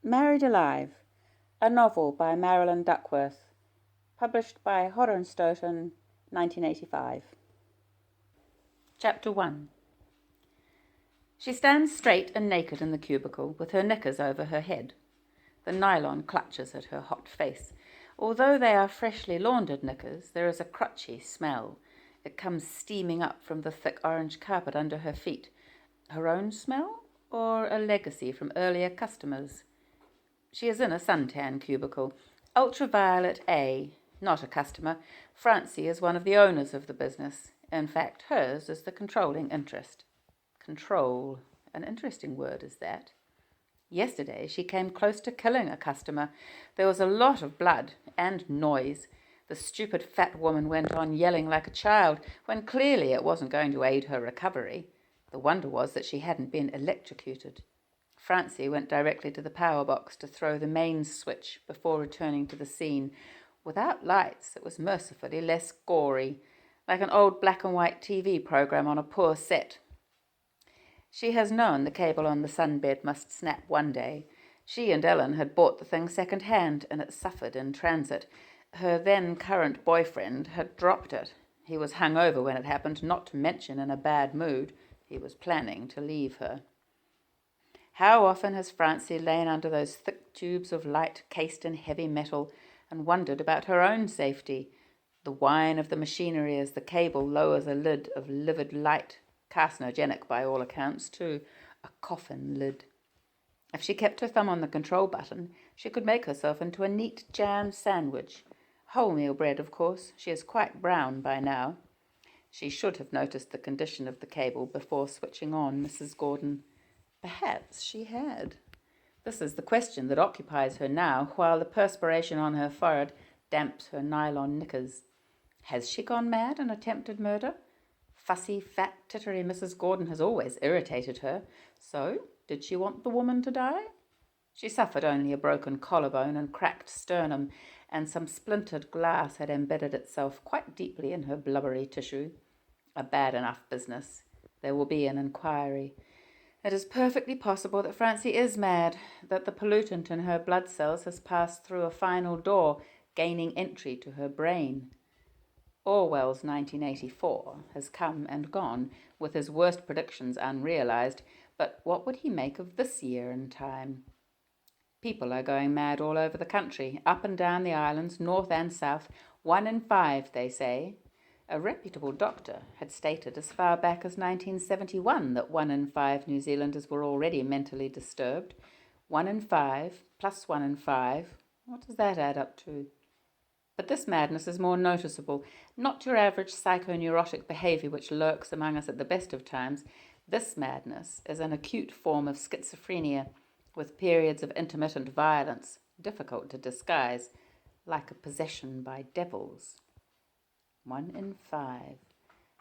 Married Alive, a novel by Marilyn Duckworth, published by Hodder & Stoughton, 1985. Chapter 1. She stands straight and naked in the cubicle, with her knickers over her head. The nylon clutches at her hot face. Although they are freshly laundered knickers, there is a crutchy smell. It comes steaming up from the thick orange carpet under her feet. Her own smell, or a legacy from earlier customers? She is in a suntan cubicle. Ultraviolet A, not a customer. Francie is one of the owners of the business. In fact, hers is the controlling interest. Control. An interesting word is that. Yesterday she came close to killing a customer. There was a lot of blood and noise. The stupid fat woman went on yelling like a child, when clearly it wasn't going to aid her recovery. The wonder was that she hadn't been electrocuted. Francie went directly to the power box to throw the main switch before returning to the scene. Without lights, it was mercifully less gory, like an old black and white TV program on a poor set. She has known the cable on the sunbed must snap one day. She and Ellen had bought the thing second-hand, and it suffered in transit. Her then-current boyfriend had dropped it. He was hungover when it happened, not to mention in a bad mood. He was planning to leave her. How often has Francie lain under those thick tubes of light cased in heavy metal and wondered about her own safety? The whine of the machinery as the cable lowers a lid of livid light, carcinogenic by all accounts, too, a coffin lid. If she kept her thumb on the control button, she could make herself into a neat jam sandwich. Wholemeal bread, of course. She is quite brown by now. She should have noticed the condition of the cable before switching on Mrs. Gordon. Perhaps she had. This is the question that occupies her now, while the perspiration on her forehead damps her nylon knickers. Has she gone mad and attempted murder? Fussy, fat, tittery Mrs. Gordon has always irritated her. So, did she want the woman to die? She suffered only a broken collarbone and cracked sternum, and some splintered glass had embedded itself quite deeply in her blubbery tissue. A bad enough business. There will be an inquiry. It is perfectly possible that Francie is mad, that the pollutant in her blood cells has passed through a final door, gaining entry to her brain. Orwell's 1984 has come and gone, with his worst predictions unrealized, but what would he make of this year and time? People are going mad all over the country, up and down the islands, north and south. 1 in 5, they say. A reputable doctor had stated as far back as 1971 that 1 in 5 New Zealanders were already mentally disturbed. 1 in 5 plus 1 in 5, what does that add up to? But this madness is more noticeable. Not your average psychoneurotic behaviour which lurks among us at the best of times. This madness is an acute form of schizophrenia, with periods of intermittent violence, difficult to disguise, like a possession by devils. 1 in 5.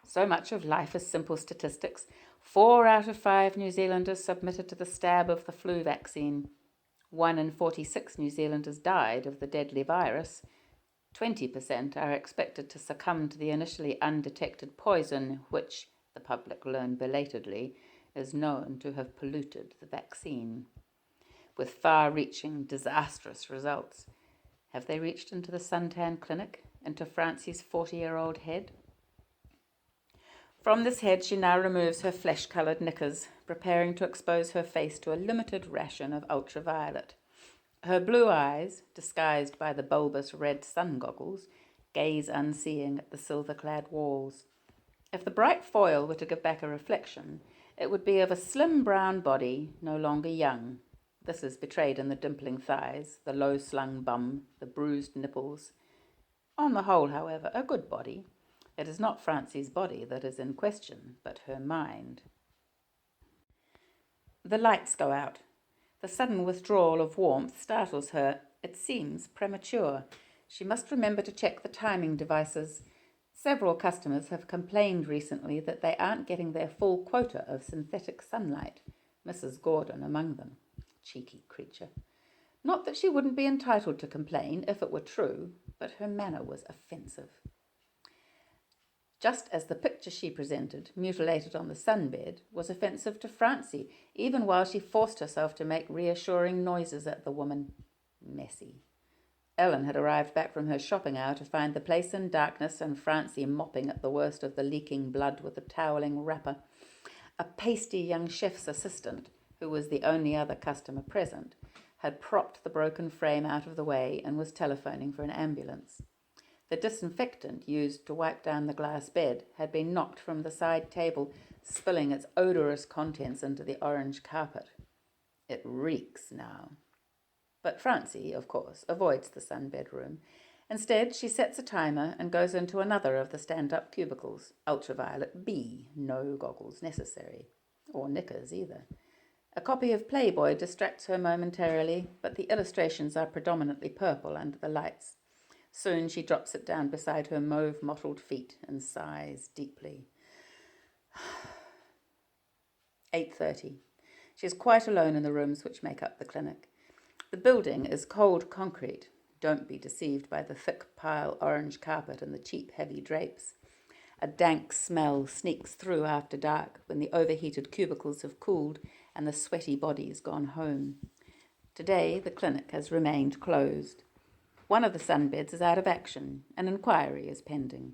So much of life is simple statistics. 4 out of 5 New Zealanders submitted to the stab of the flu vaccine. 1 in 46 New Zealanders died of the deadly virus. 20% are expected to succumb to the initially undetected poison, which, the public learn belatedly, is known to have polluted the vaccine, with far-reaching, disastrous results. Have they reached into the suntan clinic, into Francie's 40-year-old head? From this head she now removes her flesh-coloured knickers, preparing to expose her face to a limited ration of ultraviolet. Her blue eyes, disguised by the bulbous red sun goggles, gaze unseeing at the silver-clad walls. If the bright foil were to give back a reflection, it would be of a slim brown body, no longer young. This is betrayed in the dimpling thighs, the low-slung bum, the bruised nipples. On the whole, however, a good body. It is not Francie's body that is in question, but her mind. The lights go out. The sudden withdrawal of warmth startles her. It seems premature. She must remember to check the timing devices. Several customers have complained recently that they aren't getting their full quota of synthetic sunlight, Mrs. Gordon among them. Cheeky creature. Not that she wouldn't be entitled to complain if it were true, but her manner was offensive. just as the picture she presented, mutilated on the sunbed, was offensive to Francie, even while she forced herself to make reassuring noises at the woman. Messy. Ellen had arrived back from her shopping hour to find the place in darkness and Francie mopping at the worst of the leaking blood with a toweling wrapper. A pasty young chef's assistant, who was the only other customer present, had propped the broken frame out of the way and was telephoning for an ambulance. The disinfectant used to wipe down the glass bed had been knocked from the side table, spilling its odorous contents into the orange carpet. It reeks now. But Francie, of course, avoids the sunbed room. Instead, she sets a timer and goes into another of the stand-up cubicles, ultraviolet B, no goggles necessary, or knickers either. A copy of Playboy distracts her momentarily, but the illustrations are predominantly purple under the lights. Soon she drops it down beside her mauve-mottled feet and sighs deeply. 8:30. She is quite alone in the rooms which make up the clinic. The building is cold concrete. Don't be deceived by the thick pile orange carpet and the cheap heavy drapes. A dank smell sneaks through after dark when the overheated cubicles have cooled and the sweaty bodies gone home. Today the clinic has remained closed. One of the sunbeds is out of action. An inquiry is pending.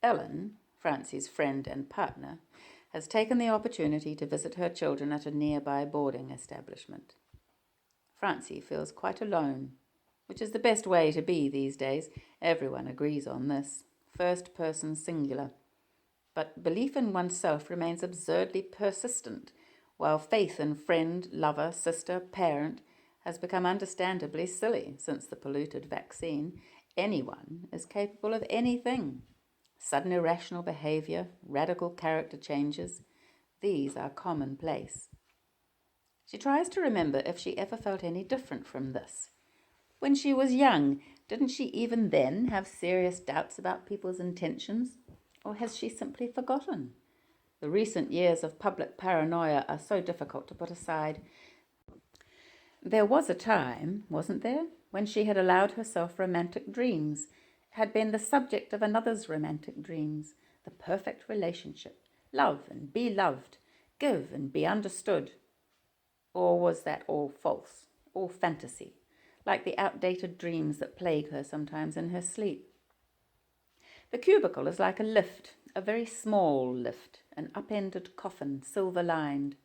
Ellen, Francie's friend and partner, has taken the opportunity to visit her children at a nearby boarding establishment. Francie feels quite alone, which is the best way to be these days. Everyone agrees on this. First person singular. But belief in oneself remains absurdly persistent, while faith in friend, lover, sister, parent has become understandably silly since the polluted vaccine. Anyone is capable of anything. Sudden irrational behaviour, radical character changes, these are commonplace. She tries to remember if she ever felt any different from this. When she was young, didn't she even then have serious doubts about people's intentions? Or has she simply forgotten? The recent years of public paranoia are so difficult to put aside. There was a time, wasn't there, when she had allowed herself romantic dreams, had been the subject of another's romantic dreams, the perfect relationship, love and be loved, give and be understood. Or was that all false, all fantasy, like the outdated dreams that plague her sometimes in her sleep? The cubicle is like a lift, a very small lift, an upended coffin, silver-lined.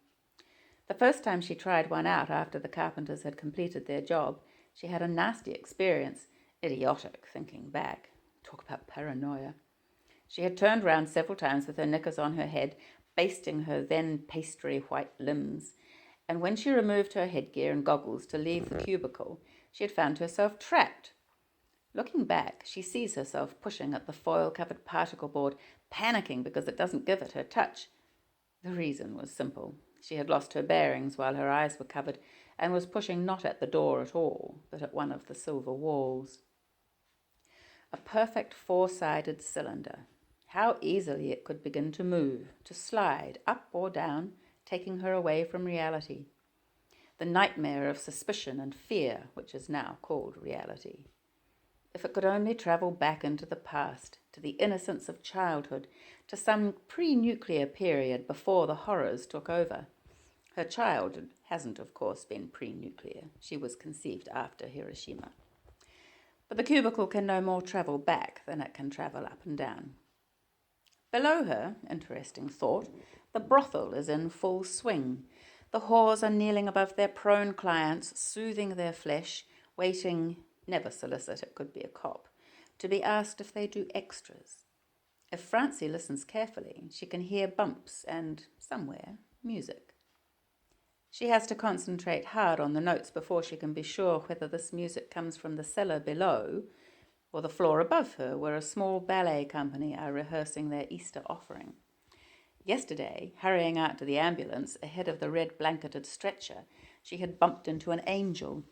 The first time she tried one out after the carpenters had completed their job, she had a nasty experience, idiotic thinking back. Talk about paranoia. She had turned round several times with her knickers on her head, basting her then pastry white limbs, and when she removed her headgear and goggles to leave the cubicle, she had found herself trapped. Looking back, she sees herself pushing at the foil-covered particle board, panicking because it doesn't give it her touch. The reason was simple. She had lost her bearings while her eyes were covered and was pushing not at the door at all, but at one of the silver walls. A perfect four-sided cylinder. How easily it could begin to move, to slide up or down, taking her away from reality. The nightmare of suspicion and fear, which is now called reality. If it could only travel back into the past, to the innocence of childhood, to some pre-nuclear period before the horrors took over. Her childhood hasn't, of course, been pre-nuclear. She was conceived after Hiroshima. But the cubicle can no more travel back than it can travel up and down. Below her, interesting thought, the brothel is in full swing. The whores are kneeling above their prone clients, soothing their flesh, waiting, never solicit, it could be a cop, to be asked if they do extras. If Francie listens carefully, she can hear bumps and, somewhere, music. She has to concentrate hard on the notes before she can be sure whether this music comes from the cellar below or the floor above her, where a small ballet company are rehearsing their Easter offering. Yesterday, hurrying out to the ambulance ahead of the red-blanketed stretcher, she had bumped into an angel,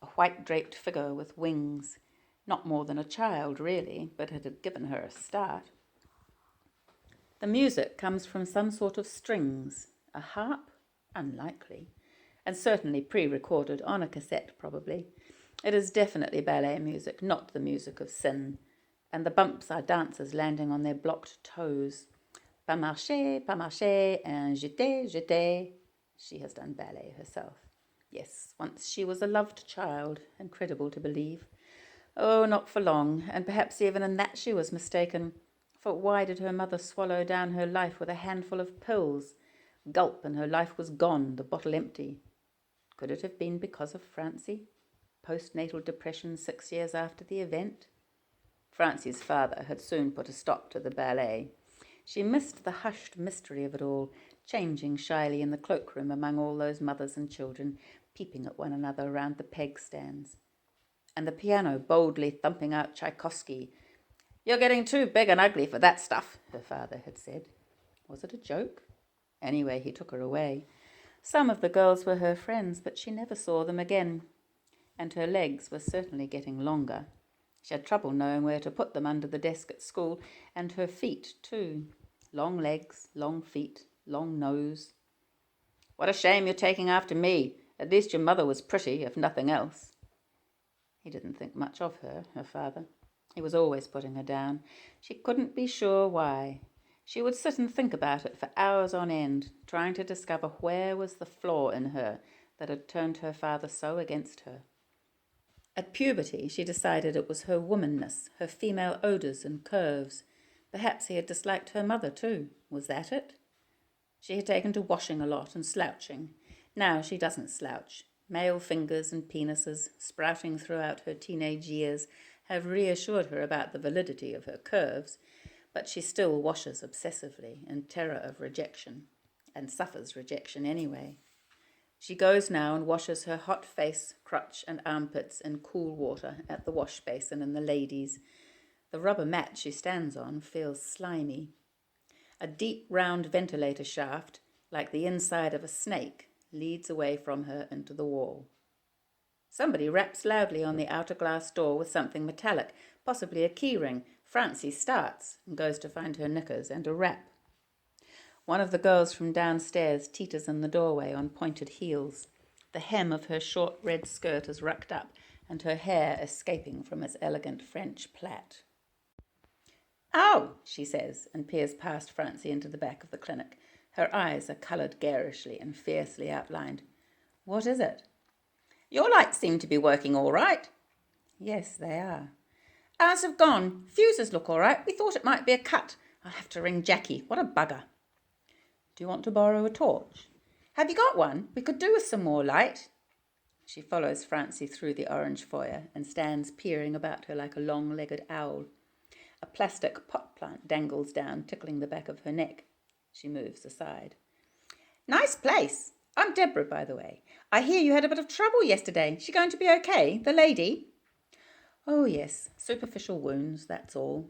a white-draped figure with wings. Not more than a child, really, but it had given her a start. The music comes from some sort of strings. A harp? Unlikely. And certainly pre-recorded on a cassette, probably. It is definitely ballet music, not the music of sin. and the bumps are dancers landing on their blocked toes. Pas marcher, and jeter, jeter. She has done ballet herself. Yes, once she was a loved child, incredible to believe. Oh, not for long, and perhaps even in that she was mistaken. For why did her mother swallow down her life with a handful of pills? Gulp, and her life was gone, the bottle empty. Could it have been because of Francie? Postnatal depression 6 years after the event? Francie's father had soon put a stop to the ballet. She missed the hushed mystery of it all, changing shyly in the cloakroom among all those mothers and children, peeping at one another round the peg stands. And the piano boldly thumping out Tchaikovsky. "You're getting too big and ugly for that stuff," her father had said. Was it a joke? Anyway, he took her away. Some of the girls were her friends, but she never saw them again. And her legs were certainly getting longer. She had trouble knowing where to put them under the desk at school, and her feet, too. Long legs, long feet, long nose. "What a shame you're taking after me. At least your mother was pretty, if nothing else." He didn't think much of her, her father. He was always putting her down. She couldn't be sure why. She would sit and think about it for hours on end, trying to discover where was the flaw in her that had turned her father so against her. At puberty, she decided it was her womanness, her female odours and curves. Perhaps he had disliked her mother too. Was that it? She had taken to washing a lot and slouching. Now she doesn't slouch. Male fingers and penises, sprouting throughout her teenage years, have reassured her about the validity of her curves, but she still washes obsessively in terror of rejection, and suffers rejection anyway. She goes now and washes her hot face, crotch and armpits in cool water at the wash basin in the ladies'. The rubber mat she stands on feels slimy. A deep round ventilator shaft, like the inside of a snake, leads away from her into the wall. Somebody raps loudly on the outer glass door with something metallic, possibly a key ring. Francie starts and goes to find her knickers and a wrap. One of the girls from downstairs teeters in the doorway on pointed heels. The hem of her short red skirt is rucked up, and her hair escaping from its elegant French plait. "Oh," she says, and peers past Francie into the back of the clinic. Her eyes are coloured garishly and fiercely outlined. "What is it?" "Your lights seem to be working all right." "Yes, they are." "Ours have gone. Fuses look all right. We thought it might be a cut. I'll have to ring Jackie. What a bugger." "Do you want to borrow a torch?" "Have you got one? We could do with some more light." She follows Francie through the orange foyer and stands peering about her like a long-legged owl. A plastic pot plant dangles down, tickling the back of her neck. She moves aside. "Nice place. I'm Deborah, by the way. I hear you had a bit of trouble yesterday. She going to be okay, the lady?" "Oh, yes. Superficial wounds, that's all."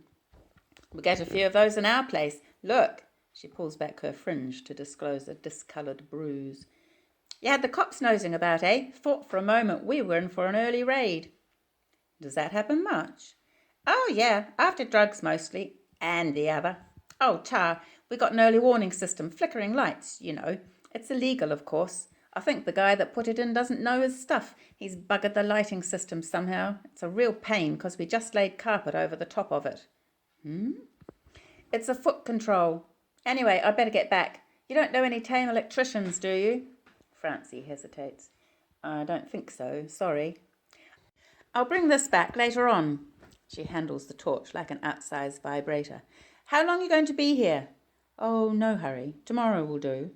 "We get a few of those in our place. Look." She pulls back her fringe to disclose a discoloured bruise. "You had the cops nosing about, eh? Thought for a moment we were in for an early raid." "Does that happen much?" "Oh, yeah. After drugs, mostly. And the other. Oh, tar. We got an early warning system. Flickering lights, you know. It's illegal, of course. I think the guy that put it in doesn't know his stuff. He's buggered the lighting system somehow. It's a real pain because we just laid carpet over the top of it." "It's a foot control. Anyway, I'd better get back. You don't know any tame electricians, do you?" Francie hesitates. "I don't think so. Sorry." "I'll bring this back later on." She handles the torch like an outsized vibrator. "How long are you going to be here?" "Oh, no hurry. Tomorrow will do."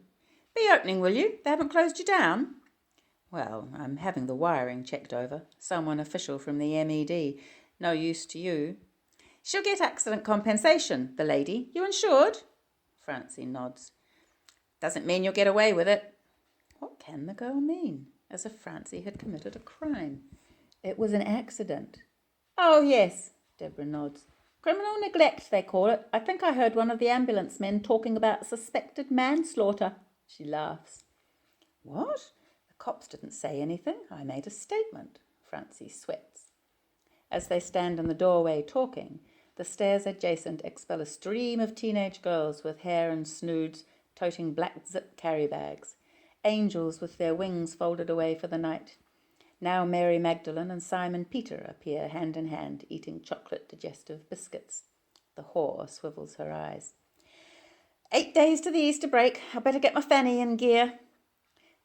"Be opening, will you? They haven't closed you down?" "Well, I'm having the wiring checked over. Someone official from the MED. No use to you." "She'll get accident compensation, the lady. You insured?" Francie nods. "Doesn't mean you'll get away with it." What can the girl mean? As if Francie had committed a crime. "It was an accident." "Oh, yes." Deborah nods. "Criminal neglect, they call it. I think I heard one of the ambulance men talking about suspected manslaughter." She laughs. "What? The cops didn't say anything. I made a statement." Francie sweats. As they stand in the doorway talking, the stairs adjacent expel a stream of teenage girls with hair and snoods, toting black zip carry bags. Angels with their wings folded away for the night. Now Mary Magdalene and Simon Peter appear hand in hand, eating chocolate digestive biscuits. The whore swivels her eyes. 8 days to the Easter break. I better get my fanny in gear.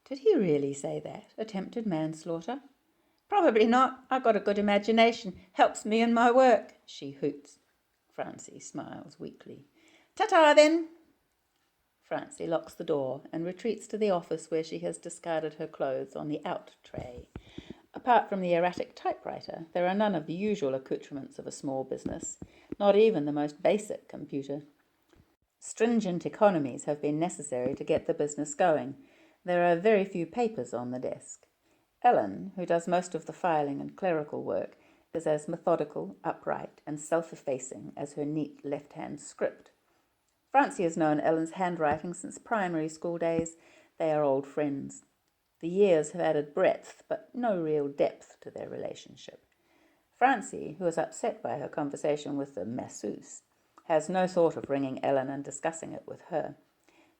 Did he really say that? Attempted manslaughter? Probably not. I've got a good imagination. Helps me in my work, she hoots. Francie smiles weakly. Ta-ta, then. Francie locks the door and retreats to the office where she has discarded her clothes on the out tray. Apart from the erratic typewriter, there are none of the usual accoutrements of a small business, not even the most basic computer. Stringent economies have been necessary to get the business going. There are very few papers on the desk. Ellen, who does most of the filing and clerical work, is as methodical, upright, and self-effacing as her neat left-hand script. Francie has known Ellen's handwriting since primary school days. They are old friends. The years have added breadth, but no real depth to their relationship. Francie, who is upset by her conversation with the masseuse, has no thought of ringing Ellen and discussing it with her.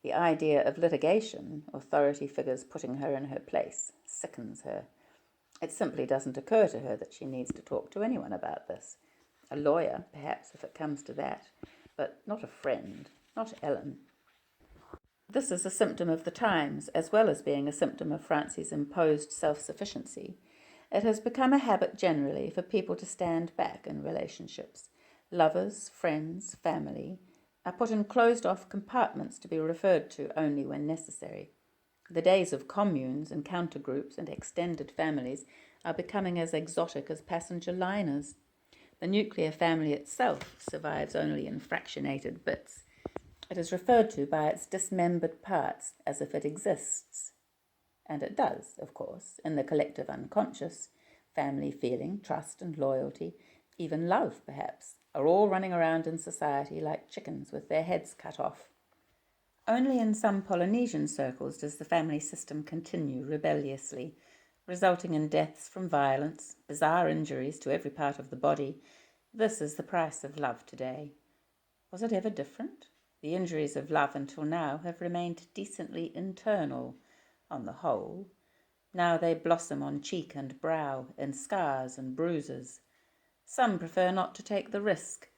The idea of litigation, authority figures putting her in her place, sickens her. It simply doesn't occur to her that she needs to talk to anyone about this. A lawyer, perhaps, if it comes to that, but not a friend, not Ellen. This is a symptom of the times, as well as being a symptom of Francie's imposed self-sufficiency. It has become a habit generally for people to stand back in relationships. Lovers, friends, family are put in closed-off compartments to be referred to only when necessary. The days of communes, encounter groups, and extended families are becoming as exotic as passenger liners. The nuclear family itself survives only in fractionated bits. It is referred to by its dismembered parts as if it exists. And it does, of course, in the collective unconscious. Family feeling, trust and loyalty, even love, perhaps, are all running around in society like chickens with their heads cut off. Only in some Polynesian circles does the family system continue rebelliously, resulting in deaths from violence, bizarre injuries to every part of the body. This is the price of love today. Was it ever different? The injuries of love until now have remained decently internal, on the whole. Now they blossom on cheek and brow, in scars and bruises. Some prefer not to take the risk.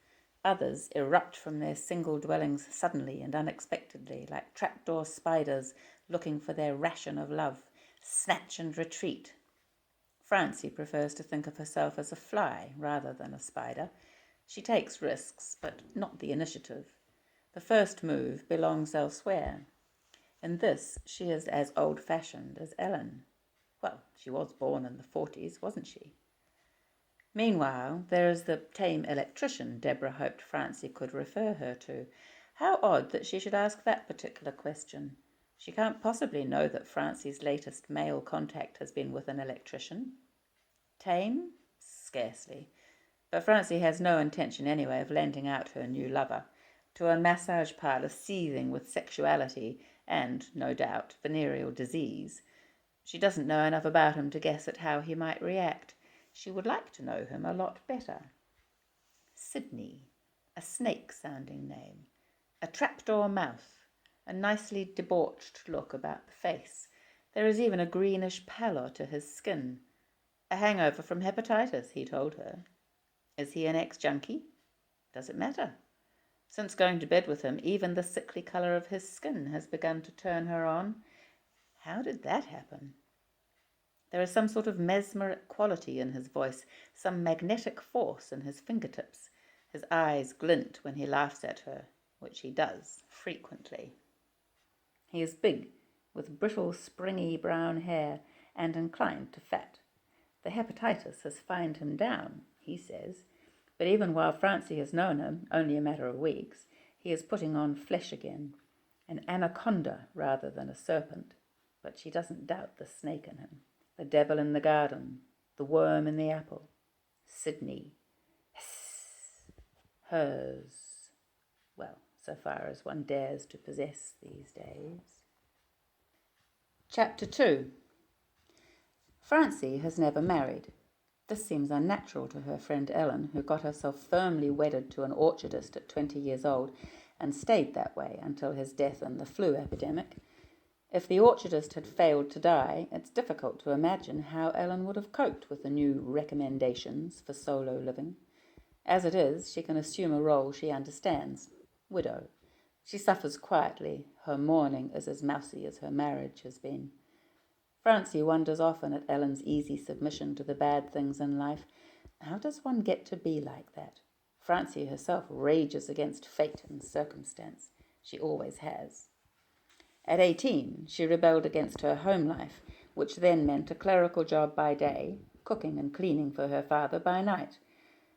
Others erupt from their single dwellings suddenly and unexpectedly, like trapdoor spiders looking for their ration of love, snatch and retreat. Francie prefers to think of herself as a fly rather than a spider. She takes risks, but not the initiative. The first move belongs elsewhere. In this, she is as old-fashioned as Ellen. Well, she was born in the 40s, wasn't she? Meanwhile, there is the tame electrician Deborah hoped Francie could refer her to. How odd that she should ask that particular question. She can't possibly know that Francie's latest male contact has been with an electrician. Tame? Scarcely. But Francie has no intention anyway of lending out her new lover to a massage parlour seething with sexuality and, no doubt, venereal disease. She doesn't know enough about him to guess at how he might react. She would like to know him a lot better. Sidney, a snake-sounding name, a trapdoor mouth, a nicely debauched look about the face. There is even a greenish pallor to his skin. A hangover from hepatitis, he told her. Is he an ex-junkie? Does it matter? Since going to bed with him, even the sickly colour of his skin has begun to turn her on. How did that happen? There is some sort of mesmeric quality in his voice, some magnetic force in his fingertips. His eyes glint when he laughs at her, which he does frequently. He is big, with brittle, springy brown hair, and inclined to fat. The hepatitis has fined him down, he says, but even while Francie has known him, only a matter of weeks, he is putting on flesh again, an anaconda rather than a serpent, but she doesn't doubt the snake in him. The devil in the garden, the worm in the apple, Sidney, hers, well, so far as one dares to possess these days. Chapter 2. Francie has never married. This seems unnatural to her friend Ellen, who got herself firmly wedded to an orchardist at 20 years old and stayed that way until his death in the flu epidemic. If the orchardist had failed to die, it's difficult to imagine how Ellen would have coped with the new recommendations for solo living. As it is, she can assume a role she understands, widow. She suffers quietly. Her mourning is as mousy as her marriage has been. Francie wonders often at Ellen's easy submission to the bad things in life. How does one get to be like that? Francie herself rages against fate and circumstance. She always has. At 18, she rebelled against her home life, which then meant a clerical job by day, cooking and cleaning for her father by night.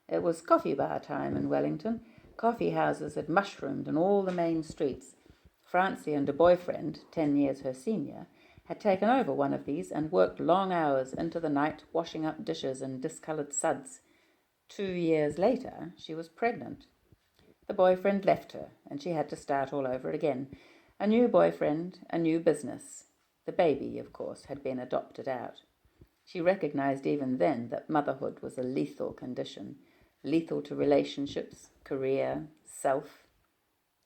It was coffee bar time in Wellington. Coffee houses had mushroomed in all the main streets. Francie and a boyfriend, 10 years her senior, had taken over one of these and worked long hours into the night washing up dishes in discoloured suds. 2 years later, she was pregnant. The boyfriend left her, and she had to start all over again. A new boyfriend, a new business. The baby, of course, had been adopted out. She recognized even then that motherhood was a lethal condition, lethal to relationships, career, self.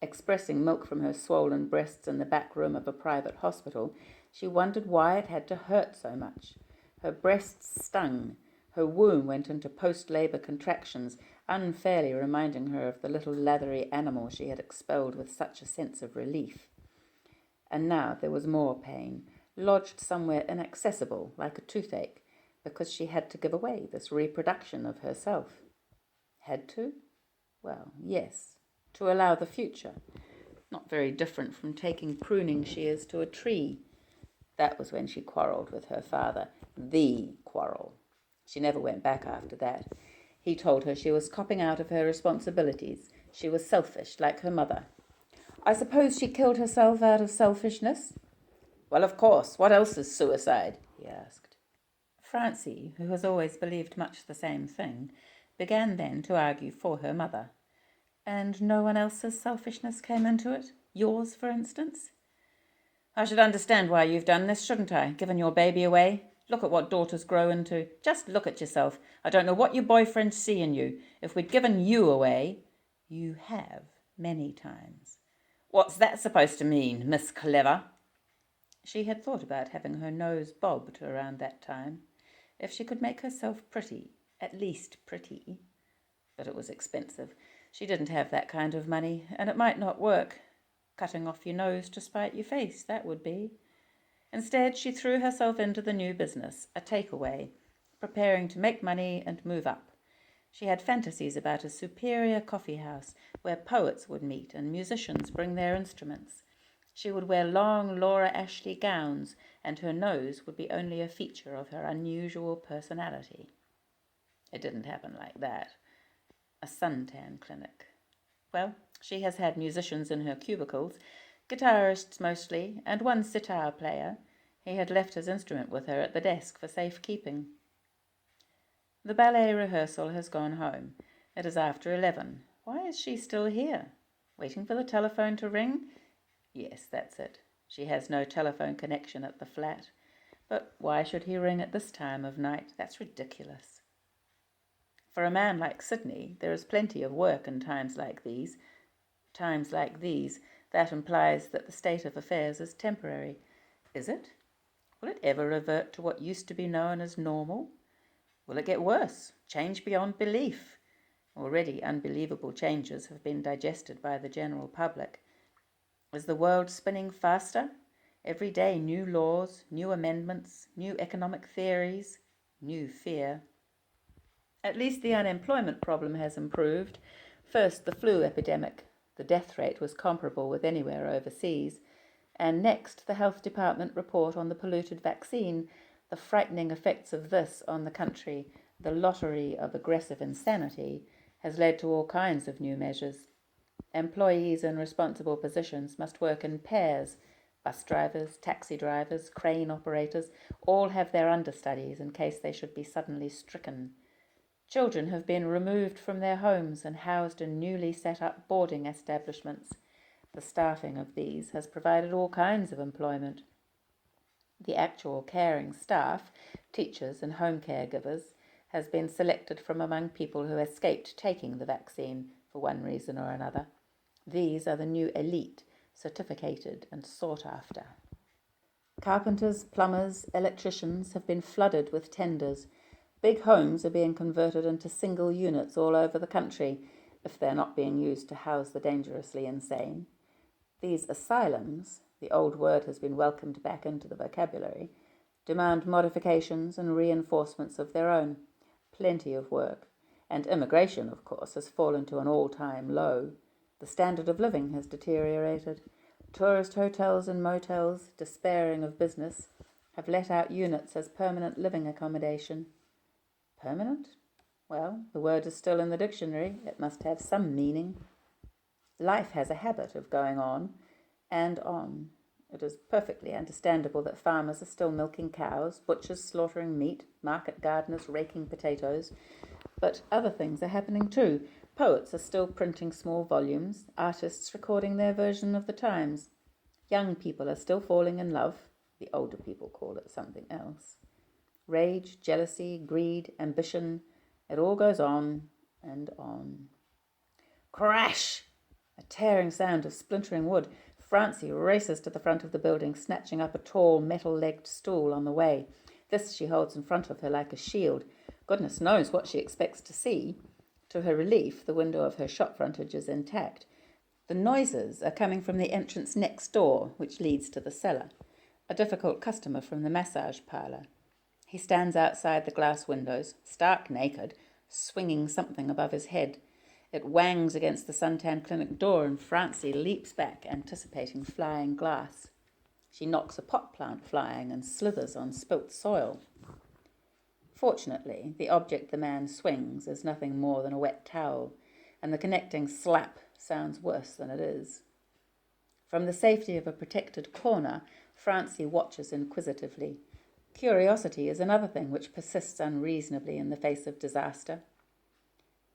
Expressing milk from her swollen breasts in the back room of a private hospital, she wondered why it had to hurt so much. Her breasts stung. Her womb went into post-labour contractions, unfairly reminding her of the little leathery animal she had expelled with such a sense of relief. And now there was more pain, lodged somewhere inaccessible, like a toothache, because she had to give away this reproduction of herself. Had to? Well, yes, to allow the future. Not very different from taking pruning shears to a tree. That was when she quarrelled with her father. The quarrel. She never went back after that. He told her she was copping out of her responsibilities. She was selfish, like her mother. I suppose she killed herself out of selfishness? Well, of course. What else is suicide? He asked. Francie, who has always believed much the same thing, began then to argue for her mother. And no one else's selfishness came into it? Yours, for instance? I should understand why you've done this, shouldn't I? Given your baby away? Look at what daughters grow into. Just look at yourself. I don't know what your boyfriends see in you. If we'd given you away, you have many times. What's that supposed to mean, Miss Clever? She had thought about having her nose bobbed around that time. If she could make herself pretty, at least pretty. But it was expensive. She didn't have that kind of money, and it might not work. Cutting off your nose to spite your face, that would be. Instead, she threw herself into the new business, a takeaway, preparing to make money and move up. She had fantasies about a superior coffee house where poets would meet and musicians bring their instruments. She would wear long Laura Ashley gowns, and her nose would be only a feature of her unusual personality. It didn't happen like that. A suntan clinic. Well, she has had musicians in her cubicles, guitarists mostly, and one sitar player. He had left his instrument with her at the desk for safekeeping. The ballet rehearsal has gone home. It is after 11. Why is she still here? Waiting for the telephone to ring? Yes, that's it. She has no telephone connection at the flat. But why should he ring at this time of night? That's ridiculous. For a man like Sidney, there is plenty of work in times like these. Times like these, that implies that the state of affairs is temporary. Is it? Will it ever revert to what used to be known as normal? Will it get worse? Change beyond belief? Already unbelievable changes have been digested by the general public. Is the world spinning faster? Every day new laws, new amendments, new economic theories, new fear. At least the unemployment problem has improved. First, the flu epidemic. The death rate was comparable with anywhere overseas. And next, the Health Department report on the polluted vaccine, the frightening effects of this on the country, the lottery of aggressive insanity, has led to all kinds of new measures. Employees in responsible positions must work in pairs. Bus drivers, taxi drivers, crane operators, all have their understudies in case they should be suddenly stricken. Children have been removed from their homes and housed in newly set up boarding establishments. The staffing of these has provided all kinds of employment. The actual caring staff, teachers and home caregivers, has been selected from among people who escaped taking the vaccine for one reason or another. These are the new elite, certificated and sought after. Carpenters, plumbers, electricians have been flooded with tenders. Big homes are being converted into single units all over the country, if they're not being used to house the dangerously insane. These asylums, the old word has been welcomed back into the vocabulary, demand modifications and reinforcements of their own. Plenty of work. And immigration, of course, has fallen to an all-time low. The standard of living has deteriorated. Tourist hotels and motels, despairing of business, have let out units as permanent living accommodation. Permanent? Well, the word is still in the dictionary. It must have some meaning. Life has a habit of going on and on. It is perfectly understandable that farmers are still milking cows, butchers slaughtering meat, market gardeners raking potatoes. But other things are happening too. Poets are still printing small volumes, artists recording their version of the times. Young people are still falling in love. The older people call it something else. Rage, jealousy, greed, ambition, it all goes on and on. Crash! A tearing sound of splintering wood. Francie races to the front of the building, snatching up a tall, metal-legged stool on the way. This she holds in front of her like a shield. Goodness knows what she expects to see. To her relief, the window of her shop frontage is intact. The noises are coming from the entrance next door, which leads to the cellar. A difficult customer from the massage parlour. He stands outside the glass windows, stark naked, swinging something above his head. It whangs against the suntan clinic door, and Francie leaps back, anticipating flying glass. She knocks a pot plant flying and slithers on spilt soil. Fortunately, the object the man swings is nothing more than a wet towel, and the connecting slap sounds worse than it is. From the safety of a protected corner, Francie watches inquisitively. Curiosity is another thing which persists unreasonably in the face of disaster.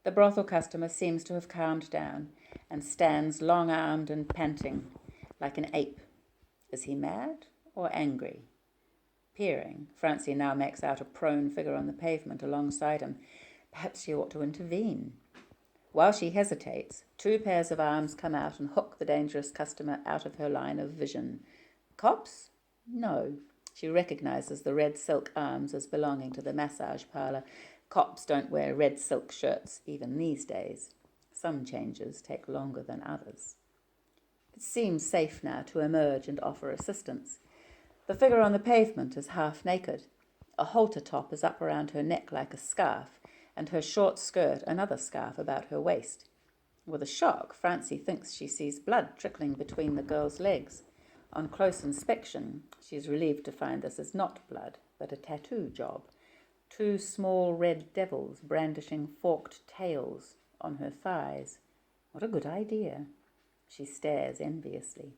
The brothel customer seems to have calmed down and stands long-armed and panting, like an ape. Is he mad or angry? Peering, Francie now makes out a prone figure on the pavement alongside him. Perhaps she ought to intervene. While she hesitates, 2 pairs of arms come out and hook the dangerous customer out of her line of vision. Cops? No. She recognizes the red silk arms as belonging to the massage parlour. Cops don't wear red silk shirts, even these days. Some changes take longer than others. It seems safe now to emerge and offer assistance. The figure on the pavement is half naked. A halter top is up around her neck like a scarf, and her short skirt another scarf about her waist. With a shock, Francie thinks she sees blood trickling between the girl's legs. On close inspection, she is relieved to find this is not blood, but a tattoo job. 2 small red devils brandishing forked tails on her thighs. What a good idea. She stares enviously.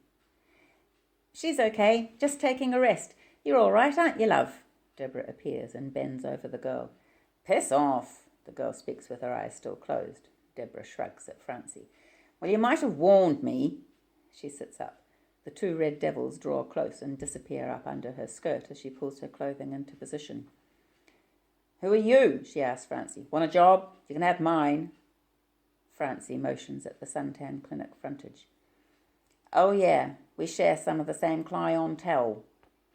She's okay, just taking a rest. You're all right, aren't you, love? Deborah appears and bends over the girl. Piss off. The girl speaks with her eyes still closed. Deborah shrugs at Francie. Well, you might have warned me. She sits up. The 2 red devils draw close and disappear up under her skirt as she pulls her clothing into position. Who are you? She asks Francie. Want a job? You can have mine. Francie motions at the suntan clinic frontage. Oh, yeah, we share some of the same clientele.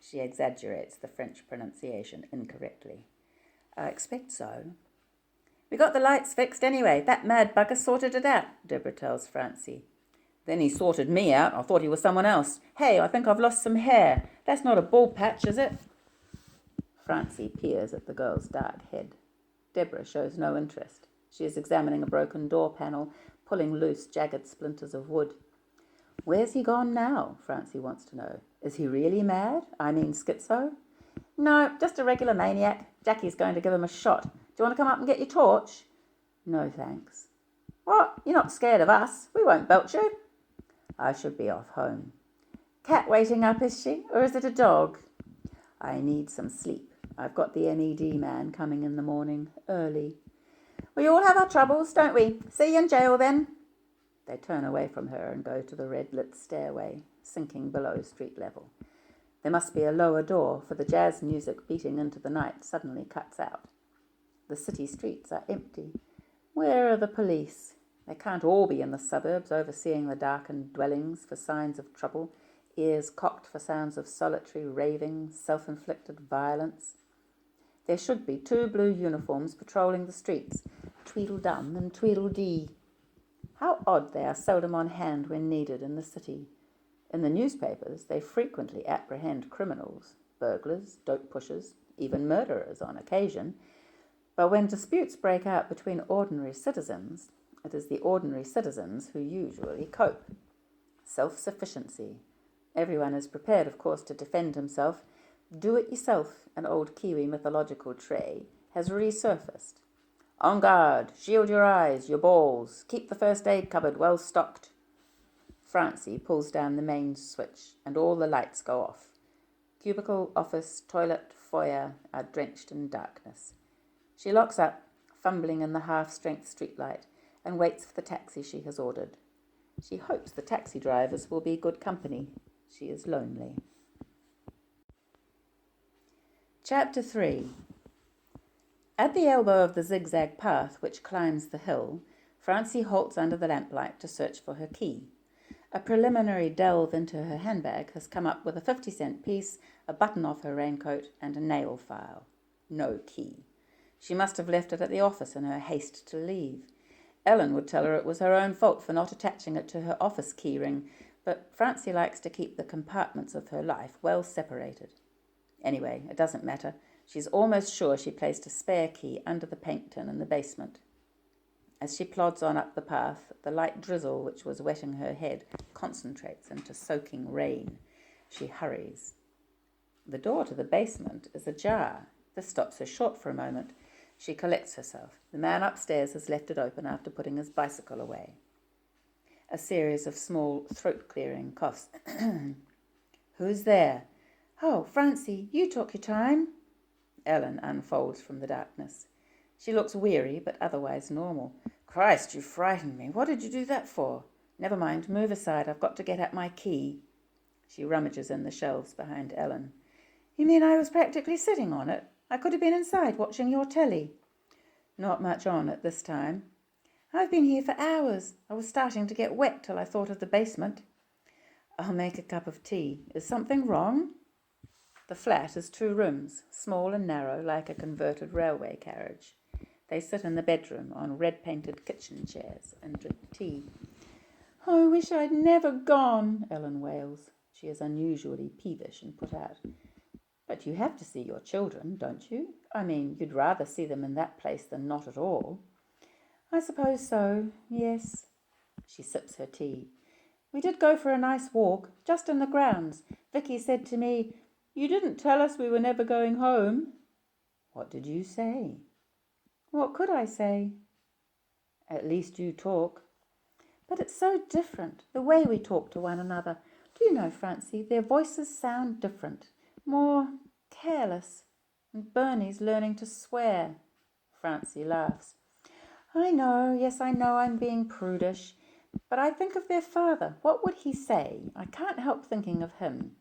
She exaggerates the French pronunciation incorrectly. I expect so. We got the lights fixed anyway. That mad bugger sorted it out, Deborah tells Francie. Then he sorted me out. I thought he was someone else. Hey, I think I've lost some hair. That's not a bald patch, is it? Francie peers at the girl's dark head. Deborah shows no interest. She is examining a broken door panel, pulling loose, jagged splinters of wood. Where's he gone now? Francie wants to know. Is he really mad? I mean schizo? No, just a regular maniac. Jackie's going to give him a shot. Do you want to come up and get your torch? No, thanks. What? You're not scared of us? We won't belt you. I should be off home. Cat waiting up, is she? Or is it a dog? I need some sleep. I've got the MED man coming in the morning, early. We all have our troubles, don't we? See you in jail then. They turn away from her and go to the red-lit stairway, sinking below street level. There must be a lower door, for the jazz music beating into the night suddenly cuts out. The city streets are empty. Where are the police? They can't all be in the suburbs overseeing the darkened dwellings for signs of trouble, ears cocked for sounds of solitary raving, self-inflicted violence. There should be 2 blue uniforms patrolling the streets, Tweedledum and Tweedledee. How odd they are seldom on hand when needed in the city. In the newspapers, they frequently apprehend criminals, burglars, dope pushers, even murderers on occasion. But when disputes break out between ordinary citizens, it is the ordinary citizens who usually cope. Self-sufficiency. Everyone is prepared, of course, to defend himself. Do-it-yourself, an old Kiwi mythological trait, has resurfaced. On guard, shield your eyes, your balls, keep the first aid cupboard well stocked. Francie pulls down the main switch and all the lights go off. Cubicle, office, toilet, foyer are drenched in darkness. She locks up, fumbling in the half-strength streetlight, and waits for the taxi she has ordered. She hopes the taxi drivers will be good company. She is lonely. Chapter 3. At the elbow of the zigzag path which climbs the hill, Francie halts under the lamplight to search for her key. A preliminary delve into her handbag has come up with a 50-cent piece, a button off her raincoat, and a nail file. No key. She must have left it at the office in her haste to leave. Ellen would tell her it was her own fault for not attaching it to her office keyring, but Francie likes to keep the compartments of her life well separated. Anyway, it doesn't matter. She's almost sure she placed a spare key under the paint tin in the basement. As she plods on up the path, the light drizzle which was wetting her head concentrates into soaking rain. She hurries. The door to the basement is ajar. This stops her short for a moment. She collects herself. The man upstairs has left it open after putting his bicycle away. A series of small throat-clearing coughs. Who's there? Oh, Francie, you took your time. Ellen unfolds from the darkness. She looks weary, but otherwise normal. Christ, you frightened me. What did you do that for? Never mind, move aside. I've got to get at my key. She rummages in the shelves behind Ellen. You mean I was practically sitting on it? I could have been inside watching your telly. Not much on at this time. I've been here for hours. I was starting to get wet till I thought of the basement. I'll make a cup of tea. Is something wrong? The flat is 2 rooms, small and narrow, like a converted railway carriage. They sit in the bedroom on red-painted kitchen chairs and drink tea. Oh, I wish I'd never gone, Ellen wails. She is unusually peevish and put out. But you have to see your children, don't you? I mean, you'd rather see them in that place than not at all. I suppose so, yes. She sips her tea. We did go for a nice walk, just in the grounds. Vicky said to me, You didn't tell us we were never going home. What did you say? What could I say? At least you talk. But it's so different, the way we talk to one another. Do you know, Francie, their voices sound different, more careless. And Bernie's learning to swear. Francie laughs. I know, yes, I know I'm being prudish. But I think of their father. What would he say? I can't help thinking of him.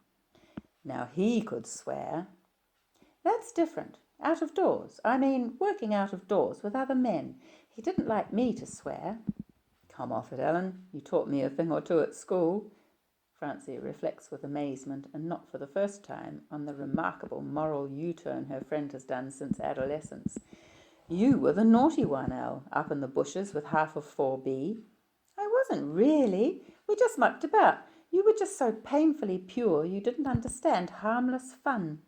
Now he could swear. That's different. Out of doors. I mean, working out of doors with other men. He didn't like me to swear. Come off it, Ellen. You taught me a thing or two at school. Francie reflects with amazement, and not for the first time, on the remarkable moral U-turn her friend has done since adolescence. You were the naughty one, Elle, up in the bushes with half of 4B. I wasn't really. We just mucked about. You were just so painfully pure you didn't understand harmless fun.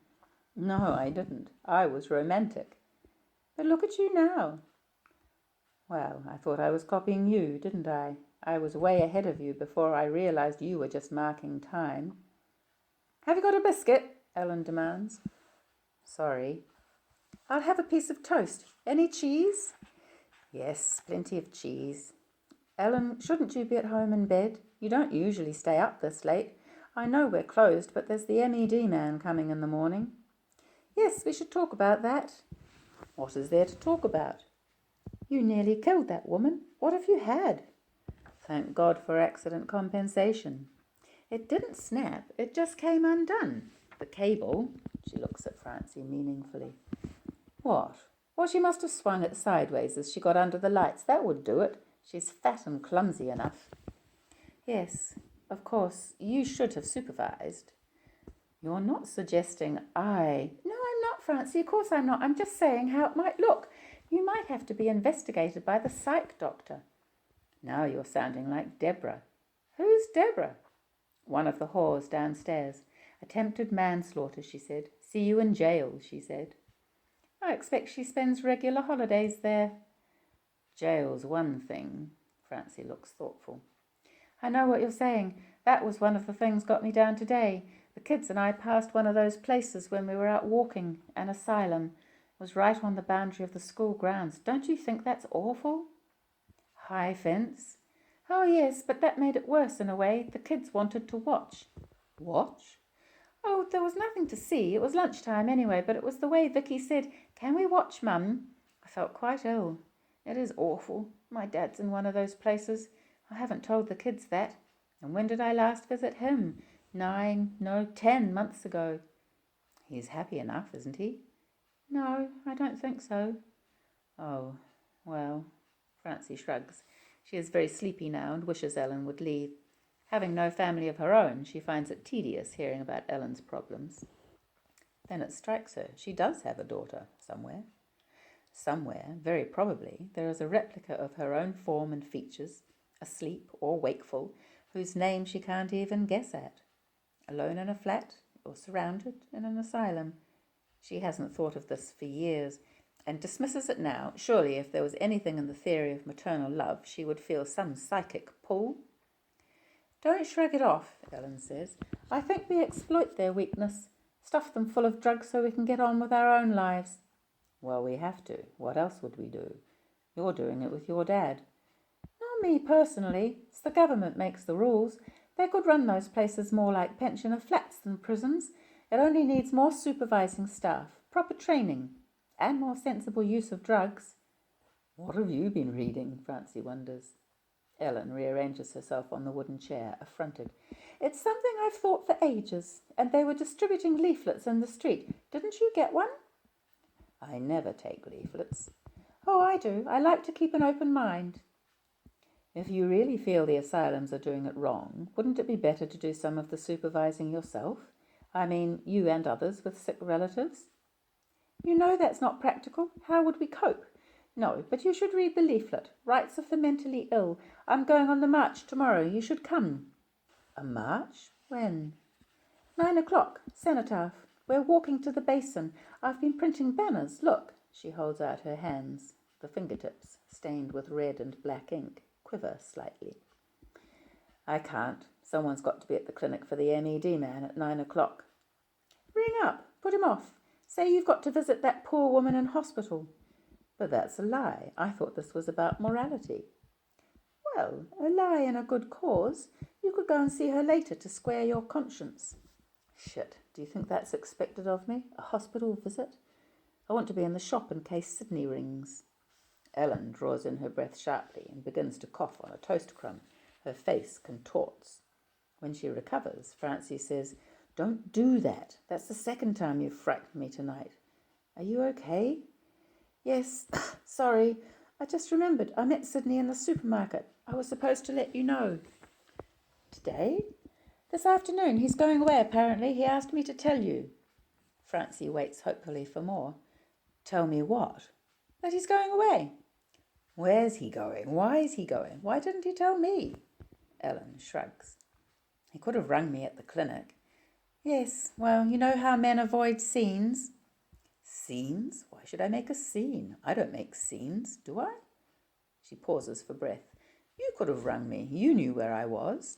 No, I didn't. I was romantic. But look at you now. Well, I thought I was copying you, didn't I? I was way ahead of you before I realized you were just marking time. Have you got a biscuit? Ellen demands. Sorry. I'll have a piece of toast. Any cheese? Yes, plenty of cheese. Ellen, shouldn't you be at home in bed? You don't usually stay up this late. I know we're closed, but there's the MED man coming in the morning. Yes, we should talk about that. What is there to talk about? You nearly killed that woman. What have you had? Thank God for accident compensation. It didn't snap. It just came undone. The cable. She looks at Francie meaningfully. What? Well, she must have swung it sideways as she got under the lights. That would do it. She's fat and clumsy enough. Yes, Of course, you should have supervised. You're not suggesting I... No, I'm not, Francie. Of course I'm not. I'm just saying how it might look. You might have to be investigated by the psych doctor. Now you're sounding like Deborah. Who's Deborah? One of the whores downstairs. Attempted manslaughter, she said. See you in jail, she said. I expect she spends regular holidays there. Jail's one thing. Francie looks thoughtful. I know what you're saying. That was one of the things got me down today. The kids and I passed one of those places when we were out walking. An asylum. It was right on the boundary of the school grounds. Don't you think that's awful? High fence. Oh, yes, but that made it worse in a way. The kids wanted to watch. Watch? Oh, there was nothing to see. It was lunchtime anyway, but it was the way Vicky said, "Can we watch, Mum?" I felt quite ill. It is awful. My dad's in one of those places. I haven't told the kids that. And when did I last visit him? 10 months ago. He's happy enough, isn't he? No, I don't think so. Oh, well, Francie shrugs. She is very sleepy now and wishes Ellen would leave. Having no family of her own, she finds it tedious hearing about Ellen's problems. Then it strikes her. She does have a daughter somewhere. Somewhere, very probably, there is a replica of her own form and features, asleep or wakeful, whose name she can't even guess at. Alone in a flat or surrounded in an asylum. She hasn't thought of this for years and dismisses it now. Surely if there was anything in the theory of maternal love, she would feel some psychic pull. Don't shrug it off, Ellen says. I think we exploit their weakness, stuff them full of drugs so we can get on with our own lives. Well, we have to. What else would we do? You're doing it with your dad. Not me personally. It's the government makes the rules. They could run those places more like pensioner flats than prisons. It only needs more supervising staff, proper training, and more sensible use of drugs. What have you been reading? Francie wonders. Ellen rearranges herself on the wooden chair, affronted. It's something I've thought for ages, and they were distributing leaflets in the street. Didn't you get one? I never take leaflets. Oh, I do. I like to keep an open mind. If you really feel the asylums are doing it wrong, wouldn't it be better to do some of the supervising yourself? I mean, you and others with sick relatives? You know that's not practical. How would we cope? No, but you should read the leaflet, Rights of the Mentally Ill. I'm going on the march tomorrow. You should come. A march? When? 9 o'clock. Cenotaph. We're walking to the basin. I've been printing banners. Look. She holds out her hands. The fingertips, stained with red and black ink, quiver slightly. I can't. Someone's got to be at the clinic for the MED man at 9 o'clock. Ring up. Put him off. Say you've got to visit that poor woman in hospital. But that's a lie. I thought this was about morality. Well, a lie in a good cause. You could go and see her later to square your conscience. Shit, do you think that's expected of me? A hospital visit? I want to be in the shop in case Sidney rings. Ellen draws in her breath sharply and begins to cough on a toast crumb. Her face contorts. When she recovers, Francie says, Don't do that. That's the second time you've frightened me tonight. Are you okay? Yes, sorry. I just remembered. I met Sidney in the supermarket. I was supposed to let you know. Today? This afternoon. He's going away, apparently. He asked me to tell you. Francie waits hopefully for more. Tell me what? That he's going away. Where's he going? Why is he going? Why didn't he tell me? Ellen shrugs. He could have rung me at the clinic. Yes, well, you know how men avoid scenes. Scenes? Why should I make a scene? I don't make scenes, do I? She pauses for breath. You could have rung me. You knew where I was.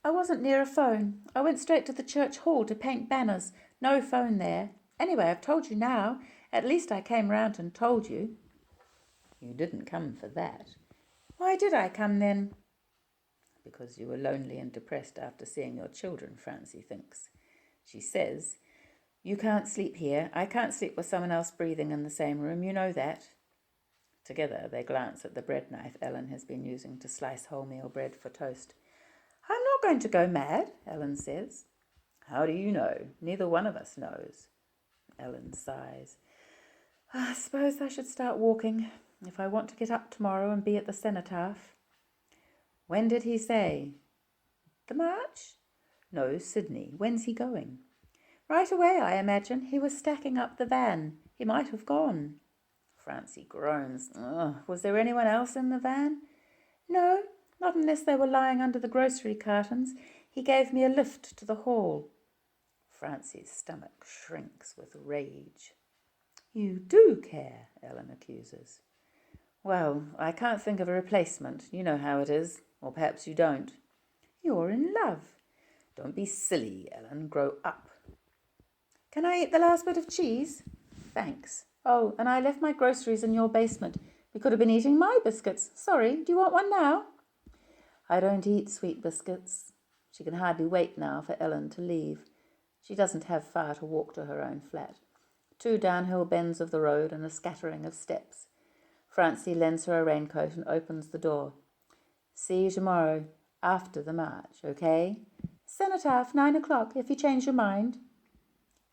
I wasn't near a phone. I went straight to the church hall to paint banners. No phone there. Anyway, I've told you now. At least I came round and told you. You didn't come for that. Why did I come then? Because you were lonely and depressed after seeing your children, Francie thinks. She says, You can't sleep here. I can't sleep with someone else breathing in the same room. You know that. Together they glance at the bread knife Ellen has been using to slice wholemeal bread for toast. I'm not going to go mad, Ellen says. How do you know? Neither one of us knows. Ellen sighs. I suppose I should start walking if I want to get up tomorrow and be at the cenotaph. When did he say? The march? No, Sidney. When's he going? Right away, I imagine. He was stacking up the van. He might have gone. Francie groans. Ugh. Was there anyone else in the van? No, not unless they were lying under the grocery cartons. He gave me a lift to the hall. Francie's stomach shrinks with rage. You do care, Ellen accuses. Well, I can't think of a replacement. You know how it is. Or perhaps you don't. You're in love. Don't be silly, Ellen. Grow up. Can I eat the last bit of cheese? Thanks. Oh, and I left my groceries in your basement. We could have been eating my biscuits. Sorry, do you want one now? I don't eat sweet biscuits. She can hardly wait now for Ellen to leave. She doesn't have far to walk to her own flat. 2 downhill bends of the road and a scattering of steps. Francie lends her a raincoat and opens the door. See you tomorrow, after the march, okay? Cenotaph, 9 o'clock, if you change your mind.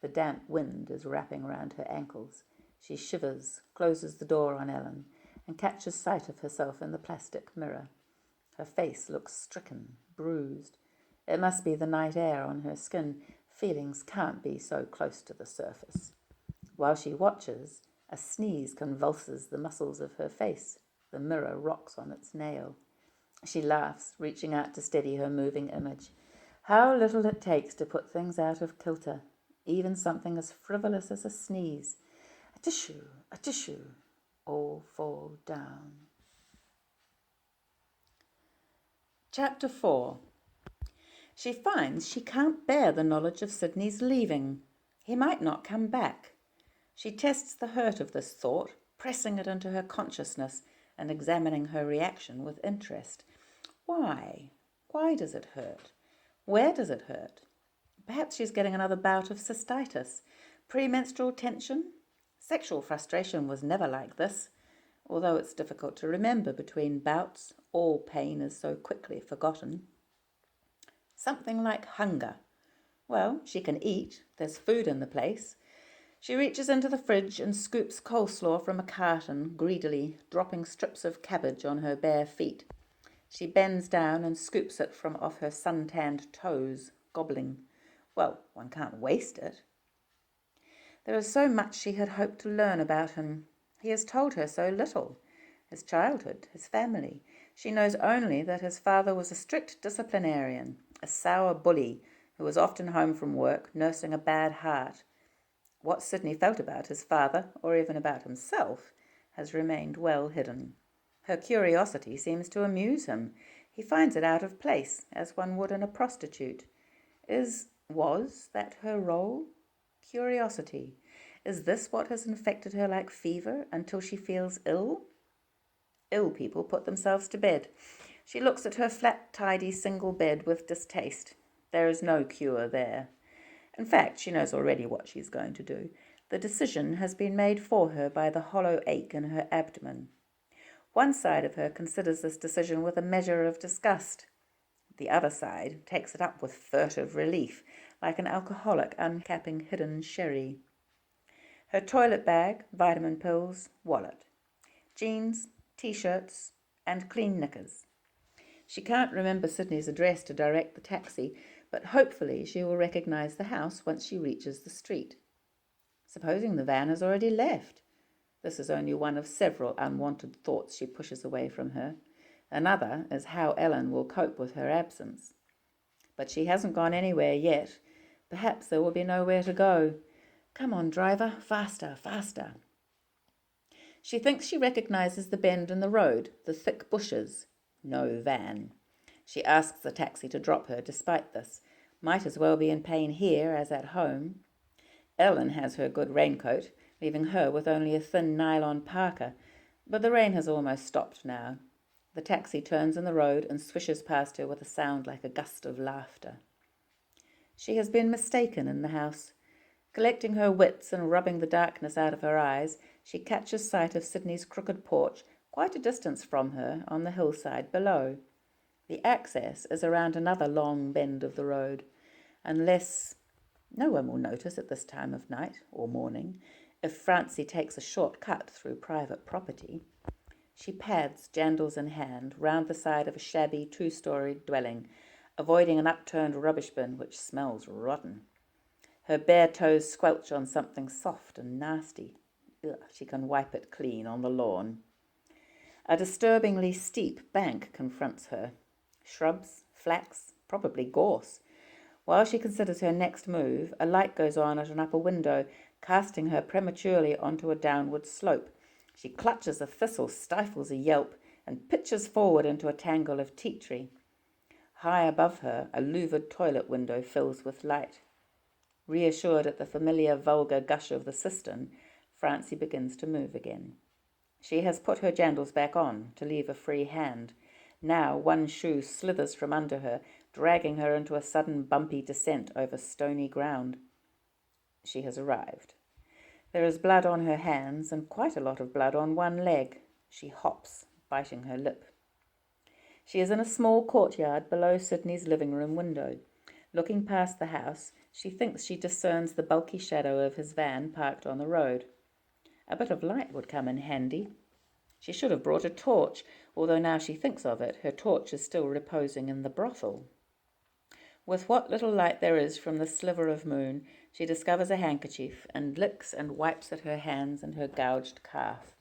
The damp wind is wrapping round her ankles. She shivers, closes the door on Ellen, and catches sight of herself in the plastic mirror. Her face looks stricken, bruised. It must be the night air on her skin. Feelings can't be so close to the surface. While she watches, a sneeze convulses the muscles of her face. The mirror rocks on its nail. She laughs, reaching out to steady her moving image. How little it takes to put things out of kilter, even something as frivolous as a sneeze. A tissue, all fall down. Chapter 4. She finds she can't bear the knowledge of Sidney's leaving. He might not come back. She tests the hurt of this thought, pressing it into her consciousness and examining her reaction with interest. Why? Why does it hurt? Where does it hurt? Perhaps she's getting another bout of cystitis, premenstrual tension. Sexual frustration was never like this. Although it's difficult to remember between bouts, all pain is so quickly forgotten. Something like hunger. Well, she can eat. There's food in the place. She reaches into the fridge and scoops coleslaw from a carton, greedily, dropping strips of cabbage on her bare feet. She bends down and scoops it from off her sun-tanned toes, gobbling. Well, one can't waste it. There is so much she had hoped to learn about him. He has told her so little. His childhood, his family. She knows only that his father was a strict disciplinarian, a sour bully who was often home from work, nursing a bad heart. What Sidney felt about his father, or even about himself, has remained well hidden. Her curiosity seems to amuse him. He finds it out of place, as one would in a prostitute. Was that her role? Curiosity. Is this what has infected her like fever until she feels ill? Ill people put themselves to bed. She looks at her flat, tidy single bed with distaste. There is no cure there. In fact, she knows already what she's going to do. The decision has been made for her by the hollow ache in her abdomen. One side of her considers this decision with a measure of disgust. The other side takes it up with furtive relief, like an alcoholic uncapping hidden sherry. Her toilet bag, vitamin pills, wallet. Jeans, T-shirts, and clean knickers. She can't remember Sidney's address to direct the taxi, but hopefully she will recognize the house once she reaches the street. Supposing the van has already left? This is only one of several unwanted thoughts she pushes away from her. Another is how Ellen will cope with her absence. But she hasn't gone anywhere yet. Perhaps there will be nowhere to go. Come on, driver, faster, faster. She thinks she recognizes the bend in the road, the thick bushes. No van. She asks the taxi to drop her despite this. Might as well be in pain here as at home. Ellen has her good raincoat, leaving her with only a thin nylon parka, but the rain has almost stopped now. The taxi turns in the road and swishes past her with a sound like a gust of laughter. She has been mistaken in the house. Collecting her wits and rubbing the darkness out of her eyes, she catches sight of Sidney's crooked porch, quite a distance from her, on the hillside below. The access is around another long bend of the road, unless no one will notice at this time of night or morning if Francie takes a short cut through private property. She pads, jandals in hand, round the side of a shabby 2-storied dwelling, avoiding an upturned rubbish bin which smells rotten. Her bare toes squelch on something soft and nasty. Ugh, she can wipe it clean on the lawn. A disturbingly steep bank confronts her. Shrubs, flax, probably gorse. While she considers her next move, a light goes on at an upper window, casting her prematurely onto a downward slope. She clutches a thistle, stifles a yelp, and pitches forward into a tangle of tea tree. High above her, a louvered toilet window fills with light. Reassured at the familiar vulgar gush of the cistern, Francie begins to move again. She has put her jandals back on to leave a free hand. Now one shoe slithers from under her, dragging her into a sudden bumpy descent over stony ground. She has arrived. There is blood on her hands and quite a lot of blood on one leg. She hops, biting her lip. She is in a small courtyard below Sidney's living room window. Looking past the house, she thinks she discerns the bulky shadow of his van parked on the road. A bit of light would come in handy. She should have brought a torch, although now she thinks of it, her torch is still reposing in the brothel. With what little light there is from the sliver of moon, she discovers a handkerchief and licks and wipes at her hands and her gouged calf.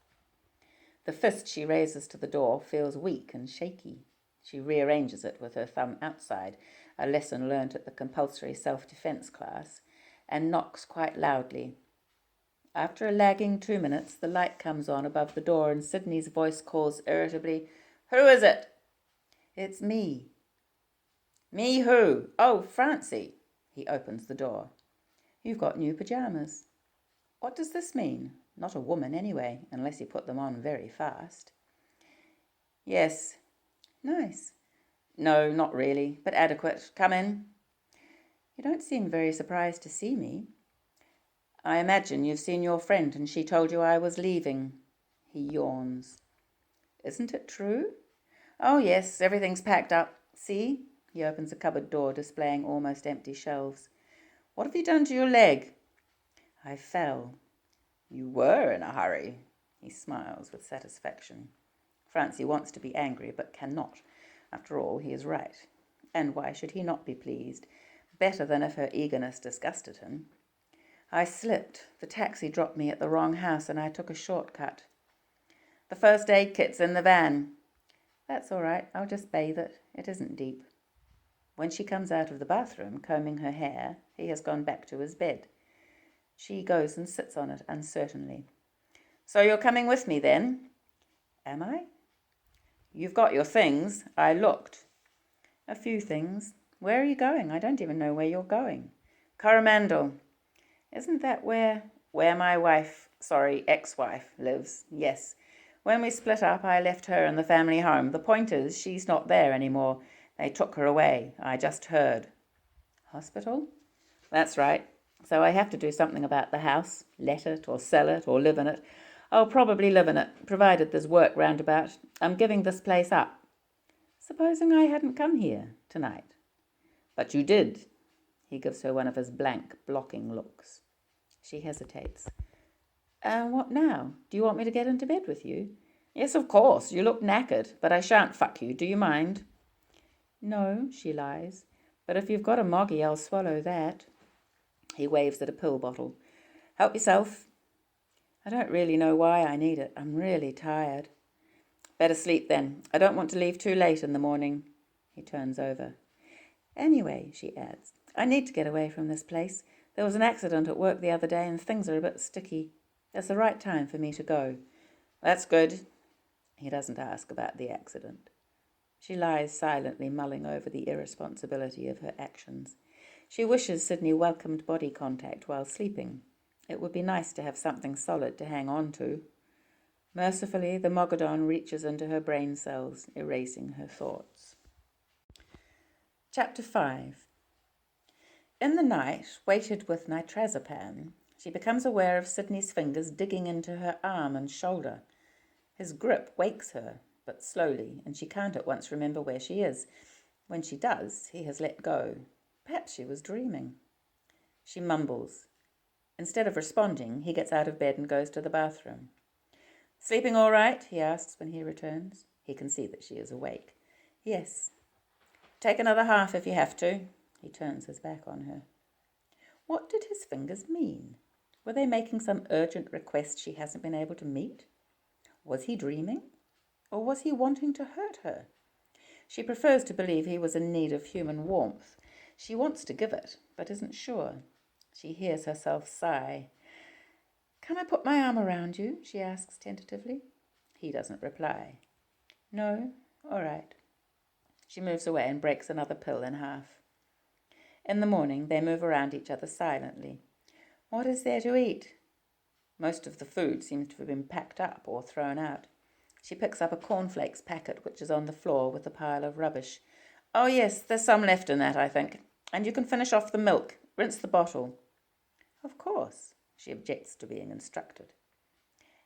The fist she raises to the door feels weak and shaky. She rearranges it with her thumb outside, a lesson learnt at the compulsory self-defence class, and knocks quite loudly. After a lagging 2 minutes, the light comes on above the door and Sidney's voice calls irritably, "Who is it?" "It's me." "Me who?" "Oh, Francie." He opens the door. "You've got new pyjamas." What does this mean? Not a woman anyway, unless you put them on very fast. "Yes." "Nice." "No, not really, but adequate. Come in." "You don't seem very surprised to see me." "I imagine you've seen your friend and she told you I was leaving." He yawns. "Isn't it true?" "Oh, yes, everything's packed up. See?" He opens a cupboard door, displaying almost empty shelves. "What have you done to your leg?" "I fell." "You were in a hurry." He smiles with satisfaction. Francie wants to be angry, but cannot. After all, he is right. And why should he not be pleased? Better than if her eagerness disgusted him. "I slipped. The taxi dropped me at the wrong house and I took a shortcut." "The first aid kit's in the van." "That's all right. I'll just bathe it. It isn't deep." When she comes out of the bathroom, combing her hair, he has gone back to his bed. She goes and sits on it uncertainly. "So you're coming with me then?" "Am I?" "You've got your things. I looked." "A few things. Where are you going? I don't even know where you're going." "Coromandel." "Isn't that where—" "Where my ex-wife lives, yes. When we split up, I left her in the family home. The point is, she's not there anymore. They took her away. I just heard." "Hospital?" "That's right. So I have to do something about the house, let it or sell it or live in it. I'll probably live in it, provided there's work round about. I'm giving this place up." "Supposing I hadn't come here tonight?" "But you did." He gives her one of his blank, blocking looks. She hesitates. What now? Do you want me to get into bed with you?" "Yes, of course. You look knackered, but I shan't fuck you. Do you mind?" "No," she lies. "But if you've got a moggy, I'll swallow that." He waves at a pill bottle. "Help yourself." "I don't really know why I need it. I'm really tired." "Better sleep then. I don't want to leave too late in the morning." He turns over. "Anyway," she adds, "I need to get away from this place. There was an accident at work the other day and things are a bit sticky. It's the right time for me to go." "That's good." He doesn't ask about the accident. She lies silently mulling over the irresponsibility of her actions. She wishes Sidney welcomed body contact while sleeping. It would be nice to have something solid to hang on to. Mercifully, the Mogadon reaches into her brain cells, erasing her thoughts. Chapter 5. In the night, weighted with nitrazepam, she becomes aware of Sidney's fingers digging into her arm and shoulder. His grip wakes her, but slowly, and she can't at once remember where she is. When she does, he has let go. Perhaps she was dreaming. She mumbles. Instead of responding, he gets out of bed and goes to the bathroom. "Sleeping all right?" he asks when he returns. He can see that she is awake. "Yes." Take another half if you have to. He turns his back on her. What did his fingers mean? Were they making some urgent request she hasn't been able to meet? Was he dreaming? Or was he wanting to hurt her? She prefers to believe he was in need of human warmth. She wants to give it, but isn't sure. She hears herself sigh. Can I put my arm around you? She asks tentatively. He doesn't reply. No? All right. She moves away and breaks another pill in half. In the morning, they move around each other silently. What is there to eat? Most of the food seems to have been packed up or thrown out. She picks up a cornflakes packet which is on the floor with a pile of rubbish. Oh yes, there's some left in that, I think. And you can finish off the milk. Rinse the bottle. Of course. She objects to being instructed.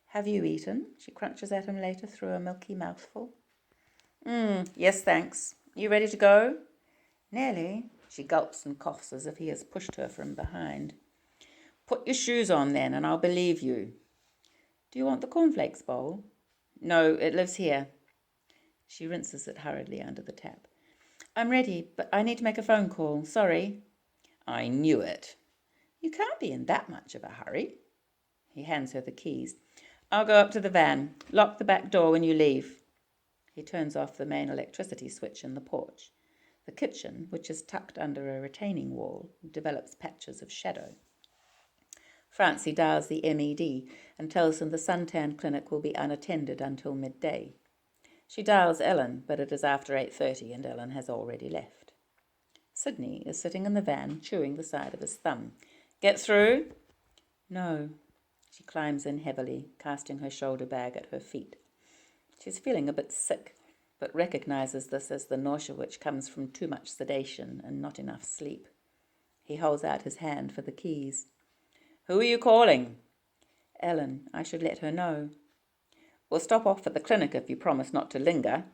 Have you eaten? She crunches at him later through a milky mouthful. Yes, thanks. You ready to go? Nearly. She gulps and coughs as if he has pushed her from behind. Put your shoes on then, and I'll believe you. Do you want the cornflakes bowl? No, it lives here. She rinses it hurriedly under the tap. I'm ready, but I need to make a phone call. Sorry. I knew it. You can't be in that much of a hurry. He hands her the keys. I'll go up to the van. Lock the back door when you leave. He turns off the main electricity switch in the porch. The kitchen, which is tucked under a retaining wall, develops patches of shadow. Francie dials the MED and tells them the suntan clinic will be unattended until midday. She dials Ellen, but it is after 8:30 and Ellen has already left. Sidney is sitting in the van, chewing the side of his thumb. Get through? No. She climbs in heavily, casting her shoulder bag at her feet. She's feeling a bit sick, but recognizes this as the nausea which comes from too much sedation and not enough sleep. He holds out his hand for the keys. Who are you calling? Ellen. I should let her know. We'll stop off at the clinic if you promise not to linger.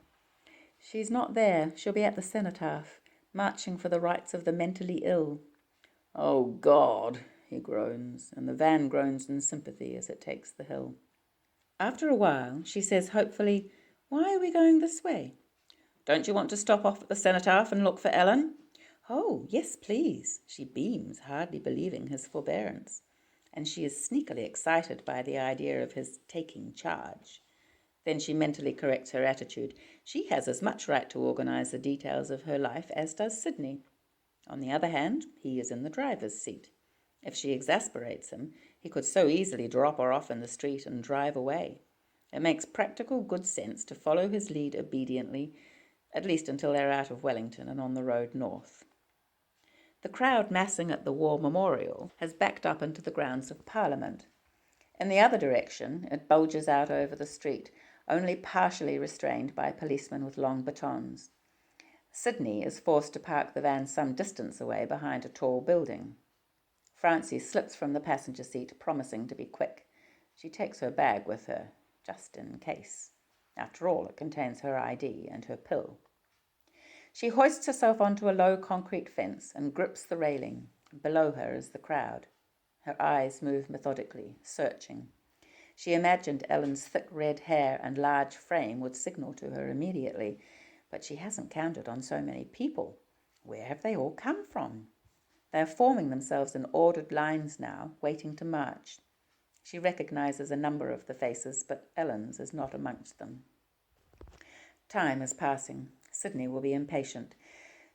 She's not there. She'll be at the cenotaph, marching for the rights of the mentally ill. Oh, God, he groans, and the van groans in sympathy as it takes the hill. After a while, she says hopefully, Why are we going this way? Don't you want to stop off at the cenotaph and look for Ellen? Oh, yes, please. She beams, hardly believing his forbearance. And she is sneakily excited by the idea of his taking charge. Then she mentally corrects her attitude. She has as much right to organise the details of her life as does Sidney. On the other hand, he is in the driver's seat. If she exasperates him, he could so easily drop her off in the street and drive away. It makes practical good sense to follow his lead obediently, at least until they're out of Wellington and on the road north. The crowd massing at the War Memorial has backed up into the grounds of Parliament. In the other direction, it bulges out over the street, only partially restrained by policemen with long batons. Sidney is forced to park the van some distance away behind a tall building. Francie slips from the passenger seat, promising to be quick. She takes her bag with her, just in case. After all, it contains her ID and her pill. She hoists herself onto a low concrete fence and grips the railing. Below her is the crowd. Her eyes move methodically, searching. She imagined Ellen's thick red hair and large frame would signal to her immediately, but she hasn't counted on so many people. Where have they all come from? They are forming themselves in ordered lines now, waiting to march. She recognizes a number of the faces, but Ellen's is not amongst them. Time is passing. Sidney will be impatient.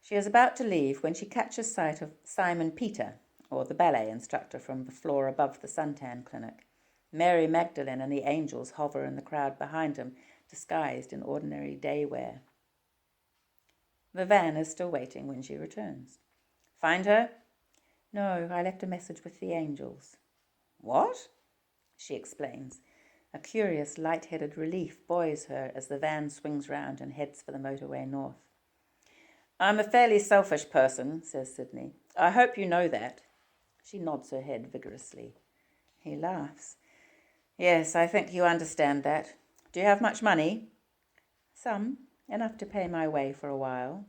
She is about to leave when she catches sight of Simon Peter, or the ballet instructor from the floor above the suntan clinic. Mary Magdalene and the angels hover in the crowd behind him, disguised in ordinary day wear. The van is still waiting when she returns. Find her? No, I left a message with the angels. What? She explains. A curious, light-headed relief buoys her as the van swings round and heads for the motorway north. I'm a fairly selfish person, says Sidney. I hope you know that. She nods her head vigorously. He laughs. Yes, I think you understand that. Do you have much money? Some, enough to pay my way for a while.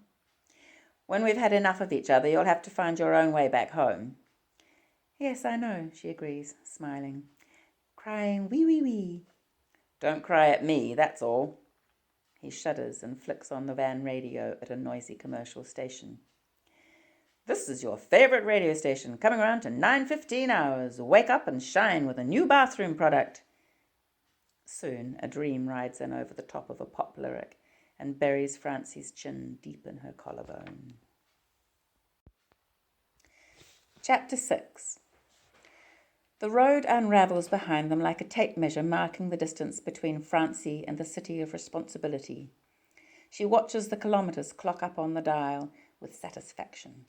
When we've had enough of each other, you'll have to find your own way back home. Yes, I know, she agrees, smiling. Crying wee wee wee. Don't cry at me, that's all. He shudders and flicks on the van radio at a noisy commercial station. This is your favourite radio station, coming around to 9:15 hours. Wake up and shine with a new bathroom product. Soon a dream rides in over the top of a pop lyric and buries Francie's chin deep in her collarbone. Chapter 6. The road unravels behind them like a tape measure marking the distance between Francie and the city of responsibility. She watches the kilometres clock up on the dial with satisfaction.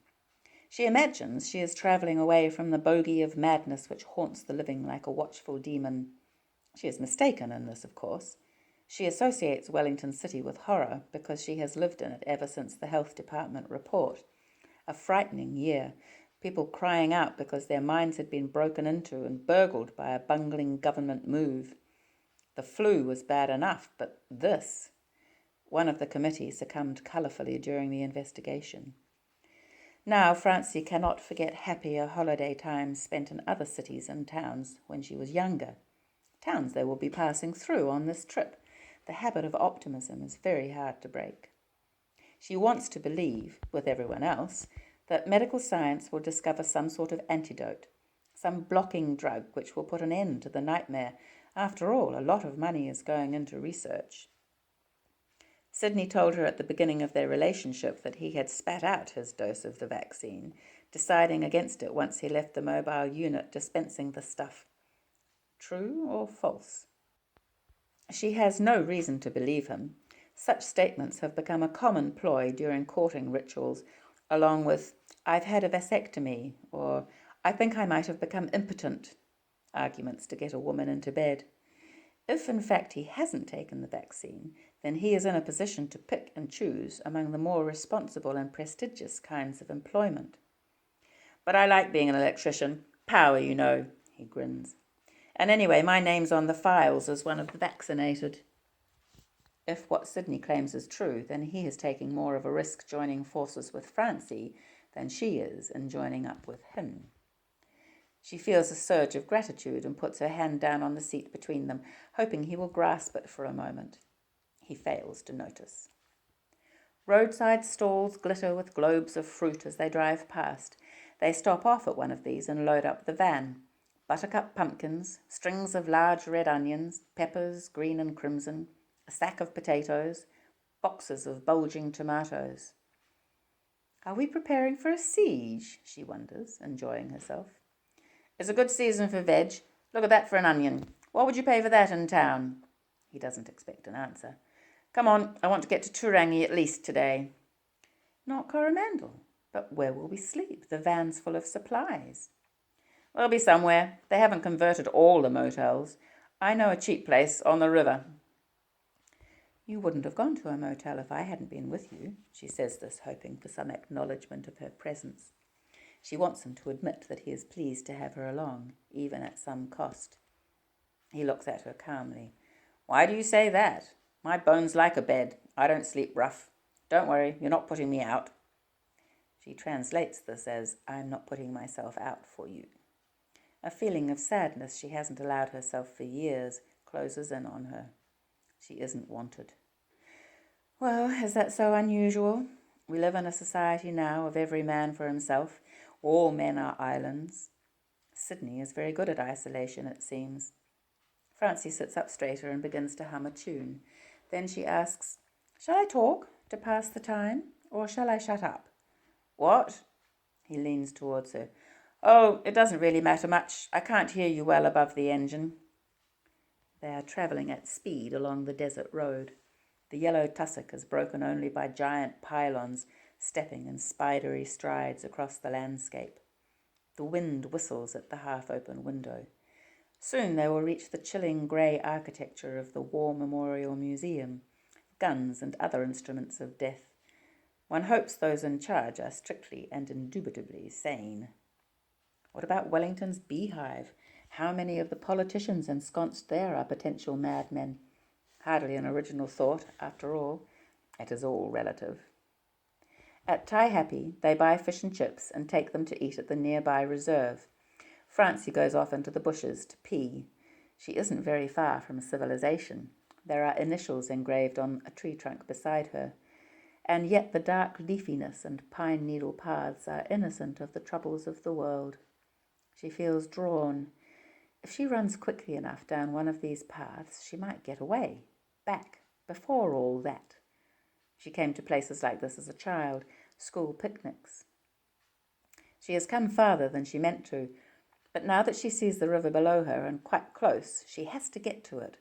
She imagines she is travelling away from the bogey of madness which haunts the living like a watchful demon. She is mistaken in this, of course. She associates Wellington City with horror because she has lived in it ever since the Health Department report. A frightening year, people crying out because their minds had been broken into and burgled by a bungling government move. The flu was bad enough, but this... One of the committee succumbed colourfully during the investigation. Now Francie cannot forget happier holiday times spent in other cities and towns when she was younger. Towns they will be passing through on this trip. The habit of optimism is very hard to break. She wants to believe, with everyone else, that medical science will discover some sort of antidote, some blocking drug which will put an end to the nightmare. After all, a lot of money is going into research. Sidney told her at the beginning of their relationship that he had spat out his dose of the vaccine, deciding against it once he left the mobile unit dispensing the stuff. True or false? She has no reason to believe him. Such statements have become a common ploy during courting rituals, along with, "I've had a vasectomy," or "I think I might have become impotent," arguments to get a woman into bed. If in fact he hasn't taken the vaccine, then he is in a position to pick and choose among the more responsible and prestigious kinds of employment. "But I like being an electrician. Power, you know," he grins. "And anyway, my name's on the files as one of the vaccinated." If what Sidney claims is true, then he is taking more of a risk joining forces with Francie than she is in joining up with him. She feels a surge of gratitude and puts her hand down on the seat between them, hoping he will grasp it for a moment. He fails to notice. Roadside stalls glitter with globes of fruit as they drive past. They stop off at one of these and load up the van. Buttercup pumpkins, strings of large red onions, peppers, green and crimson, a sack of potatoes, boxes of bulging tomatoes. Are we preparing for a siege? She wonders, enjoying herself. It's a good season for veg. Look at that for an onion. What would you pay for that in town? He doesn't expect an answer. Come on, I want to get to Turangi at least today. Not Coromandel. But where will we sleep? The van's full of supplies. We'll be somewhere. They haven't converted all the motels. I know a cheap place on the river. You wouldn't have gone to a motel if I hadn't been with you. She says this, hoping for some acknowledgement of her presence. She wants him to admit that he is pleased to have her along, even at some cost. He looks at her calmly. Why do you say that? My bones like a bed. I don't sleep rough. Don't worry, you're not putting me out. She translates this as, I'm not putting myself out for you. A feeling of sadness she hasn't allowed herself for years closes in on her. She isn't wanted. Well, is that so unusual? We live in a society now of every man for himself. All men are islands. Sidney is very good at isolation, it seems. Francie sits up straighter and begins to hum a tune. Then she asks, Shall I talk to pass the time, or shall I shut up? What? He leans towards her. Oh, it doesn't really matter much. I can't hear you well above the engine. They are travelling at speed along the desert road. The yellow tussock is broken only by giant pylons stepping in spidery strides across the landscape. The wind whistles at the half-open window. Soon they will reach the chilling grey architecture of the War Memorial Museum, guns and other instruments of death. One hopes those in charge are strictly and indubitably sane. What about Wellington's beehive? How many of the politicians ensconced there are potential madmen? Hardly an original thought, after all. It is all relative. At Tai Happy, they buy fish and chips and take them to eat at the nearby reserve. Francie goes off into the bushes to pee. She isn't very far from civilization. There are initials engraved on a tree trunk beside her, and yet the dark leafiness and pine needle paths are innocent of the troubles of the world. She feels drawn. If she runs quickly enough down one of these paths, she might get away, back, before all that. She came to places like this as a child, school picnics. She has come farther than she meant to, but now that she sees the river below her and quite close, she has to get to it.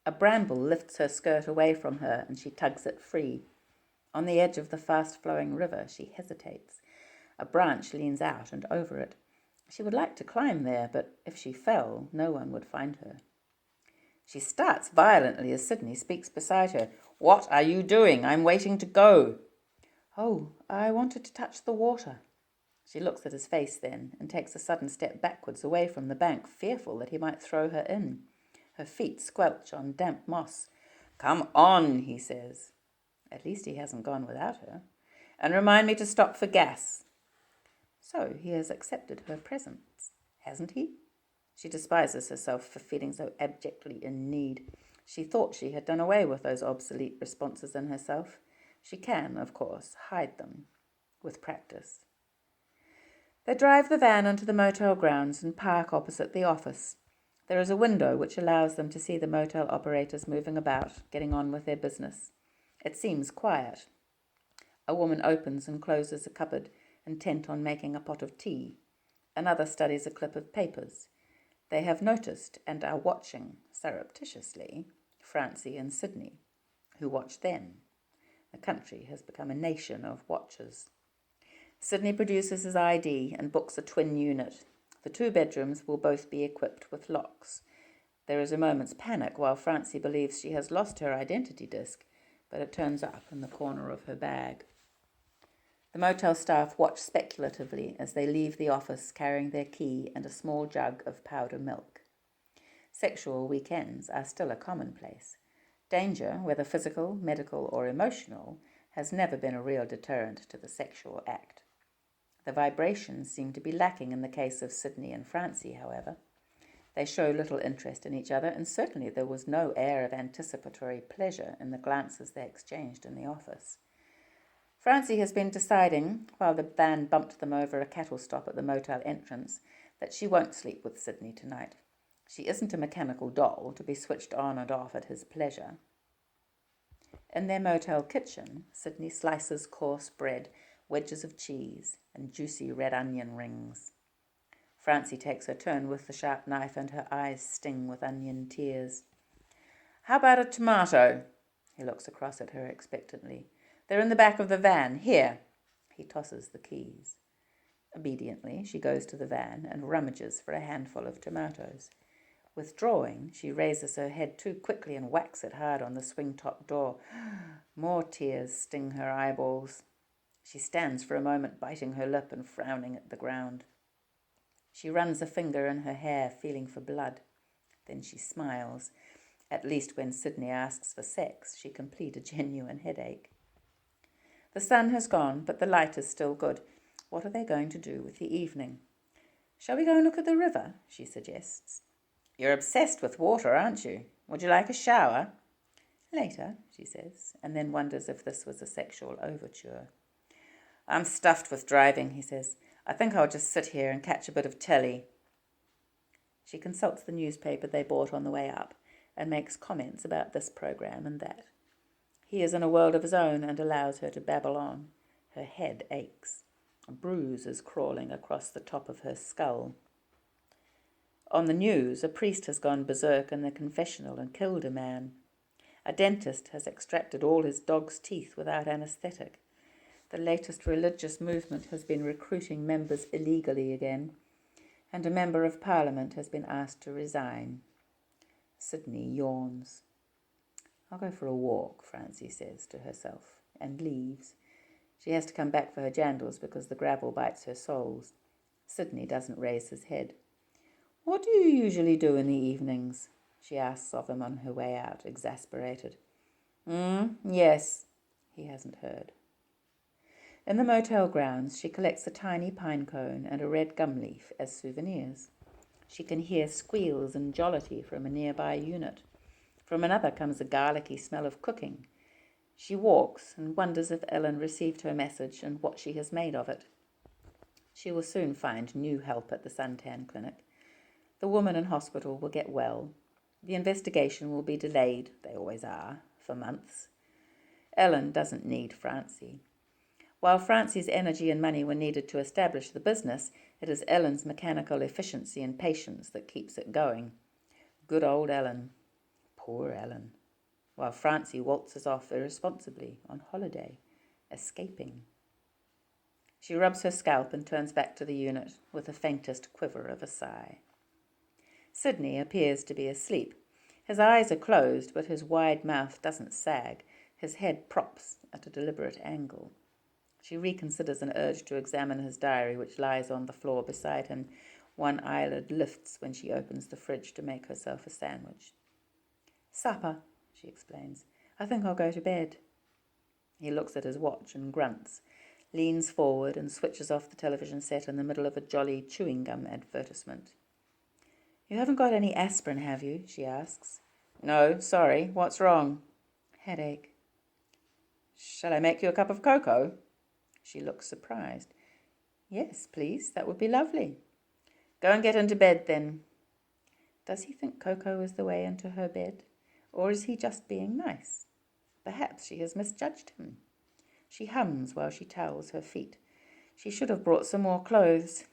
A bramble lifts her skirt away from her and she tugs it free. On the edge of the fast-flowing river, she hesitates. A branch leans out and over it. She would like to climb there, but if she fell, no one would find her. She starts violently as Sidney speaks beside her. "What are you doing? I'm waiting to go." "Oh, I wanted to touch the water." She looks at his face then and takes a sudden step backwards away from the bank, fearful that he might throw her in. Her feet squelch on damp moss. "Come on," he says. At least he hasn't gone without her. "And remind me to stop for gas." So he has accepted her presence, hasn't he? She despises herself for feeling so abjectly in need. She thought she had done away with those obsolete responses in herself. She can, of course, hide them, with practice. They drive the van onto the motel grounds and park opposite the office. There is a window which allows them to see the motel operators moving about, getting on with their business. It seems quiet. A woman opens and closes a cupboard, intent on making a pot of tea. Another studies a clip of papers. They have noticed and are watching, surreptitiously, Francie and Sidney, who watch them. The country has become a nation of watchers. Sidney produces his ID and books a twin unit. The 2 bedrooms will both be equipped with locks. There is a moment's panic while Francie believes she has lost her identity disc, but it turns up in the corner of her bag. The motel staff watch speculatively as they leave the office carrying their key and a small jug of powder milk. Sexual weekends are still a commonplace. Danger, whether physical, medical, or emotional, has never been a real deterrent to the sexual act. The vibrations seem to be lacking in the case of Sidney and Francie, however. They show little interest in each other, and certainly there was no air of anticipatory pleasure in the glances they exchanged in the office. Francie has been deciding, while the van bumped them over a cattle stop at the motel entrance, that she won't sleep with Sidney tonight. She isn't a mechanical doll to be switched on and off at his pleasure. In their motel kitchen, Sidney slices coarse bread, wedges of cheese, and juicy red onion rings. Francie takes her turn with the sharp knife and her eyes sting with onion tears. "How about a tomato?" He looks across at her expectantly. "They're in the back of the van. Here." He tosses the keys. Obediently, she goes to the van and rummages for a handful of tomatoes. Withdrawing, she raises her head too quickly and whacks it hard on the swing-top door. More tears sting her eyeballs. She stands for a moment, biting her lip and frowning at the ground. She runs a finger in her hair, feeling for blood. Then she smiles. At least when Sidney asks for sex, she can plead a genuine headache. The sun has gone, but the light is still good. What are they going to do with the evening? "Shall we go and look at the river?" she suggests. "You're obsessed with water, aren't you? Would you like a shower?" "Later," she says, and then wonders if this was a sexual overture. "I'm stuffed with driving," he says. "I think I'll just sit here and catch a bit of telly." She consults the newspaper they bought on the way up and makes comments about this program and that. He is in a world of his own and allows her to babble on. Her head aches. A bruise is crawling across the top of her skull. On the news, a priest has gone berserk in the confessional and killed a man. A dentist has extracted all his dog's teeth without anaesthetic. The latest religious movement has been recruiting members illegally again, and a member of Parliament has been asked to resign. Sidney yawns. "I'll go for a walk," Francie says to herself, and leaves. She has to come back for her jandals because the gravel bites her soles. Sidney doesn't raise his head. "What do you usually do in the evenings?" she asks of him on her way out, exasperated. Yes." He hasn't heard. In the motel grounds, she collects a tiny pine cone and a red gum leaf as souvenirs. She can hear squeals and jollity from a nearby unit. From another comes a garlicky smell of cooking. She walks and wonders if Ellen received her message and what she has made of it. She will soon find new help at the suntan clinic. The woman in hospital will get well. The investigation will be delayed, they always are, for months. Ellen doesn't need Francie. While Francie's energy and money were needed to establish the business, it is Ellen's mechanical efficiency and patience that keeps it going. Good old Ellen. Poor Ellen. While Francie waltzes off irresponsibly on holiday, escaping. She rubs her scalp and turns back to the unit with the faintest quiver of a sigh. Sidney appears to be asleep. His eyes are closed, but his wide mouth doesn't sag. His head props at a deliberate angle. She reconsiders an urge to examine his diary, which lies on the floor beside him. One eyelid lifts when she opens the fridge to make herself a sandwich. "Supper," she explains. "I think I'll go to bed." He looks at his watch and grunts, leans forward and switches off the television set in the middle of a jolly chewing gum advertisement. "You haven't got any aspirin, have you?" she asks. "No, sorry. What's wrong?" "Headache." "Shall I make you a cup of cocoa?" She looks surprised. "Yes, please. That would be lovely." "Go and get into bed, then." Does he think cocoa is the way into her bed? Or is he just being nice? Perhaps she has misjudged him. She hums while she towels her feet. She should have brought some more clothes.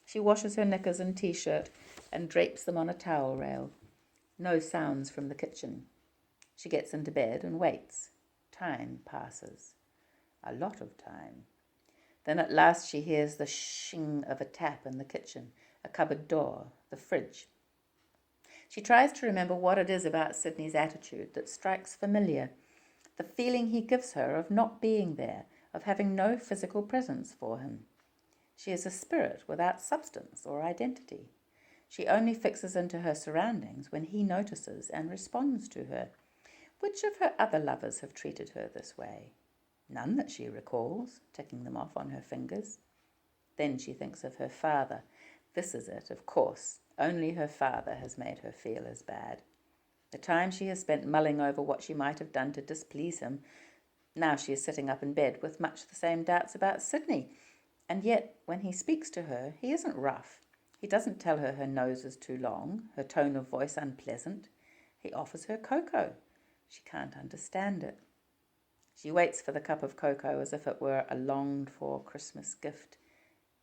She washes her knickers and T-shirt and drapes them on a towel rail. No sounds from the kitchen. She gets into bed and waits. Time passes. A lot of time. Then at last she hears the shing of a tap in the kitchen, a cupboard door, the fridge. She tries to remember what it is about Sidney's attitude that strikes familiar, the feeling he gives her of not being there, of having no physical presence for him. She is a spirit without substance or identity. She only fixes into her surroundings when he notices and responds to her. Which of her other lovers have treated her this way? None that she recalls, ticking them off on her fingers. Then she thinks of her father. This is it, of course. Only her father has made her feel as bad. The time she has spent mulling over what she might have done to displease him. Now she is sitting up in bed with much the same doubts about Sidney. And yet, when he speaks to her, he isn't rough. He doesn't tell her her nose is too long, her tone of voice unpleasant. He offers her cocoa. She can't understand it. She waits for the cup of cocoa as if it were a longed-for Christmas gift.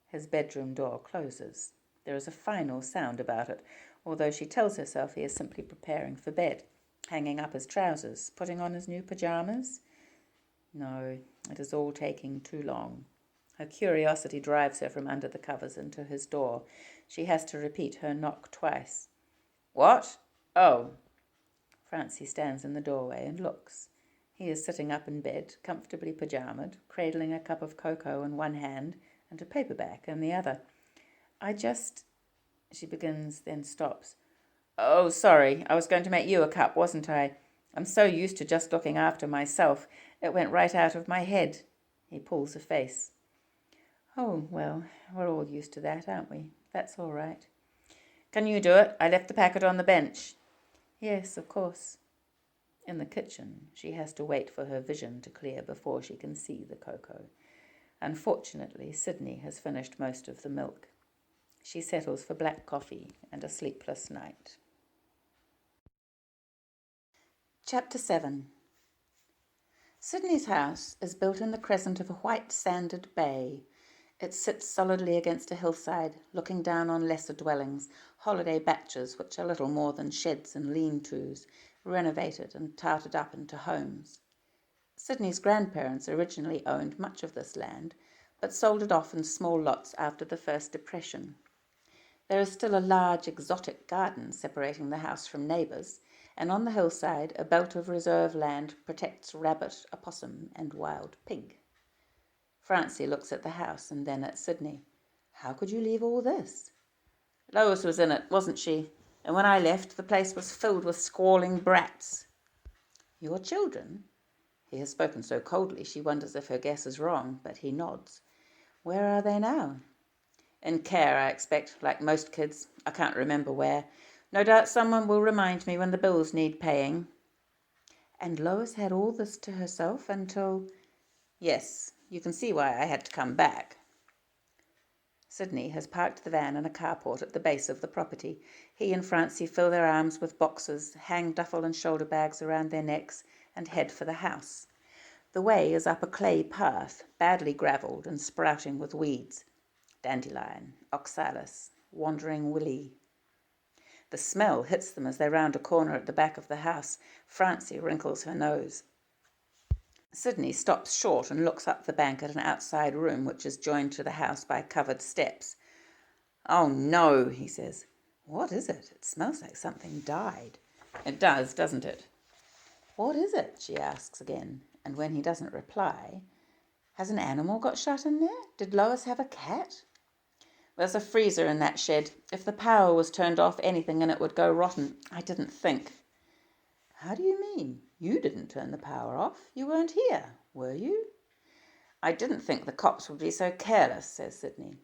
His bedroom door closes. There is a final sound about it, although she tells herself he is simply preparing for bed, hanging up his trousers, putting on his new pajamas. No, it is all taking too long. Her curiosity drives her from under the covers into his door. She has to repeat her knock twice. "What? Oh." Francie stands in the doorway and looks. He is sitting up in bed, comfortably pajamaed, cradling a cup of cocoa in one hand and a paperback in the other. She begins, then stops. "Oh, sorry, I was going to make you a cup, wasn't I? I'm so used to just looking after myself. It went right out of my head." He pulls a face. "Oh, well, we're all used to that, aren't we? That's all right." "Can you do it? I left the packet on the bench." "Yes, of course." In the kitchen, she has to wait for her vision to clear before she can see the cocoa. Unfortunately, Sidney has finished most of the milk. She settles for black coffee and a sleepless night. Chapter 7. Sidney's house is built in the crescent of a white sanded bay. It sits solidly against a hillside, looking down on lesser dwellings, holiday batches which are little more than sheds and lean-tos, renovated and touted up into homes. Sidney's grandparents originally owned much of this land, but sold it off in small lots after the First Depression. There is still a large exotic garden separating the house from neighbours, and on the hillside a belt of reserve land protects rabbit, opossum and wild pig. Francie looks at the house and then at Sidney. "How could you leave all this?" "Lois was in it, wasn't she? And when I left, the place was filled with squalling brats." "Your children?" He has spoken so coldly she wonders if her guess is wrong, but he nods. "Where are they now?" "In care, I expect, like most kids. I can't remember where. No doubt someone will remind me when the bills need paying." And Lois had all this to herself until... Yes, you can see why I had to come back. Sidney has parked the van in a carport at the base of the property. He and Francie fill their arms with boxes, hang duffel and shoulder bags around their necks, and head for the house. The way is up a clay path, badly gravelled and sprouting with weeds. Dandelion, oxalis, wandering willy. The smell hits them as they round a corner at the back of the house. Francie wrinkles her nose. Sidney stops short and looks up the bank at an outside room which is joined to the house by covered steps. "Oh no," he says. "What is it? It smells like something died." "It does, doesn't it?" "What is it?" she asks again, and when he doesn't reply, "Has an animal got shut in there? Did Lois have a cat?" "There's a freezer in that shed. If the power was turned off, anything in it would go rotten. I didn't think." "How do you mean? You didn't turn the power off. You weren't here, were you?" "I didn't think the cops would be so careless," says Sidney.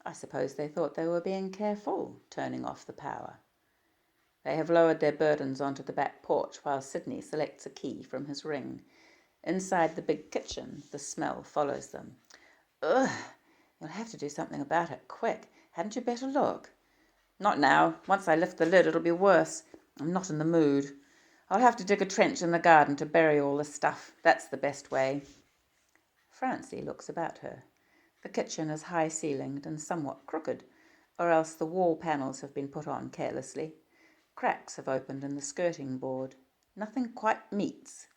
"I suppose they thought they were being careful, turning off the power." They have lowered their burdens onto the back porch while Sidney selects a key from his ring. Inside the big kitchen, the smell follows them. "Ugh! You'll have to do something about it quick. Hadn't you better look?" "Not now. Once I lift the lid, it'll be worse. I'm not in the mood. I'll have to dig a trench in the garden to bury all the stuff. That's the best way." Francie looks about her. The kitchen is high-ceilinged and somewhat crooked, or else the wall panels have been put on carelessly. Cracks have opened in the skirting board. Nothing quite meets.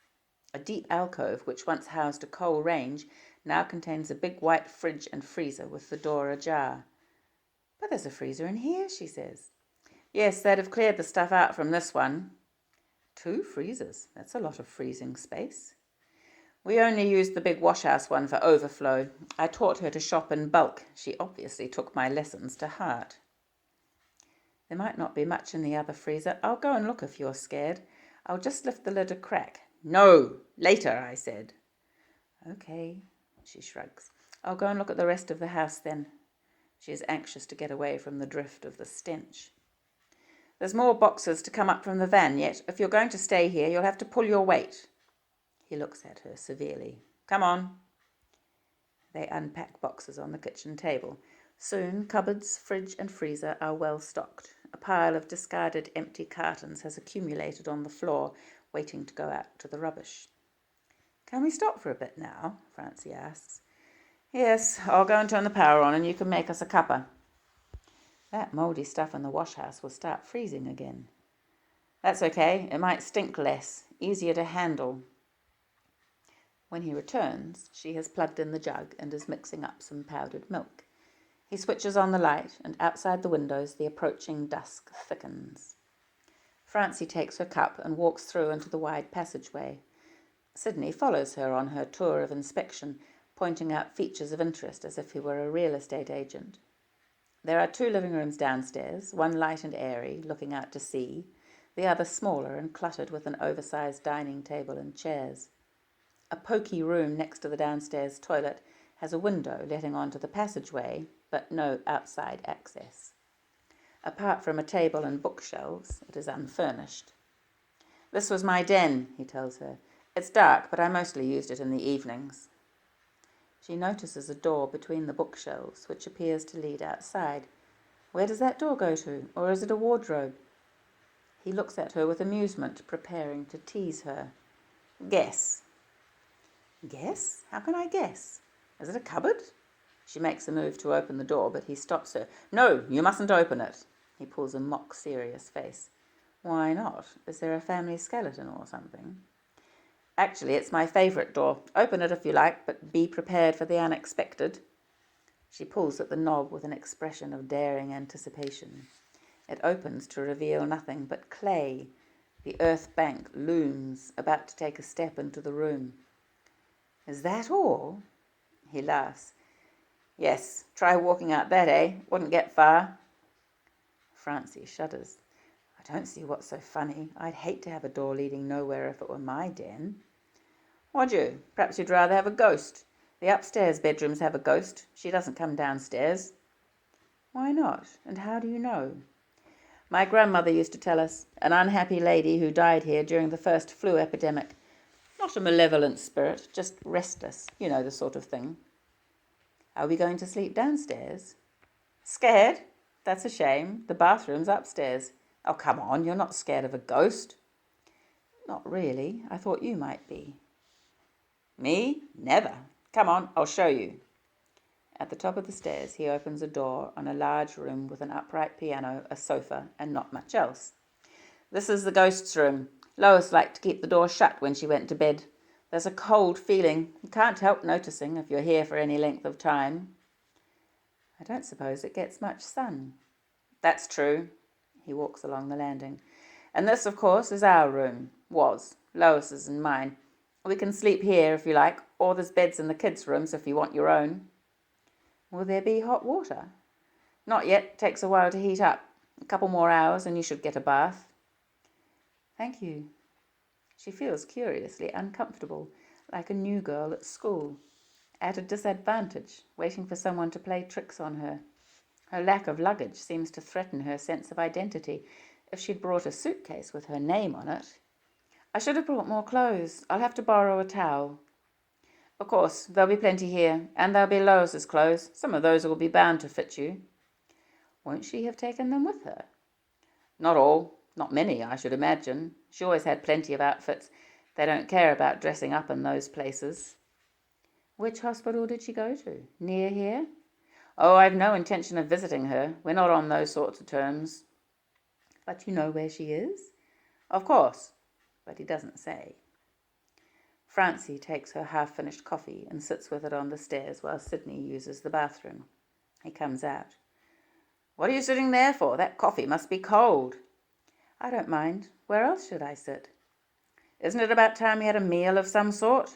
A deep alcove, which once housed a coal range, now contains a big white fridge and freezer with the door ajar. "But there's a freezer in here," she says. "Yes, they'd have cleared the stuff out from this one." 2 freezers. That's a lot of freezing space. "We only used the big washhouse one for overflow. I taught her to shop in bulk. She obviously took my lessons to heart." "There might not be much in the other freezer. I'll go and look if you're scared. I'll just lift the lid a crack." "No, later," I said. "Okay," she shrugs. "I'll go and look at the rest of the house then." She is anxious to get away from the drift of the stench. "There's more boxes to come up from the van yet. If you're going to stay here, you'll have to pull your weight." He looks at her severely. "Come on." They unpack boxes on the kitchen table. Soon cupboards, fridge and freezer are well stocked. A pile of discarded empty cartons has accumulated on the floor, waiting to go out to the rubbish. "Can we stop for a bit now?" Francie asks. "Yes, I'll go and turn the power on and you can make us a cuppa." That mouldy stuff in the washhouse will start freezing again. "That's okay. It might stink less. Easier to handle." When he returns, she has plugged in the jug and is mixing up some powdered milk. He switches on the light, and outside the windows the approaching dusk thickens. Francie takes her cup and walks through into the wide passageway. Sidney follows her on her tour of inspection, pointing out features of interest as if he were a real estate agent. There are 2 living rooms downstairs, one light and airy, looking out to sea, the other smaller and cluttered with an oversized dining table and chairs. A poky room next to the downstairs toilet has a window letting onto the passageway, but no outside access. Apart from a table and bookshelves, it is unfurnished. "This was my den," he tells her. "It's dark, but I mostly used it in the evenings." She notices a door between the bookshelves, which appears to lead outside. "Where does that door go to? Or is it a wardrobe?" He looks at her with amusement, preparing to tease her. "Guess." "Guess? How can I guess? Is it a cupboard?" She makes a move to open the door, but he stops her. "No, you mustn't open it." He pulls a mock-serious face. "Why not? Is there a family skeleton or something?" "Actually, it's my favourite door. Open it if you like, but be prepared for the unexpected." She pulls at the knob with an expression of daring anticipation. It opens to reveal nothing but clay. The earth bank looms, about to take a step into the room. "Is that all?" He laughs. "Yes, try walking out that, eh? Wouldn't get far." Francie shudders. "I don't see what's so funny. I'd hate to have a door leading nowhere if it were my den." "Would you? Perhaps you'd rather have a ghost. The upstairs bedrooms have a ghost. She doesn't come downstairs." "Why not? And how do you know?" My grandmother used to tell us, an unhappy lady who died here during the first flu epidemic. Not a malevolent spirit, just restless, you know, the sort of thing. Are we going to sleep downstairs? Scared? That's a shame. The bathroom's upstairs. Oh, come on, you're not scared of a ghost. Not really. I thought you might be. Me? Never. Come on, I'll show you. At the top of the stairs, he opens a door on a large room with an upright piano, a sofa, and not much else. This is the ghost's room. Lois liked to keep the door shut when she went to bed. There's a cold feeling you can't help noticing if you're here for any length of time. I don't suppose it gets much sun. That's true. He walks along the landing. And this, of course, is our room. Was. Lois's and mine. We can sleep here if you like, or there's beds in the kids' rooms if you want your own. Will there be hot water? Not yet. Takes a while to heat up. A couple more hours and you should get a bath. Thank you. She feels curiously uncomfortable, like a new girl at school, at a disadvantage, waiting for someone to play tricks on her. Her lack of luggage seems to threaten her sense of identity. If she'd brought a suitcase with her name on it. I should have brought more clothes. I'll have to borrow a towel. Of course, there'll be plenty here, and there'll be Lois's clothes. Some of those will be bound to fit you. Won't she have taken them with her? Not all. Not many, I should imagine. She always had plenty of outfits. They don't care about dressing up in those places. Which hospital did she go to? Near here? Oh, I've no intention of visiting her. We're not on those sorts of terms. But you know where she is? Of course. But he doesn't say. Francie takes her half-finished coffee and sits with it on the stairs while Sidney uses the bathroom. He comes out. What are you sitting there for? That coffee must be cold. I don't mind. Where else should I sit? Isn't it about time you had a meal of some sort?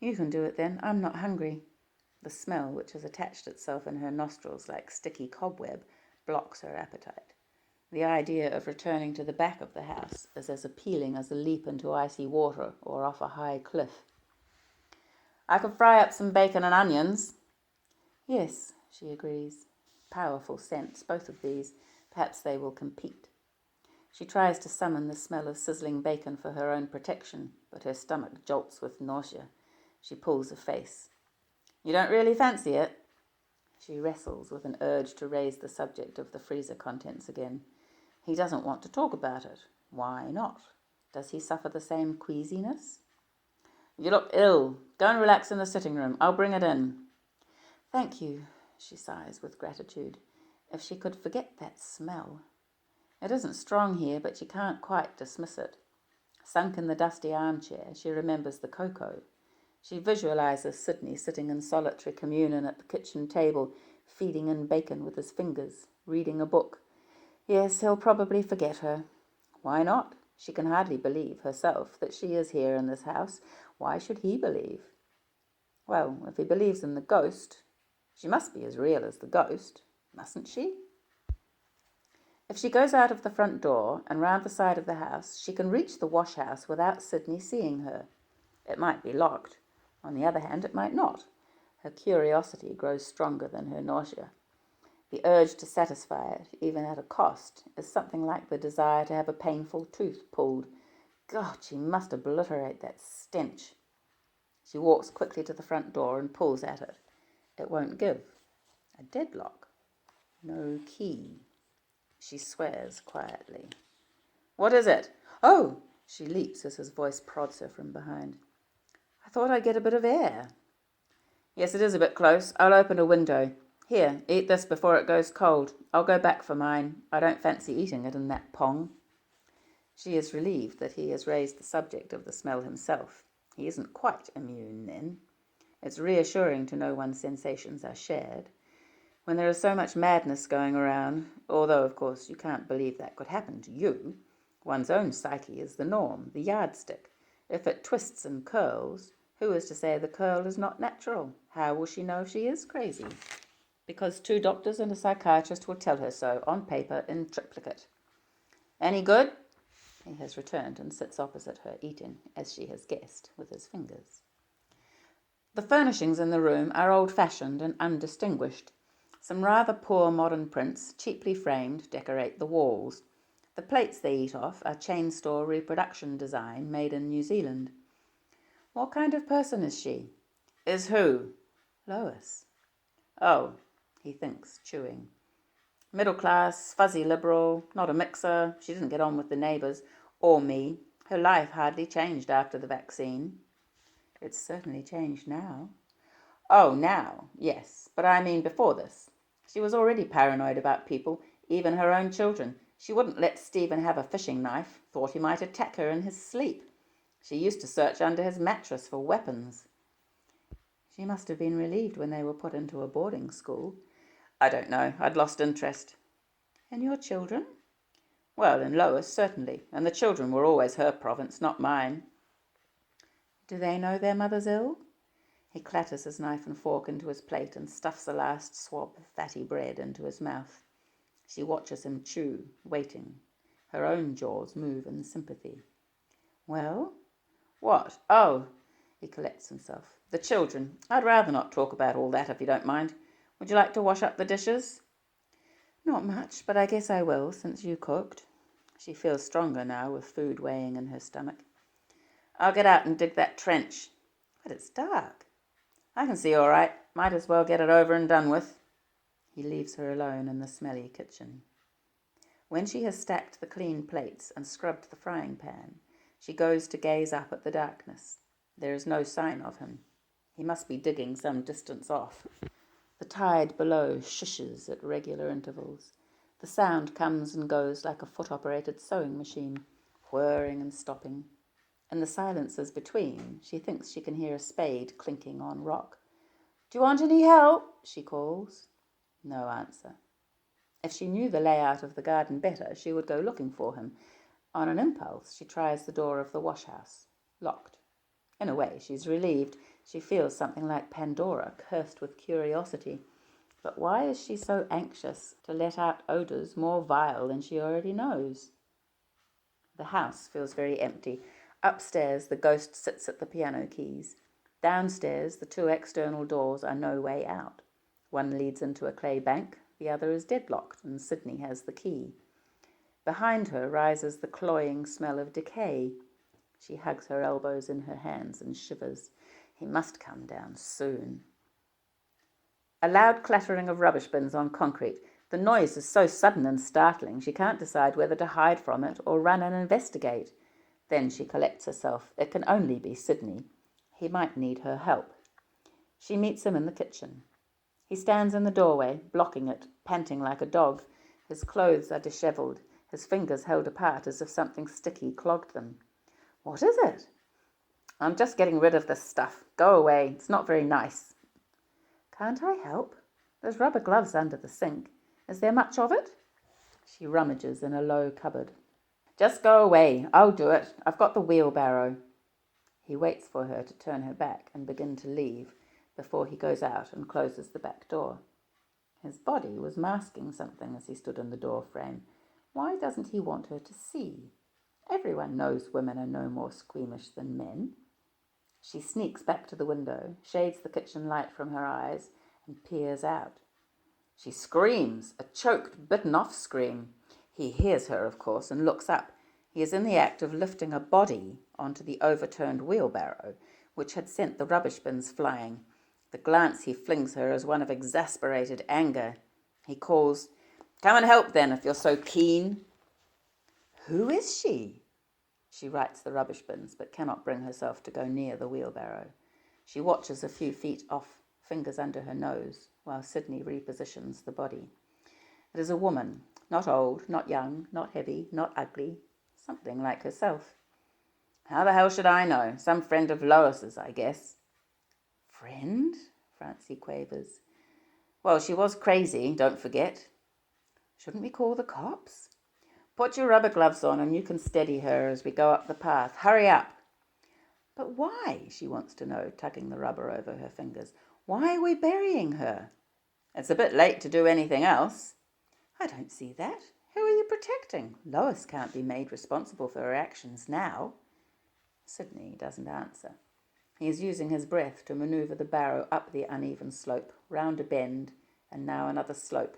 You can do it then. I'm not hungry. The smell, which has attached itself in her nostrils like sticky cobweb, blocks her appetite. The idea of returning to the back of the house is as appealing as a leap into icy water or off a high cliff. I could fry up some bacon and onions. Yes, she agrees. Powerful scents, both of these. Perhaps they will compete. She tries to summon the smell of sizzling bacon for her own protection, but her stomach jolts with nausea. She pulls a face. You don't really fancy it? She wrestles with an urge to raise the subject of the freezer contents again. He doesn't want to talk about it. Why not? Does he suffer the same queasiness? You look ill. Go and relax in the sitting room. I'll bring it in. Thank you, she sighs with gratitude. If she could forget that smell. It isn't strong here, but she can't quite dismiss it. Sunk in the dusty armchair, she remembers the cocoa. She visualizes Sidney sitting in solitary communion at the kitchen table, feeding in bacon with his fingers, reading a book. Yes, he'll probably forget her. Why not? She can hardly believe herself that she is here in this house. Why should he believe? Well, if he believes in the ghost, she must be as real as the ghost, mustn't she? If she goes out of the front door and round the side of the house, she can reach the wash house without Sidney seeing her. It might be locked. On the other hand, it might not. Her curiosity grows stronger than her nausea. The urge to satisfy it, even at a cost, is something like the desire to have a painful tooth pulled. God, she must obliterate that stench. She walks quickly to the front door and pulls at it. It won't give. A deadlock. No key. She swears quietly. What is it? Oh! She leaps as his voice prods her from behind. I thought I'd get a bit of air. Yes, it is a bit close. I'll open a window. Here, eat this before it goes cold. I'll go back for mine. I don't fancy eating it in that pong. She is relieved that he has raised the subject of the smell himself. He isn't quite immune then. It's reassuring to know one's sensations are shared. When there is so much madness going around, although, of course, you can't believe that could happen to you, one's own psyche is the norm, the yardstick. If it twists and curls, who is to say the curl is not natural? How will she know she is crazy? Because 2 doctors and a psychiatrist will tell her so, on paper, in triplicate. Any good? He has returned and sits opposite her, eating, as she has guessed, with his fingers. The furnishings in the room are old-fashioned and undistinguished. Some rather poor modern prints, cheaply framed, decorate the walls. The plates they eat off are chain store reproduction design made in New Zealand. What kind of person is she? Is who? Lois. Oh, he thinks, chewing. Middle class, fuzzy liberal, not a mixer. She didn't get on with the neighbours, or me. Her life hardly changed after the vaccine. It's certainly changed now. Oh, now, yes, but I mean before this. She was already paranoid about people, even her own children. She wouldn't let Stephen have a fishing knife, thought he might attack her in his sleep. She used to search under his mattress for weapons. She must have been relieved when they were put into a boarding school. I don't know, I'd lost interest. And your children? Well, in Lois, certainly, and the children were always her province, not mine. Do they know their mother's ill? He clatters his knife and fork into his plate and stuffs the last swab of fatty bread into his mouth. She watches him chew, waiting. Her own jaws move in sympathy. Well? What? Oh, he collects himself. The children. I'd rather not talk about all that if you don't mind. Would you like to wash up the dishes? Not much, but I guess I will, since you cooked. She feels stronger now, with food weighing in her stomach. I'll get out and dig that trench. But it's dark. I can see all right. Might as well get it over and done with. He leaves her alone in the smelly kitchen. When she has stacked the clean plates and scrubbed the frying pan, she goes to gaze up at the darkness. There is no sign of him. He must be digging some distance off. The tide below shishes at regular intervals. The sound comes and goes like a foot-operated sewing machine, whirring and stopping. In the silences between, she thinks she can hear a spade clinking on rock. Do you want any help? She calls. No answer. If she knew the layout of the garden better, she would go looking for him. On an impulse, she tries the door of the wash-house. Locked. In a way, she's relieved. She feels something like Pandora, cursed with curiosity. But why is she so anxious to let out odours more vile than she already knows? The house feels very empty. Upstairs, the ghost sits at the piano keys. Downstairs, the two external doors are no way out. One leads into a clay bank, the other is deadlocked, and Sidney has the key. Behind her rises the cloying smell of decay. She hugs her elbows in her hands and shivers. He must come down soon. A loud clattering of rubbish bins on concrete. The noise is so sudden and startling she can't decide whether to hide from it or run and investigate. Then she collects herself. It can only be Sidney. He might need her help. She meets him in the kitchen. He stands in the doorway, blocking it, panting like a dog. His clothes are dishevelled, his fingers held apart as if something sticky clogged them. What is it? I'm just getting rid of this stuff. Go away. It's not very nice. Can't I help? There's rubber gloves under the sink. Is there much of it? She rummages in a low cupboard. Just go away. I'll do it. I've got the wheelbarrow. He waits for her to turn her back and begin to leave before he goes out and closes the back door. His body was masking something as he stood in the door frame. Why doesn't he want her to see? Everyone knows women are no more squeamish than men. She sneaks back to the window, shades the kitchen light from her eyes, and peers out. She screams, a choked, bitten-off scream. He hears her, of course, and looks up. He is in the act of lifting a body onto the overturned wheelbarrow, which had sent the rubbish bins flying. The glance he flings her is one of exasperated anger. He calls, "Come and help then, if you're so keen." Who is she? She rights the rubbish bins, but cannot bring herself to go near the wheelbarrow. She watches a few feet off, fingers under her nose, while Sidney repositions the body. It is a woman, not old, not young, not heavy, not ugly, something like herself. How the hell should I know? Some friend of Lois's, I guess. Friend? Francie quavers. Well, she was crazy, don't forget. Shouldn't we call the cops? Put your rubber gloves on and you can steady her as we go up the path. Hurry up. But why, she wants to know, tugging the rubber over her fingers. Why are we burying her? It's a bit late to do anything else. I don't see that. Who are you protecting? Lois can't be made responsible for her actions now. Sidney doesn't answer. He is using his breath to manoeuvre the barrow up the uneven slope, round a bend, and now another slope.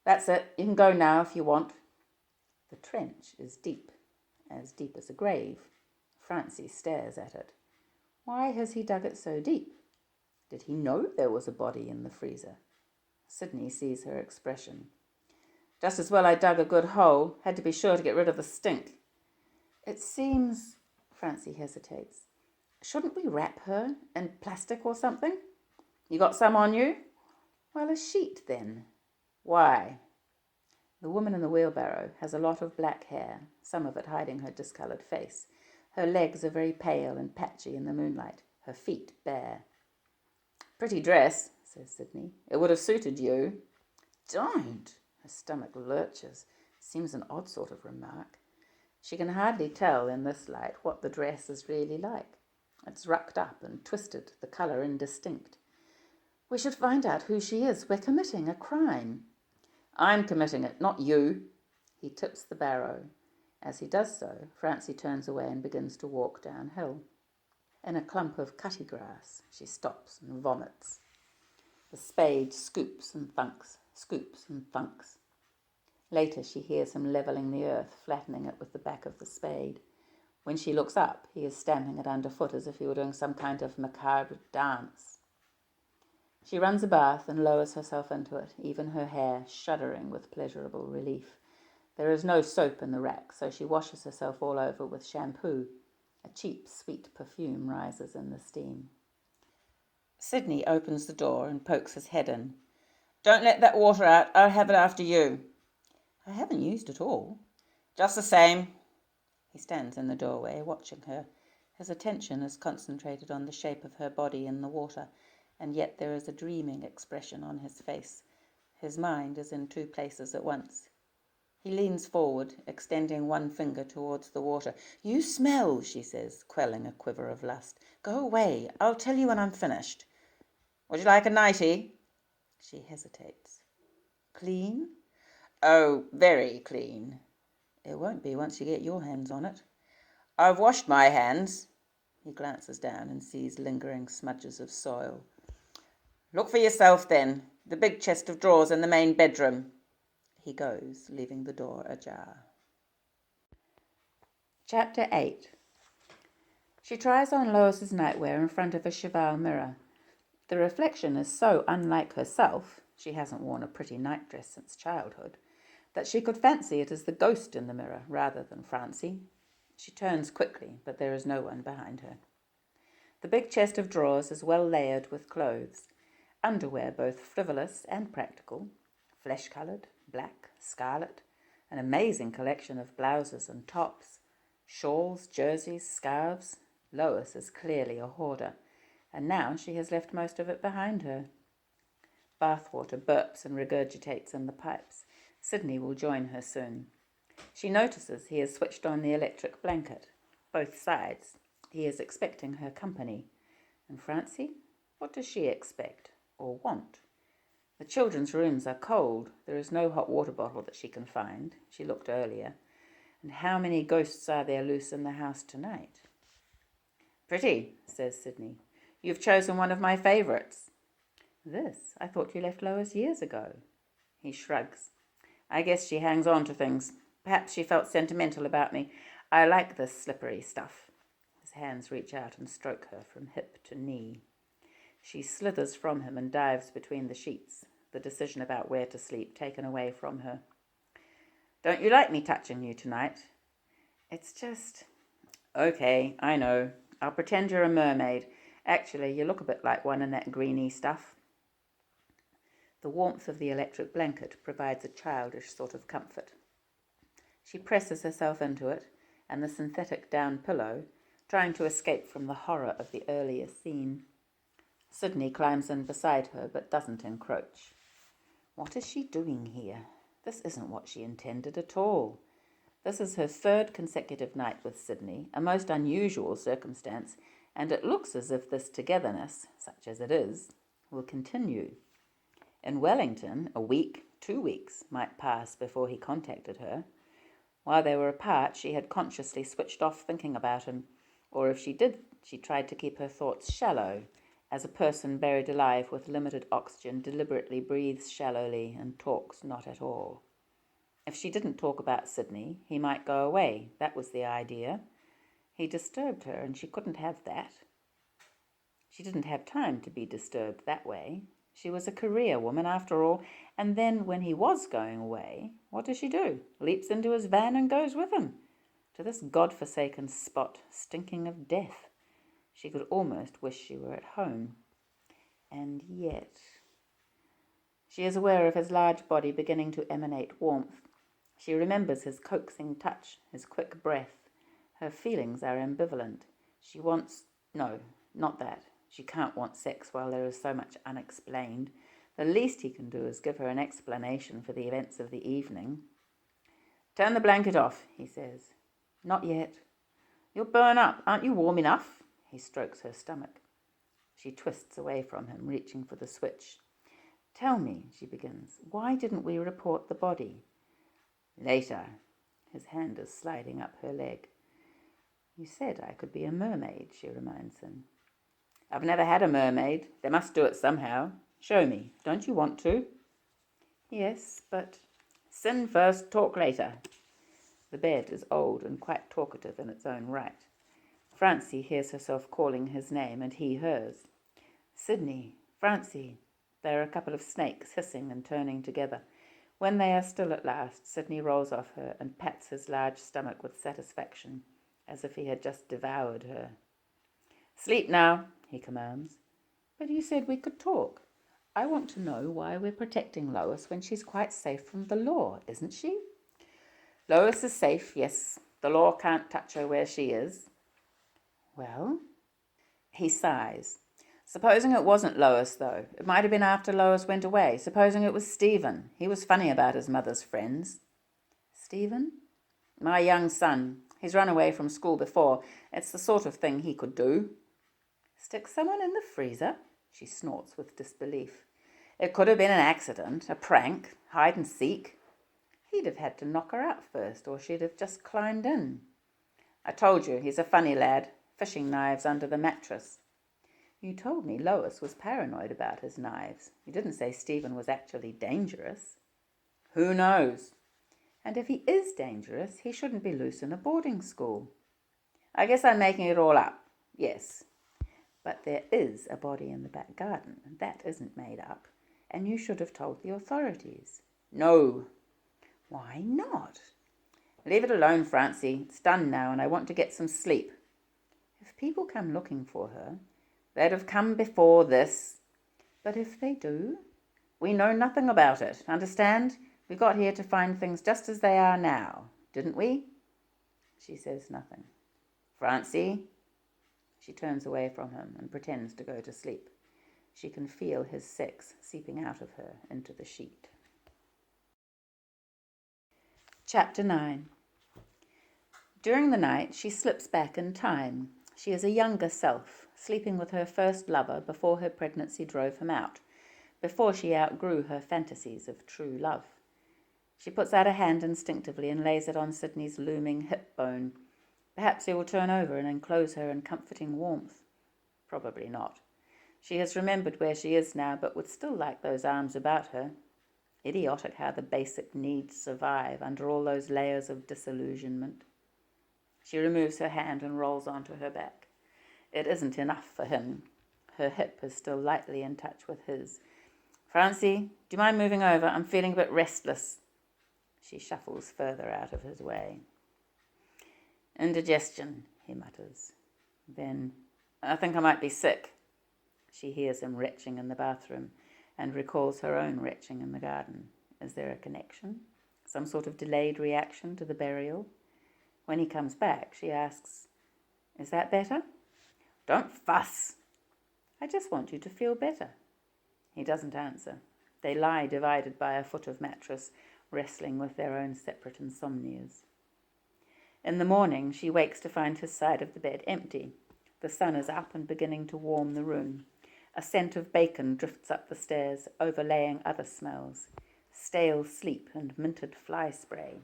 That's it, you can go now if you want. The trench is deep as a grave. Francie stares at it. Why has he dug it so deep? Did he know there was a body in the freezer? Sidney sees her expression. Just as well I dug a good hole. Had to be sure to get rid of the stink. It seems... Francie hesitates. Shouldn't we wrap her in plastic or something? You got some on you? Well, a sheet then. Why? The woman in the wheelbarrow has a lot of black hair, some of it hiding her discoloured face. Her legs are very pale and patchy in the moonlight, her feet bare. Pretty dress, says Sidney. It would have suited you. Don't. Her stomach lurches. Seems an odd sort of remark. She can hardly tell in this light what the dress is really like. It's rucked up and twisted, the colour indistinct. We should find out who she is. We're committing a crime. I'm committing it, not you. He tips the barrow. As he does so, Francie turns away and begins to walk downhill. In a clump of cutty grass, she stops and vomits. The spade scoops and thunks, scoops and thunks. Later she hears him levelling the earth, flattening it with the back of the spade. When she looks up, he is stamping it underfoot as if he were doing some kind of macabre dance. She runs a bath and lowers herself into it, even her hair shuddering with pleasurable relief. There is no soap in the rack, so she washes herself all over with shampoo. A cheap, sweet perfume rises in the steam. Sidney opens the door and pokes his head in. Don't let that water out. I'll have it after you. I haven't used it all. Just the same. He stands in the doorway, watching her. His attention is concentrated on the shape of her body in the water, and yet there is a dreaming expression on his face. His mind is in two places at once. He leans forward, extending one finger towards the water. You smell, she says, quelling a quiver of lust. Go away. I'll tell you when I'm finished. Would you like a nightie? She hesitates. Clean? Oh, very clean. It won't be once you get your hands on it. I've washed my hands. He glances down and sees lingering smudges of soil. Look for yourself then. The big chest of drawers in the main bedroom. He goes, leaving the door ajar. Chapter 8. She tries on Lois's nightwear in front of a cheval mirror. The reflection is so unlike herself, she hasn't worn a pretty nightdress since childhood, that she could fancy it as the ghost in the mirror rather than Francie. She turns quickly, but there is no one behind her. The big chest of drawers is well layered with clothes, underwear both frivolous and practical, flesh-coloured, black, scarlet, an amazing collection of blouses and tops, shawls, jerseys, scarves. Lois is clearly a hoarder, and now she has left most of it behind her. Bathwater burps and regurgitates in the pipes. Sidney will join her soon. She notices he has switched on the electric blanket. Both sides. He is expecting her company. And Francie? What does she expect or want? The children's rooms are cold. There is no hot water bottle that she can find. She looked earlier. And how many ghosts are there loose in the house tonight? Pretty, says Sidney. You've chosen one of my favourites. This? I thought you left Lois years ago. He shrugs. I guess she hangs on to things. Perhaps she felt sentimental about me. I like this slippery stuff. His hands reach out and stroke her from hip to knee. She slithers from him and dives between the sheets, the decision about where to sleep taken away from her. Don't you like me touching you tonight? It's just... Okay, I know. I'll pretend you're a mermaid. Actually, you look a bit like one in that greeny stuff. The warmth of the electric blanket provides a childish sort of comfort. She presses herself into it, and the synthetic down pillow, trying to escape from the horror of the earlier scene. Sidney climbs in beside her, but doesn't encroach. What is she doing here? This isn't what she intended at all. This is her third consecutive night with Sidney, a most unusual circumstance, and it looks as if this togetherness, such as it is, will continue. In Wellington, a week, 2 weeks, might pass before he contacted her. While they were apart, she had consciously switched off thinking about him, or if she did, she tried to keep her thoughts shallow, as a person buried alive with limited oxygen deliberately breathes shallowly and talks not at all. If she didn't talk about Sidney, he might go away. That was the idea. He disturbed her, and she couldn't have that. She didn't have time to be disturbed that way. She was a career woman, after all, and then when he was going away, what does she do? Leaps into his van and goes with him, to this God-forsaken spot, stinking of death. She could almost wish she were at home. And yet... She is aware of his large body beginning to emanate warmth. She remembers his coaxing touch, his quick breath. Her feelings are ambivalent. She wants... No, not that. She can't want sex while there is so much unexplained. The least he can do is give her an explanation for the events of the evening. "Turn the blanket off," he says. "Not yet." "You'll burn up. Aren't you warm enough?" He strokes her stomach. She twists away from him, reaching for the switch. "Tell me," she begins, "why didn't we report the body?" "Later." His hand is sliding up her leg. "You said I could be a mermaid," she reminds him. "I've never had a mermaid. They must do it somehow. Show me. Don't you want to?" "Yes, but..." "Sin first, talk later." The bed is old and quite talkative in its own right. Francie hears herself calling his name and he hers. "Sidney, Francie." There are a couple of snakes hissing and turning together. When they are still at last, Sidney rolls off her and pats his large stomach with satisfaction, as if he had just devoured her. "Sleep now," he commands. "But you said we could talk. I want to know why we're protecting Lois when she's quite safe from the law, isn't she?" "Lois is safe, yes. The law can't touch her where she is." "Well?" He sighs. "Supposing it wasn't Lois, though. It might have been after Lois went away. Supposing it was Stephen. He was funny about his mother's friends." "Stephen?" "My young son. He's run away from school before. It's the sort of thing he could do." "Stick someone in the freezer?" She snorts with disbelief. "It could have been an accident, a prank, hide and seek." "He'd have had to knock her out first, or she'd have just climbed in." "I told you, he's a funny lad. Fishing knives under the mattress." "You told me Lois was paranoid about his knives. You didn't say Stephen was actually dangerous." "Who knows?" "And if he is dangerous, he shouldn't be loose in a boarding school." "I guess I'm making it all up. Yes." "But there is a body in the back garden, and that isn't made up. And you should have told the authorities." "No." "Why not?" "Leave it alone, Francie. It's done now, and I want to get some sleep." "If people come looking for her..." "They'd have come before this." "But if they do?" "We know nothing about it. Understand? We got here to find things just as they are now. Didn't we?" She says nothing. "Francie?" She turns away from him and pretends to go to sleep. She can feel his sex seeping out of her into the sheet. Chapter 9. During the night, she slips back in time. She is a younger self, sleeping with her first lover before her pregnancy drove him out, before she outgrew her fantasies of true love. She puts out a hand instinctively and lays it on Sidney's looming hip bone. Perhaps he will turn over and enclose her in comforting warmth. Probably not. She has remembered where she is now, but would still like those arms about her. Idiotic how the basic needs survive under all those layers of disillusionment. She removes her hand and rolls onto her back. It isn't enough for him. Her hip is still lightly in touch with his. "Francie, do you mind moving over? I'm feeling a bit restless." She shuffles further out of his way. "Indigestion," he mutters. Then, "I think I might be sick." She hears him retching in the bathroom and recalls her own retching in the garden. Is there a connection? Some sort of delayed reaction to the burial? When he comes back, she asks, "Is that better?" "Don't fuss." "I just want you to feel better." He doesn't answer. They lie divided by a foot of mattress, wrestling with their own separate insomnias. In the morning, she wakes to find his side of the bed empty. The sun is up and beginning to warm the room. A scent of bacon drifts up the stairs, overlaying other smells. Stale sleep and minted fly spray.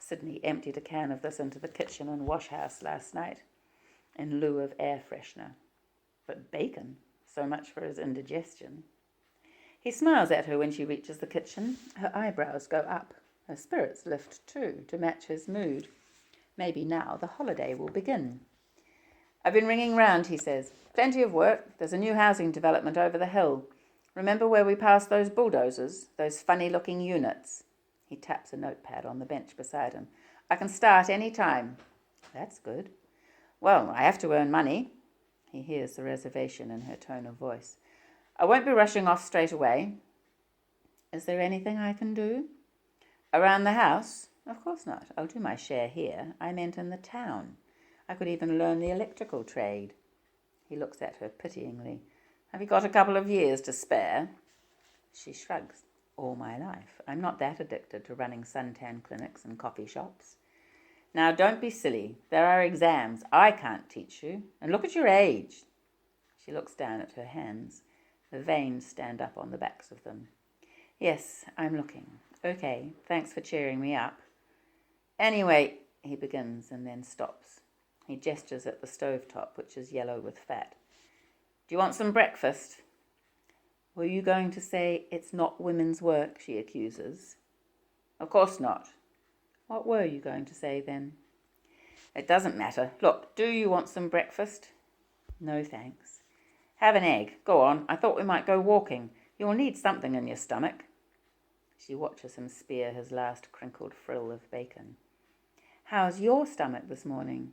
Sidney emptied a can of this into the kitchen and wash house last night, in lieu of air freshener. But bacon? so much for his indigestion. He smiles at her when she reaches the kitchen. Her eyebrows go up. Her spirits lift too, to match his mood. Maybe now the holiday will begin. I've been ringing round, he says. Plenty of work. There's a new housing development over the hill. Remember where we passed those bulldozers? Those funny-looking units? He taps a notepad on the bench beside him. I can start any time. That's good. Well, I have to earn money. He hears the reservation in her tone of voice. I won't be rushing off straight away. Is there anything I can do? Around the house? Of course not. I'll do my share here. I meant in the town. I could even learn the electrical trade. He looks at her pityingly. Have you got a couple of years to spare? She shrugs. All my life. I'm not that addicted to running suntan clinics and coffee shops. Now, don't be silly. There are exams. I can't teach you. And look at your age. She looks down at her hands. The veins stand up on the backs of them. Yes, I'm looking. Okay, thanks for cheering me up. Anyway, he begins and then stops. He gestures at the stovetop, which is yellow with fat. Do you want some breakfast? Were you going to say it's not women's work, she accuses? Of course not. What were you going to say then? It doesn't matter. Look, do you want some breakfast? No, thanks. Have an egg. Go on. I thought we might go walking. You'll need something in your stomach. She watches him spear his last crinkled frill of bacon. How's your stomach this morning?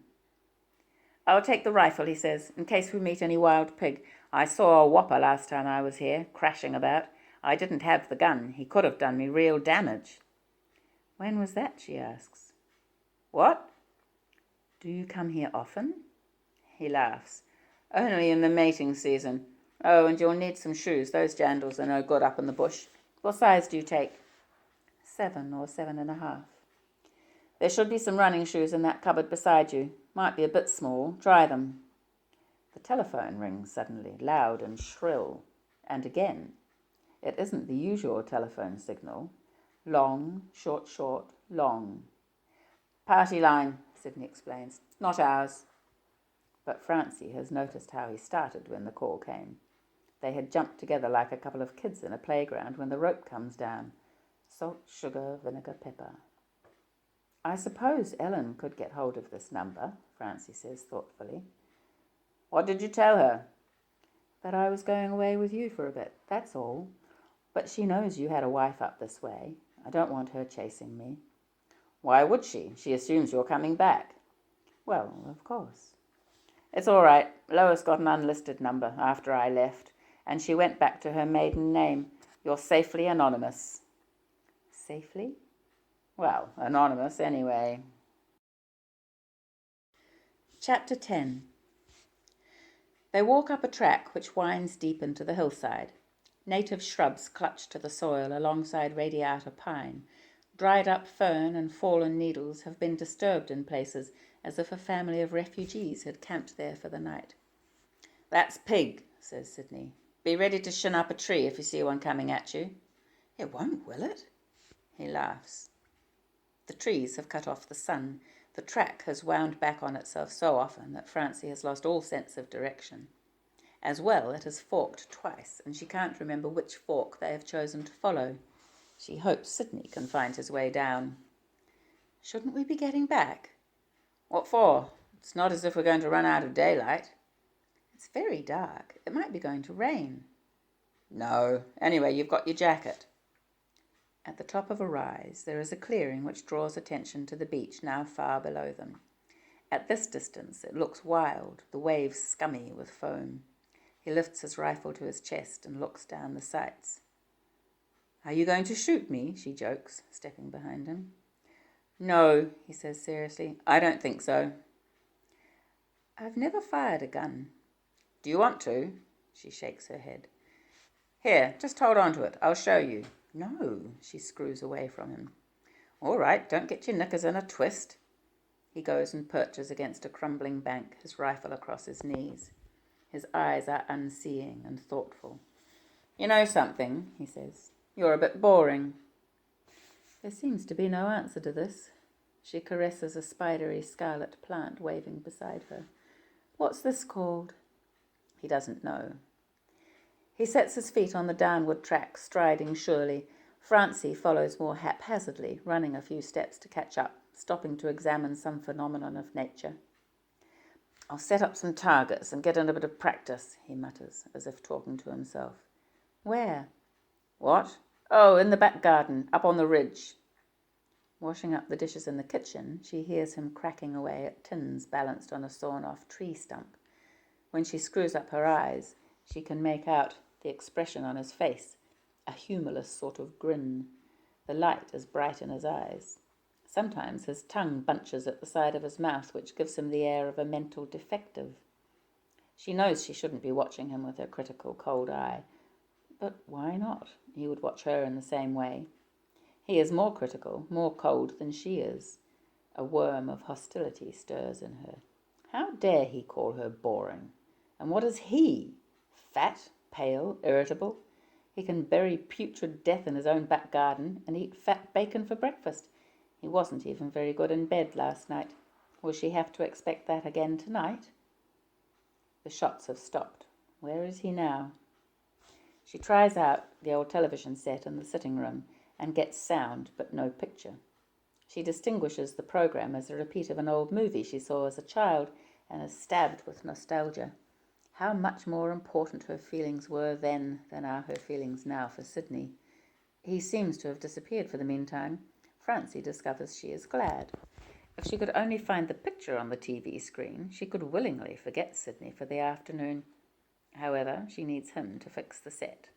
I'll take the rifle, he says, in case we meet any wild pig. I saw a whopper last time I was here, crashing about. I didn't have the gun. He could have done me real damage. When was that, she asks. What? Do you come here often? He laughs. Only in the mating season. Oh, and you'll need some shoes. Those jandals are no good up in the bush. What size do you take? 7 or 7.5. There should be some running shoes in that cupboard beside you. Might be a bit small. Try them. The telephone rings suddenly, loud and shrill. And again. It isn't the usual telephone signal. Long, short, long. Party line, Sidney explains. Not ours. But Francie has noticed how he started when the call came. They had jumped together like a couple of kids in a playground when the rope comes down. Salt, sugar, vinegar, pepper. I suppose Ellen could get hold of this number, Francie says thoughtfully. What did you tell her? That I was going away with you for a bit, that's all. But she knows you had a wife up this way. I don't want her chasing me. Why would she? She assumes you're coming back. Well, of course. It's all right. Lois got an unlisted number after I left, and she went back to her maiden name. You're safely anonymous. Safely? Well, anonymous anyway. Chapter 10. They walk up a track which winds deep into the hillside. Native shrubs clutch to the soil alongside radiata pine. Dried up fern and fallen needles have been disturbed in places as if a family of refugees had camped there for the night. That's Pig, says Sidney. Be ready to shin up a tree if you see one coming at you. It won't, will it? He laughs. The trees have cut off the sun. The track has wound back on itself so often that Francie has lost all sense of direction. As well, it has forked twice, and she can't remember which fork they have chosen to follow. She hopes Sidney can find his way down. Shouldn't we be getting back? What for? It's not as if we're going to run out of daylight. It's very dark. It might be going to rain. No. Anyway, you've got your jacket. At the top of a rise, there is a clearing which draws attention to the beach now far below them. At this distance, it looks wild, the waves scummy with foam. He lifts his rifle to his chest and looks down the sights. Are you going to shoot me? She jokes, stepping behind him. No, he says seriously. I don't think so. I've never fired a gun. Do you want to? She shakes her head. Here, just hold on to it. I'll show you. No, she screws away from him. All right, don't get your knickers in a twist. He goes and perches against a crumbling bank, his rifle across his knees. His eyes are unseeing and thoughtful. You know something, he says. You're a bit boring. There seems to be no answer to this. She caresses a spidery scarlet plant waving beside her. What's this called? He doesn't know. He sets his feet on the downward track, striding surely. Francie follows more haphazardly, running a few steps to catch up, stopping to examine some phenomenon of nature. "I'll set up some targets and get in a bit of practice," he mutters, as if talking to himself. "Where?" "What? Oh, in the back garden, up on the ridge." Washing up the dishes in the kitchen, she hears him cracking away at tins balanced on a sawn-off tree stump. When she screws up her eyes, she can make out the expression on his face, a humorless sort of grin. The light is bright in his eyes. Sometimes his tongue bunches at the side of his mouth, which gives him the air of a mental defective. She knows she shouldn't be watching him with her critical, cold eye. But why not? He would watch her in the same way. He is more critical, more cold than she is. A worm of hostility stirs in her. How dare he call her boring? And what is he? Fat, pale, irritable? He can bury putrid death in his own back garden and eat fat bacon for breakfast. He wasn't even very good in bed last night. Will she have to expect that again tonight? The shots have stopped. Where is he now? She tries out the old television set in the sitting room and gets sound but no picture. She distinguishes the program as a repeat of an old movie she saw as a child and is stabbed with nostalgia. How much more important her feelings were then than are her feelings now for Sidney. He seems to have disappeared for the meantime. Francie discovers she is glad. If she could only find the picture on the TV screen, she could willingly forget Sidney for the afternoon. However, she needs him to fix the set.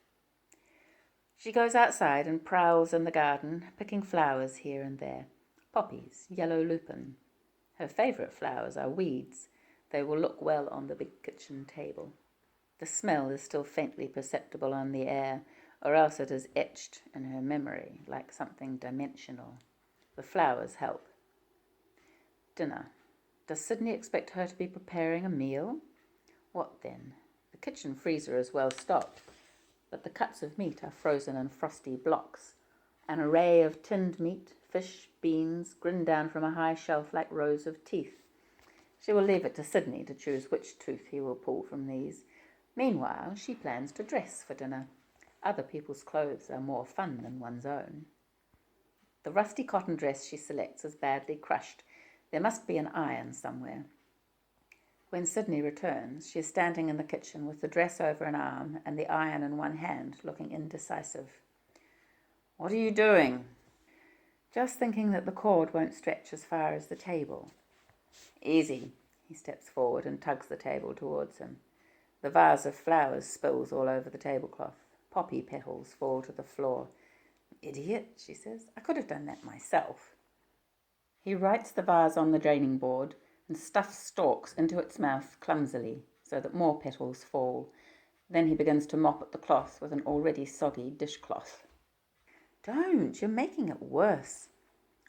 She goes outside and prowls in the garden, picking flowers here and there. Poppies, yellow lupin. Her favourite flowers are weeds. They will look well on the big kitchen table. The smell is still faintly perceptible on the air, or else it is etched in her memory like something dimensional. The flowers help. Dinner. Does Sidney expect her to be preparing a meal? What then? The kitchen freezer is well stocked, but the cuts of meat are frozen in frosty blocks. An array of tinned meat, fish, beans, grinned down from a high shelf like rows of teeth. She will leave it to Sidney to choose which tooth he will pull from these. Meanwhile, she plans to dress for dinner. Other people's clothes are more fun than one's own. The rusty cotton dress she selects is badly crushed. There must be an iron somewhere. When Sidney returns, she is standing in the kitchen with the dress over an arm and the iron in one hand, looking indecisive. "What are you doing?" "Just thinking that the cord won't stretch as far as the table." "Easy." He steps forward and tugs the table towards him. The vase of flowers spills all over the tablecloth. Poppy petals fall to the floor. "Idiot," she says. "I could have done that myself." He rights the vase on the draining board and stuffs stalks into its mouth clumsily so that more petals fall. Then he begins to mop at the cloth with an already soggy dishcloth. "Don't, you're making it worse."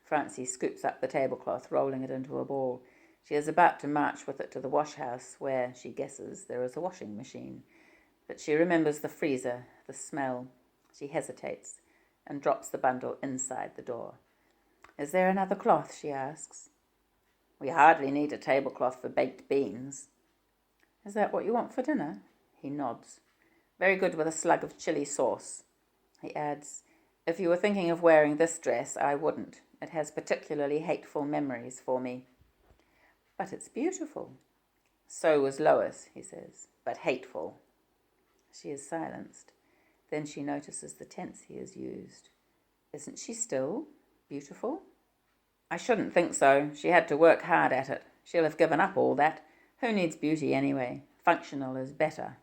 Francie scoops up the tablecloth, rolling it into a ball. She is about to march with it to the wash-house, where, she guesses, there is a washing machine. But she remembers the freezer, the smell. She hesitates and drops the bundle inside the door. "Is there another cloth?" she asks. "We hardly need a tablecloth for baked beans." "Is that what you want for dinner?" He nods. "Very good with a slug of chili sauce." He adds, "If you were thinking of wearing this dress, I wouldn't. It has particularly hateful memories for me." "But it's beautiful." "So was Lois," he says, "but hateful." She is silenced. Then she notices the tense he has used. Isn't she still beautiful? "I shouldn't think so. She had to work hard at it. She'll have given up all that. Who needs beauty anyway? Functional is better."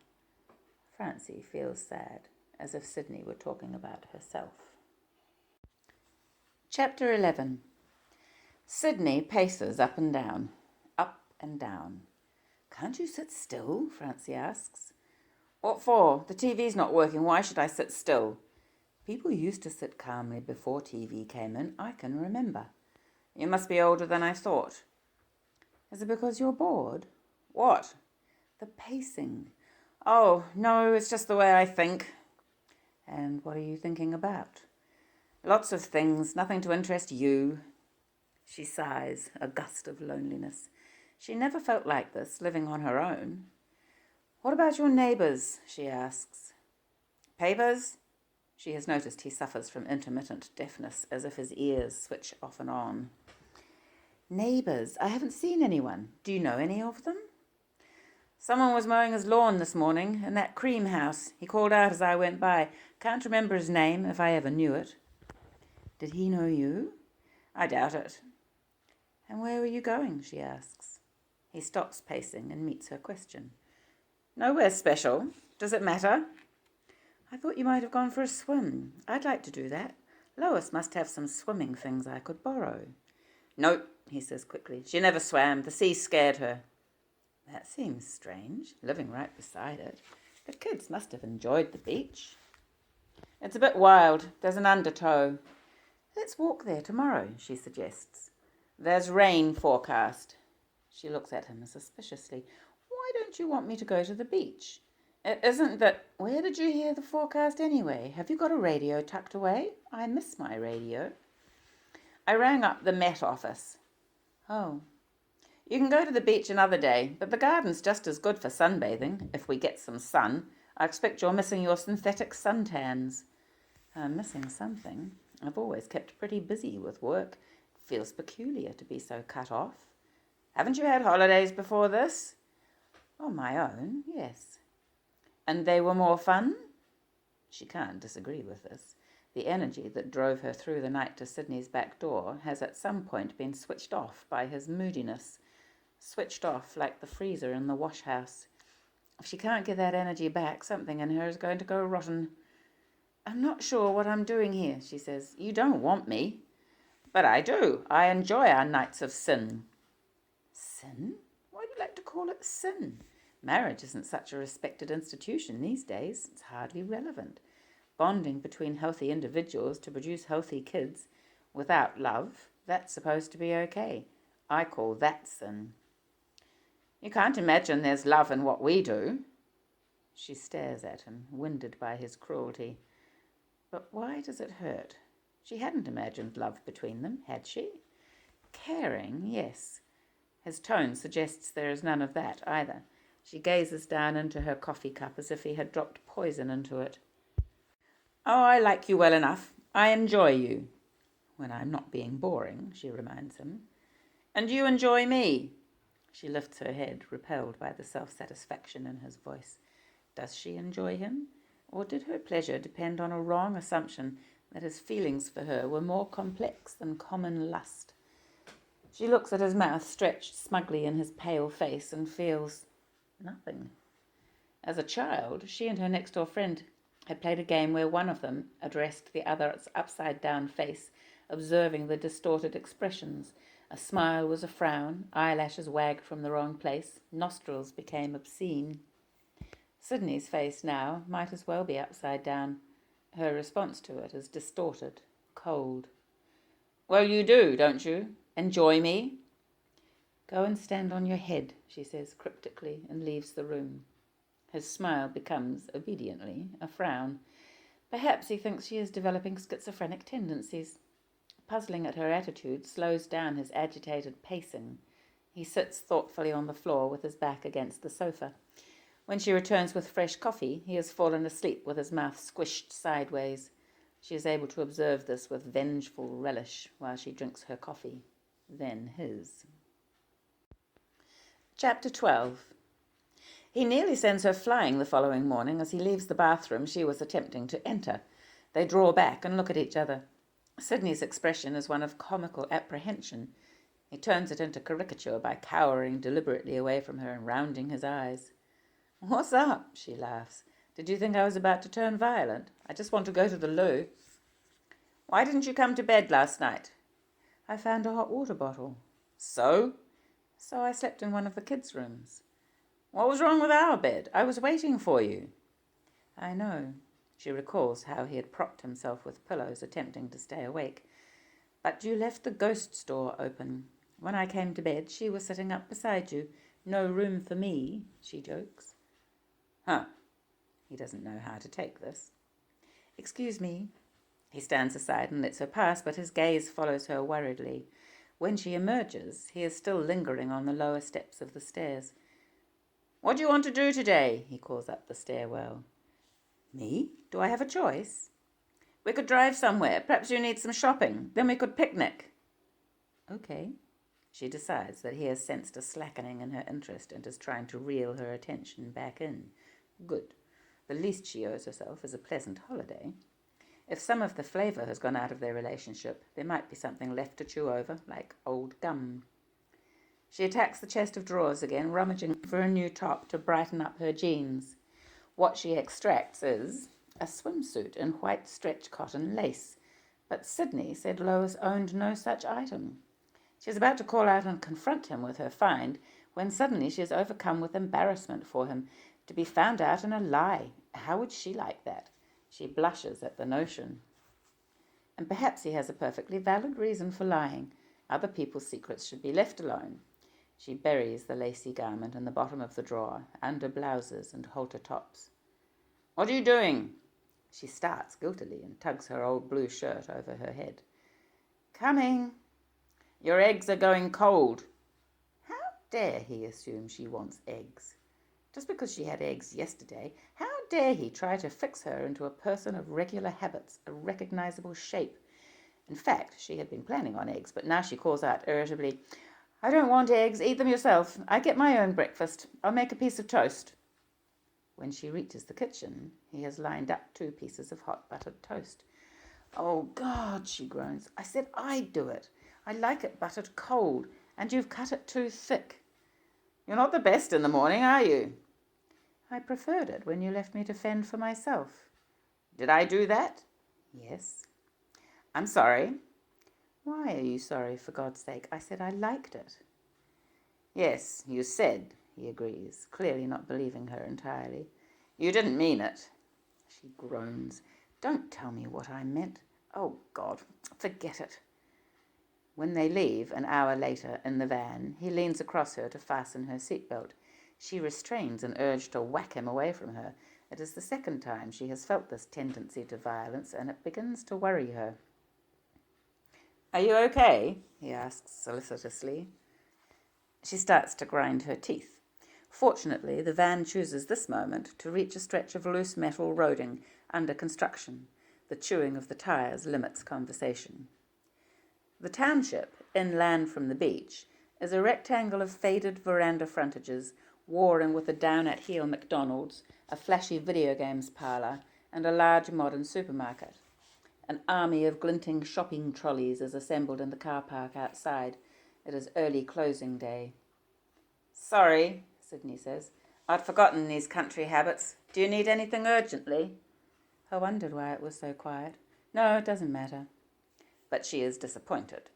Francie feels sad, as if Sidney were talking about herself. Chapter 11. Sidney paces up and down, up and down. "Can't you sit still?" Francie asks. "What for? The TV's not working. Why should I sit still?" "People used to sit calmly before TV came in. I can remember." "You must be older than I thought." "Is it because you're bored?" "What?" "The pacing." "Oh, no, it's just the way I think." "And what are you thinking about?" "Lots of things, nothing to interest you." She sighs, a gust of loneliness. She never felt like this, living on her own. "What about your neighbours?" she asks. Papers? She has noticed he suffers from intermittent deafness, as if his ears switch off and on. Neighbours. I haven't seen anyone. Do you know any of them? Someone was mowing his lawn this morning in that cream house. He called out as I went by. Can't remember his name, if I ever knew it. Did he know you? I doubt it. And where were you going? She asks. He stops pacing and meets her question. Nowhere special. Does it matter? I thought you might have gone for a swim. I'd like to do that. Lois must have some swimming things I could borrow. No, he says quickly. She never swam. The sea scared her. That seems strange, living right beside it. The kids must have enjoyed the beach. It's a bit wild. There's an undertow. Let's walk there tomorrow, she suggests. There's rain forecast. She looks at him suspiciously. Why don't you want me to go to the beach? It isn't that... Where did you hear the forecast anyway? Have you got a radio tucked away? I miss my radio. I rang up the Met office. Oh. You can go to the beach another day, but the garden's just as good for sunbathing, if we get some sun. I expect you're missing your synthetic suntans. I'm missing something. I've always kept pretty busy with work. It feels peculiar to be so cut off. Haven't you had holidays before this? On my own, yes. And they were more fun? She can't disagree with this. The energy that drove her through the night to Sidney's back door has at some point been switched off by his moodiness. Switched off like the freezer in the wash house. If she can't get that energy back, something in her is going to go rotten. I'm not sure what I'm doing here, she says. You don't want me. But I do. I enjoy our nights of sin. Sin? Why do you like to call it sin? Marriage isn't such a respected institution these days. It's hardly relevant. Bonding between healthy individuals to produce healthy kids without love, that's supposed to be okay. I call that sin. You can't imagine there's love in what we do. She stares at him, winded by his cruelty. But why does it hurt? She hadn't imagined love between them, had she? Caring, yes. His tone suggests there is none of that either. She gazes down into her coffee cup as if he had dropped poison into it. Oh, I like you well enough. I enjoy you. When I'm not being boring, she reminds him. And you enjoy me. She lifts her head, repelled by the self-satisfaction in his voice. Does she enjoy him? Or did her pleasure depend on a wrong assumption that his feelings for her were more complex than common lust? She looks at his mouth stretched smugly in his pale face and feels nothing. As a child, she and her next-door friend had played a game where one of them addressed the other's upside-down face, observing the distorted expressions. A smile was a frown, eyelashes wagged from the wrong place, nostrils became obscene. Sidney's face now might as well be upside down. Her response to it is distorted, cold. Well, you do, don't you? Enjoy me? Go and stand on your head, she says cryptically, and leaves the room. His smile becomes, obediently, a frown. Perhaps he thinks she is developing schizophrenic tendencies. Puzzling at her attitude slows down his agitated pacing. He sits thoughtfully on the floor with his back against the sofa. When she returns with fresh coffee, he has fallen asleep with his mouth squished sideways. She is able to observe this with vengeful relish while she drinks her coffee, then his. Chapter 12. He nearly sends her flying the following morning as he leaves the bathroom she was attempting to enter. They draw back and look at each other. Sidney's expression is one of comical apprehension. He turns it into caricature by cowering deliberately away from her and rounding his eyes. What's up? She laughs. Did you think I was about to turn violent? I just want to go to the loo. Why didn't you come to bed last night? I found a hot water bottle. So? So I slept in one of the kids' rooms. What was wrong with our bed? I was waiting for you. I know. She recalls how he had propped himself with pillows, attempting to stay awake. But you left the ghost's door open. When I came to bed, she was sitting up beside you. No room for me, she jokes. Huh. He doesn't know how to take this. Excuse me. He stands aside and lets her pass, but his gaze follows her worriedly. When she emerges, he is still lingering on the lower steps of the stairs. What do you want to do today? He calls up the stairwell. Me? Do I have a choice? We could drive somewhere. Perhaps you need some shopping. Then we could picnic. Okay. She decides that he has sensed a slackening in her interest and is trying to reel her attention back in. Good. The least she owes herself is a pleasant holiday. If some of the flavour has gone out of their relationship, there might be something left to chew over, like old gum. She attacks the chest of drawers again, rummaging for a new top to brighten up her jeans. What she extracts is a swimsuit in white stretch cotton lace, but Sidney said Lois owned no such item. She is about to call out and confront him with her find, when suddenly she is overcome with embarrassment for him, to be found out in a lie. How would she like that? She blushes at the notion. And perhaps he has a perfectly valid reason for lying. Other people's secrets should be left alone. She buries the lacy garment in the bottom of the drawer, under blouses and halter tops. What are you doing? She starts guiltily and tugs her old blue shirt over her head. Coming. Your eggs are going cold. How dare he assume she wants eggs? Just because she had eggs yesterday, how dare he try to fix her into a person of regular habits, a recognizable shape? In fact, she had been planning on eggs, but now she calls out irritably, I don't want eggs, eat them yourself. I get my own breakfast. I'll make a piece of toast. When she reaches the kitchen, he has lined up 2 pieces of hot buttered toast. Oh, God, she groans. I said I'd do it. I like it buttered cold, and you've cut it too thick. You're not the best in the morning, are you? I preferred it when you left me to fend for myself. Did I do that? Yes. I'm sorry. Why are you sorry, for God's sake? I said I liked it. Yes, you said, he agrees, clearly not believing her entirely. You didn't mean it. She groans. Don't tell me what I meant. Oh, God, forget it. When they leave, an hour later, in the van, he leans across her to fasten her seatbelt. She restrains an urge to whack him away from her. It is the second time she has felt this tendency to violence, and it begins to worry her. Are you okay? He asks solicitously. She starts to grind her teeth. Fortunately, the van chooses this moment to reach a stretch of loose metal roading under construction. The chewing of the tires limits conversation. The township, inland from the beach, is a rectangle of faded veranda frontages, warring with a down-at-heel McDonald's, a flashy video games parlour, and a large modern supermarket. An army of glinting shopping trolleys is assembled in the car park outside. It is early closing day. Sorry, Sidney says. I'd forgotten these country habits. Do you need anything urgently? I wondered why it was so quiet. No, it doesn't matter. But she is disappointed.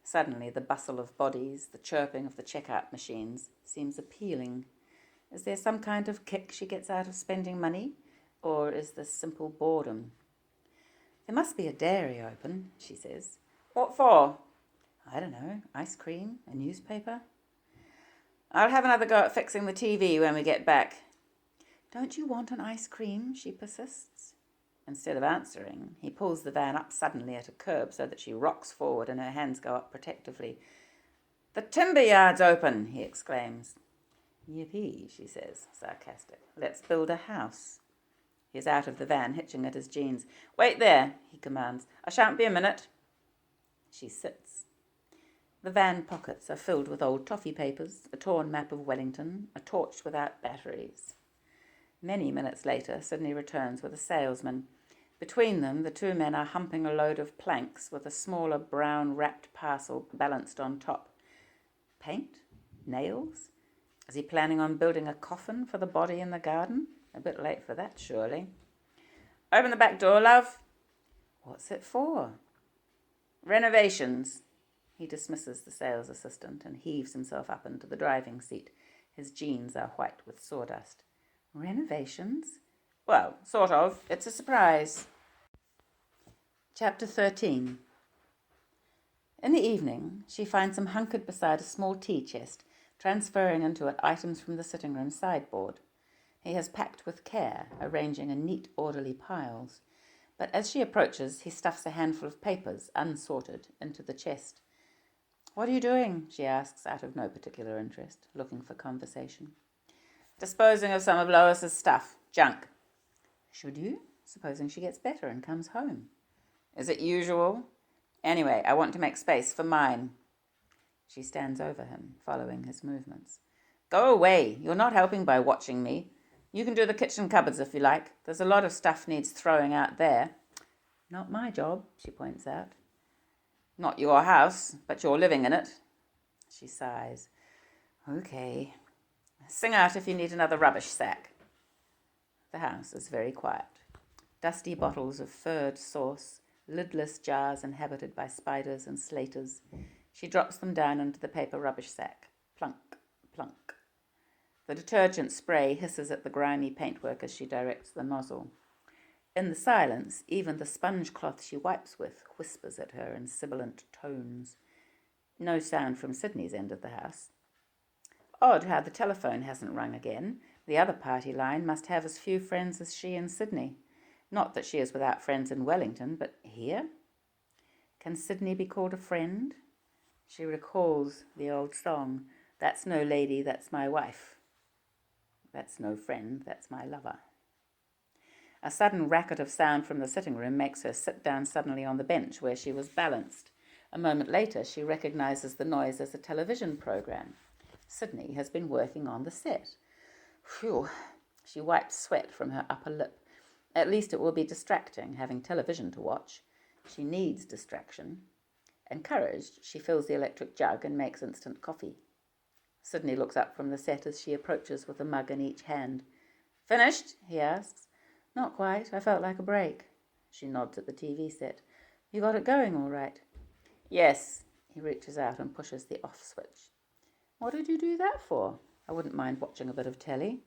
Suddenly the bustle of bodies, the chirping of the checkout machines, seems appealing. Is there some kind of kick she gets out of spending money? Or is this simple boredom? There must be a dairy open, she says. What for? I don't know. Ice cream? A newspaper? I'll have another go at fixing the TV when we get back. Don't you want an ice cream? She persists. Instead of answering, he pulls the van up suddenly at a curb so that she rocks forward and her hands go up protectively. The timber yard's open, he exclaims. Yippee, she says, sarcastic. Let's build a house. He is out of the van, hitching at his jeans. Wait there, he commands. I shan't be a minute. She sits. The van pockets are filled with old toffee papers, a torn map of Wellington, a torch without batteries. Many minutes later, Sidney returns with a salesman. Between them, the 2 men are humping a load of planks with a smaller brown wrapped parcel balanced on top. Paint? Nails? Is he planning on building a coffin for the body in the garden? A bit late for that, surely. Open the back door, love. What's it for? Renovations. He dismisses the sales assistant and heaves himself up into the driving seat. His jeans are white with sawdust. Renovations? Well, sort of. It's a surprise. Chapter 13. In the evening, she finds him hunkered beside a small tea chest, transferring into it items from the sitting room sideboard. He has packed with care, arranging in neat, orderly piles. But as she approaches, he stuffs a handful of papers, unsorted, into the chest. What are you doing? She asks, out of no particular interest, looking for conversation. Disposing of some of Lois's stuff. Junk. Should you? Supposing she gets better and comes home. Is it usual? Anyway, I want to make space for mine. She stands over him, following his movements. Go away. You're not helping by watching me. You can do the kitchen cupboards if you like. There's a lot of stuff needs throwing out there. Not my job, she points out. Not your house, but you're living in it. She sighs. Okay. Sing out if you need another rubbish sack. The house is very quiet. Dusty bottles of furred sauce, lidless jars inhabited by spiders and slaters. She drops them down into the paper rubbish sack. Plunk, plunk. The detergent spray hisses at the grimy paintwork as she directs the nozzle. In the silence, even the sponge cloth she wipes with whispers at her in sibilant tones. No sound from Sidney's end of the house. Odd how the telephone hasn't rung again. The other party line must have as few friends as she and Sidney. Not that she is without friends in Wellington, but here? Can Sidney be called a friend? She recalls the old song, That's no lady, that's my wife. That's no friend, that's my lover. A sudden racket of sound from the sitting room makes her sit down suddenly on the bench where she was balanced. A moment later, she recognizes the noise as a television program. Sidney has been working on the set. Phew! She wipes sweat from her upper lip. At least it will be distracting, having television to watch. She needs distraction. Encouraged, she fills the electric jug and makes instant coffee. Sidney looks up from the set as she approaches with a mug in each hand. Finished? He asks. Not quite. I felt like a break. She nods at the TV set. You got it going all right? Yes. He reaches out and pushes the off switch. What did you do that for? I wouldn't mind watching a bit of telly.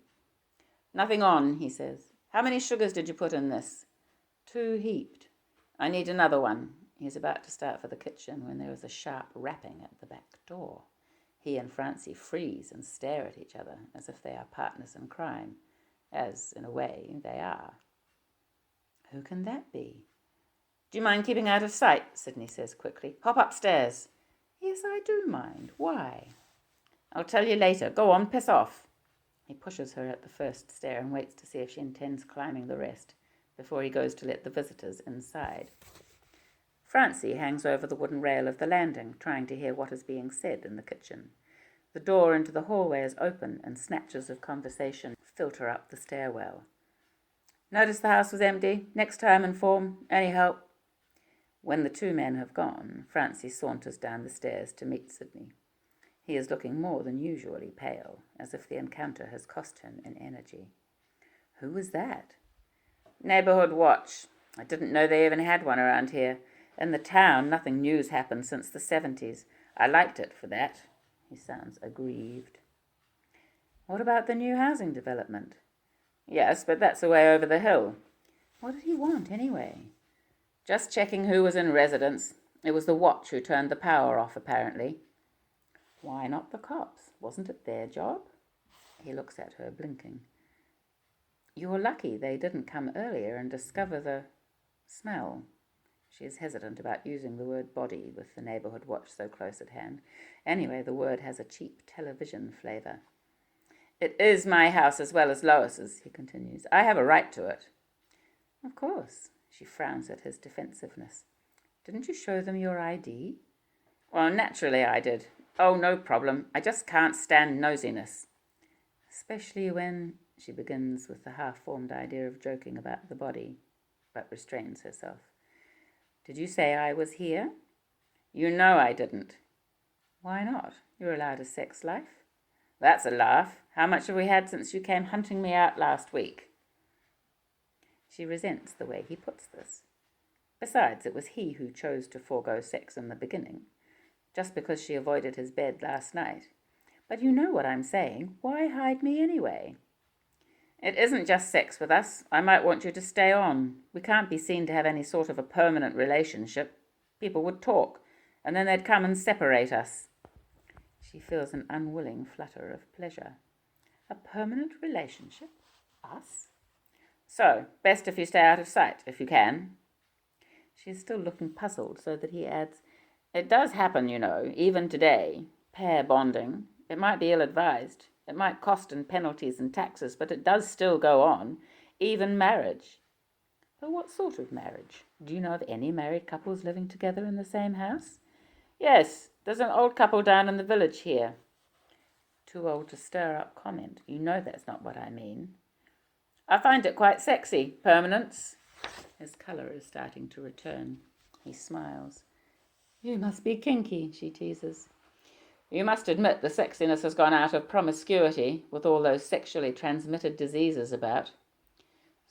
Nothing on, he says. How many sugars did you put in this? 2 heaped. I need another one. He's about to start for the kitchen when there is a sharp rapping at the back door. He and Francie freeze and stare at each other as if they are partners in crime, as, in a way, they are. Who can that be? Do you mind keeping out of sight? Sidney says quickly. Hop upstairs. Yes, I do mind. Why? I'll tell you later. Go on, piss off. He pushes her at the first stair and waits to see if she intends climbing the rest before he goes to let the visitors inside. Francie hangs over the wooden rail of the landing, trying to hear what is being said in the kitchen. The door into the hallway is open and snatches of conversation filter up the stairwell. Notice the house was empty. Next time inform. Any help? When the 2 men have gone, Francie saunters down the stairs to meet Sidney. He is looking more than usually pale, as if the encounter has cost him in energy. Who was that? Neighbourhood watch. I didn't know they even had one around here. In the town, nothing new's happened since the 70s. I liked it for that. He sounds aggrieved. What about the new housing development? Yes, but that's away over the hill. What did he want, anyway? Just checking who was in residence. It was the watch who turned the power off, apparently. Why not the cops? Wasn't it their job? He looks at her, blinking. You're lucky they didn't come earlier and discover the smell. She is hesitant about using the word body with the neighbourhood watch so close at hand. Anyway, the word has a cheap television flavour. It is my house as well as Lois's, he continues. I have a right to it. Of course. She frowns at his defensiveness. Didn't you show them your ID? Well, naturally I did. Oh, no problem. I just can't stand nosiness. Especially when, she begins with the half-formed idea of joking about the body, but restrains herself. Did you say I was here? You know I didn't. Why not? You're allowed a sex life. That's a laugh. How much have we had since you came hunting me out last week? She resents the way he puts this. Besides, it was he who chose to forego sex in the beginning, just because she avoided his bed last night. But you know what I'm saying. Why hide me anyway? It isn't just sex with us. I might want you to stay on. We can't be seen to have any sort of a permanent relationship. People would talk, and then they'd come and separate us. She feels an unwilling flutter of pleasure. A permanent relationship? Us? So, best if you stay out of sight, if you can. She is still looking puzzled, so that he adds, It does happen, you know, even today. Pair bonding. It might be ill-advised. It might cost in penalties and taxes, but it does still go on. even marriage. But what sort of marriage? Do you know of any married couples living together in the same house? Yes, there's an old couple down in the village here. Too old to stir up comment. You know that's not what I mean. I find it quite sexy, permanence. His colour is starting to return. He smiles. You must be kinky, she teases. You must admit the sexiness has gone out of promiscuity with all those sexually transmitted diseases about.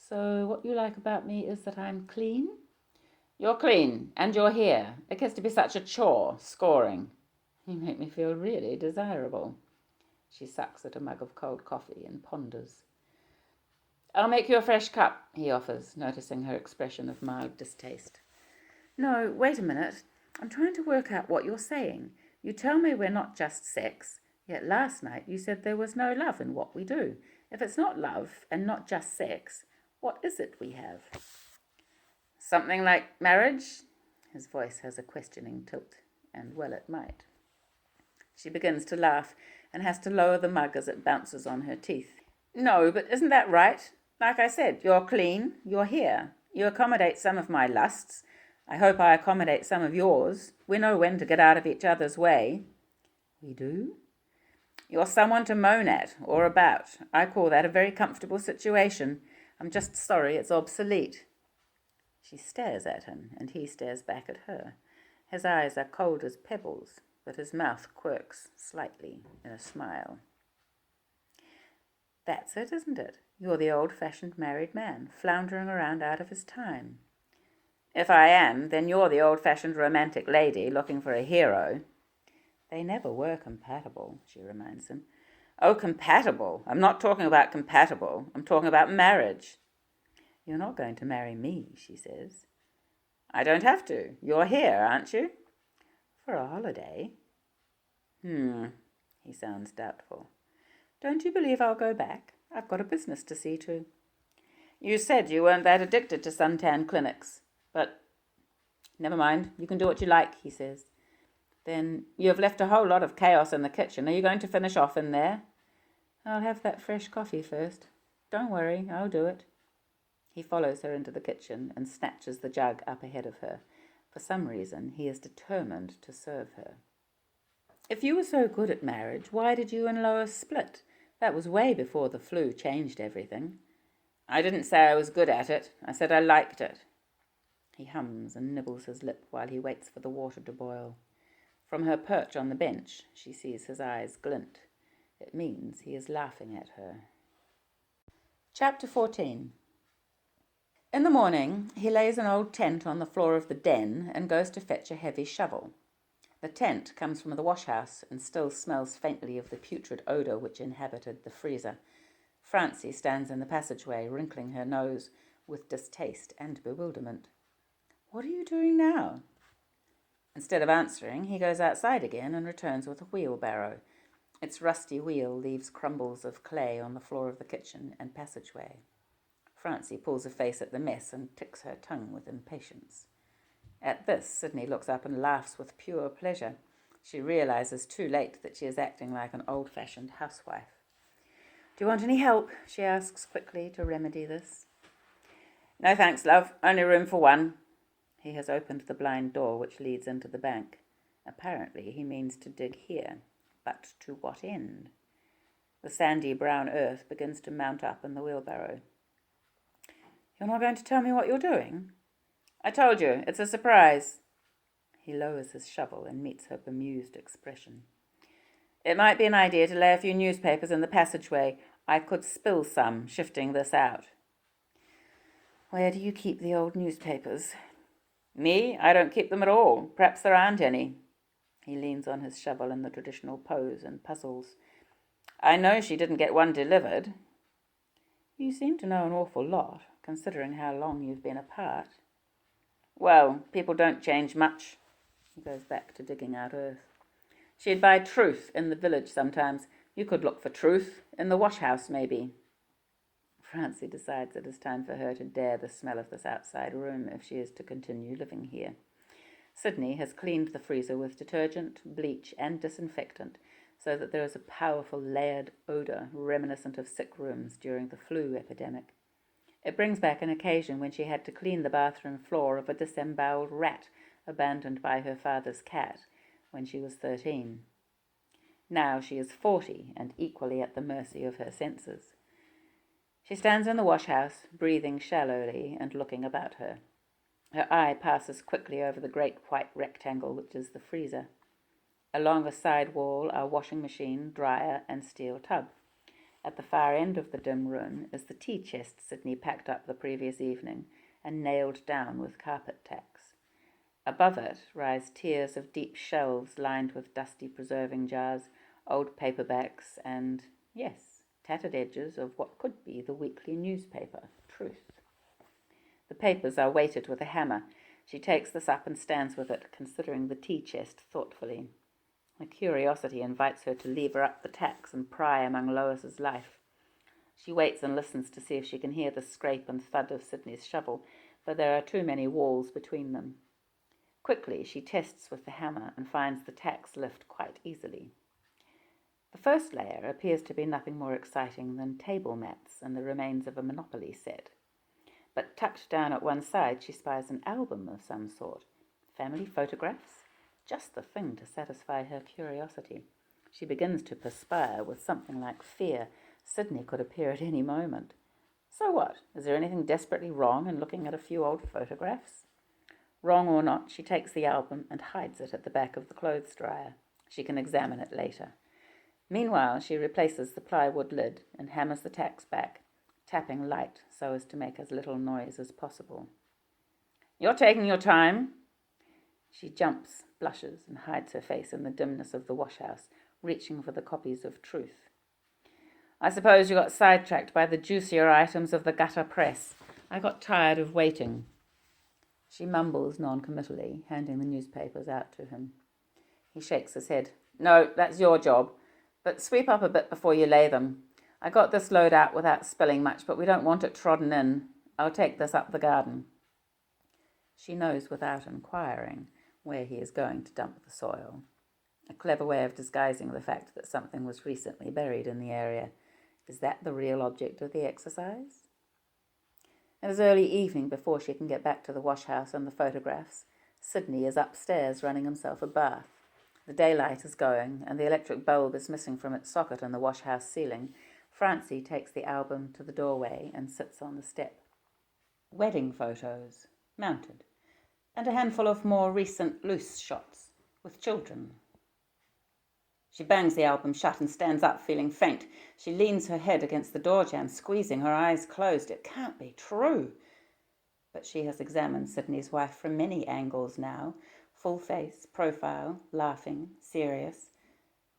So what you like about me is that I'm clean? You're clean, and you're here. It gets to be such a chore, scoring. You make me feel really desirable. She sucks at a mug of cold coffee and ponders. I'll make you a fresh cup, he offers, noticing her expression of mild distaste. No, wait a minute. I'm trying to work out what you're saying. You tell me we're not just sex, yet last night you said there was no love in what we do. If it's not love and not just sex, what is it we have? Something like marriage? His voice has a questioning tilt, and well it might. She begins to laugh and has to lower the mug as it bounces on her teeth. No, but isn't that right? Like I said, you're clean, you're here. You accommodate some of my lusts. I hope I accommodate some of yours. We know when to get out of each other's way. We do? You're someone to moan at or about. I call that a very comfortable situation. I'm just sorry it's obsolete. She stares at him, and he stares back at her. His eyes are cold as pebbles, but his mouth quirks slightly in a smile. That's it, isn't it? You're the old-fashioned married man, floundering around out of his time. If I am, then you're the old-fashioned romantic lady looking for a hero. They never were compatible, she reminds him. Oh, compatible. I'm not talking about compatible. I'm talking about marriage. You're not going to marry me, she says. I don't have to. You're here, aren't you? For a holiday. He sounds doubtful. Don't you believe I'll go back? I've got a business to see to. You said you weren't that addicted to suntan clinics, but never mind. You can do what you like, he says. Then you have left a whole lot of chaos in the kitchen. Are you going to finish off in there? I'll have that fresh coffee first. Don't worry, I'll do it. He follows her into the kitchen and snatches the jug up ahead of her. For some reason, he is determined to serve her. If you were so good at marriage, why did you and Lois split? That was way before the flu changed everything. I didn't say I was good at it. I said I liked it. He hums and nibbles his lip while he waits for the water to boil. From her perch on the bench, she sees his eyes glint. It means he is laughing at her. Chapter 14. In the morning, he lays an old tent on the floor of the den and goes to fetch a heavy shovel. The tent comes from the wash-house and still smells faintly of the putrid odour which inhabited the freezer. Francie stands in the passageway, wrinkling her nose with distaste and bewilderment. What are you doing now? Instead of answering, he goes outside again and returns with a wheelbarrow. Its rusty wheel leaves crumbles of clay on the floor of the kitchen and passageway. Francie pulls a face at the mess and ticks her tongue with impatience. At this, Sidney looks up and laughs with pure pleasure. She realizes too late that she is acting like an old-fashioned housewife. Do you want any help? She asks quickly to remedy this. No thanks, love. Only room for one. He has opened the blind door which leads into the bank. Apparently he means to dig here. But to what end? The sandy brown earth begins to mount up in the wheelbarrow. You're not going to tell me what you're doing? I told you, it's a surprise. He lowers his shovel and meets her bemused expression. It might be an idea to lay a few newspapers in the passageway. I could spill some, shifting this out. Where do you keep the old newspapers? Me? I don't keep them at all. Perhaps there aren't any. He leans on his shovel in the traditional pose and puzzles. I know she didn't get one delivered. You seem to know an awful lot, considering how long you've been apart. Well, people don't change much. He goes back to digging out earth. She'd buy truth in the village sometimes. You could look for truth in the wash-house, maybe. Francie decides it is time for her to dare the smell of this outside room if she is to continue living here. Sidney has cleaned the freezer with detergent, bleach, and disinfectant, so that there is a powerful layered odour reminiscent of sick rooms during the flu epidemic. It brings back an occasion when she had to clean the bathroom floor of a disemboweled rat abandoned by her father's cat when she was 13. Now she is 40 and equally at the mercy of her senses. She stands in the wash-house, breathing shallowly and looking about her. Her eye passes quickly over the great white rectangle which is the freezer. Along a side wall are washing machine, dryer, and steel tub. At the far end of the dim room is the tea chest Sidney packed up the previous evening and nailed down with carpet tacks. Above it rise tiers of deep shelves lined with dusty preserving jars, old paperbacks, and, yes, tattered edges of what could be the weekly newspaper, Truth. The papers are weighted with a hammer. She takes this up and stands with it, considering the tea chest thoughtfully. Her curiosity invites her to lever up the tacks and pry among Lois's life. She waits and listens to see if she can hear the scrape and thud of Sidney's shovel, but there are too many walls between them. Quickly she tests with the hammer and finds the tacks lift quite easily. The first layer appears to be nothing more exciting than table mats and the remains of a Monopoly set. But tucked down at one side she spies an album of some sort. Family photographs? Just the thing to satisfy her curiosity. She begins to perspire with something like fear. Sidney could appear at any moment. So what? Is there anything desperately wrong in looking at a few old photographs? Wrong or not, she takes the album and hides it at the back of the clothes dryer. She can examine it later. Meanwhile, she replaces the plywood lid and hammers the tacks back, tapping light so as to make as little noise as possible. "You're taking your time." She jumps, blushes, and hides her face in the dimness of the washhouse, reaching for the copies of Truth. "I suppose you got sidetracked by the juicier items of the gutter press. I got tired of waiting." She mumbles non-committally, handing the newspapers out to him. He shakes his head. "No, that's your job. But sweep up a bit before you lay them. I got this load out without spilling much, but we don't want it trodden in. I'll take this up the garden." She knows without inquiring where he is going to dump the soil. A clever way of disguising the fact that something was recently buried in the area. Is that the real object of the exercise? It is early evening before she can get back to the washhouse and the photographs. Sidney is upstairs running himself a bath. The daylight is going, and the electric bulb is missing from its socket in the washhouse ceiling. Francie takes the album to the doorway and sits on the step. Wedding photos, mounted, and a handful of more recent loose shots, with children. She bangs the album shut and stands up, feeling faint. She leans her head against the door jamb, squeezing her eyes closed. It can't be true. But she has examined Sidney's wife from many angles now. Full face, profile, laughing, serious.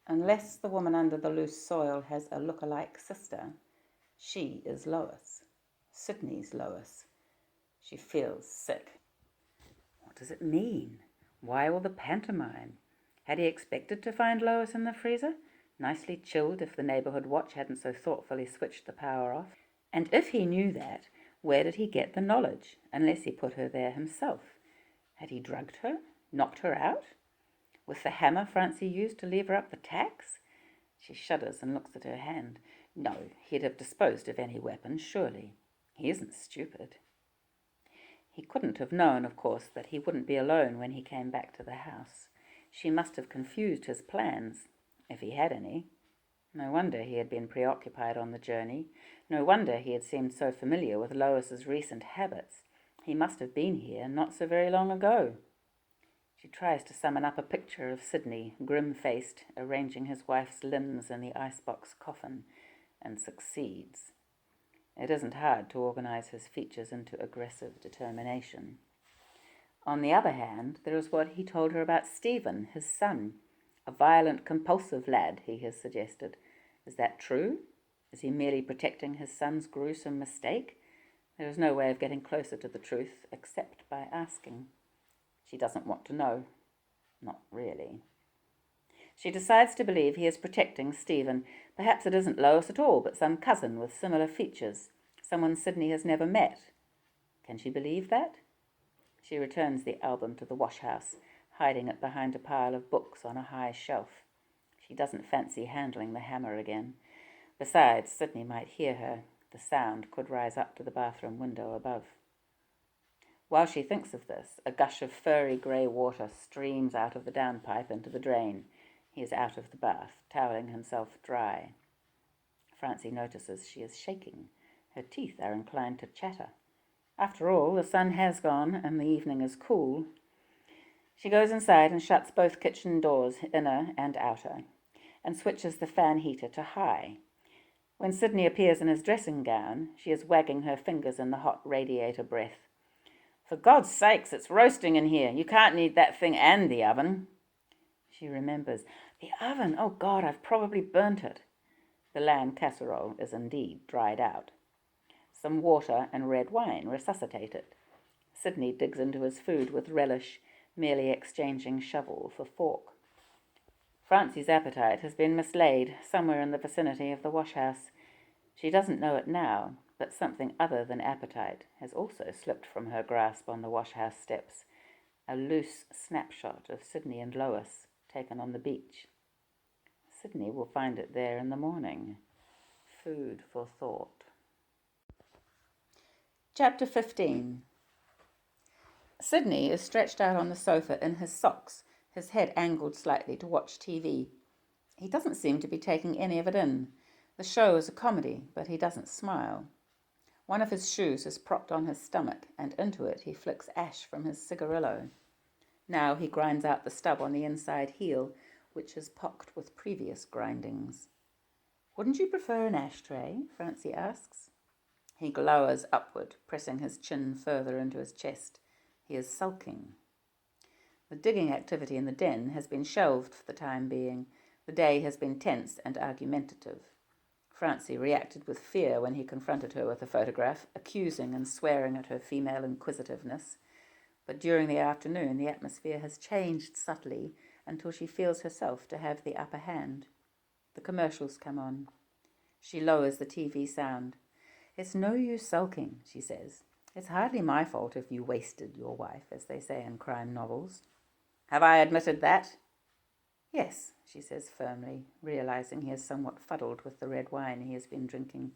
Unless the woman under the loose soil has a look-alike sister, she is Lois. Sidney's Lois. She feels sick. What does it mean? Why all the pantomime? Had he expected to find Lois in the freezer, nicely chilled if the neighbourhood watch hadn't so thoughtfully switched the power off? And if he knew that, where did he get the knowledge, unless he put her there himself? Had he drugged her? Knocked her out? With the hammer Francie used to lever up the tacks? She shudders and looks at her hand. No, he'd have disposed of any weapon, surely. He isn't stupid. He couldn't have known, of course, that he wouldn't be alone when he came back to the house. She must have confused his plans, if he had any. No wonder he had been preoccupied on the journey. No wonder he had seemed so familiar with Lois's recent habits. He must have been here not so very long ago. She tries to summon up a picture of Sidney, grim-faced, arranging his wife's limbs in the icebox coffin, and succeeds. It isn't hard to organize his features into aggressive determination. On the other hand, there is what he told her about Stephen, his son. A violent, compulsive lad, he has suggested. Is that true? Is he merely protecting his son's gruesome mistake? There is no way of getting closer to the truth except by asking. She doesn't want to know. Not really. She decides to believe he is protecting Stephen. Perhaps it isn't Lois at all, but some cousin with similar features, someone Sidney has never met. Can she believe that? She returns the album to the washhouse, hiding it behind a pile of books on a high shelf. She doesn't fancy handling the hammer again. Besides, Sidney might hear her. The sound could rise up to the bathroom window above. While she thinks of this, a gush of furry grey water streams out of the downpipe into the drain. He is out of the bath, toweling himself dry. Francie notices she is shaking. Her teeth are inclined to chatter. After all, the sun has gone and the evening is cool. She goes inside and shuts both kitchen doors, inner and outer, and switches the fan heater to high. When Sidney appears in his dressing gown, she is wagging her fingers in the hot radiator breath. "For God's sakes, it's roasting in here. You can't need that thing and the oven." She remembers. The oven! Oh, God, I've probably burnt it. The lamb casserole is indeed dried out. Some water and red wine resuscitate it. Sidney digs into his food with relish, merely exchanging shovel for fork. Francie's appetite has been mislaid somewhere in the vicinity of the washhouse. She doesn't know it now, but something other than appetite has also slipped from her grasp on the washhouse steps, a loose snapshot of Sidney and Lois taken on the beach. Sidney will find it there in the morning. Food for thought. Chapter 15. Sidney is stretched out on the sofa in his socks, his head angled slightly to watch TV. He doesn't seem to be taking any of it in. The show is a comedy, but he doesn't smile. One of his shoes is propped on his stomach, and into it he flicks ash from his cigarillo. Now he grinds out the stub on the inside heel, which is pocked with previous grindings. "Wouldn't you prefer an ashtray?" Francie asks. He glowers upward, pressing his chin further into his chest. He is sulking. The digging activity in the den has been shelved for the time being. The day has been tense and argumentative. Francie reacted with fear when he confronted her with a photograph, accusing and swearing at her female inquisitiveness. But during the afternoon, the atmosphere has changed subtly until she feels herself to have the upper hand. The commercials come on. She lowers the TV sound. "It's no use sulking," she says. "It's hardly my fault if you wasted your wife, as they say in crime novels." "Have I admitted that?" "Yes," she says firmly, realizing he is somewhat fuddled with the red wine he has been drinking.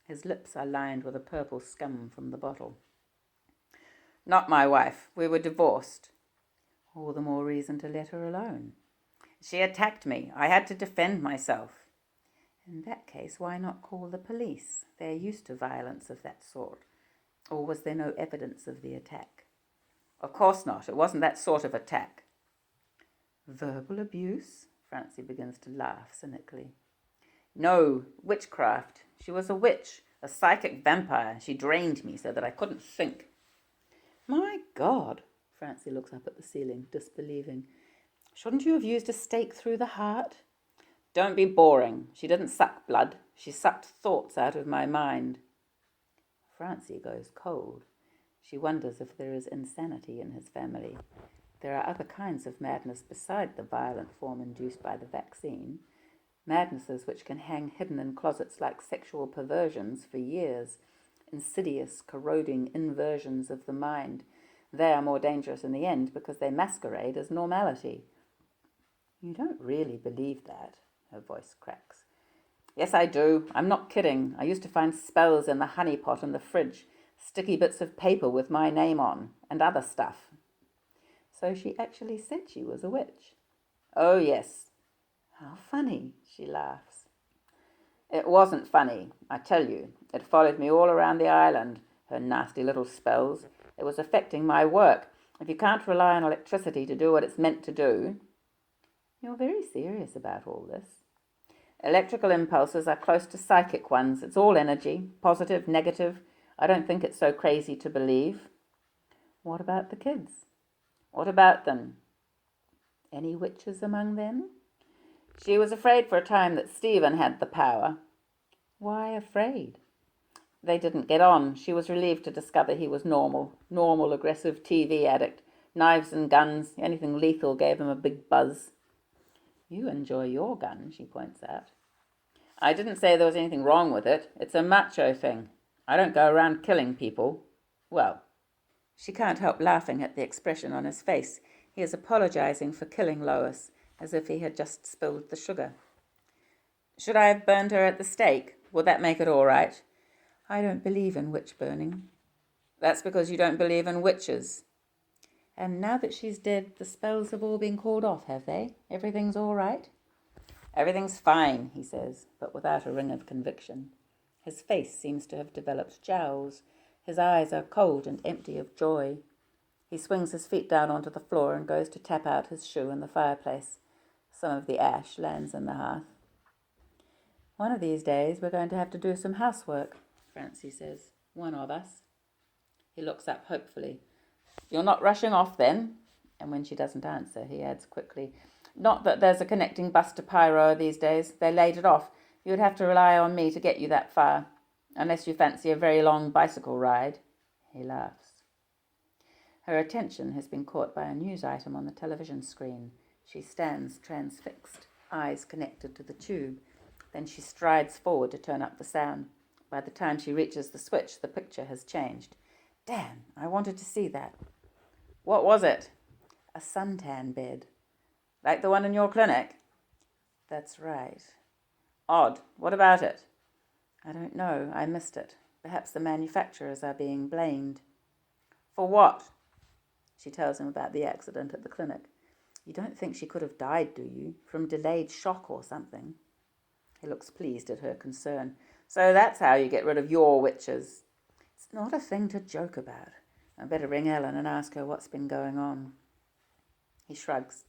His lips are lined with a purple scum from the bottle. "Not my wife. We were divorced." "All the more reason to let her alone." "She attacked me. I had to defend myself." "In that case, why not call the police? They're used to violence of that sort. Or was there no evidence of the attack?" "Of course not. It wasn't that sort of attack." "Verbal abuse?" Francie begins to laugh cynically. "No, witchcraft. She was a witch, a psychic vampire. She drained me so that I couldn't think." "My God!" Francie looks up at the ceiling, disbelieving. "Shouldn't you have used a stake through the heart?" "Don't be boring. She didn't suck blood. She sucked thoughts out of my mind." Francie goes cold. She wonders if there is insanity in his family. There are other kinds of madness beside the violent form induced by the vaccine, madnesses which can hang hidden in closets like sexual perversions for years, insidious, corroding inversions of the mind. They are more dangerous in the end because they masquerade as normality. "You don't really believe that?" Her voice cracks. "Yes, I do. I'm not kidding. I used to find spells in the honey pot in the fridge, sticky bits of paper with my name on, and other stuff." "So she actually said she was a witch?" "Oh, yes." "How funny," she laughs. "It wasn't funny, I tell you. It followed me all around the island, her nasty little spells. It was affecting my work. If you can't rely on electricity to do what it's meant to do..." "You're very serious about all this." "Electrical impulses are close to psychic ones. It's all energy, positive, negative. I don't think it's so crazy to believe." "What about the kids?" "What about them?" "Any witches among them?" "She was afraid for a time that Stephen had the power." "Why afraid?" "They didn't get on. She was relieved to discover he was normal, aggressive TV addict. Knives and guns, anything lethal gave him a big buzz." "You enjoy your gun," she points out. "I didn't say there was anything wrong with it. It's a macho thing. I don't go around killing people. Well..." She can't help laughing at the expression on his face. He is apologizing for killing Lois, as if he had just spilled the sugar. "Should I have burned her at the stake? Would that make it all right?" I don't believe in witch burning. That's because you don't believe in witches. And now that she's dead, the spells have all been called off, have they? Everything's all right? Everything's fine, he says, but without a ring of conviction. His face seems to have developed jowls. His eyes are cold and empty of joy. He swings his feet down onto the floor and goes to tap out his shoe in the fireplace. Some of the ash lands in the hearth. One of these days we're going to have to do some housework, Francie says. One of us. He looks up hopefully. You're not rushing off then? And when she doesn't answer, he adds quickly, not that there's a connecting bus to Pyro these days. They laid it off. You'd have to rely on me to get you that far, unless you fancy a very long bicycle ride. He laughs. Her attention has been caught by a news item on the television screen. She stands transfixed, eyes connected to the tube. Then she strides forward to turn up the sound. By the time she reaches the switch, the picture has changed. Damn, I wanted to see that. What was it? A suntan bed. Like the one in your clinic? That's right. Odd. What about it? I don't know. I missed it. Perhaps the manufacturers are being blamed. For what? She tells him about the accident at the clinic. You don't think she could have died, do you? From delayed shock or something? He looks pleased at her concern. So that's how you get rid of your witches. It's not a thing to joke about. I better ring Ellen and ask her what's been going on. He shrugs.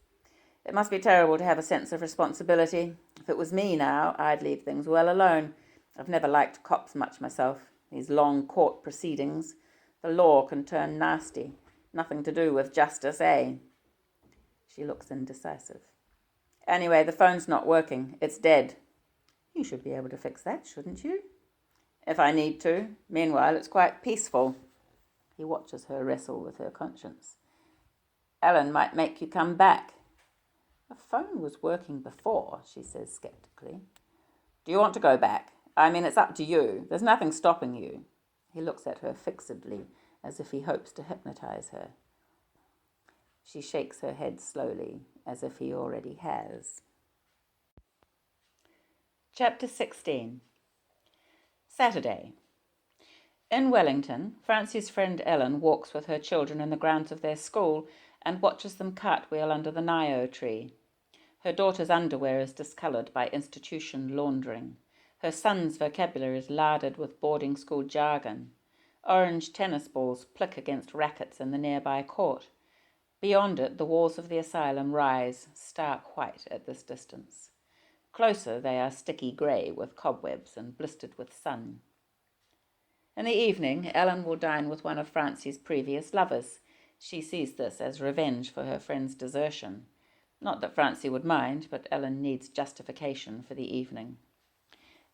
It must be terrible to have a sense of responsibility. If it was me now, I'd leave things well alone. I've never liked cops much myself. These long court proceedings. The law can turn nasty. Nothing to do with justice, eh? She looks indecisive. Anyway, the phone's not working. It's dead. You should be able to fix that, shouldn't you? If I need to. Meanwhile, it's quite peaceful. He watches her wrestle with her conscience. Ellen might make you come back. The phone was working before, she says sceptically. Do you want to go back? I mean, it's up to you. There's nothing stopping you. He looks at her fixedly, as if he hopes to hypnotize her. She shakes her head slowly, as if he already has. Chapter 16. Saturday. In Wellington, Francie's friend Ellen walks with her children in the grounds of their school and watches them cartwheel under the nio tree. Her daughter's underwear is discoloured by institution laundering. Her son's vocabulary is larded with boarding school jargon. Orange tennis balls plick against rackets in the nearby court. Beyond it, the walls of the asylum rise, stark white at this distance. Closer, they are sticky grey with cobwebs and blistered with sun. In the evening, Ellen will dine with one of Francie's previous lovers. She sees this as revenge for her friend's desertion. Not that Francie would mind, but Ellen needs justification for the evening.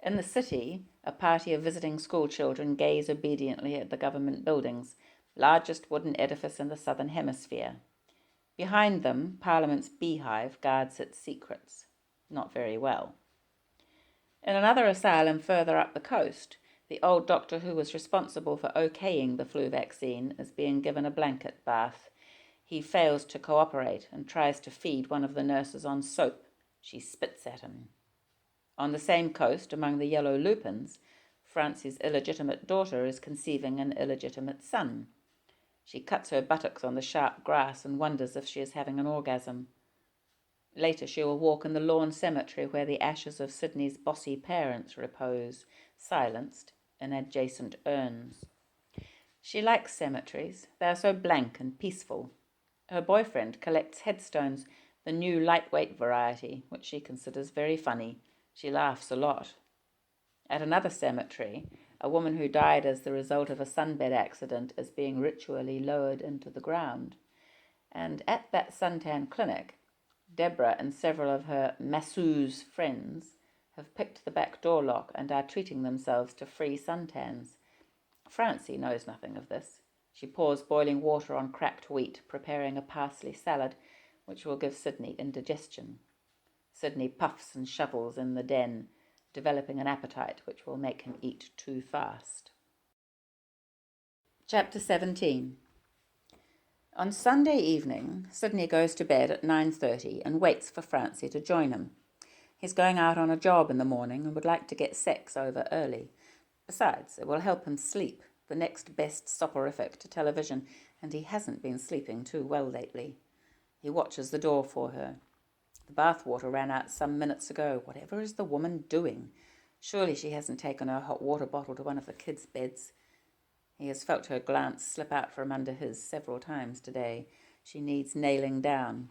In the city, a party of visiting schoolchildren gaze obediently at the government buildings, largest wooden edifice in the southern hemisphere. Behind them, Parliament's beehive guards its secrets. Not very well. In another asylum further up the coast, the old doctor who was responsible for okaying the flu vaccine is being given a blanket bath. He fails to cooperate and tries to feed one of the nurses on soap. She spits at him. On the same coast, among the yellow lupins, Francie's illegitimate daughter is conceiving an illegitimate son. She cuts her buttocks on the sharp grass and wonders if she is having an orgasm. Later she will walk in the lawn cemetery where the ashes of Sidney's bossy parents repose, silenced, in adjacent urns. She likes cemeteries. They are so blank and peaceful. Her boyfriend collects headstones, the new lightweight variety, which she considers very funny. She laughs a lot. At another cemetery, a woman who died as the result of a sunbed accident is being ritually lowered into the ground. And at that suntan clinic, Deborah and several of her masseuse friends have picked the back door lock and are treating themselves to free suntans. Francie knows nothing of this. She pours boiling water on cracked wheat, preparing a parsley salad, which will give Sidney indigestion. Sidney puffs and shovels in the den, developing an appetite which will make him eat too fast. Chapter 17. On Sunday evening, Sidney goes to bed at 9:30 and waits for Francie to join him. He's going out on a job in the morning and would like to get sex over early. Besides, it will help him sleep, the next best soporific to television, and he hasn't been sleeping too well lately. He watches the door for her. The bathwater ran out some minutes ago. Whatever is the woman doing? Surely she hasn't taken her hot water bottle to one of the kids' beds. He has felt her glance slip out from under his several times today. She needs nailing down.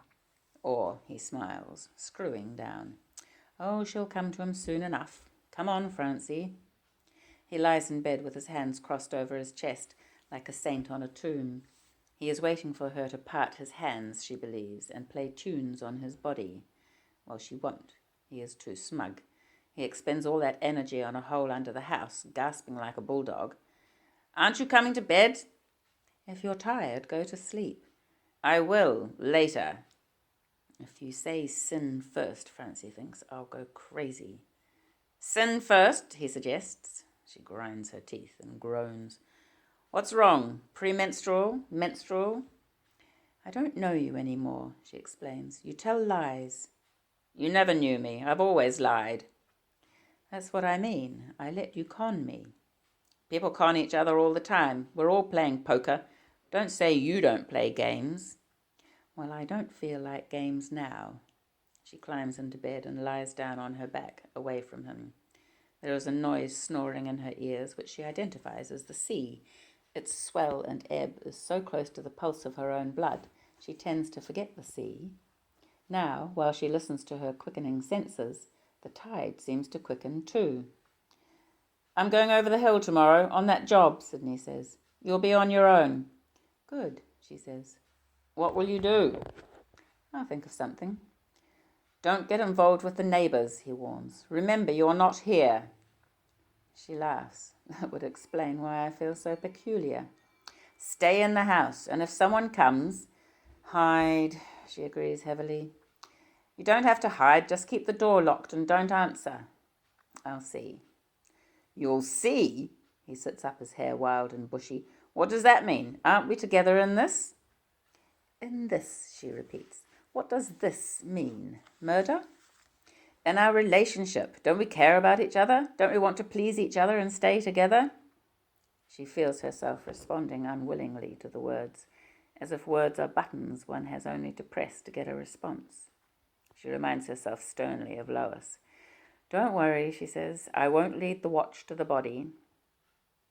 Or, he smiles, screwing down. Oh, she'll come to him soon enough. Come on, Francie. He lies in bed with his hands crossed over his chest, like a saint on a tomb. He is waiting for her to part his hands, she believes, and play tunes on his body. Well, she won't. He is too smug. He expends all that energy on a hole under the house, gasping like a bulldog. Aren't you coming to bed? If you're tired, go to sleep. I will, later. If you say sin first, Francie thinks, I'll go crazy. Sin first, he suggests. She grinds her teeth and groans. What's wrong? Premenstrual? Menstrual? I don't know you anymore, she explains. You tell lies. You never knew me. I've always lied. That's what I mean. I let you con me. People con each other all the time. We're all playing poker. Don't say you don't play games. Well, I don't feel like games now. She climbs into bed and lies down on her back, away from him. There is a noise snoring in her ears, which she identifies as the sea. Its swell and ebb is so close to the pulse of her own blood, she tends to forget the sea. Now, while she listens to her quickening senses, the tide seems to quicken too. I'm going over the hill tomorrow, on that job, Sidney says. You'll be on your own. Good, she says. What will you do? I'll think of something. Don't get involved with the neighbours, he warns. Remember, you're not here. She laughs. That would explain why I feel so peculiar. Stay in the house, and if someone comes, hide, she agrees heavily. You don't have to hide, just keep the door locked and don't answer. I'll see. You'll see? He sits up, his hair wild and bushy. What does that mean? Aren't we together in this? In this, she repeats. What does this mean? Murder? In our relationship, don't we care about each other? Don't we want to please each other and stay together? She feels herself responding unwillingly to the words, as if words are buttons one has only to press to get a response. She reminds herself sternly of Lois. Don't worry, she says. I won't lead the watch to the body.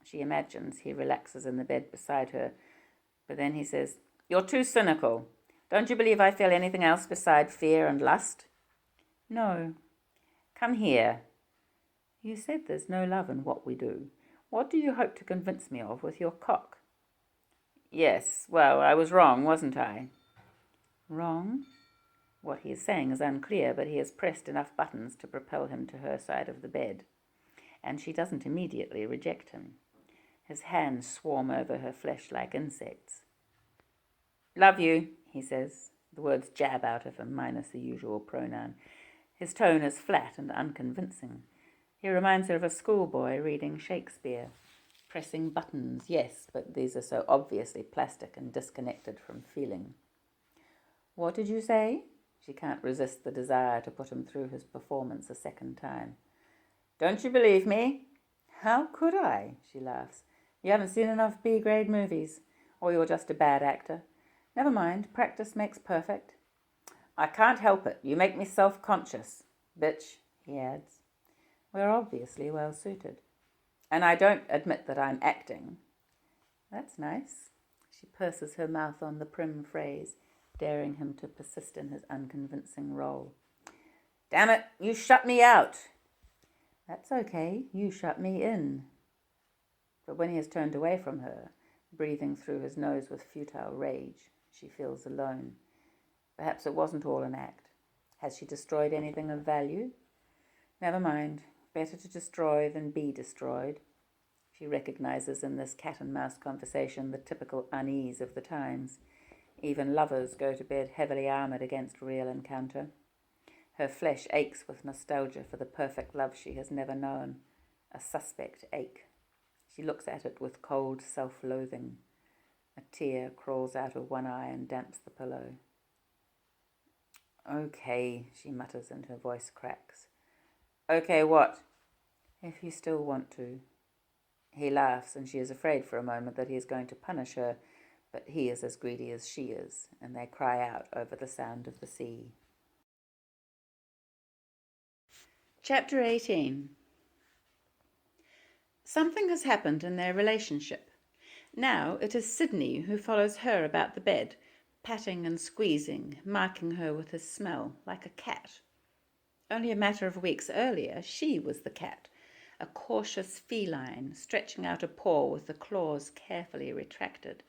She imagines he relaxes in the bed beside her, but then he says, You're too cynical. Don't you believe I feel anything else beside fear and lust? No. Come here. You said there's no love in what we do. What do you hope to convince me of with your cock? Yes, well, I was wrong, wasn't I? Wrong? What he is saying is unclear, but he has pressed enough buttons to propel him to her side of the bed, and she doesn't immediately reject him. His hands swarm over her flesh like insects. Love you, he says. The words jab out of him, minus the usual pronoun. His tone is flat and unconvincing. He reminds her of a schoolboy reading Shakespeare. Pressing buttons, yes, but these are so obviously plastic and disconnected from feeling. What did you say? She can't resist the desire to put him through his performance a second time. Don't you believe me? How could I? She laughs. You haven't seen enough B-grade movies, or you're just a bad actor. Never mind, practice makes perfect. I can't help it. You make me self-conscious. Bitch, he adds. We're obviously well suited. And I don't admit that I'm acting. That's nice. She purses her mouth on the prim phrase, daring him to persist in his unconvincing role. Damn it, you shut me out. That's okay, you shut me in. But when he has turned away from her, breathing through his nose with futile rage, she feels alone. Perhaps it wasn't all an act. Has she destroyed anything of value? Never mind. Better to destroy than be destroyed. She recognizes in this cat-and-mouse conversation the typical unease of the times. Even lovers go to bed heavily armoured against real encounter. Her flesh aches with nostalgia for the perfect love she has never known, a suspect ache. She looks at it with cold self-loathing. A tear crawls out of one eye and damps the pillow. Okay, she mutters and her voice cracks. Okay, what? If you still want to. He laughs, and she is afraid for a moment that he is going to punish her, but he is as greedy as she is, and they cry out over the sound of the sea. Chapter 18. Something has happened in their relationship. Now it is Sidney who follows her about the bed, patting and squeezing, marking her with his smell, like a cat. Only a matter of weeks earlier, she was the cat, a cautious feline, stretching out a paw with the claws carefully retracted.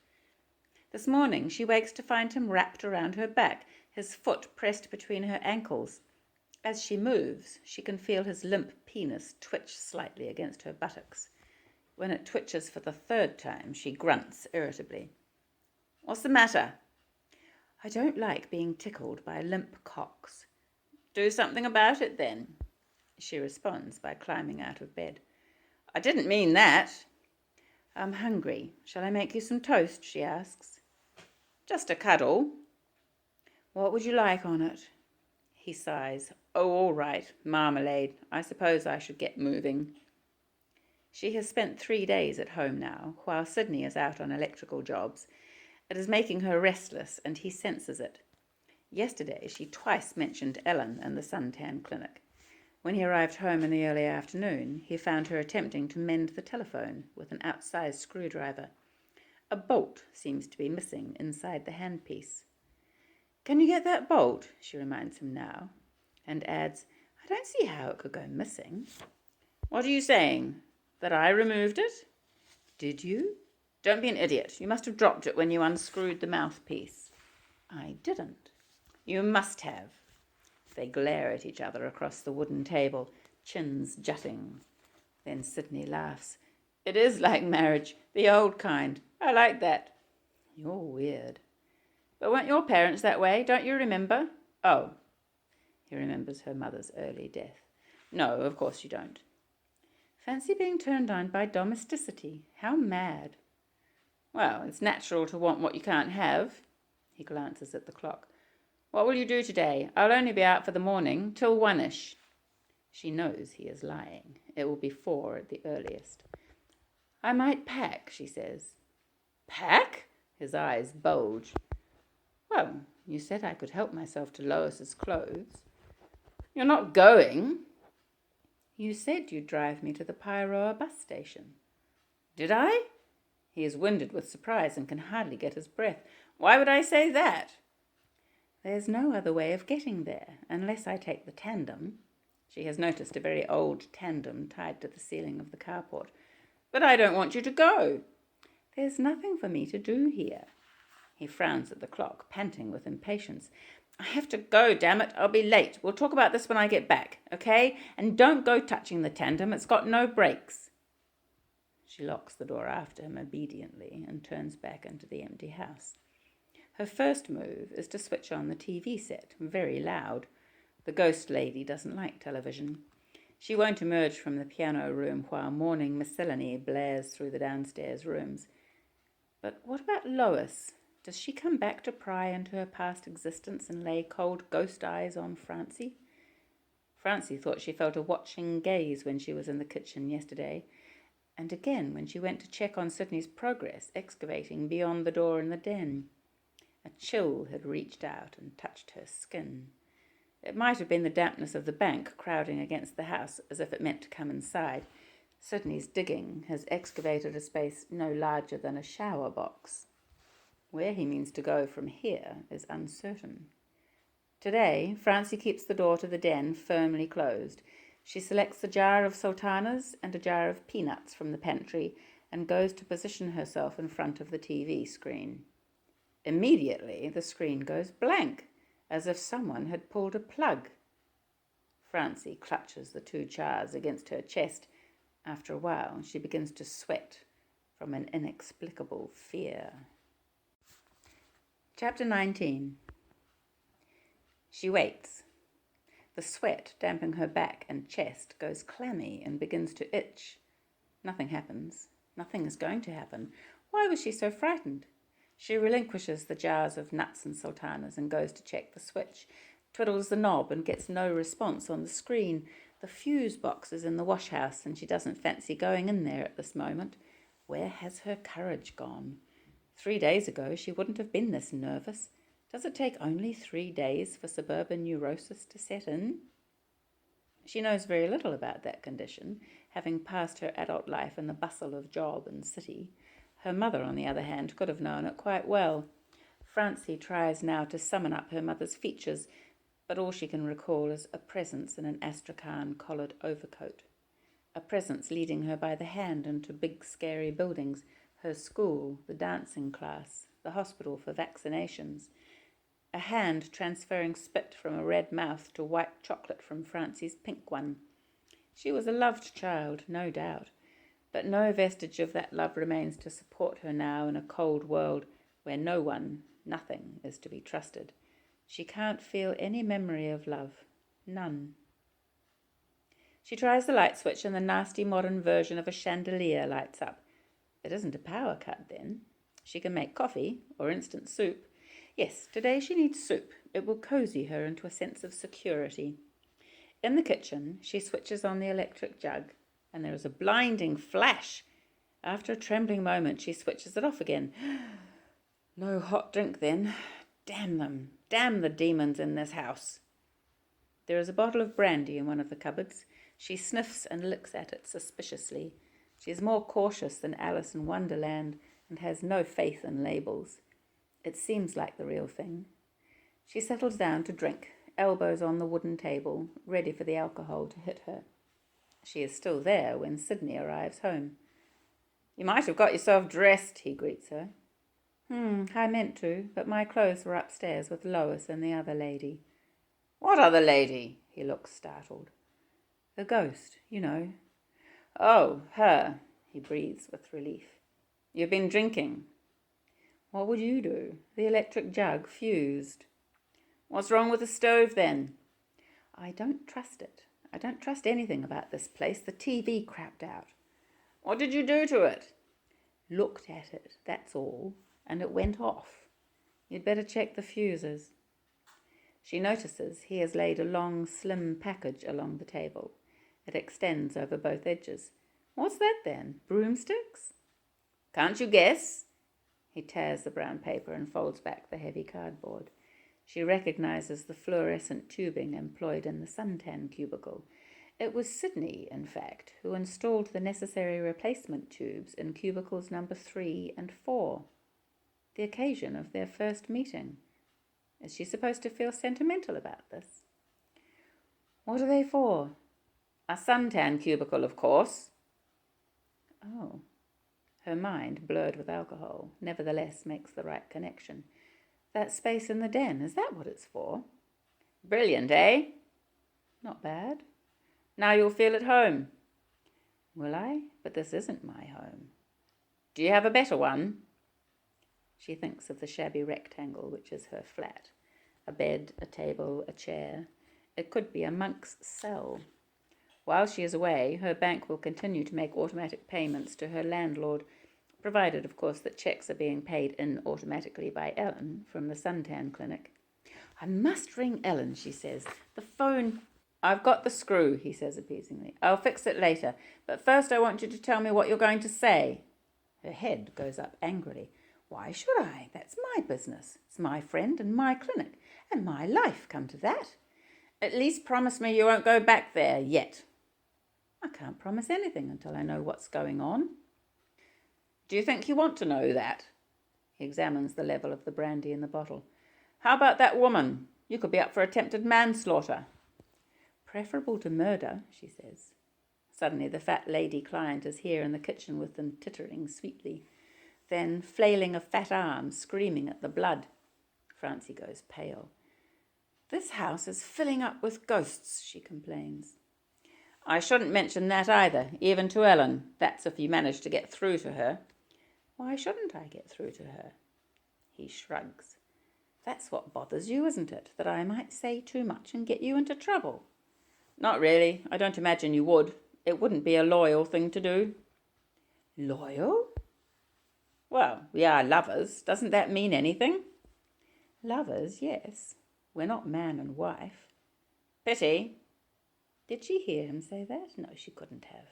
This morning she wakes to find him wrapped around her back, his foot pressed between her ankles. As she moves, she can feel his limp penis twitch slightly against her buttocks. When it twitches for the third time, she grunts irritably. "What's the matter?" "I don't like being tickled by limp cocks." "Do something about it, then." She responds by climbing out of bed. "I didn't mean that." "I'm hungry. Shall I make you some toast?" she asks. "Just a cuddle." "What would you like on it?" He sighs. "Oh, all right. Marmalade. I suppose I should get moving." She has spent 3 days at home now, while Sidney is out on electrical jobs. It is making her restless, and he senses it. Yesterday she twice mentioned Ellen and the suntan clinic. When he arrived home in the early afternoon, he found her attempting to mend the telephone with an outsized screwdriver. A bolt seems to be missing inside the handpiece. "Can you get that bolt?" she reminds him now, and adds, "I don't see how it could go missing." "What are you saying? That I removed it?" "Did you?" "Don't be an idiot. You must have dropped it when you unscrewed the mouthpiece." "I didn't." "You must have." They glare at each other across the wooden table, chins jutting. Then Sidney laughs. "It is like marriage, the old kind. I like that." "You're weird." "But weren't your parents that way? Don't you remember?" "Oh." He remembers her mother's early death. "No, of course you don't." Fancy being turned on by domesticity. How mad. "Well, it's natural to want what you can't have." He glances at the clock. "What will you do today? I'll only be out for the morning, till 1-ish. She knows he is lying. It will be 4 at the earliest. "I might pack," she says. "Pack?" His eyes bulge. "Well, you said I could help myself to Lois's clothes." "You're not going?" "You said you'd drive me to the Pyroa bus station." "Did I?" He is winded with surprise and can hardly get his breath. "Why would I say that?" "There's no other way of getting there, unless I take the tandem." She has noticed a very old tandem tied to the ceiling of the carport. "But I don't want you to go." "There's nothing for me to do here." He frowns at the clock, panting with impatience. "I have to go, damn it. I'll be late. We'll talk about this when I get back, okay? And don't go touching the tandem. It's got no brakes." She locks the door after him obediently and turns back into the empty house. Her first move is to switch on the TV set, very loud. The ghost lady doesn't like television. She won't emerge from the piano room while morning miscellany blares through the downstairs rooms. But what about Lois? Does she come back to pry into her past existence and lay cold ghost eyes on Francie? Francie thought she felt a watching gaze when she was in the kitchen yesterday, and again when she went to check on Sidney's progress, excavating beyond the door in the den. A chill had reached out and touched her skin. It might have been the dampness of the bank crowding against the house as if it meant to come inside. Sidney's digging has excavated a space no larger than a shower box. Where he means to go from here is uncertain. Today, Francie keeps the door to the den firmly closed. She selects a jar of sultanas and a jar of peanuts from the pantry and goes to position herself in front of the TV screen. Immediately, the screen goes blank, as if someone had pulled a plug. Francie clutches the 2 jars against her chest. After a while, she begins to sweat from an inexplicable fear. Chapter 19. She waits. The sweat damping her back and chest goes clammy and begins to itch. Nothing happens. Nothing is going to happen. Why was she so frightened? She relinquishes the jars of nuts and sultanas and goes to check the switch, twiddles the knob and gets no response on the screen. The fuse box is in the wash house, and she doesn't fancy going in there at this moment. Where has her courage gone? 3 days ago she wouldn't have been this nervous. Does it take only 3 days for suburban neurosis to set in? She knows very little about that condition, having passed her adult life in the bustle of job and city. Her mother, on the other hand, could have known it quite well. Francie tries now to summon up her mother's features, but all she can recall is a presence in an astrakhan-collared overcoat. A presence leading her by the hand into big, scary buildings, her school, the dancing class, the hospital for vaccinations. A hand transferring spit from a red mouth to white chocolate from Francie's pink one. She was a loved child, no doubt, but no vestige of that love remains to support her now in a cold world where no one, nothing, is to be trusted. She can't feel any memory of love. None. She tries the light switch and the nasty modern version of a chandelier lights up. It isn't a power cut then. She can make coffee or instant soup. Yes, today she needs soup. It will cozy her into a sense of security. In the kitchen, she switches on the electric jug, and there is a blinding flash. After a trembling moment, she switches it off again. No hot drink then. Damn them. Damn the demons in this house. There is a bottle of brandy in one of the cupboards. She sniffs and looks at it suspiciously. She is more cautious than Alice in Wonderland and has no faith in labels. It seems like the real thing. She settles down to drink, elbows on the wooden table, ready for the alcohol to hit her. She is still there when Sidney arrives home. "You might have got yourself dressed," he greets her. I meant to, but my clothes were upstairs with Lois and the other lady." "What other lady?" He looks startled. "The ghost, you know." "Oh, her," he breathes with relief. "You've been drinking." "What would you do? The electric jug fused." "What's wrong with the stove then?" "I don't trust it. I don't trust anything about this place. The TV crapped out." "What did you do to it?" "Looked at it, that's all. And it went off. You'd better check the fuses." She notices he has laid a long, slim package along the table. It extends over both edges. "What's that then? Broomsticks?" "Can't you guess?" He tears the brown paper and folds back the heavy cardboard. She recognizes the fluorescent tubing employed in the suntan cubicle. It was Sidney, in fact, who installed the necessary replacement tubes in cubicles number 3 and 4. The occasion of their first meeting. Is she supposed to feel sentimental about this? "What are they for?" "A suntan cubicle, of course." Oh. Her mind, blurred with alcohol, nevertheless makes the right connection. That space in the den, is that what it's for? "Brilliant, eh?" "Not bad." "Now you'll feel at home." "Will I? But this isn't my home." "Do you have a better one?" She thinks of the shabby rectangle which is her flat. A bed, a table, a chair. It could be a monk's cell. While she is away, her bank will continue to make automatic payments to her landlord, provided, of course, that cheques are being paid in automatically by Ellen from the suntan clinic. "I must ring Ellen," she says. "The phone—" "I've got the screw," he says appeasingly. "I'll fix it later. But first I want you to tell me what you're going to say." Her head goes up angrily. "Why should I? That's my business. It's my friend and my clinic, and my life, come to that." "At least promise me you won't go back there yet." "I can't promise anything until I know what's going on." "Do you think you want to know that?" He examines the level of the brandy in the bottle. "How about that woman? You could be up for attempted manslaughter." "Preferable to murder," she says. Suddenly the fat lady client is here in the kitchen with them, tittering sweetly. Then, flailing a fat arm, screaming at the blood. Francie goes pale. "This house is filling up with ghosts," she complains. "I shouldn't mention that either, even to Ellen. That's if you manage to get through to her." "Why shouldn't I get through to her?" He shrugs. "That's what bothers you, isn't it? That I might say too much and get you into trouble." "Not really. I don't imagine you would. It wouldn't be a loyal thing to do." "Loyal?" "Well, we are lovers. Doesn't that mean anything?" "Lovers, yes. We're not man and wife." "Pity." Did she hear him say that? No, she couldn't have.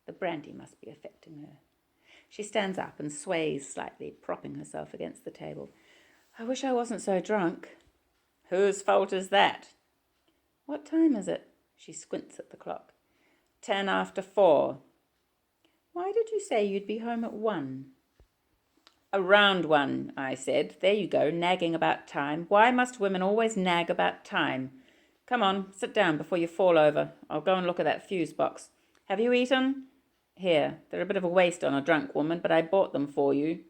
The brandy must be affecting her. She stands up and sways slightly, propping herself against the table. I wish I wasn't so drunk. Whose fault is that? What time is it? She squints at the clock. 4:10. Why did you say you'd be home at 1? Around 1, I said. There you go, nagging about time. Why must women always nag about time? Come on, sit down before you fall over. I'll go and look at that fuse box. Have you eaten? Here, they're a bit of a waste on a drunk woman, but I bought them for you.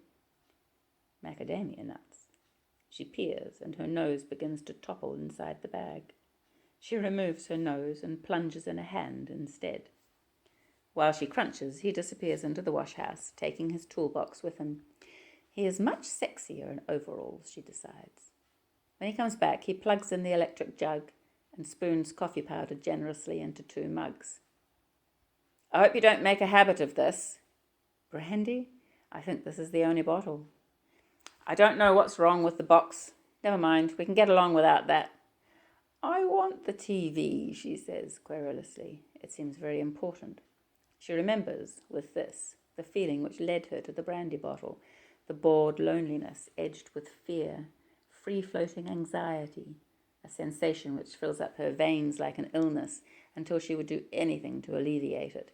Macadamia nuts. She peers, and her nose begins to topple inside the bag. She removes her nose and plunges in a hand instead. While she crunches, he disappears into the wash-house, taking his toolbox with him. He is much sexier in overalls, she decides. When he comes back, he plugs in the electric jug and spoons coffee powder generously into 2 mugs. I hope you don't make a habit of this. Brandy? I think this is the only bottle. I don't know what's wrong with the box. Never mind, we can get along without that. I want the TV, she says querulously. It seems very important. She remembers, with this, the feeling which led her to the brandy bottle, the bored loneliness edged with fear, free-floating anxiety, a sensation which fills up her veins like an illness until she would do anything to alleviate it.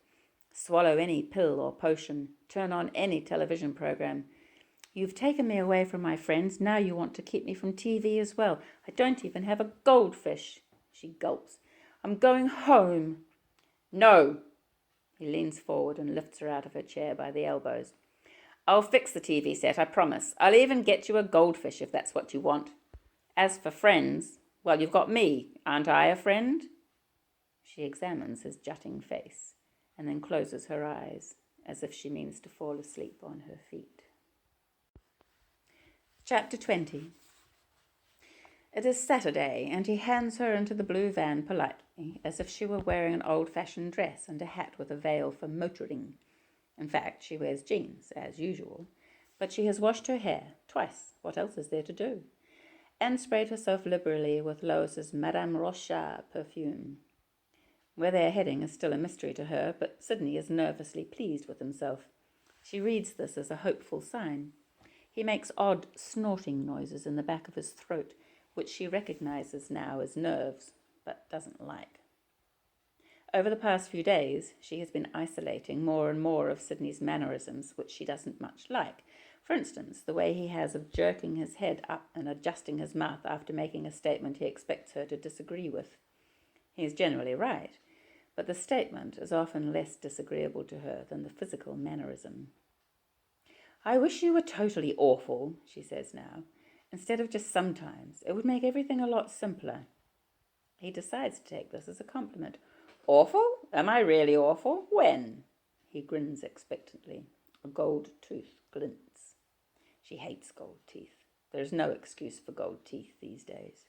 Swallow any pill or potion, turn on any television program. You've taken me away from my friends, now you want to keep me from TV as well. I don't even have a goldfish. She gulps. I'm going home. No. He leans forward and lifts her out of her chair by the elbows. I'll fix the TV set, I promise. I'll even get you a goldfish if that's what you want. As for friends, well, you've got me. Aren't I a friend? She examines his jutting face and then closes her eyes as if she means to fall asleep on her feet. Chapter 20. It is Saturday, and he hands her into the blue van politely, as if she were wearing an old-fashioned dress and a hat with a veil for motoring. In fact, she wears jeans, as usual, but she has washed her hair twice. What else is there to do? And sprayed herself liberally with Lois's Madame Rochard perfume. Where they are heading is still a mystery to her, but Sidney is nervously pleased with himself. She reads this as a hopeful sign. He makes odd snorting noises in the back of his throat, which she recognizes now as nerves, but doesn't like. Over the past few days, she has been isolating more and more of Sidney's mannerisms, which she doesn't much like. For instance, the way he has of jerking his head up and adjusting his mouth after making a statement he expects her to disagree with. He is generally right, but the statement is often less disagreeable to her than the physical mannerism. I wish you were totally awful, she says now, instead of just sometimes. It would make everything a lot simpler. He decides to take this as a compliment. Awful? Am I really awful? When? He grins expectantly. A gold tooth glints. She hates gold teeth. There is no excuse for gold teeth these days.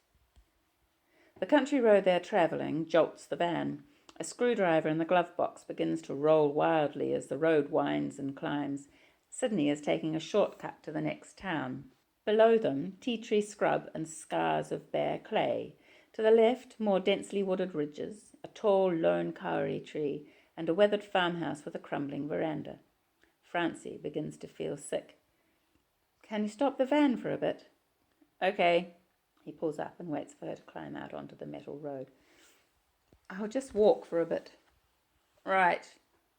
The country road they are travelling jolts the van. A screwdriver in the glove box begins to roll wildly as the road winds and climbs. Sidney is taking a shortcut to the next town. Below them, tea-tree scrub and scars of bare clay. To the left, more densely wooded ridges, a tall lone kauri tree, and a weathered farmhouse with a crumbling veranda. Francie begins to feel sick. Can you stop the van for a bit? Okay. He pulls up and waits for her to climb out onto the metal road. I'll just walk for a bit. Right.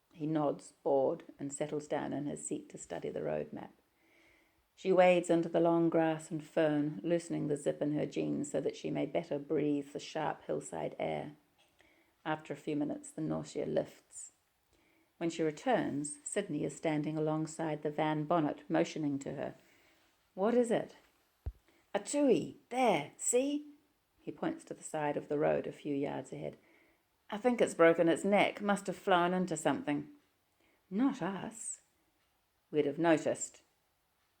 He nods, bored, and settles down in his seat to study the road map. She wades into the long grass and fern, loosening the zip in her jeans so that she may better breathe the sharp hillside air. After a few minutes, the nausea lifts. When she returns, Sidney is standing alongside the van bonnet, motioning to her. What is it? A tui. There, see? He points to the side of the road a few yards ahead. I think it's broken its neck. Must have flown into something. Not us. We'd have noticed.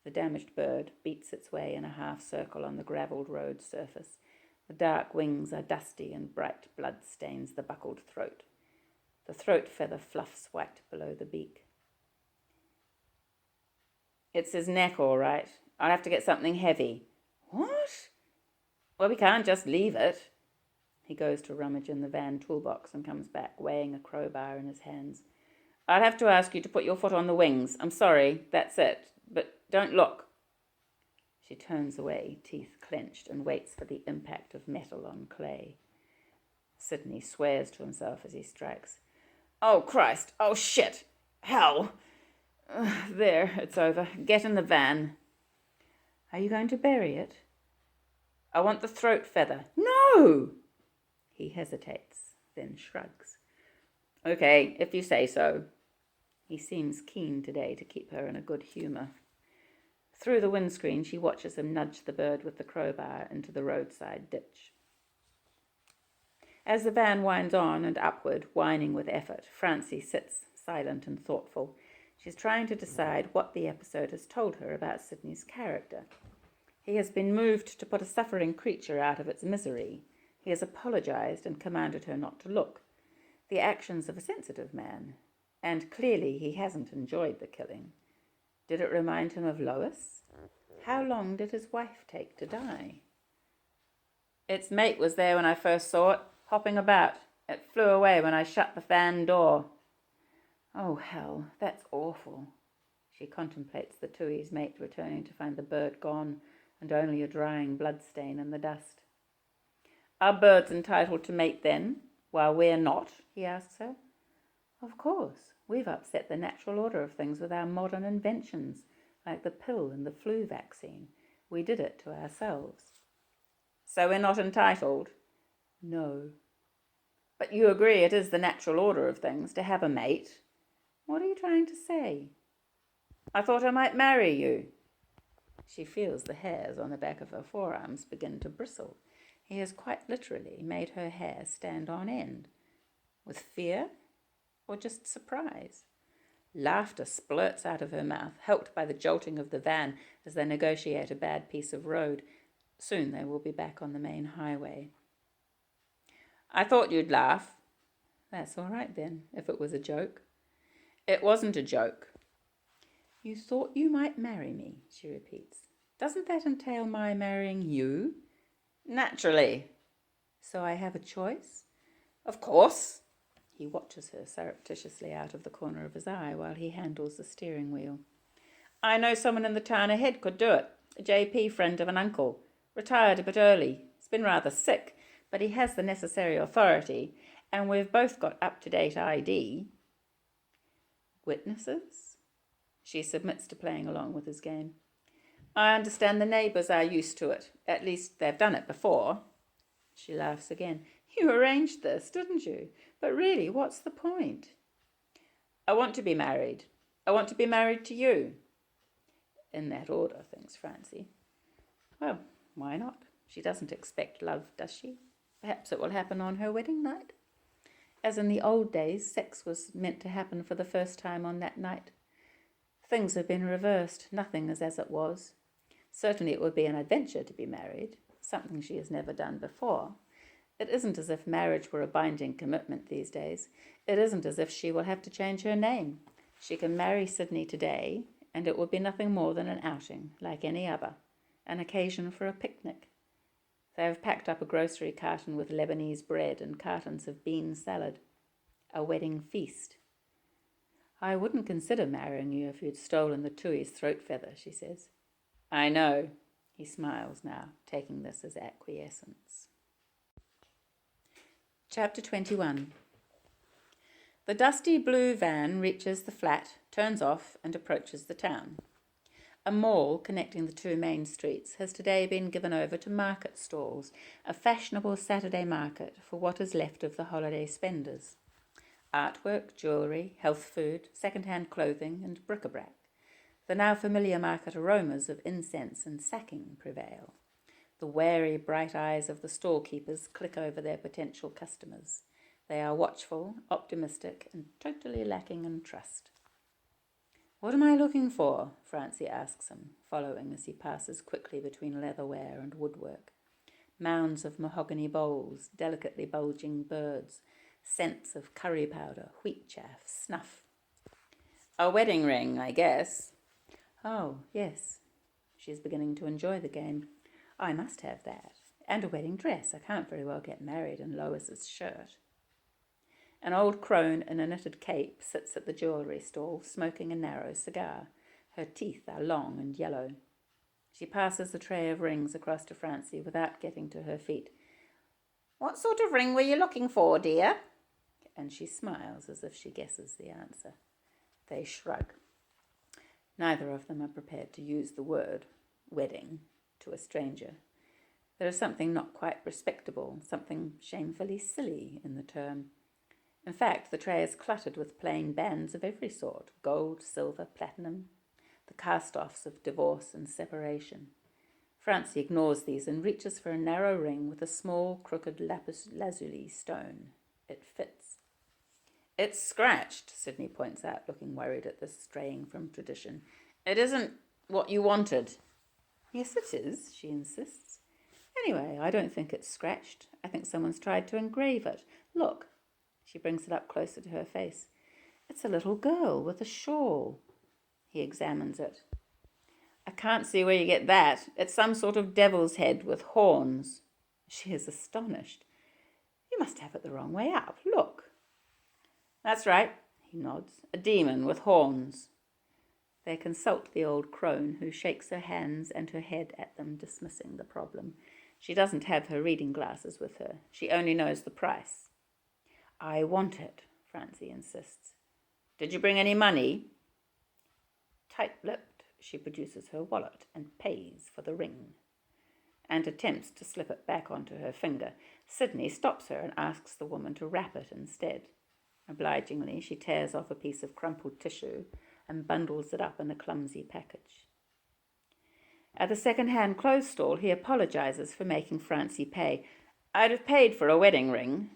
The damaged bird beats its way in a half circle on the gravelled road surface. The dark wings are dusty and bright blood stains the buckled throat. The throat feather fluffs white below the beak. It's his neck, all right. I'll have to get something heavy. What? Well, we can't just leave it. He goes to rummage in the van toolbox and comes back, weighing a crowbar in his hands. I'd have to ask you to put your foot on the wings. I'm sorry, that's it. But don't look. She turns away, teeth clenched, and waits for the impact of metal on clay. Sidney swears to himself as he strikes. Oh, Christ! Oh, shit! Hell! There, it's over. Get in the van. Are you going to bury it? I want the throat feather. No! He hesitates, then shrugs. Okay, if you say so. He seems keen today to keep her in a good humour. Through the windscreen, she watches him nudge the bird with the crowbar into the roadside ditch. As the van winds on and upward, whining with effort, Francie sits silent and thoughtful. She's trying to decide what the episode has told her about Sidney's character. He has been moved to put a suffering creature out of its misery. He has apologized and commanded her not to look. The actions of a sensitive man. And clearly he hasn't enjoyed the killing. Did it remind him of Lois? How long did his wife take to die? Its mate was there when I first saw it, hopping about. It flew away when I shut the van door. Oh, hell, that's awful. She contemplates the Tui's mate returning to find the bird gone and only a drying bloodstain in the dust. Are birds entitled to mate then, while we're not? He asks her. Of course. We've upset the natural order of things with our modern inventions, like the pill and the flu vaccine. We did it to ourselves. So we're not entitled? No. But you agree it is the natural order of things to have a mate? What are you trying to say? I thought I might marry you. She feels the hairs on the back of her forearms begin to bristle. He has quite literally made her hair stand on end. With fear? Or just surprise? Laughter splurts out of her mouth, helped by the jolting of the van as they negotiate a bad piece of road. Soon they will be back on the main highway. I thought you'd laugh. That's all right then, if it was a joke. It wasn't a joke. You thought you might marry me, she repeats. Doesn't that entail my marrying you? Naturally. So I have a choice? Of course. He watches her surreptitiously out of the corner of his eye while he handles the steering wheel. I know someone in the town ahead could do it. A JP friend of an uncle. Retired a bit early. He's been rather sick, but he has the necessary authority, and we've both got up-to-date ID. Witnesses? She submits to playing along with his game. I understand the neighbours are used to it. At least they've done it before. She laughs again. You arranged this, didn't you? But really, what's the point? I want to be married. I want to be married to you. In that order, thinks Francie. Well, why not? She doesn't expect love, does she? Perhaps it will happen on her wedding night. As in the old days, sex was meant to happen for the first time on that night. Things have been reversed. Nothing is as it was. Certainly it would be an adventure to be married, something she has never done before. It isn't as if marriage were a binding commitment these days. It isn't as if she will have to change her name. She can marry Sidney today, and it will be nothing more than an outing, like any other, an occasion for a picnic. They have packed up a grocery carton with Lebanese bread and cartons of bean salad. A wedding feast. I wouldn't consider marrying you if you'd stolen the Tui's throat feather, she says. I know. He smiles now, taking this as acquiescence. Chapter 21. The dusty blue van reaches the flat, turns off, and approaches the town. A mall connecting the two main streets has today been given over to market stalls, a fashionable Saturday market for what is left of the holiday spenders. Artwork, jewellery, health food, second-hand clothing, and bric-a-brac. The now familiar market aromas of incense and sacking prevail. The wary, bright eyes of the stall-keepers click over their potential customers. They are watchful, optimistic, and totally lacking in trust. What am I looking for? Francie asks him, following as he passes quickly between leatherware and woodwork. Mounds of mahogany bowls, delicately bulging birds, scents of curry powder, wheat chaff, snuff. A wedding ring, I guess. Oh, yes. She is beginning to enjoy the game. I must have that. And a wedding dress. I can't very well get married in Lois's shirt. An old crone in a knitted cape sits at the jewellery stall, smoking a narrow cigar. Her teeth are long and yellow. She passes the tray of rings across to Francie without getting to her feet. "What sort of ring were you looking for, dear?" And she smiles as if she guesses the answer. They shrug. Neither of them are prepared to use the word wedding to a stranger. There is something not quite respectable, something shamefully silly in the term. In fact, the tray is cluttered with plain bands of every sort, gold, silver, platinum, the cast-offs of divorce and separation. Francie ignores these and reaches for a narrow ring with a small, crooked lapis lazuli stone. It fits. "It's scratched," Sidney points out, looking worried at this straying from tradition. "It isn't what you wanted." "Yes, it is," she insists. "Anyway, I don't think it's scratched. I think someone's tried to engrave it. Look." She brings it up closer to her face. "It's a little girl with a shawl." He examines it. "I can't see where you get that. It's some sort of devil's head with horns." She is astonished. "You must have it the wrong way up. Look." "That's right," he nods. "A demon with horns." They consult the old crone, who shakes her hands and her head at them, dismissing the problem. She doesn't have her reading glasses with her. She only knows the price. "I want it," Francie insists. "Did you bring any money?" Tight-lipped, she produces her wallet and pays for the ring, and attempts to slip it back onto her finger. Sidney stops her and asks the woman to wrap it instead. Obligingly, she tears off a piece of crumpled tissue and bundles it up in a clumsy package. At the second-hand clothes stall, he apologizes for making Francie pay. "I'd have paid for a wedding ring."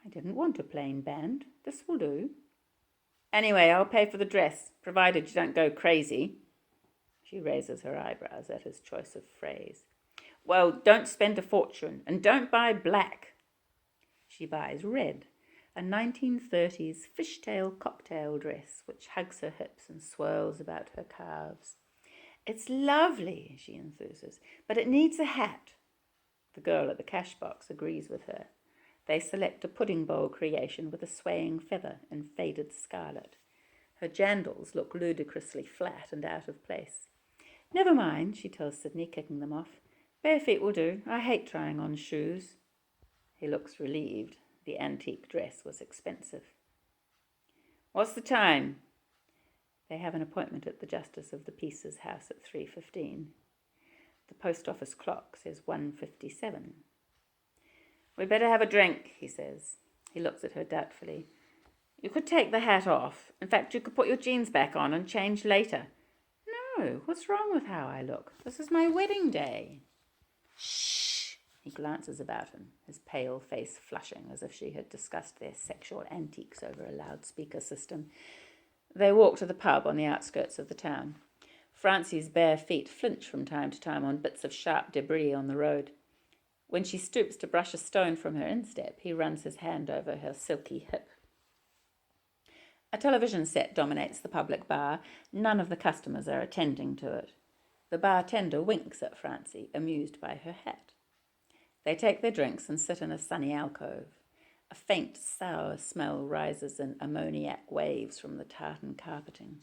"I didn't want a plain band. This will do." "Anyway, I'll pay for the dress, provided you don't go crazy." She raises her eyebrows at his choice of phrase. "Well, don't spend a fortune, and don't buy black." She buys red, a 1930s fishtail cocktail dress which hugs her hips and swirls about her calves. "It's lovely," she enthuses, "but it needs a hat." The girl at the cash box agrees with her. They select a pudding bowl creation with a swaying feather in faded scarlet. Her jandals look ludicrously flat and out of place. "Never mind," she tells Sidney, kicking them off. "Bare feet will do. I hate trying on shoes." He looks relieved. The antique dress was expensive. "What's the time?" They have an appointment at the Justice of the Peace's house at 3:15. The post office clock says 1:57. "We'd better have a drink," he says. He looks at her doubtfully. "You could take the hat off. In fact, you could put your jeans back on and change later." "No, what's wrong with how I look? This is my wedding day." "Shh!" He glances about him, his pale face flushing as if she had discussed their sexual antiques over a loudspeaker system. They walk to the pub on the outskirts of the town. Francie's bare feet flinch from time to time on bits of sharp debris on the road. When she stoops to brush a stone from her instep, he runs his hand over her silky hip. A television set dominates the public bar. None of the customers are attending to it. The bartender winks at Francie, amused by her hat. They take their drinks and sit in a sunny alcove. A faint, sour smell rises in ammoniac waves from the tartan carpeting.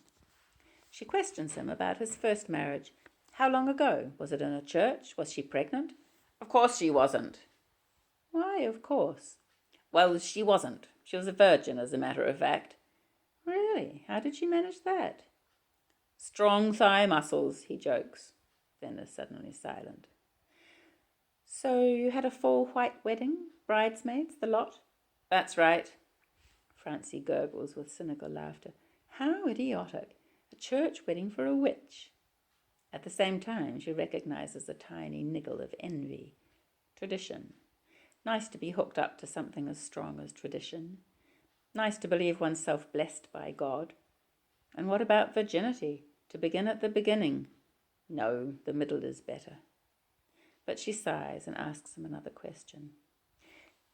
She questions him about his first marriage. How long ago? Was it in a church? Was she pregnant? "Of course she wasn't." "Why, of course?" "Well, she wasn't. She was a virgin, as a matter of fact." "Really? How did she manage that?" "Strong thigh muscles," he jokes, then is suddenly silent. "So you had a full white wedding? Bridesmaids, the lot?" "That's right." Francie gurgles with cynical laughter. How idiotic. A church wedding for a witch. At the same time, she recognizes a tiny niggle of envy. Tradition. Nice to be hooked up to something as strong as tradition. Nice to believe oneself blessed by God. And what about virginity? To begin at the beginning? No, the middle is better. But she sighs and asks him another question.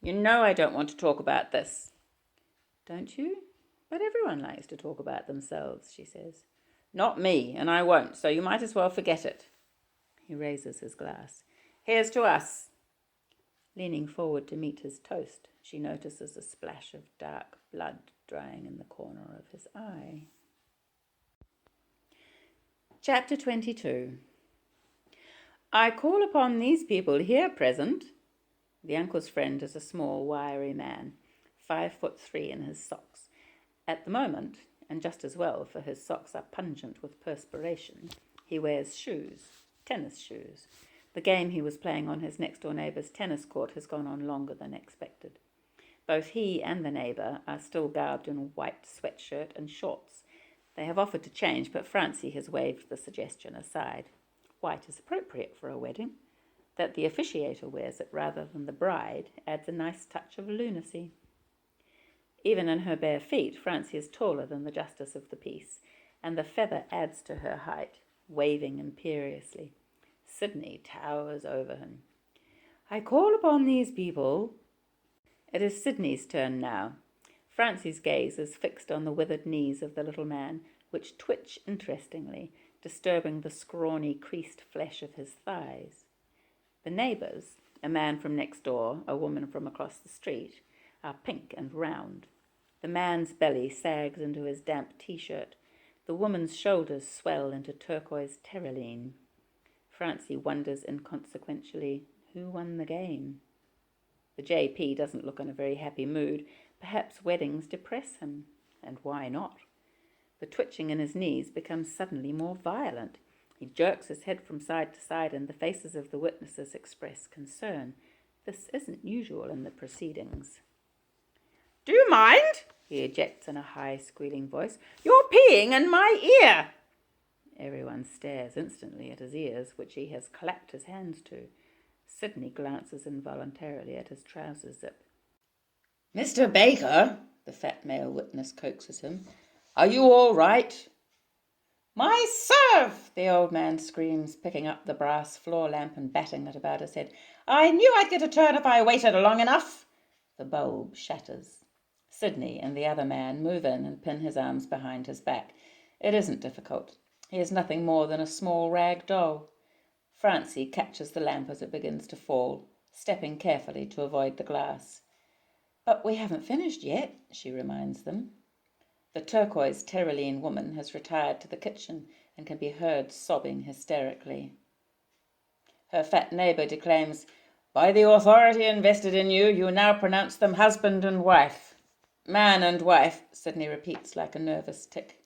"You know I don't want to talk about this." "Don't you? But everyone likes to talk about themselves," she says. "Not me, and I won't, so you might as well forget it." He raises his glass. "Here's to us." Leaning forward to meet his toast, she notices a splash of dark blood drying in the corner of his eye. Chapter 22. I call upon these people here present. The uncle's friend is a small, wiry man, 5'3" in his socks. At the moment, and just as well, for his socks are pungent with perspiration, he wears shoes, tennis shoes. The game he was playing on his next-door neighbour's tennis court has gone on longer than expected. Both he and the neighbour are still garbed in a white sweatshirt and shorts. They have offered to change, but Francie has waved the suggestion aside. White is appropriate for a wedding. That the officiator wears it rather than the bride adds a nice touch of lunacy. Even in her bare feet, Francie is taller than the justice of the peace, and the feather adds to her height, waving imperiously. Sidney towers over him. I call upon these people. It is Sidney's turn now. Francie's gaze is fixed on the withered knees of the little man, which twitch interestingly, disturbing the scrawny, creased flesh of his thighs. The neighbours, a man from next door, a woman from across the street, are pink and round. The man's belly sags into his damp T-shirt. The woman's shoulders swell into turquoise terraline. Francie wonders inconsequentially, who won the game? The JP doesn't look in a very happy mood. Perhaps weddings depress him, and why not? The twitching in his knees becomes suddenly more violent. He jerks his head from side to side, and the faces of the witnesses express concern. This isn't usual in the proceedings. Do you mind? He ejects in a high, squealing voice. You're peeing in my ear! Everyone stares instantly at his ears, which he has clapped his hands to. Sidney glances involuntarily at his trousers zip. Mr. Baker, the fat male witness coaxes him, are you all right? My serve, the old man screams, picking up the brass floor lamp and batting it about his head. I knew I'd get a turn if I waited long enough. The bulb shatters. Sidney and the other man move in and pin his arms behind his back. It isn't difficult. He is nothing more than a small rag doll. Francie catches the lamp as it begins to fall, stepping carefully to avoid the glass. But we haven't finished yet, she reminds them. The turquoise terraline woman has retired to the kitchen and can be heard sobbing hysterically. Her fat neighbour declaims, By the authority invested in you, you now pronounce them husband and wife. Man and wife, Sidney repeats like a nervous tick.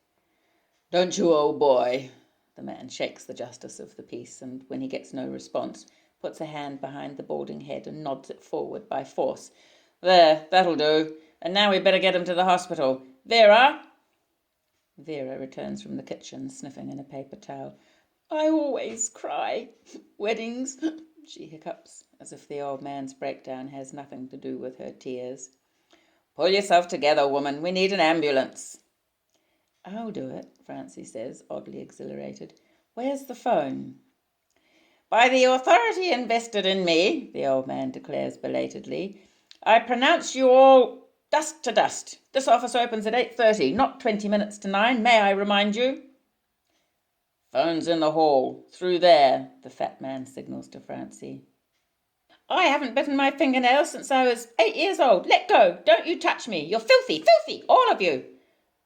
Don't you, old boy? The man shakes the justice of the peace, and when he gets no response, puts a hand behind the balding head and nods it forward by force. There, that'll do. And now we'd better get him to the hospital. Vera? Vera returns from the kitchen, sniffing in a paper towel. I always cry. Weddings, she hiccups, as if the old man's breakdown has nothing to do with her tears. Pull yourself together, woman. We need an ambulance. I'll do it, Francie says, oddly exhilarated. Where's the phone? By the authority invested in me, the old man declares belatedly, I pronounce you all dust to dust. This office opens at 8:30, not 20 minutes to 9, may I remind you? Phone's in the hall, through there, the fat man signals to Francie. I haven't bitten my fingernails since I was 8 years old. Let go. Don't you touch me. You're filthy, filthy, all of you.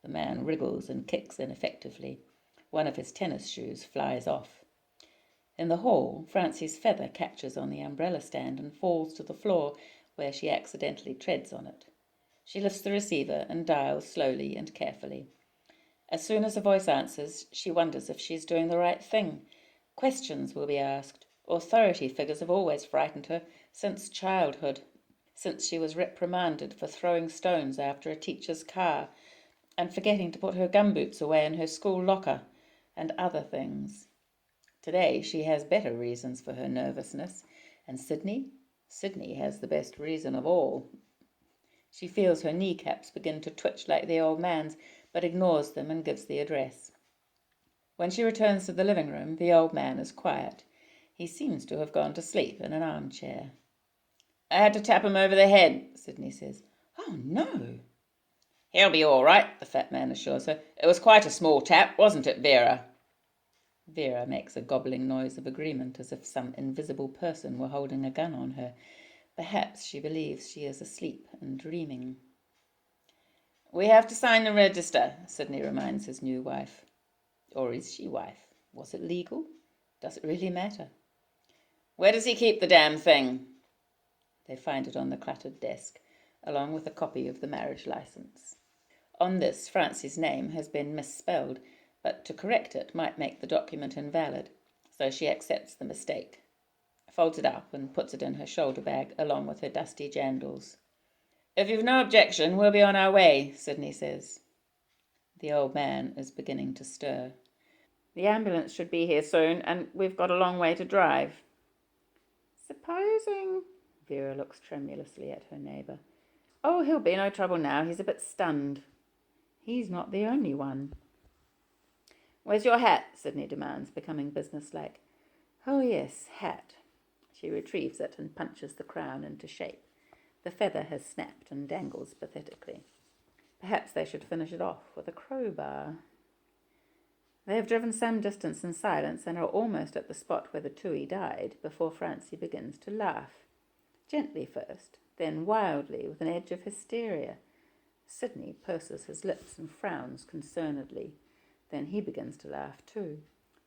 The man wriggles and kicks ineffectively. One of his tennis shoes flies off. In the hall, Francie's feather catches on the umbrella stand and falls to the floor, where she accidentally treads on it. She lifts the receiver and dials slowly and carefully. As soon as a voice answers, she wonders if she's doing the right thing. Questions will be asked. Authority figures have always frightened her since childhood, since she was reprimanded for throwing stones after a teacher's car and forgetting to put her gumboots away in her school locker, and other things. Today she has better reasons for her nervousness, and Sidney has the best reason of all. She feels her kneecaps begin to twitch like the old man's, but ignores them and gives the address. When she returns to the living room, the old man is quiet. He seems to have gone to sleep in an armchair. I had to tap him over the head, Sidney says. Oh, no. He'll be all right, the fat man assures her. It was quite a small tap, wasn't it, Vera? Vera makes a gobbling noise of agreement, as if some invisible person were holding a gun on her. Perhaps she believes she is asleep and dreaming. "We have to sign the register," Sidney reminds his new wife. Or is she wife? Was it legal? Does it really matter? "Where does he keep the damn thing?" They find it on the cluttered desk, along with a copy of the marriage license. On this, Francie's name has been misspelled, but to correct it might make the document invalid, so she accepts the mistake, folds it up and puts it in her shoulder bag along with her dusty jandals. "If you've no objection, we'll be on our way," Sidney says. The old man is beginning to stir. "The ambulance should be here soon, and we've got a long way to drive." "Supposing..." Vera looks tremulously at her neighbour. "Oh, he'll be no trouble now. He's a bit stunned." "He's not the only one." "Where's your hat?" Sidney demands, becoming businesslike. "Oh, yes, hat." She retrieves it and punches the crown into shape. The feather has snapped and dangles pathetically. Perhaps they should finish it off with a crowbar. They have driven some distance in silence and are almost at the spot where the Tui died before Francie begins to laugh. Gently first, then wildly, with an edge of hysteria. Sidney purses his lips and frowns concernedly. Then he begins to laugh too.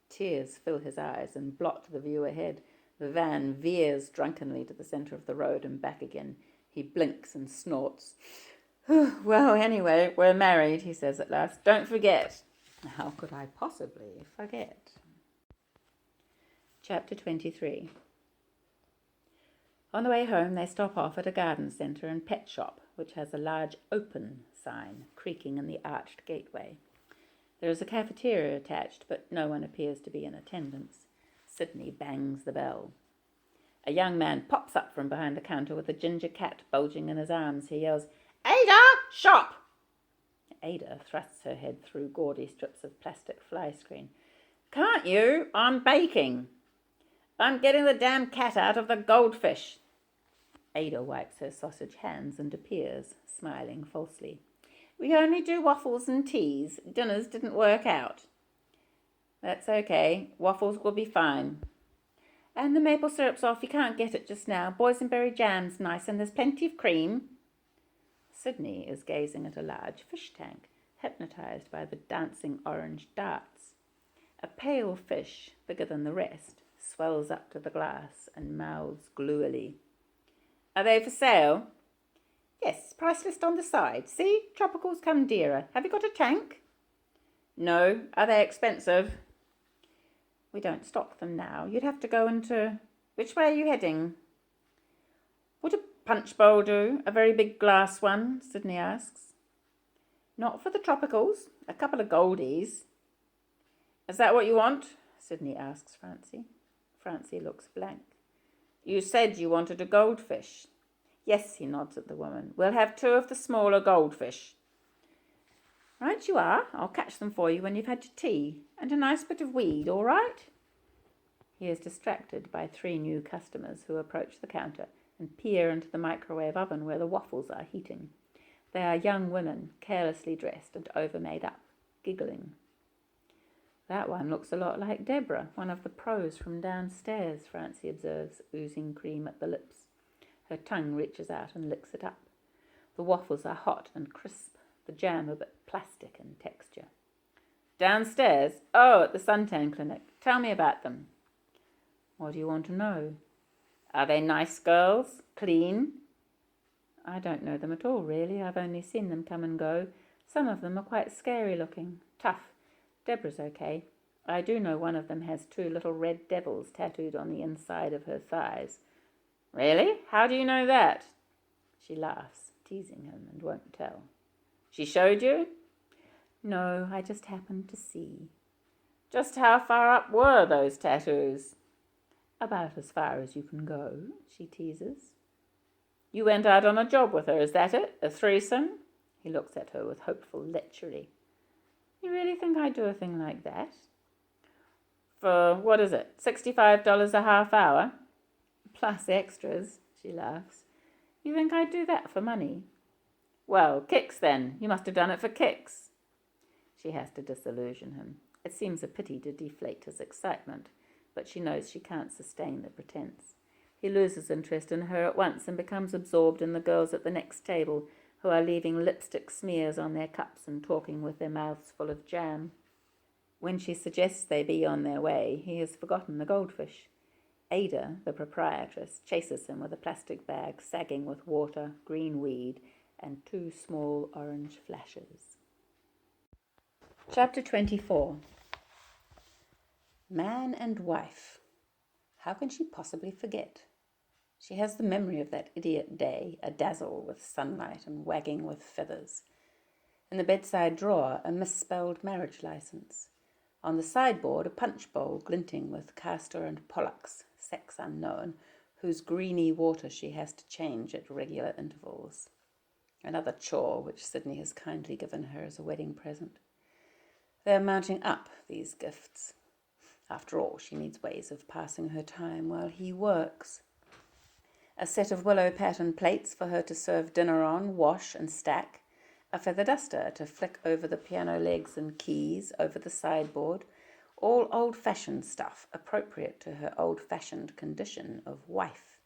Tears fill his eyes and blot the view ahead. The van veers drunkenly to the centre of the road and back again. He blinks and snorts. "Well, anyway, we're married," he says at last. "Don't forget." How could I possibly forget? Chapter 23. On the way home, they stop off at a garden centre and pet shop, which has a large open sign creaking in the arched gateway. There is a cafeteria attached, but no one appears to be in attendance. Sidney bangs the bell. A young man pops up from behind the counter with a ginger cat bulging in his arms. He yells, "Ada, shop!" Ada thrusts her head through gaudy strips of plastic fly screen. "Can't you? I'm baking." "I'm getting the damn cat out of the goldfish." Ada wipes her sausage hands and appears, smiling falsely. "We only do waffles and teas. Dinners didn't work out." "That's okay. Waffles will be fine." "And the maple syrup's off. You can't get it just now. Boysenberry jam's nice, and there's plenty of cream." Sidney is gazing at a large fish tank, hypnotized by the dancing orange darts. A pale fish, bigger than the rest, swells up to the glass and mouths gluily. "Are they for sale?" "Yes, price list on the side. See, tropicals come dearer. Have you got a tank?" "No. Are they expensive?" "We don't stock them now. You'd have to go into..." "Which way are you heading?" "Would a punch bowl do? A very big glass one?" Sidney asks. "Not for the tropicals. A couple of goldies." "Is that what you want?" Sidney asks Francie. Francie looks blank. "You said you wanted a goldfish." "Yes," he nods at the woman. "We'll have 2 of the smaller goldfish." "Right you are. I'll catch them for you when you've had your tea. And a nice bit of weed, all right?" He is distracted by 3 new customers who approach the counter and peer into the microwave oven where the waffles are heating. They are young women, carelessly dressed and over-made up, giggling. "That one looks a lot like Deborah, one of the pros from downstairs," Francie observes, oozing cream at the lips. Her tongue reaches out and licks it up. The waffles are hot and crisp, the jam a bit plastic in texture. "Downstairs? Oh, at the suntan clinic. Tell me about them." "What do you want to know?" "Are they nice girls? Clean?" "I don't know them at all, really. I've only seen them come and go. Some of them are quite scary looking. Tough. Deborah's okay. I do know one of them has 2 little red devils tattooed on the inside of her thighs." "Really? How do you know that?" She laughs, teasing him, and won't tell. "She showed you?" "No, I just happened to see." "Just how far up were those tattoos?" "About as far as you can go," she teases. "You went out on a job with her, is that it? A threesome?" He looks at her with hopeful lechery. "You really think I'd do a thing like that?" "For, what is it, $65 a half hour?" "Plus extras," she laughs. "You think I'd do that for money?" "Well, kicks then. You must have done it for kicks." She has to disillusion him. It seems a pity to deflate his excitement, but she knows she can't sustain the pretense. He loses interest in her at once and becomes absorbed in the girls at the next table, who are leaving lipstick smears on their cups and talking with their mouths full of jam. When she suggests they be on their way, he has forgotten the goldfish. Ada, the proprietress, chases him with a plastic bag sagging with water, green weed, and 2 small orange flashes. Chapter 24. Man and wife. How can she possibly forget? She has the memory of that idiot day, a-dazzle with sunlight and wagging with feathers. In the bedside drawer, a misspelled marriage license. On the sideboard, a punch bowl glinting with Castor and Pollux, sex unknown, whose greeny water she has to change at regular intervals. Another chore which Sidney has kindly given her as a wedding present. They are mounting up, these gifts. After all, she needs ways of passing her time while he works. A set of willow-pattern plates for her to serve dinner on, wash and stack. A feather duster to flick over the piano legs and keys, over the sideboard. All old-fashioned stuff, appropriate to her old-fashioned condition of wife.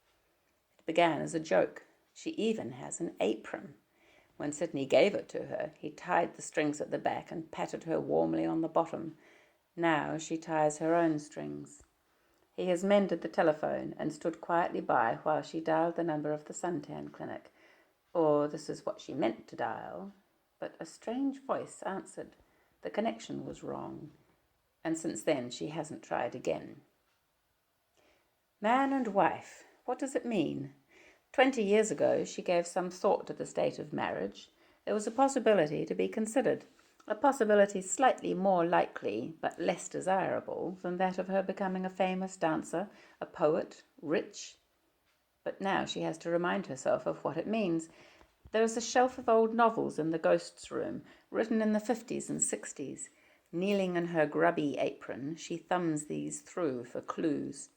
It began as a joke. She even has an apron. When Sidney gave it to her, he tied the strings at the back and patted her warmly on the bottom. Now she ties her own strings. He has mended the telephone and stood quietly by while she dialed the number of the suntan clinic. Or this is what she meant to dial. But a strange voice answered. The connection was wrong. And since then she hasn't tried again. Man and wife. What does it mean? 20 years ago she gave some thought to the state of marriage. There was a possibility to be considered. A possibility slightly more likely, but less desirable, than that of her becoming a famous dancer, a poet, rich. But now she has to remind herself of what it means. There is a shelf of old novels in the ghost's room, written in the 50s and 60s. Kneeling in her grubby apron, she thumbs these through for clues.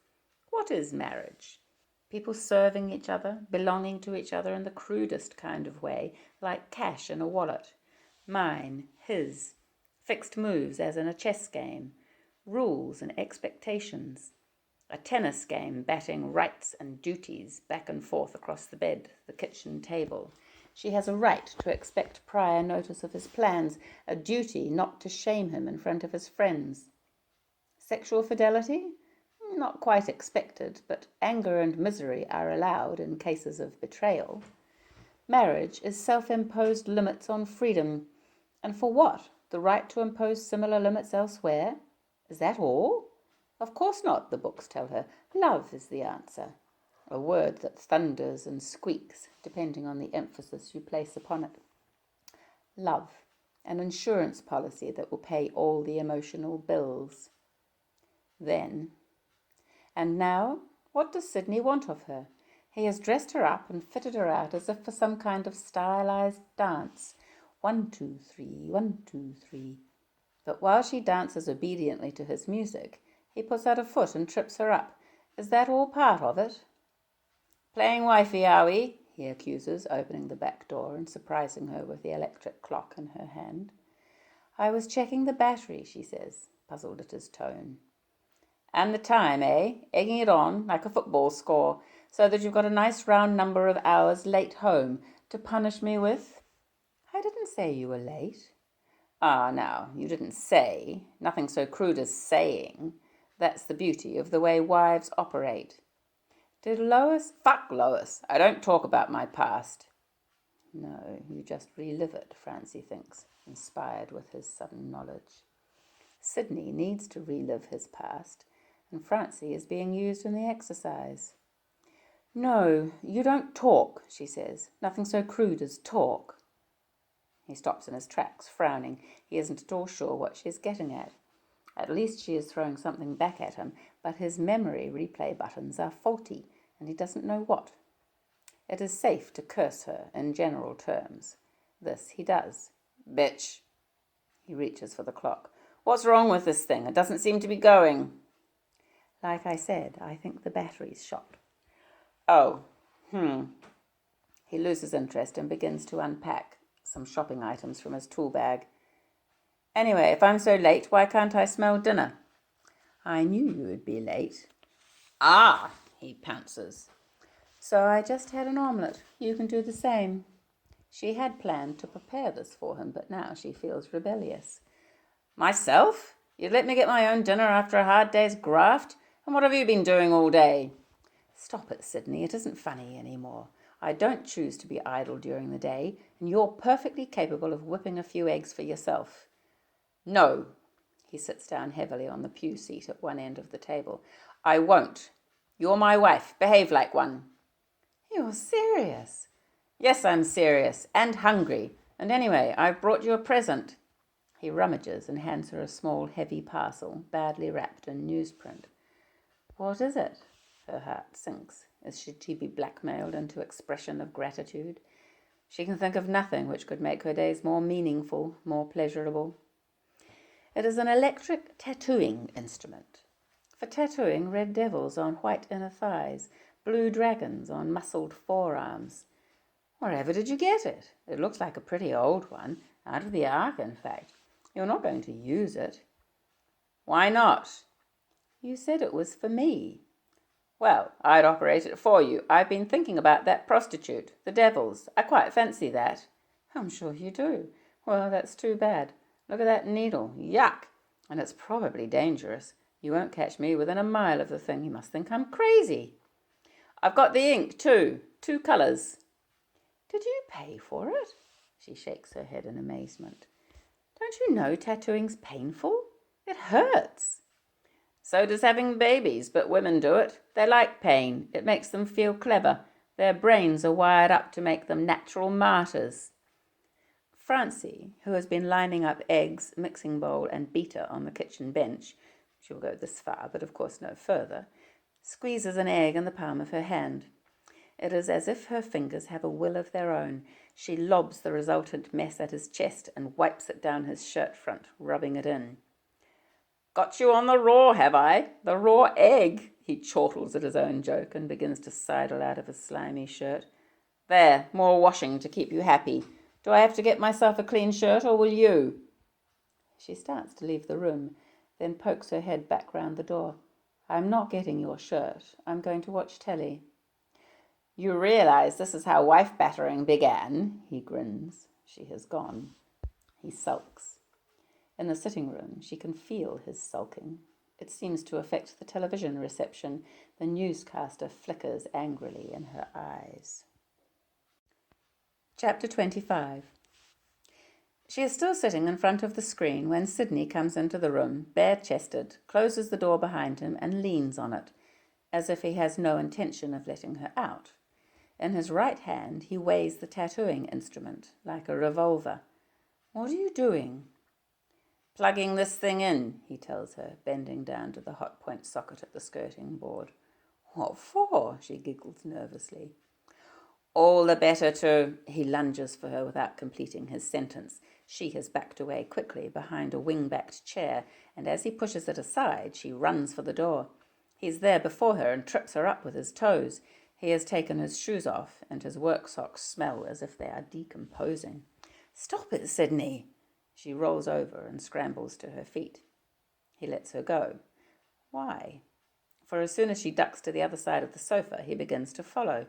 What is marriage? People serving each other, belonging to each other in the crudest kind of way, like cash in a wallet. Mine, his, fixed moves as in a chess game, rules and expectations, a tennis game batting rights and duties back and forth across the bed, the kitchen table. She has a right to expect prior notice of his plans, a duty not to shame him in front of his friends. Sexual fidelity? Not quite expected, but anger and misery are allowed in cases of betrayal. Marriage is self-imposed limits on freedom. And for what? The right to impose similar limits elsewhere? Is that all? Of course not, the books tell her. Love is the answer. A word that thunders and squeaks, depending on the emphasis you place upon it. Love, an insurance policy that will pay all the emotional bills. Then, and now, what does Sidney want of her? He has dressed her up and fitted her out as if for some kind of stylized dance. 1, 2, 3, 1, 2, 3. But while she dances obediently to his music, he puts out a foot and trips her up. Is that all part of it? Playing wifey, are we? He accuses, opening the back door and surprising her with the electric clock in her hand. I was checking the battery, she says, puzzled at his tone. And the time, eh? Egging it on, like a football score, so that you've got a nice round number of hours late home to punish me with? I didn't say you were late. Ah, now, you didn't say. Nothing so crude as saying. That's the beauty of the way wives operate. Did Lois? Fuck Lois. I don't talk about my past. No, you just relive it, Francie thinks, inspired with his sudden knowledge. Sidney needs to relive his past, and Francie is being used in the exercise. No, you don't talk, she says. Nothing so crude as talk. He stops in his tracks, frowning. He isn't at all sure what she is getting at. At least she is throwing something back at him, but his memory replay buttons are faulty, and he doesn't know what. It is safe to curse her in general terms. This he does. Bitch. He reaches for the clock. What's wrong with this thing? It doesn't seem to be going. Like I said, I think the battery's shot. Oh, He loses interest and begins to unpack some shopping items from his tool bag. Anyway, if I'm so late, why can't I smell dinner? I knew you would be late. Ah, he pounces. So I just had an omelette. You can do the same. She had planned to prepare this for him, but now she feels rebellious. Myself? You'd let me get my own dinner after a hard day's graft? And what have you been doing all day? Stop it, Sidney. It isn't funny anymore. I don't choose to be idle during the day, and you're perfectly capable of whipping a few eggs for yourself. No. He sits down heavily on the pew seat at one end of the table. I won't. You're my wife. Behave like one. You're serious? Yes, I'm serious and hungry. And anyway, I've brought you a present. He rummages and hands her a small, heavy parcel, badly wrapped in newsprint. What is it? Her heart sinks. Is she to be blackmailed into expression of gratitude? She can think of nothing which could make her days more meaningful, more pleasurable. It is an electric tattooing instrument. For tattooing red devils on white inner thighs, blue dragons on muscled forearms. Wherever did you get it? It looks like a pretty old one, out of the ark, in fact. You're not going to use it. Why not? You said it was for me. Well, I'd operate it for you. I've been thinking about that prostitute, the devils. I quite fancy that. I'm sure you do. Well, that's too bad. Look at that needle. Yuck! And it's probably dangerous. You won't catch me within a mile of the thing. You must think I'm crazy. I've got the ink, too. 2 colours. Did you pay for it? She shakes her head in amazement. Don't you know tattooing's painful? It hurts. So does having babies, but women do it. They like pain. It makes them feel clever. Their brains are wired up to make them natural martyrs. Francie, who has been lining up eggs, mixing bowl and beater on the kitchen bench, she'll go this far, but of course no further, squeezes an egg in the palm of her hand. It is as if her fingers have a will of their own. She lobs the resultant mess at his chest and wipes it down his shirt front, rubbing it in. Got you on the raw, have I? The raw egg. He chortles at his own joke and begins to sidle out of his slimy shirt. There, more washing to keep you happy. Do I have to get myself a clean shirt, or will you? She starts to leave the room, then pokes her head back round the door. I'm not getting your shirt. I'm going to watch telly. You realise this is how wife-battering began, he grins. She has gone. He sulks. In the sitting room, she can feel his sulking. It seems to affect the television reception. The newscaster flickers angrily in her eyes. Chapter 25. She is still sitting in front of the screen when Sidney comes into the room, bare-chested, closes the door behind him and leans on it, as if he has no intention of letting her out. In his right hand he weighs the tattooing instrument, like a revolver. What are you doing? Plugging this thing in, he tells her, bending down to the hot point socket at the skirting board. What for? She giggles nervously. All the better to... He lunges for her without completing his sentence. She has backed away quickly behind a wing-backed chair, and as he pushes it aside, she runs for the door. He's there before her and trips her up with his toes. He has taken his shoes off, and his work socks smell as if they are decomposing. Stop it, Sidney! She rolls over and scrambles to her feet. He lets her go. Why? For as soon as she ducks to the other side of the sofa, he begins to follow.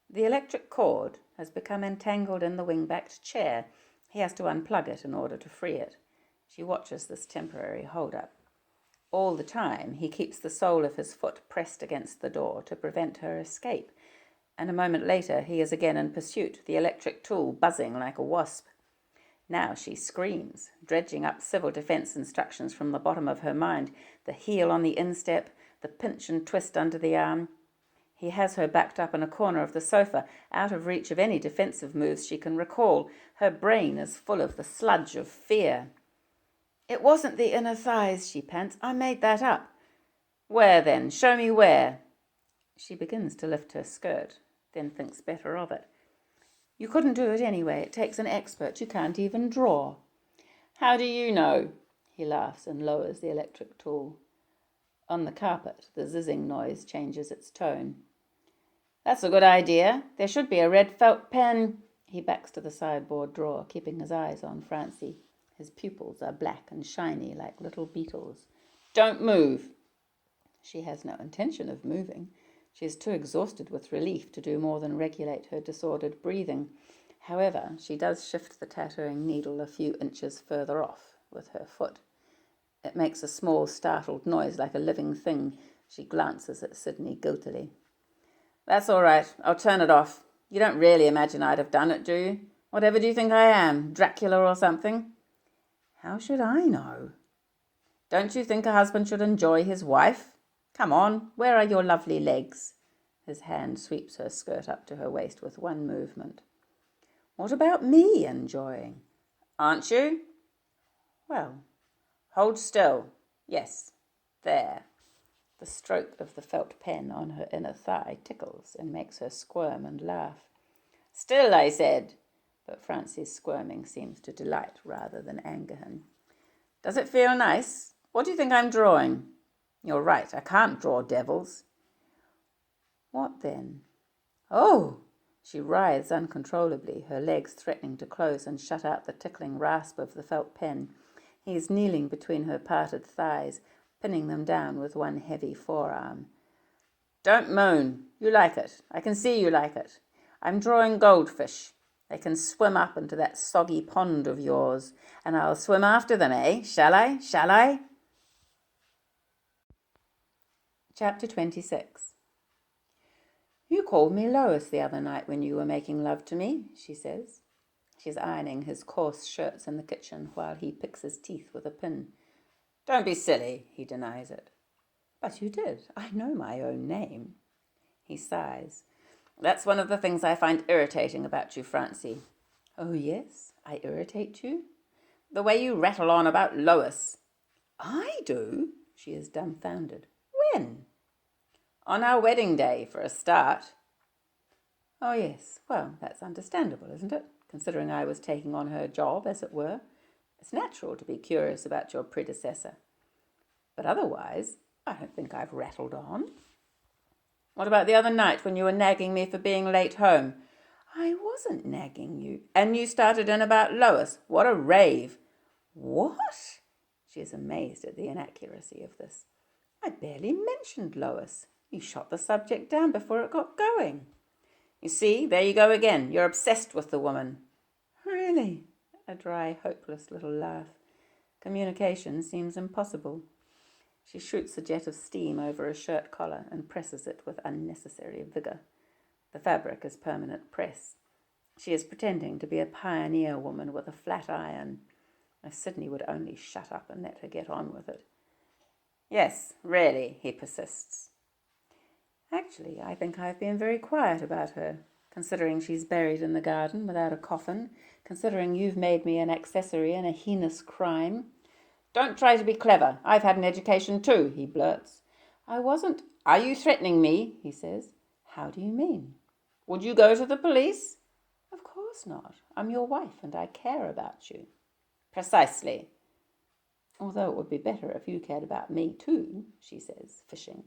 The electric cord has become entangled in the wing-backed chair. He has to unplug it in order to free it. She watches this temporary hold-up. All the time, he keeps the sole of his foot pressed against the door to prevent her escape, and a moment later he is again in pursuit, the electric tool buzzing like a wasp. Now she screams, dredging up civil defence instructions from the bottom of her mind, the heel on the instep, the pinch and twist under the arm. He has her backed up in a corner of the sofa, out of reach of any defensive moves she can recall. Her brain is full of the sludge of fear. It wasn't the inner thighs, she pants. I made that up. Where then? Show me where. She begins to lift her skirt, then thinks better of it. You couldn't do it anyway. It takes an expert. You can't even draw. How do you know? He laughs and lowers the electric tool. On the carpet, the zizzing noise changes its tone. That's a good idea. There should be a red felt pen. He backs to the sideboard drawer, keeping his eyes on Francie. His pupils are black and shiny like little beetles. Don't move. She has no intention of moving. She is too exhausted with relief to do more than regulate her disordered breathing. However, she does shift the tattooing needle a few inches further off with her foot. It makes a small, startled noise like a living thing. She glances at Sidney guiltily. That's all right. I'll turn it off. You don't really imagine I'd have done it, do you? Whatever do you think I am, Dracula or something? How should I know? Don't you think a husband should enjoy his wife? Come on, where are your lovely legs? His hand sweeps her skirt up to her waist with one movement. What about me enjoying? Aren't you? Well, hold still. Yes, there. The stroke of the felt pen on her inner thigh tickles and makes her squirm and laugh. Still, I said, but Francie's squirming seems to delight rather than anger him. Does it feel nice? What do you think I'm drawing? You're right, I can't draw devils. What then? Oh! She writhes uncontrollably, her legs threatening to close and shut out the tickling rasp of the felt pen. He is kneeling between her parted thighs, pinning them down with one heavy forearm. Don't moan. You like it. I can see you like it. I'm drawing goldfish. They can swim up into that soggy pond of yours, and I'll swim after them, eh? Shall I? Shall I? Chapter 26. You called me Lois the other night when you were making love to me, she says. She's ironing his coarse shirts in the kitchen while he picks his teeth with a pin. Don't be silly, he denies it. But you did. I know my own name. He sighs. That's one of the things I find irritating about you, Francie. Oh, yes? I irritate you? The way you rattle on about Lois. I do? She is dumbfounded. When? On our wedding day, for a start. Oh, yes. Well, that's understandable, isn't it? Considering I was taking on her job, as it were. It's natural to be curious about your predecessor. But otherwise, I don't think I've rattled on. What about the other night when you were nagging me for being late home? I wasn't nagging you. And you started in about Lois. What a rave. What? She is amazed at the inaccuracy of this. I barely mentioned Lois. You shot the subject down before it got going. You see, there you go again. You're obsessed with the woman. Really? A dry, hopeless little laugh. Communication seems impossible. She shoots a jet of steam over a shirt collar and presses it with unnecessary vigour. The fabric is permanent press. She is pretending to be a pioneer woman with a flat iron. If Sidney would only shut up and let her get on with it. Yes, really, he persists. Actually, I think I've been very quiet about her, considering she's buried in the garden without a coffin, considering you've made me an accessory in a heinous crime. Don't try to be clever. I've had an education too, he blurts. I wasn't. Are you threatening me? He says. How do you mean? Would you go to the police? Of course not. I'm your wife and I care about you. Precisely. Although it would be better if you cared about me too, she says, fishing.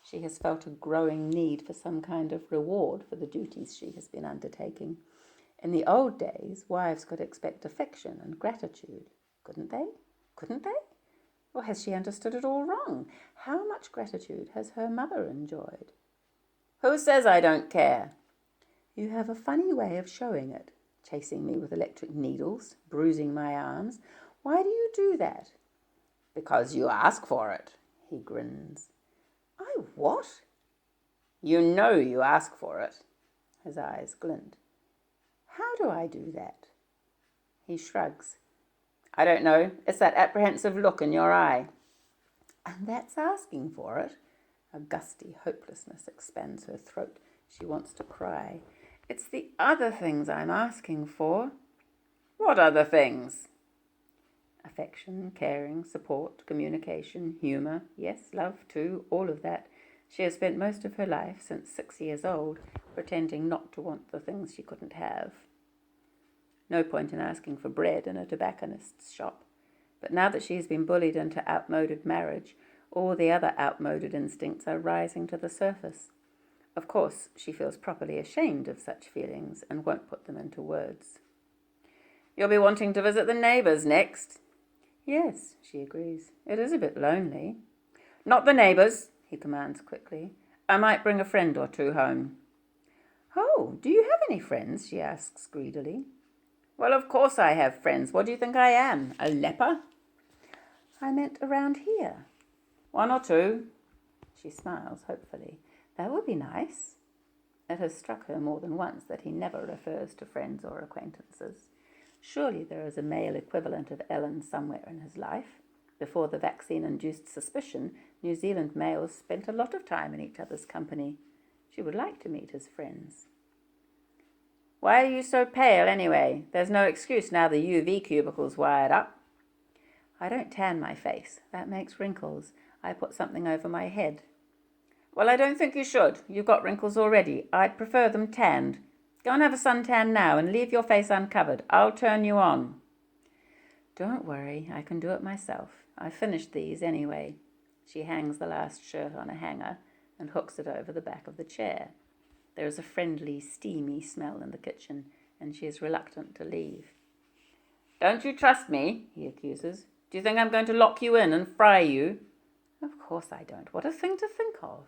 She has felt a growing need for some kind of reward for the duties she has been undertaking. In the old days, wives could expect affection and gratitude, couldn't they? Couldn't they? Or has she understood it all wrong? How much gratitude has her mother enjoyed? Who says I don't care? You have a funny way of showing it, chasing me with electric needles, bruising my arms. Why do you do that? Because you ask for it, he grins. I what? You know you ask for it. His eyes glint. How do I do that? He shrugs. I don't know. It's that apprehensive look in your eye. And that's asking for it. A gusty hopelessness expands her throat. She wants to cry. It's the other things I'm asking for. What other things? Affection, caring, support, communication, humour, yes, love too, all of that. She has spent most of her life, since 6 years old, pretending not to want the things she couldn't have. No point in asking for bread in a tobacconist's shop. But now that she has been bullied into outmoded marriage, all the other outmoded instincts are rising to the surface. Of course, she feels properly ashamed of such feelings and won't put them into words. You'll be wanting to visit the neighbours next. Yes, she agrees. It is a bit lonely. Not the neighbours, he commands quickly. I might bring a friend or two home." "Oh, do you have any friends?" she asks greedily. "Well, of course I have friends. What do you think I am, a leper?" "I meant around here." "One or two." She smiles hopefully. "That would be nice." It has struck her more than once that he never refers to friends or acquaintances. Surely there is a male equivalent of Ellen somewhere in his life. Before the vaccine-induced suspicion, New Zealand males spent a lot of time in each other's company. She would like to meet his friends. "Why are you so pale anyway? There's no excuse now the UV cubicle's wired up." "I don't tan my face. That makes wrinkles. I put something over my head." "Well, I don't think you should. You've got wrinkles already. I'd prefer them tanned. Go and have a suntan now and leave your face uncovered. I'll turn you on." "Don't worry, I can do it myself. I finished these anyway." She hangs the last shirt on a hanger and hooks it over the back of the chair. There is a friendly, steamy smell in the kitchen, and she is reluctant to leave. "Don't you trust me?" he accuses. "Do you think I'm going to lock you in and fry you?" "Of course I don't. What a thing to think of."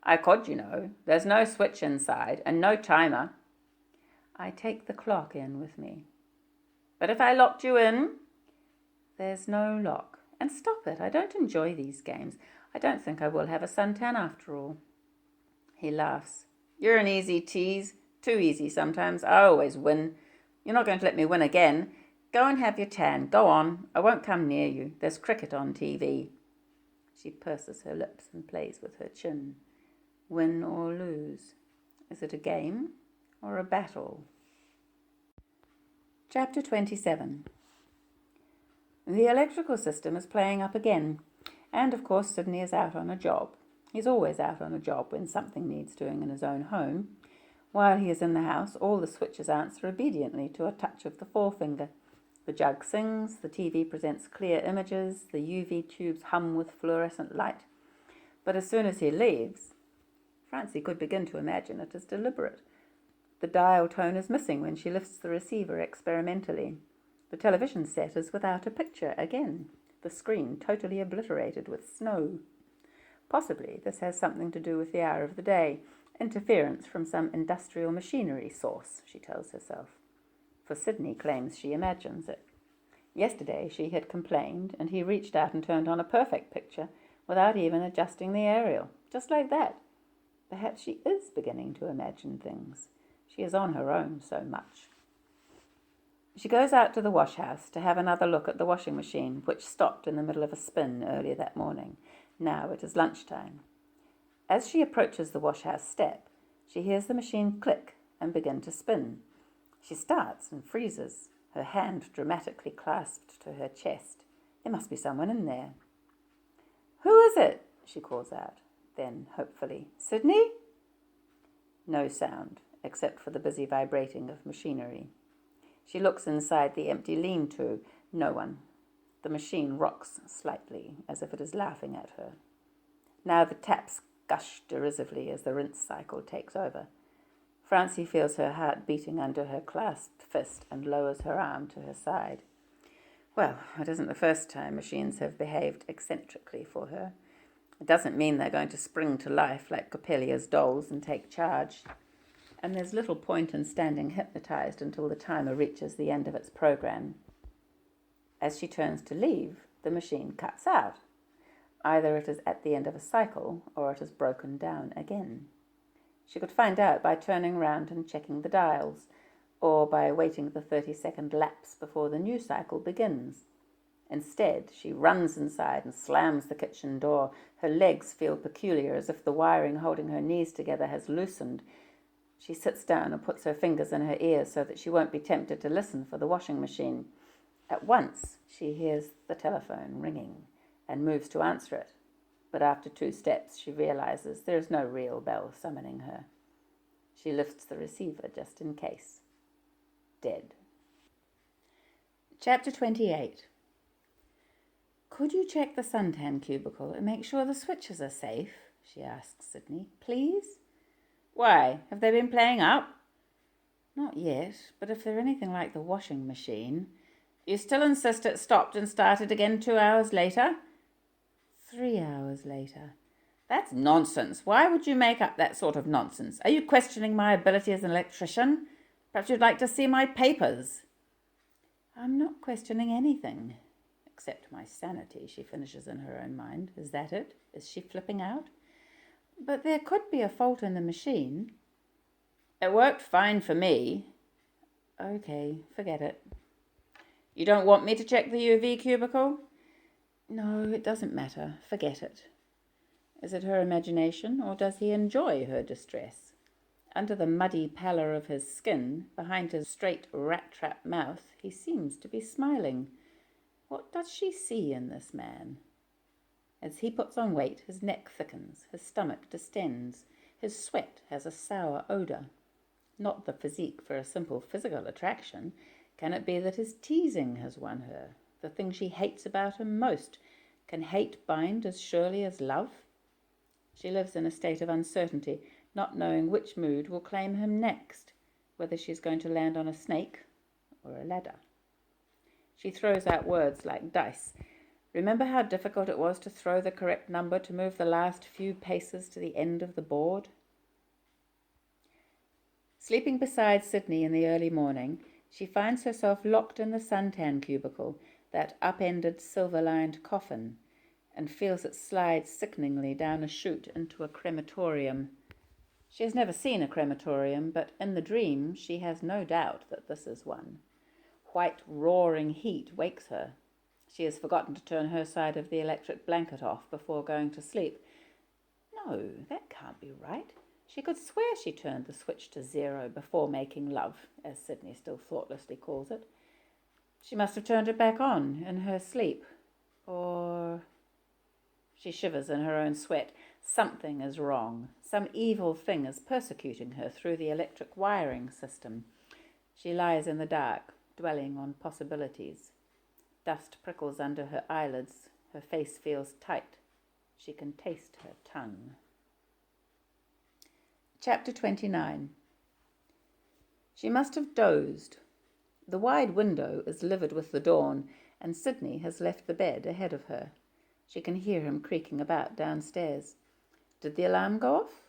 "I could, you know. There's no switch inside and no timer." "I take the clock in with me." "But if I locked you in?" "There's no lock. And stop it. I don't enjoy these games. I don't think I will have a suntan after all." He laughs. "You're an easy tease. Too easy sometimes. I always win. You're not going to let me win again. Go and have your tan. Go on. I won't come near you. There's cricket on TV." She purses her lips and plays with her chin. Win or lose? Is it a game or a battle? Chapter 27. The electrical system is playing up again, and of course Sidney is out on a job. He's always out on a job when something needs doing in his own home. While he is in the house, all the switches answer obediently to a touch of the forefinger. The jug sings, the TV presents clear images, the UV tubes hum with fluorescent light. But as soon as he leaves, Francie could begin to imagine it as deliberate. The dial tone is missing when she lifts the receiver experimentally. The television set is without a picture again, the screen totally obliterated with snow. Possibly this has something to do with the hour of the day, interference from some industrial machinery source, she tells herself. For Sidney claims she imagines it. Yesterday she had complained, and he reached out and turned on a perfect picture without even adjusting the aerial, just like that. Perhaps she is beginning to imagine things. She is on her own so much. She goes out to the wash house to have another look at the washing machine, which stopped in the middle of a spin earlier that morning. Now it is lunchtime. As she approaches the wash house step, she hears the machine click and begin to spin. She starts and freezes, her hand dramatically clasped to her chest. There must be someone in there. "Who is it?" she calls out. Then, hopefully, "Sidney?" No sound, except for the busy vibrating of machinery. She looks inside the empty lean-to. No one. The machine rocks slightly, as if it is laughing at her. Now the taps gush derisively as the rinse cycle takes over. Francie feels her heart beating under her clasped fist and lowers her arm to her side. Well, it isn't the first time machines have behaved eccentrically for her. It doesn't mean they're going to spring to life like Coppelia's dolls and take charge. And there's little point in standing hypnotized until the timer reaches the end of its program. As she turns to leave, the machine cuts out. Either it is at the end of a cycle, or it has broken down again. She could find out by turning round and checking the dials, or by waiting the 30-second lapse before the new cycle begins. Instead, she runs inside and slams the kitchen door. Her legs feel peculiar, as if the wiring holding her knees together has loosened. She sits down and puts her fingers in her ears so that she won't be tempted to listen for the washing machine. At once, she hears the telephone ringing and moves to answer it. But after 2 steps, she realizes there is no real bell summoning her. She lifts the receiver just in case. Dead. Chapter 28. "Could you check the suntan cubicle and make sure the switches are safe?" she asks Sidney. "Please?" "Why? Have they been playing up?" "Not yet, but if they're anything like the washing machine." "You still insist it stopped and started again 2 hours later?" 3 hours later. That's nonsense. Why would you make up that sort of nonsense? Are you questioning my ability as an electrician? Perhaps you'd like to see my papers. I'm not questioning anything, except my sanity, she finishes in her own mind. Is that it? Is she flipping out? But there could be a fault in the machine. It worked fine for me. Okay, forget it. You don't want me to check the UV cubicle? No, it doesn't matter. Forget it. Is it her imagination, or does he enjoy her distress? Under the muddy pallor of his skin, behind his straight rat-trap mouth, he seems to be smiling. What does she see in this man? As he puts on weight, his neck thickens, his stomach distends, his sweat has a sour odour. Not the physique for a simple physical attraction. Can it be that his teasing has won her? The thing she hates about him most. Can hate bind as surely as love? She lives in a state of uncertainty, not knowing which mood will claim him next, whether she's going to land on a snake or a ladder. She throws out words like dice. Remember how difficult it was to throw the correct number to move the last few paces to the end of the board? Sleeping beside Sidney in the early morning, she finds herself locked in the suntan cubicle, that upended silver-lined coffin, and feels it slide sickeningly down a chute into a crematorium. She has never seen a crematorium, but in the dream she has no doubt that this is one. White roaring heat wakes her. She has forgotten to turn her side of the electric blanket off before going to sleep. No, that can't be right. She could swear she turned the switch to 0 before making love, as Sidney still thoughtlessly calls it. She must have turned it back on in her sleep. Or... She shivers in her own sweat. Something is wrong. Some evil thing is persecuting her through the electric wiring system. She lies in the dark, dwelling on possibilities. Dust prickles under her eyelids. Her face feels tight. She can taste her tongue. Chapter 29. She must have dozed. The wide window is livid with the dawn, and Sidney has left the bed ahead of her. She can hear him creaking about downstairs. Did the alarm go off?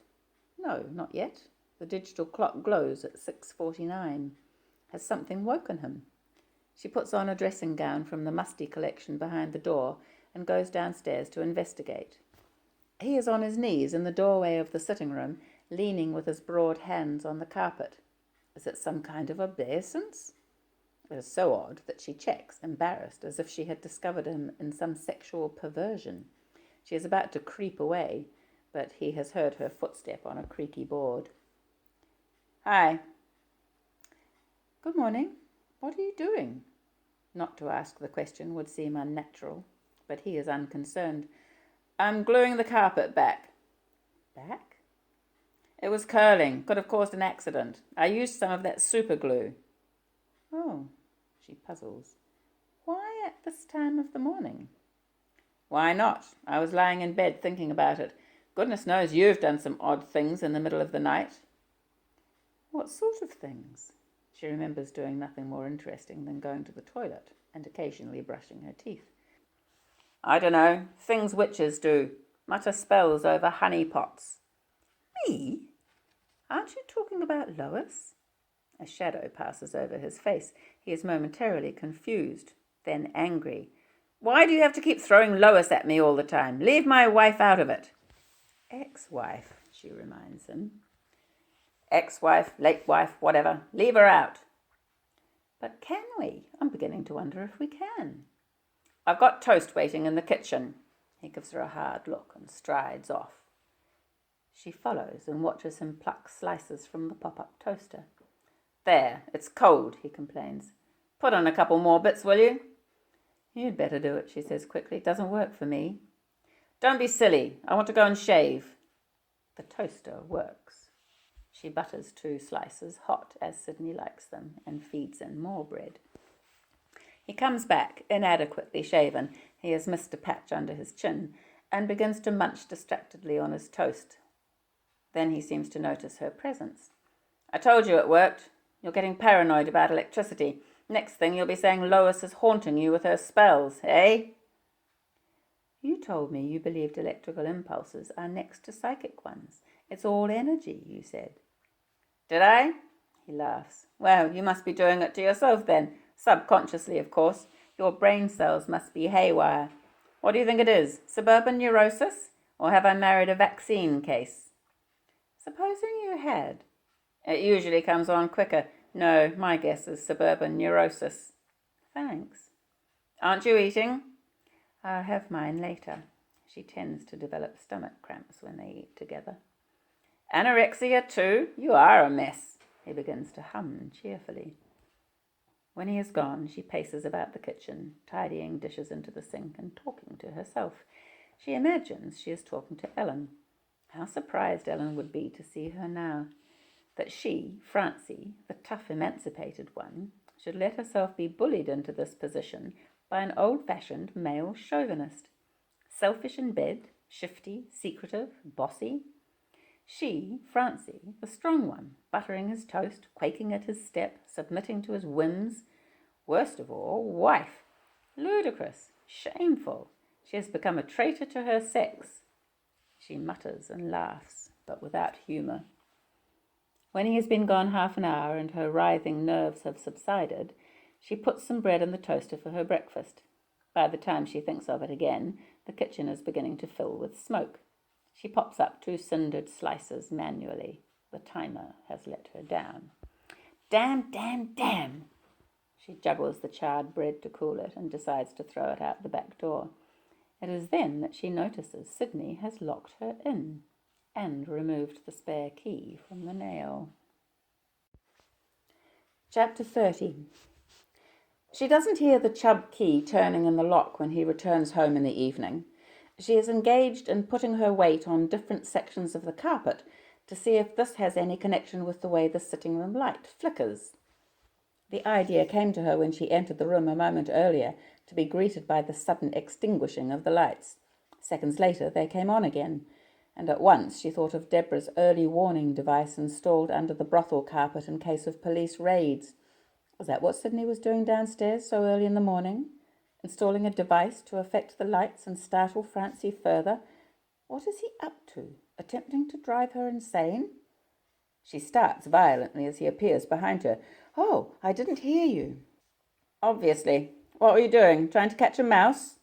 No, not yet. The digital clock glows at 6:49. Has something woken him? She puts on a dressing gown from the musty collection behind the door and goes downstairs to investigate. He is on his knees in the doorway of the sitting room, leaning with his broad hands on the carpet. Is it some kind of obeisance? It is so odd that she checks, embarrassed, as if she had discovered him in some sexual perversion. She is about to creep away, but he has heard her footstep on a creaky board. Hi. Good morning. What are you doing? Not to ask the question would seem unnatural, but he is unconcerned. I'm gluing the carpet back. Back? It was curling. Could have caused an accident. I used some of that super glue. Oh, she puzzles. Why at this time of the morning? Why not? I was lying in bed thinking about it. Goodness knows you've done some odd things in the middle of the night. What sort of things? She remembers doing nothing more interesting than going to the toilet and occasionally brushing her teeth. I don't know. Things witches do. Mutter spells over honey pots. Me? Aren't you talking about Lois? A shadow passes over his face. He is momentarily confused, then angry. Why do you have to keep throwing Lois at me all the time? Leave my wife out of it. Ex-wife, she reminds him. Ex-wife, late wife, whatever. Leave her out. But can we? I'm beginning to wonder if we can. I've got toast waiting in the kitchen. He gives her a hard look and strides off. She follows and watches him pluck slices from the pop-up toaster. There, it's cold, he complains. Put on a couple more bits, will you? You'd better do it, she says quickly. It doesn't work for me. Don't be silly. I want to go and shave. The toaster works. She butters 2 slices, hot as Sidney likes them, and feeds in more bread. He comes back, inadequately shaven. He has missed a patch under his chin, and begins to munch distractedly on his toast. Then he seems to notice her presence. I told you it worked. You're getting paranoid about electricity. Next thing you'll be saying Lois is haunting you with her spells, eh? You told me you believed electrical impulses are next to psychic ones. It's all energy, you said. Did I? He laughs. Well, you must be doing it to yourself then. Subconsciously, of course. Your brain cells must be haywire. What do you think it is? Suburban neurosis? Or have I married a vaccine case? Supposing you had. It usually comes on quicker. No, my guess is suburban neurosis. Thanks. Aren't you eating? I'll have mine later. She tends to develop stomach cramps when they eat together. Anorexia too? You are a mess. He begins to hum cheerfully. When he is gone, she paces about the kitchen, tidying dishes into the sink and talking to herself. She imagines she is talking to Ellen. How surprised Ellen would be to see her now. That she, Francie, the tough emancipated one, should let herself be bullied into this position by an old-fashioned male chauvinist. Selfish in bed, shifty, secretive, bossy. She, Francie, the strong one, buttering his toast, quaking at his step, submitting to his whims. Worst of all, wife. Ludicrous, shameful. She has become a traitor to her sex. She mutters and laughs, but without humour. When he has been gone half an hour and her writhing nerves have subsided, she puts some bread in the toaster for her breakfast. By the time she thinks of it again, the kitchen is beginning to fill with smoke. She pops up 2 cindered slices manually. The timer has let her down. Damn, damn, damn! She juggles the charred bread to cool it and decides to throw it out the back door. It is then that she notices Sidney has locked her in and removed the spare key from the nail. Chapter 30. She doesn't hear the Chubb key turning in the lock when he returns home in the evening. She is engaged in putting her weight on different sections of the carpet to see if this has any connection with the way the sitting room light flickers. The idea came to her when she entered the room a moment earlier to be greeted by the sudden extinguishing of the lights. Seconds later they came on again, and at once she thought of Deborah's early warning device installed under the brothel carpet in case of police raids. Was that what Sidney was doing downstairs so early in the morning? Installing a device to affect the lights and startle Francie further? What is he up to? Attempting to drive her insane? She starts violently as he appears behind her. Oh, I didn't hear you. Obviously. What were you doing? Trying to catch a mouse?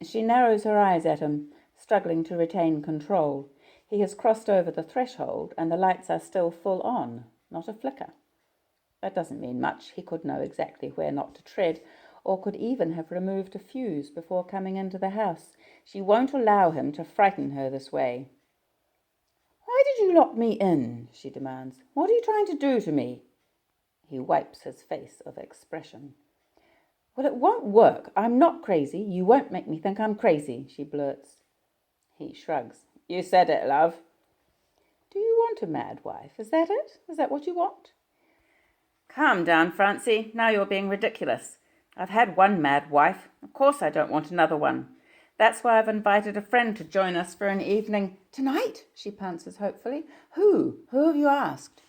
She narrows her eyes at him, struggling to retain control. He has crossed over the threshold, and the lights are still full on, not a flicker. That doesn't mean much. He could know exactly where not to tread, or could even have removed a fuse before coming into the house. She won't allow him to frighten her this way. Why did you lock me in? She demands. What are you trying to do to me? He wipes his face of expression. Well, it won't work. I'm not crazy. You won't make me think I'm crazy, she blurts. He shrugs. You said it, love. Do you want a mad wife? Is that it? Is that what you want? Calm down, Francie. Now you're being ridiculous. I've had one mad wife. Of course I don't want another one. That's why I've invited a friend to join us for an evening. Tonight? She pounces hopefully. Who? Who have you asked?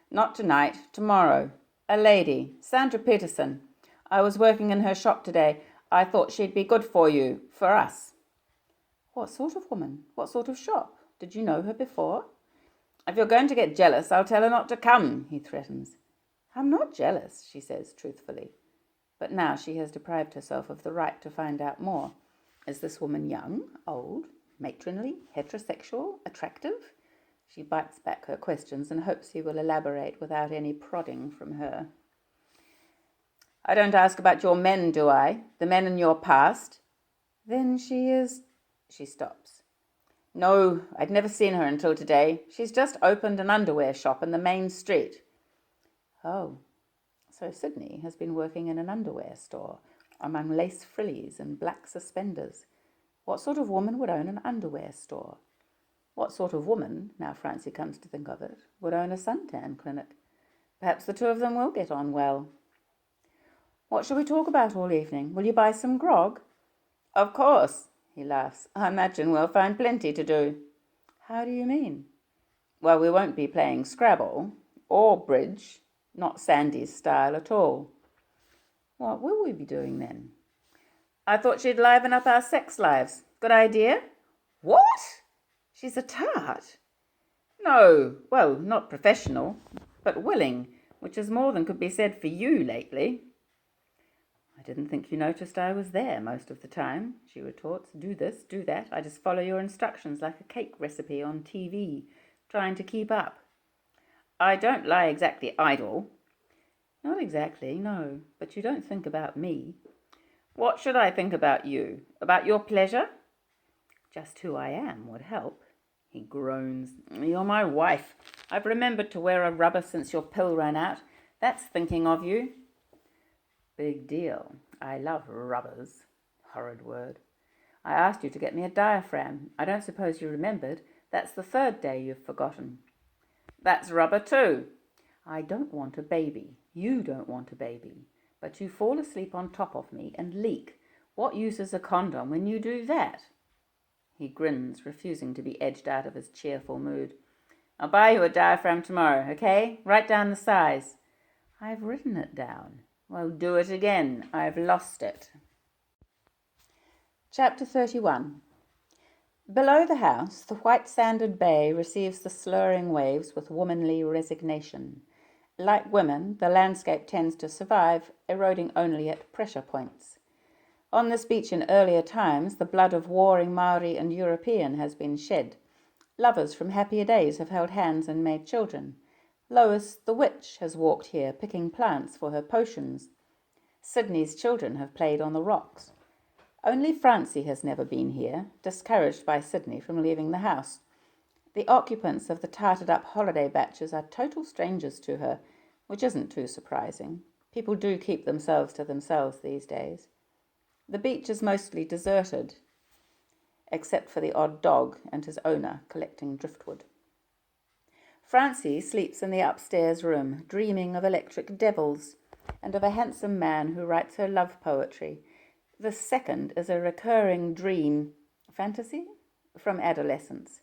Not tonight. Tomorrow. A lady. Sandra Peterson. I was working in her shop today. I thought she'd be good for you. For us. What sort of woman? What sort of shop? Did you know her before? If you're going to get jealous, I'll tell her not to come, he threatens. I'm not jealous, she says truthfully. But now she has deprived herself of the right to find out more. Is this woman young, old, matronly, heterosexual, attractive? She bites back her questions and hopes he will elaborate without any prodding from her. I don't ask about your men, do I? The men in your past? Then she is... She stops. No, I'd never seen her until today. She's just opened an underwear shop in the main street. Oh, so Sidney has been working in an underwear store, among lace frillies and black suspenders. What sort of woman would own an underwear store? What sort of woman, now Francie comes to think of it, would own a suntan clinic? Perhaps the two of them will get on well. What shall we talk about all evening? Will you buy some grog? Of course, he laughs. I imagine we'll find plenty to do. How do you mean? Well, we won't be playing Scrabble or bridge, not Sandy's style at all. What will we be doing then? I thought she'd liven up our sex lives. Good idea? What? She's a tart? No, well, not professional, but willing, which is more than could be said for you lately. I didn't think you noticed I was there most of the time, she retorts. Do this, do that. I just follow your instructions like a cake recipe on TV, trying to keep up. I don't lie exactly idle. Not exactly, no, but you don't think about me. What should I think about you? About your pleasure? Just who I am would help. He groans. You're my wife. I've remembered to wear a rubber since your pill ran out. That's thinking of you. Big deal. I love rubbers. Horrid word. I asked you to get me a diaphragm. I don't suppose you remembered. That's the third day you've forgotten. That's rubber too. I don't want a baby. You don't want a baby. But you fall asleep on top of me and leak. What use is a condom when you do that? He grins, refusing to be edged out of his cheerful mood. I'll buy you a diaphragm tomorrow, okay? Write down the size. I've written it down. Well, do it again. I've lost it. Chapter 31. Below the house, the white-sanded bay receives the slurring waves with womanly resignation. Like women, the landscape tends to survive, eroding only at pressure points. On this beach in earlier times, the blood of warring Maori and European has been shed. Lovers from happier days have held hands and made children. Lois, the witch, has walked here, picking plants for her potions. Sidney's children have played on the rocks. Only Francie has never been here, discouraged by Sidney from leaving the house. The occupants of the tarted-up holiday batches are total strangers to her, which isn't too surprising. People do keep themselves to themselves these days. The beach is mostly deserted, except for the odd dog and his owner collecting driftwood. Francie sleeps in the upstairs room, dreaming of electric devils and of a handsome man who writes her love poetry. The second is a recurring dream, fantasy, from adolescence.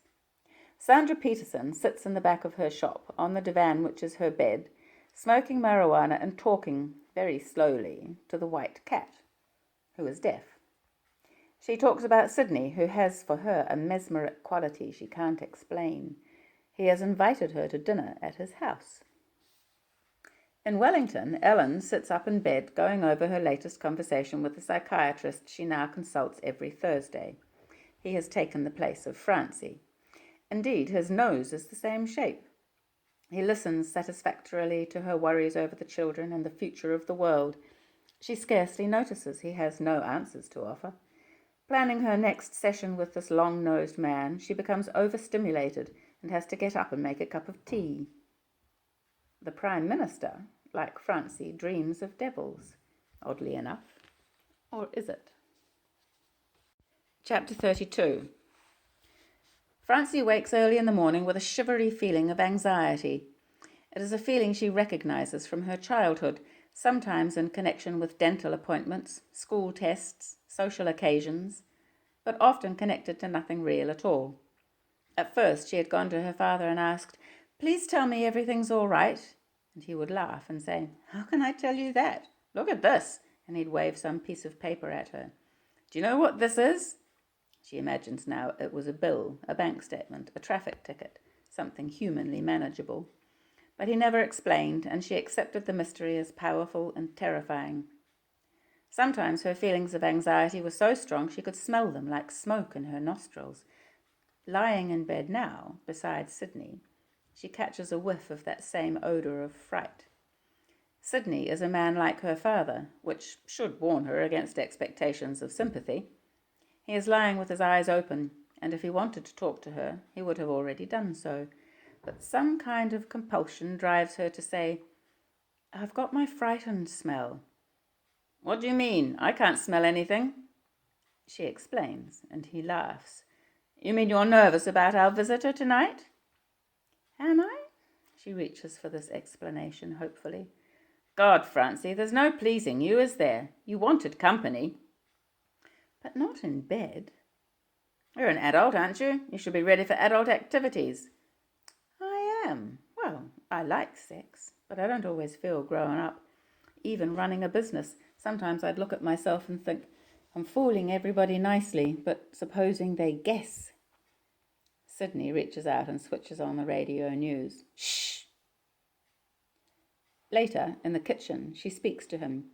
Sandra Peterson sits in the back of her shop, on the divan which is her bed, smoking marijuana and talking, very slowly, to the white cat, who is deaf. She talks about Sidney, who has for her a mesmeric quality she can't explain. He has invited her to dinner at his house. In Wellington, Ellen sits up in bed going over her latest conversation with the psychiatrist she now consults every Thursday. He has taken the place of Francie. Indeed, his nose is the same shape. He listens satisfactorily to her worries over the children and the future of the world. She scarcely notices he has no answers to offer. Planning her next session with this long-nosed man, she becomes overstimulated and has to get up and make a cup of tea. The Prime Minister, like Francie, dreams of devils, oddly enough. Or is it? Chapter 32. Francie wakes early in the morning with a shivery feeling of anxiety. It is a feeling she recognizes from her childhood, sometimes in connection with dental appointments, school tests, social occasions, but often connected to nothing real at all. At first she had gone to her father and asked, "Please tell me everything's all right," and he would laugh and say, "How can I tell you that? Look at this," and he'd wave some piece of paper at her. "Do you know what this is?" She imagines now it was a bill, a bank statement, a traffic ticket, something humanly manageable. But he never explained, and she accepted the mystery as powerful and terrifying. Sometimes her feelings of anxiety were so strong she could smell them like smoke in her nostrils. Lying in bed now, beside Sidney, she catches a whiff of that same odour of fright. Sidney is a man like her father, which should warn her against expectations of sympathy. He is lying with his eyes open, and if he wanted to talk to her, he would have already done so. But some kind of compulsion drives her to say, "I've got my frightened smell." "What do you mean? I can't smell anything." She explains, and he laughs. "You mean you're nervous about our visitor tonight?" "Am I?" She reaches for this explanation hopefully. "God, Francie, there's no pleasing you, is there? You wanted company." "But not in bed." "You're an adult, aren't you? You should be ready for adult activities." "I am. Well, I like sex, but I don't always feel grown up. Even running a business, sometimes I'd look at myself and think, I'm fooling everybody nicely, but supposing they guess. Sidney reaches out and switches on the radio news. Shh! Later, in the kitchen, she speaks to him.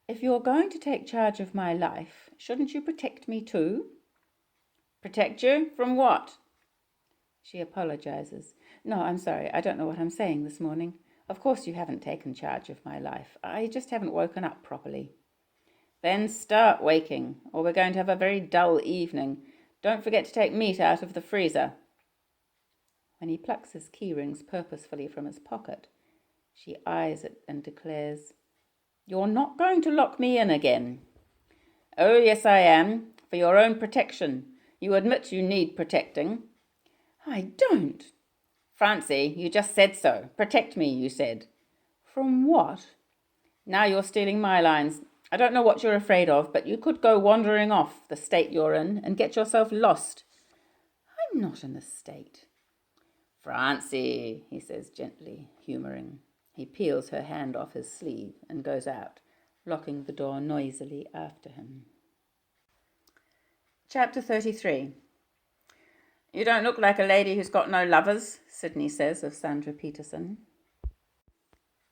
If you're going to take charge of my life, shouldn't you protect me too? Protect you? From what? She apologizes. No, I'm sorry. I don't know what I'm saying this morning. Of course you haven't taken charge of my life. I just haven't woken up properly. Then start waking, or we're going to have a very dull evening. Don't forget to take meat out of the freezer. When he plucks his key rings purposefully from his pocket, she eyes it and declares, You're not going to lock me in again. Oh, yes, I am, for your own protection. You admit you need protecting. I don't. Francie, you just said so. Protect me, you said. From what? Now you're stealing my lines. I don't know what you're afraid of, but you could go wandering off the state you're in and get yourself lost. I'm not in a state. Francie, he says gently, humouring. He peels her hand off his sleeve and goes out, locking the door noisily after him. Chapter 33. You don't look like a lady who's got no lovers, Sidney says of Sandra Peterson.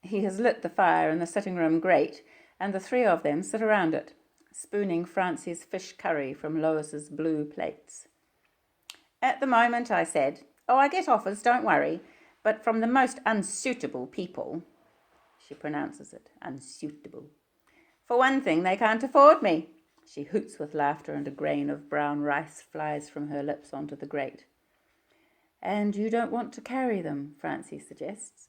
He has lit the fire in the sitting-room grate, and the three of them sit around it, spooning Francie's fish curry from Lois's blue plates. At the moment, I said, I get offers, don't worry, but from the most unsuitable people. She pronounces it, unsuitable. For one thing, they can't afford me. She hoots with laughter, and a grain of brown rice flies from her lips onto the grate. And you don't want to carry them, Francie suggests.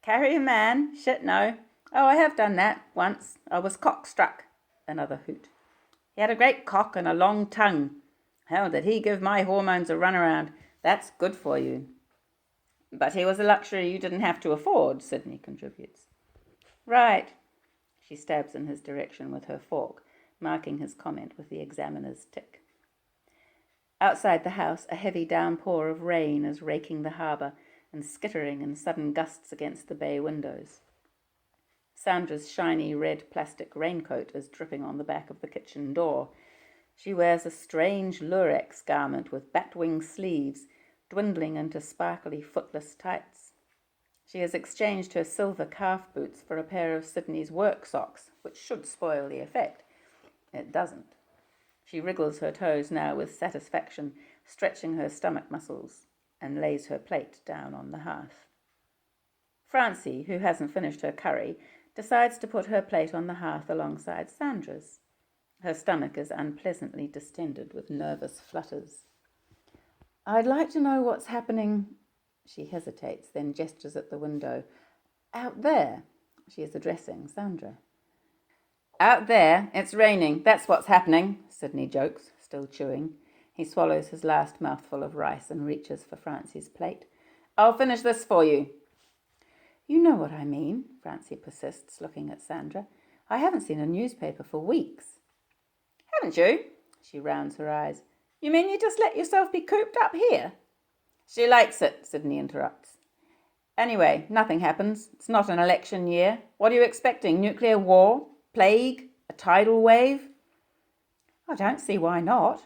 Carry a man? Shit, no. Oh, I have done that once. I was cock-struck. Another hoot. He had a great cock and a long tongue. How did he give my hormones a runaround? That's good for you. But he was a luxury you didn't have to afford, Sidney contributes. Right. She stabs in his direction with her fork, marking his comment with the examiner's tick. Outside the house, a heavy downpour of rain is raking the harbour and skittering in sudden gusts against the bay windows. Sandra's shiny red plastic raincoat is dripping on the back of the kitchen door. She wears a strange lurex garment with bat-wing sleeves, dwindling into sparkly footless tights. She has exchanged her silver calf boots for a pair of Sidney's work socks, which should spoil the effect. It doesn't. She wriggles her toes now with satisfaction, stretching her stomach muscles, and lays her plate down on the hearth. Francie, who hasn't finished her curry, decides to put her plate on the hearth alongside Sandra's. Her stomach is unpleasantly distended with nervous flutters. I'd like to know what's happening. She hesitates, then gestures at the window. Out there. She is addressing Sandra. Out there, it's raining. That's what's happening, Sidney jokes, still chewing. He swallows his last mouthful of rice and reaches for Francie's plate. I'll finish this for you. You know what I mean, Francie persists, looking at Sandra. I haven't seen a newspaper for weeks. Haven't you? She rounds her eyes. You mean you just let yourself be cooped up here? She likes it, Sidney interrupts. Anyway, nothing happens. It's not an election year. What are you expecting? Nuclear war? Plague? A tidal wave? I don't see why not.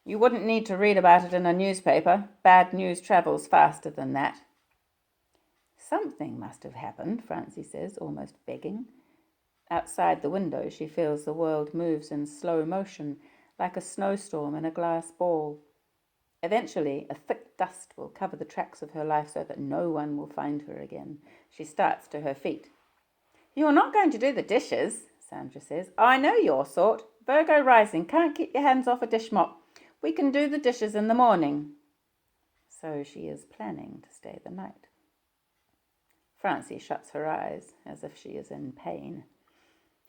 You wouldn't need to read about it in a newspaper. Bad news travels faster than that. Something must have happened, Francie says, almost begging. Outside the window, she feels the world moves in slow motion, like a snowstorm in a glass ball. Eventually, a thick dust will cover the tracks of her life so that no one will find her again. She starts to her feet. You're not going to do the dishes, Sandra says. I know your sort. Virgo rising, can't keep your hands off a dish mop. We can do the dishes in the morning. So she is planning to stay the night. Francie shuts her eyes as if she is in pain.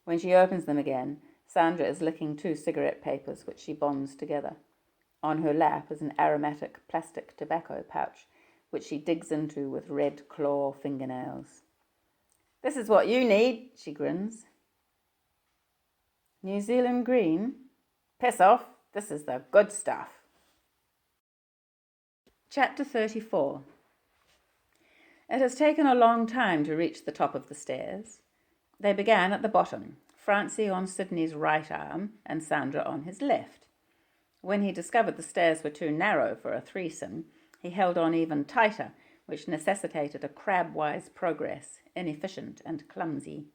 When she opens them again, Sandra is licking 2 cigarette papers which she bonds together. On her lap is an aromatic plastic tobacco pouch, which she digs into with red claw fingernails. This is what you need, she grins. New Zealand green? Piss off, this is the good stuff. Chapter 34. It has taken a long time to reach the top of the stairs. They began at the bottom, Francie on Sidney's right arm and Sandra on his left. When he discovered the stairs were too narrow for a threesome, he held on even tighter, which necessitated a crab-wise progress, inefficient and clumsy.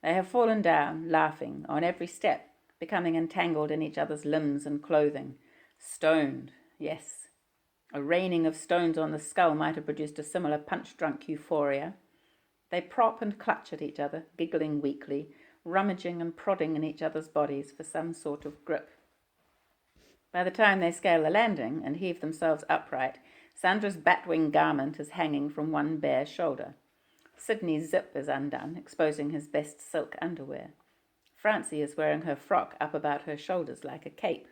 They have fallen down, laughing, on every step, becoming entangled in each other's limbs and clothing. Stoned, yes. A raining of stones on the skull might have produced a similar punch-drunk euphoria. They prop and clutch at each other, giggling weakly, rummaging and prodding in each other's bodies for some sort of grip. By the time they scale the landing and heave themselves upright, Sandra's batwing garment is hanging from one bare shoulder. Sidney's zip is undone, exposing his best silk underwear. Francie is wearing her frock up about her shoulders like a cape.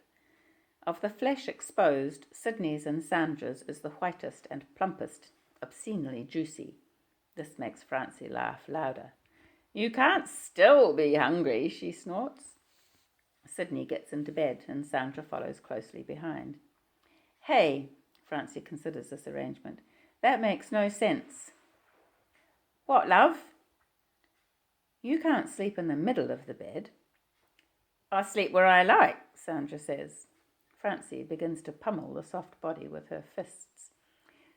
Of the flesh exposed, Sidney's and Sandra's is the whitest and plumpest, obscenely juicy. This makes Francie laugh louder. "You can't still be hungry," she snorts. Sidney gets into bed and Sandra follows closely behind. "Hey," Francie considers this arrangement, "that makes no sense." "What, love?" "You can't sleep in the middle of the bed." "I sleep where I like," Sandra says. Francie begins to pummel the soft body with her fists.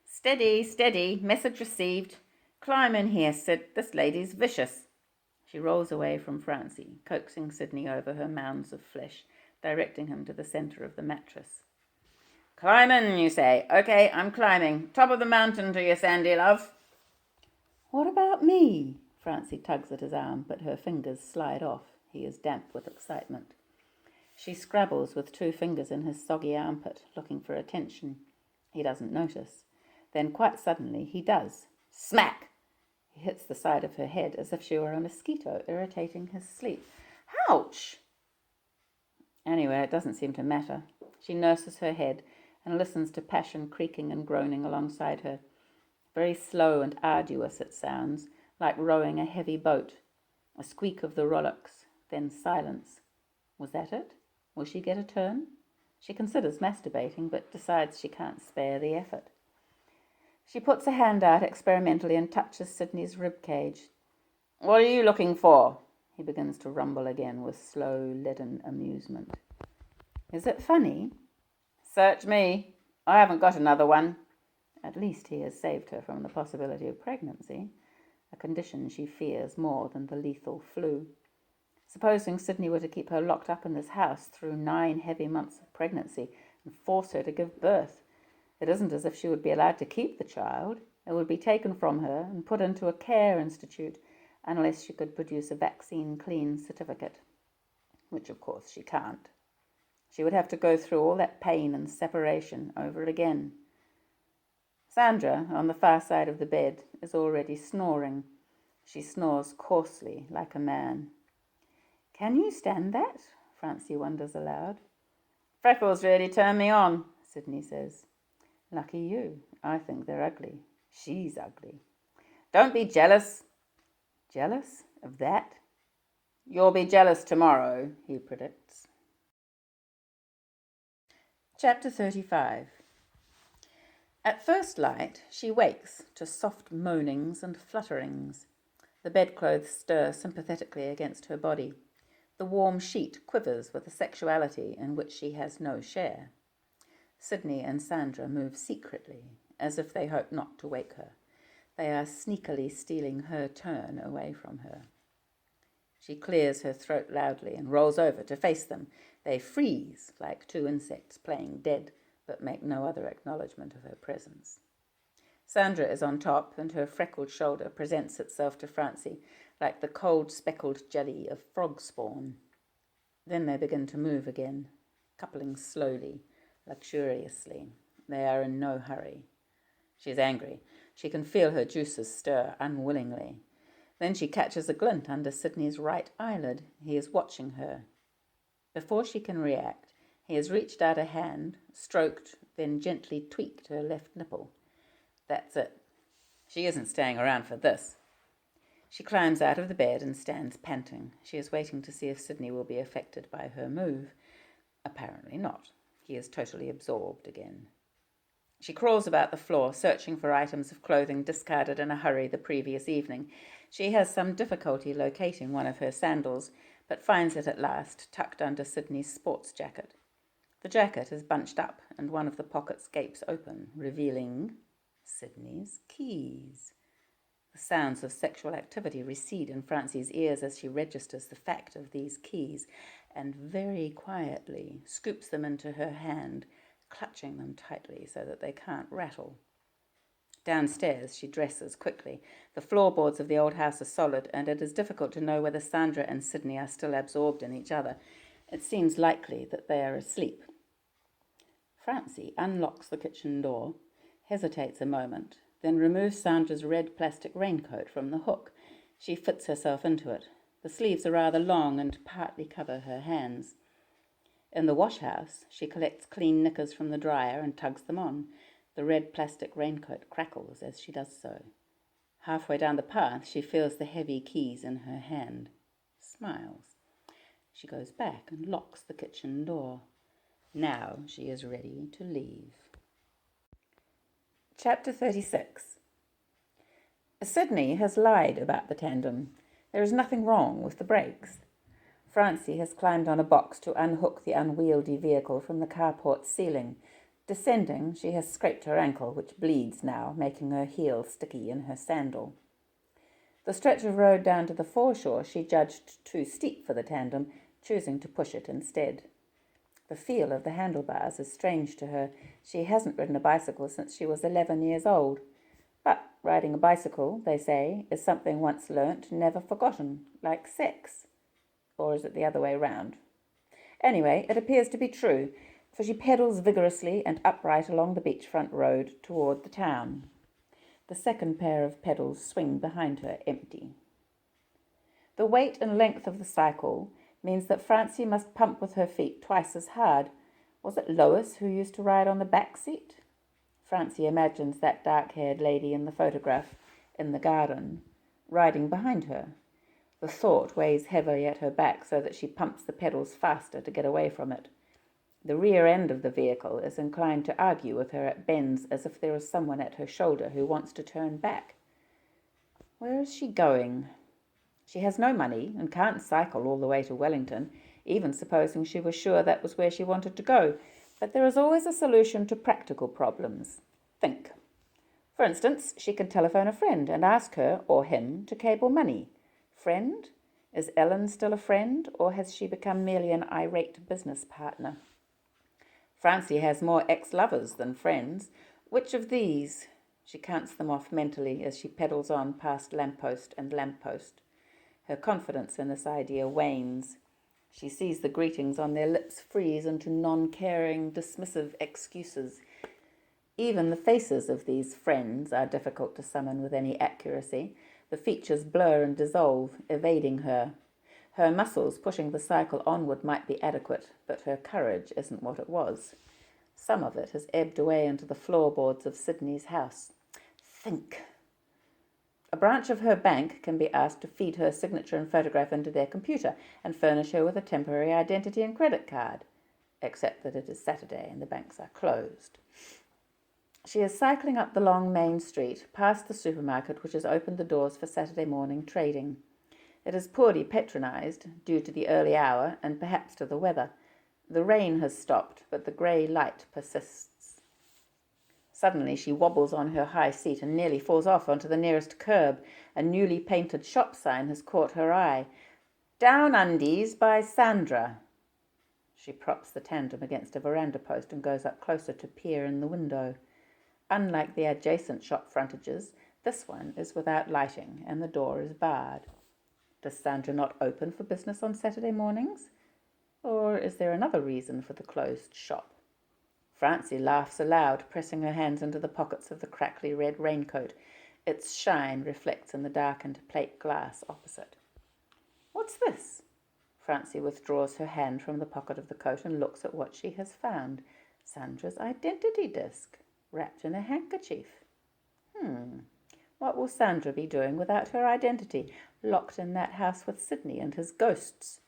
"Steady, steady, message received. Climb in here, Sid, this lady's vicious." She rolls away from Francie, coaxing Sidney over her mounds of flesh, directing him to the centre of the mattress. "Climb in, you say? Okay, I'm climbing. Top of the mountain to you, Sandy, love." "What about me?" Francie tugs at his arm, but her fingers slide off. He is damp with excitement. She scrabbles with 2 fingers in his soggy armpit, looking for attention. He doesn't notice. Then quite suddenly he does. Smack! He hits the side of her head as if she were a mosquito irritating his sleep. "Ouch!" Anyway, it doesn't seem to matter. She nurses her head and listens to passion creaking and groaning alongside her. Very slow and arduous it sounds, like rowing a heavy boat. A squeak of the rowlocks, then silence. Was that it? Will she get a turn? She considers masturbating, but decides she can't spare the effort. She puts a hand out experimentally and touches Sidney's rib cage. "What are you looking for?" He begins to rumble again with slow, leaden amusement. "Is it funny?" "Search me. I haven't got another one." At least he has saved her from the possibility of pregnancy, a condition she fears more than the lethal flu. Supposing Sidney were to keep her locked up in this house through 9 heavy months of pregnancy and force her to give birth. It isn't as if she would be allowed to keep the child. It would be taken from her and put into a care institute unless she could produce a vaccine-clean certificate, which of course she can't. She would have to go through all that pain and separation over again. Sandra, on the far side of the bed, is already snoring. She snores coarsely, like a man. "Can you stand that?" Francie wonders aloud. "Freckles really turn me on," Sidney says. "Lucky you. I think they're ugly. She's ugly." "Don't be jealous." "Jealous? Of that?" "You'll be jealous tomorrow," he predicts. Chapter 35. At first light, she wakes to soft moanings and flutterings. The bedclothes stir sympathetically against her body. The warm sheet quivers with a sexuality in which she has no share. Sidney and Sandra move secretly, as if they hope not to wake her. They are sneakily stealing her turn away from her. She clears her throat loudly and rolls over to face them. They freeze like 2 insects playing dead, but make no other acknowledgement of her presence. Sandra is on top, and her freckled shoulder presents itself to Francie like the cold speckled jelly of frog spawn. Then they begin to move again, coupling slowly, luxuriously. They are in no hurry. She is angry. She can feel her juices stir unwillingly. Then she catches a glint under Sidney's right eyelid. He is watching her. Before she can react, he has reached out a hand, stroked, then gently tweaked her left nipple. That's it. She isn't staying around for this. She climbs out of the bed and stands panting. She is waiting to see if Sidney will be affected by her move. Apparently not. He is totally absorbed again. She crawls about the floor, searching for items of clothing discarded in a hurry the previous evening. She has some difficulty locating one of her sandals, but finds it at last tucked under Sidney's sports jacket. The jacket is bunched up, and one of the pockets gapes open, revealing Sidney's keys. The sounds of sexual activity recede in Francie's ears as she registers the fact of these keys, and very quietly scoops them into her hand, clutching them tightly so that they can't rattle. Downstairs, she dresses quickly. The floorboards of the old house are solid, and it is difficult to know whether Sandra and Sidney are still absorbed in each other. It seems likely that they are asleep. Francie unlocks the kitchen door, hesitates a moment, then removes Sandra's red plastic raincoat from the hook. She fits herself into it. The sleeves are rather long and partly cover her hands. In the wash-house, she collects clean knickers from the dryer and tugs them on. The red plastic raincoat crackles as she does so. Halfway down the path, she feels the heavy keys in her hand. Smiles. She goes back and locks the kitchen door. Now she is ready to leave. Chapter 36. Sidney has lied about the tandem. There is nothing wrong with the brakes. Francie has climbed on a box to unhook the unwieldy vehicle from the carport ceiling. Descending, she has scraped her ankle, which bleeds now, making her heel sticky in her sandal. The stretch of road down to the foreshore she judged too steep for the tandem, choosing to push it instead. The feel of the handlebars is strange to her. She hasn't ridden a bicycle since she was 11 years old. But riding a bicycle, they say, is something once learnt, never forgotten, like sex. Or is it the other way round? Anyway, it appears to be true, for she pedals vigorously and upright along the beachfront road toward the town. The second pair of pedals swing behind her empty. The weight and length of the cycle means that Francie must pump with her feet twice as hard. Was it Lois who used to ride on the back seat? Francie imagines that dark-haired lady in the photograph in the garden, riding behind her. The thought weighs heavily at her back so that she pumps the pedals faster to get away from it. The rear end of the vehicle is inclined to argue with her at bends as if there is someone at her shoulder who wants to turn back. Where is she going? She has no money and can't cycle all the way to Wellington, even supposing she was sure that was where she wanted to go. But there is always a solution to practical problems. Think. For instance, she can telephone a friend and ask her, or him, to cable money. Friend? Is Ellen still a friend, or has she become merely an irate business partner? Francie has more ex-lovers than friends. Which of these? She counts them off mentally as she pedals on past lamppost and lamppost. Her confidence in this idea wanes. She sees the greetings on their lips freeze into non-caring, dismissive excuses. Even the faces of these friends are difficult to summon with any accuracy. The features blur and dissolve, evading her. Her muscles pushing the cycle onward might be adequate, but her courage isn't what it was. Some of it has ebbed away into the floorboards of Sidney's house. Think. A branch of her bank can be asked to feed her signature and photograph into their computer and furnish her with a temporary identity and credit card, except that it is Saturday and the banks are closed. She is cycling up the long main street, past the supermarket which has opened the doors for Saturday morning trading. It is poorly patronized, due to the early hour and perhaps to the weather. The rain has stopped, but the grey light persists. Suddenly she wobbles on her high seat and nearly falls off onto the nearest curb. A newly painted shop sign has caught her eye. Down Undies by Sandra. She props the tandem against a veranda post and goes up closer to peer in the window. Unlike the adjacent shop frontages, this one is without lighting and the door is barred. Does Sandra not open for business on Saturday mornings? Or is there another reason for the closed shop? Francie laughs aloud, pressing her hands into the pockets of the crackly red raincoat. Its shine reflects in the darkened plate glass opposite. What's this? Francie withdraws her hand from the pocket of the coat and looks at what she has found. Sandra's identity disc, wrapped in a handkerchief. What will Sandra be doing without her identity, locked in that house with Sidney and his ghosts?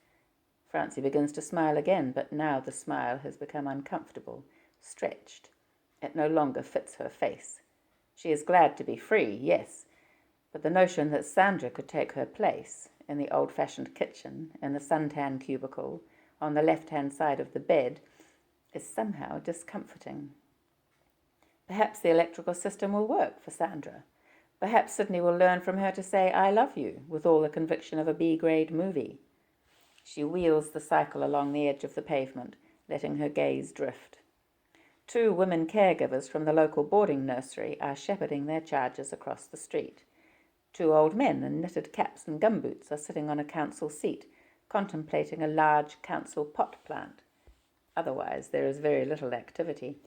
Francie begins to smile again, but now the smile has become uncomfortable, stretched. It no longer fits her face. She is glad to be free, yes, but the notion that Sandra could take her place in the old-fashioned kitchen, in the suntan cubicle, on the left-hand side of the bed, is somehow discomforting. Perhaps the electrical system will work for Sandra. Perhaps Sidney will learn from her to say, "I love you," with all the conviction of a B-grade movie. She wheels the cycle along the edge of the pavement, letting her gaze drift. 2 women caregivers from the local boarding nursery are shepherding their charges across the street. 2 old men in knitted caps and gumboots are sitting on a council seat, contemplating a large council pot plant. Otherwise, there is very little activity.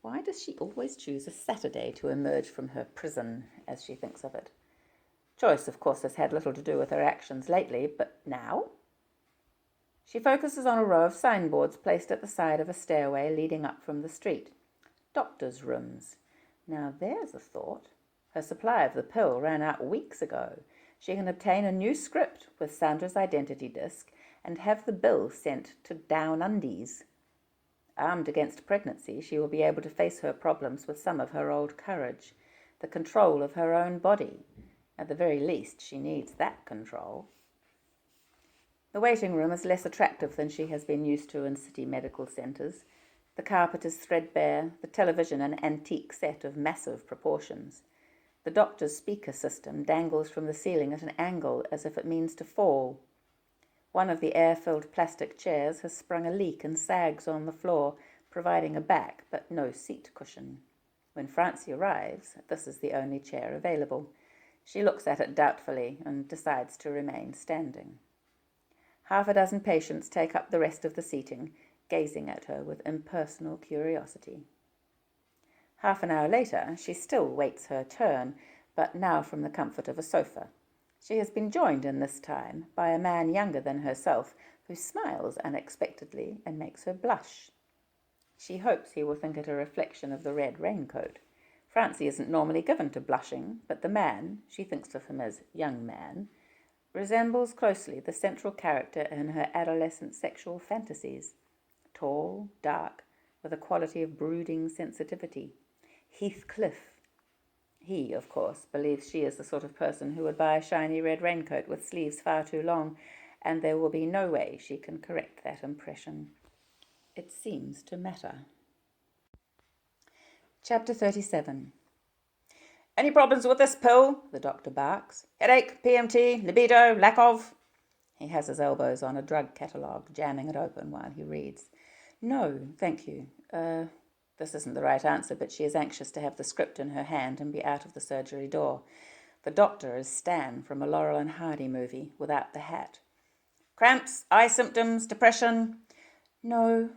Why does she always choose a Saturday to emerge from her prison, as she thinks of it? Choice, of course, has had little to do with her actions lately, but now? She focuses on a row of signboards placed at the side of a stairway leading up from the street. Doctor's rooms. Now there's a thought. Her supply of the pill ran out weeks ago. She can obtain a new script with Sandra's identity disc and have the bill sent to Down Undies. Armed against pregnancy, she will be able to face her problems with some of her old courage, the control of her own body. At the very least, she needs that control. The waiting room is less attractive than she has been used to in city medical centres. The carpet is threadbare, the television an antique set of massive proportions. The doctor's speaker system dangles from the ceiling at an angle as if it means to fall. One of the air-filled plastic chairs has sprung a leak and sags on the floor, providing a back but no seat cushion. When Francie arrives, this is the only chair available. She looks at it doubtfully and decides to remain standing. 6 patients take up the rest of the seating, gazing at her with impersonal curiosity. Half an hour later, she still waits her turn, but now from the comfort of a sofa. She has been joined in this time by a man younger than herself who smiles unexpectedly and makes her blush. She hopes he will think it a reflection of the red raincoat. Francie isn't normally given to blushing, but the man, she thinks of him as young man, resembles closely the central character in her adolescent sexual fantasies. Tall, dark, with a quality of brooding sensitivity. Heathcliff. He, of course, believes she is the sort of person who would buy a shiny red raincoat with sleeves far too long, and there will be no way she can correct that impression. It seems to matter. Chapter 37. "Any problems with this pill?" the doctor barks. "Headache, PMT, libido, lack of?" He has his elbows on a drug catalogue, jamming it open while he reads. "No, thank you. This isn't the right answer, but she is anxious to have the script in her hand and be out of the surgery door. The doctor is Stan from a Laurel and Hardy movie, without the hat. "Cramps, eye symptoms, depression?" "No."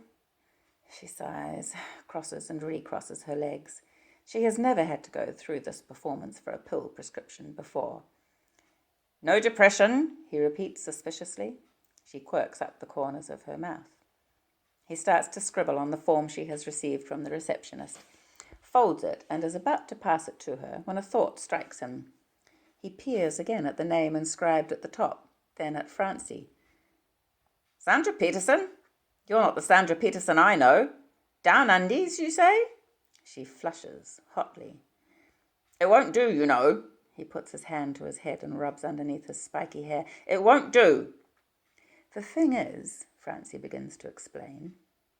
She sighs, crosses and recrosses her legs. She has never had to go through this performance for a pill prescription before. "No depression," he repeats suspiciously. She quirks up the corners of her mouth. He starts to scribble on the form she has received from the receptionist, folds it, and is about to pass it to her when a thought strikes him. He peers again at the name inscribed at the top, then at Francie. "Sandra Peterson? You're not the Sandra Peterson I know. Down Undies, you say?" She flushes hotly. "It won't do, you know." He puts his hand to his head and rubs underneath his spiky hair. "It won't do." "The thing is," Francie begins to explain,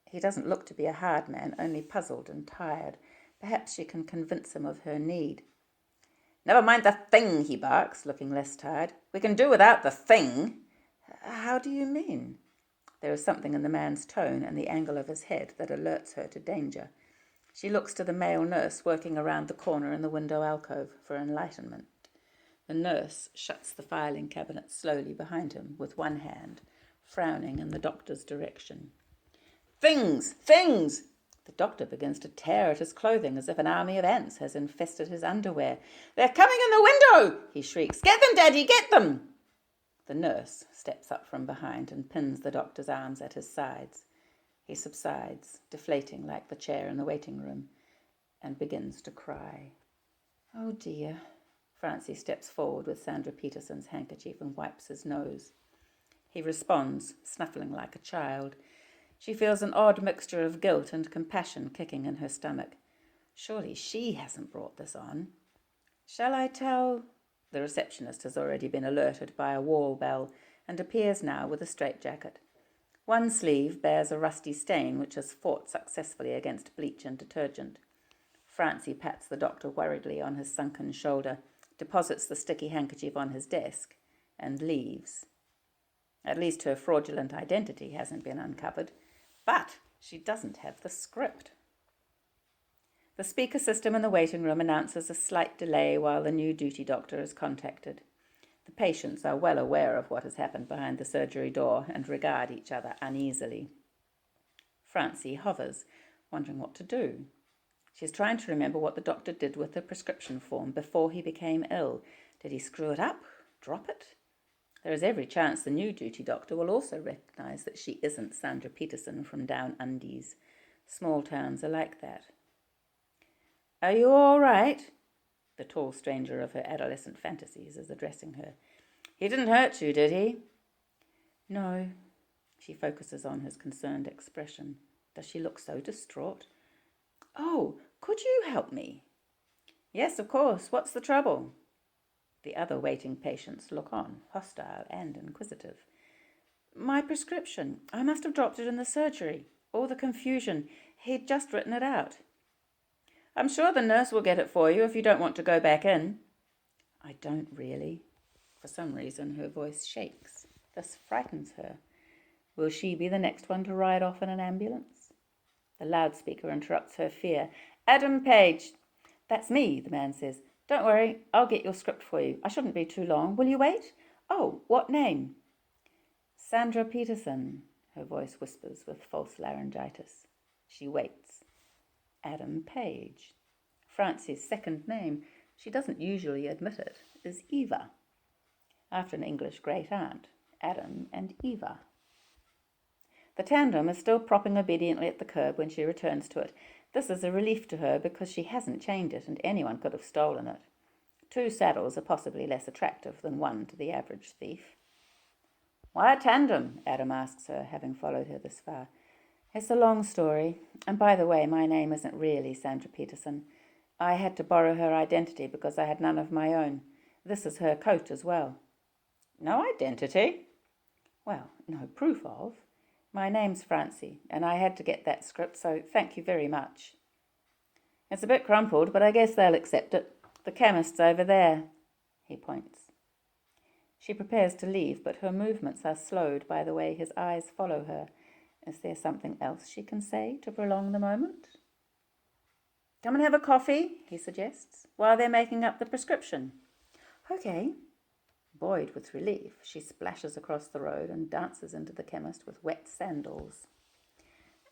he doesn't look to be a hard man, only puzzled and tired. Perhaps she can convince him of her need. "Never mind the thing," he barks, looking less tired. "We can do without the thing." "How do you mean?" There is something in the man's tone and the angle of his head that alerts her to danger. She looks to the male nurse working around the corner in the window alcove for enlightenment. The nurse shuts the filing cabinet slowly behind him with one hand, frowning in the doctor's direction. "Things! Things!" The doctor begins to tear at his clothing as if an army of ants has infested his underwear. "They're coming in the window!" he shrieks. "Get them, Daddy, get them!" The nurse steps up from behind and pins the doctor's arms at his sides. He subsides, deflating like the chair in the waiting room, and begins to cry. "Oh dear." Francie steps forward with Sandra Peterson's handkerchief and wipes his nose. He responds, snuffling like a child. She feels an odd mixture of guilt and compassion kicking in her stomach. Surely she hasn't brought this on. "Shall I tell The receptionist has already been alerted by a wall bell and appears now with a straitjacket. One sleeve bears a rusty stain which has fought successfully against bleach and detergent. Francie pats the doctor worriedly on his sunken shoulder, deposits the sticky handkerchief on his desk, and leaves. At least her fraudulent identity hasn't been uncovered, but she doesn't have the script. The speaker system in the waiting room announces a slight delay while the new duty doctor is contacted. The patients are well aware of what has happened behind the surgery door and regard each other uneasily. Francie hovers, wondering what to do. She's trying to remember what the doctor did with the prescription form before he became ill. Did he screw it up? Drop it? There is every chance the new duty doctor will also recognise that she isn't Sandra Peterson from Down Undies. Small towns are like that. "Are you all right?" The tall stranger of her adolescent fantasies is addressing her. "He didn't hurt you, did he?" "No." She focuses on his concerned expression. Does she look so distraught? "Oh, could you help me?" "Yes, of course. What's the trouble?" The other waiting patients look on, hostile and inquisitive. "My prescription. I must have dropped it in the surgery. All the confusion. He'd just written it out." "I'm sure the nurse will get it for you if you don't want to go back in." "I don't really." For some reason her voice shakes. This frightens her. Will she be the next one to ride off in an ambulance? The loudspeaker interrupts her fear. "Adam Page." "That's me," the man says. "Don't worry, I'll get your script for you. I shouldn't be too long. Will you wait?" "Oh, what name?" "Sandra Peterson," her voice whispers with false laryngitis. She waits. Adam Page. Francie's second name, she doesn't usually admit it, is Eva. After an English great-aunt, Adam and Eva. The tandem is still propping obediently at the curb when she returns to it. This is a relief to her because she hasn't chained it and anyone could have stolen it. 2 saddles are possibly less attractive than 1 to the average thief. "Why a tandem?" Adam asks her, having followed her this far. "It's a long story. And by the way, my name isn't really Sandra Peterson. I had to borrow her identity because I had none of my own. This is her coat as well." "No identity?" "Well, no proof of. My name's Francie, and I had to get that script, so thank you very much." "It's a bit crumpled, but I guess they'll accept it. The chemist's over there." He points. She prepares to leave, but her movements are slowed by the way his eyes follow her. Is there something else she can say to prolong the moment? "Come and have a coffee," he suggests, "while they're making up the prescription." "Okay." Buoyed with relief, she splashes across the road and dances into the chemist with wet sandals.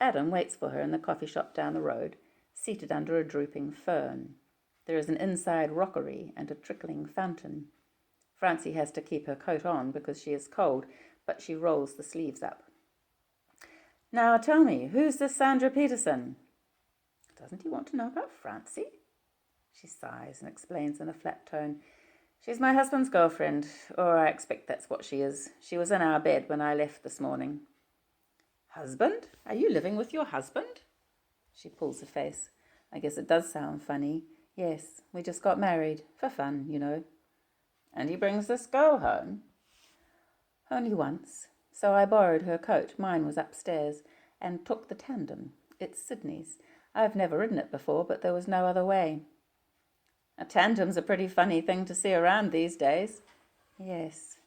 Adam waits for her in the coffee shop down the road, seated under a drooping fern. There is an inside rockery and a trickling fountain. Francie has to keep her coat on because she is cold, but she rolls the sleeves up. "Now tell me, who's this Sandra Peterson?" Doesn't he want to know about Francie? She sighs and explains in a flat tone. "She's my husband's girlfriend, or I expect that's what she is. She was in our bed when I left this morning." "Husband? Are you living with your husband?" She pulls a face. "I guess it does sound funny. Yes, we just got married. For fun, you know." "And he brings this girl home?" "Only once. So I borrowed her coat, mine was upstairs, and took the tandem. It's Sidney's. I've never ridden it before, but there was no other way." "A tandem's a pretty funny thing to see around these days." "Yes."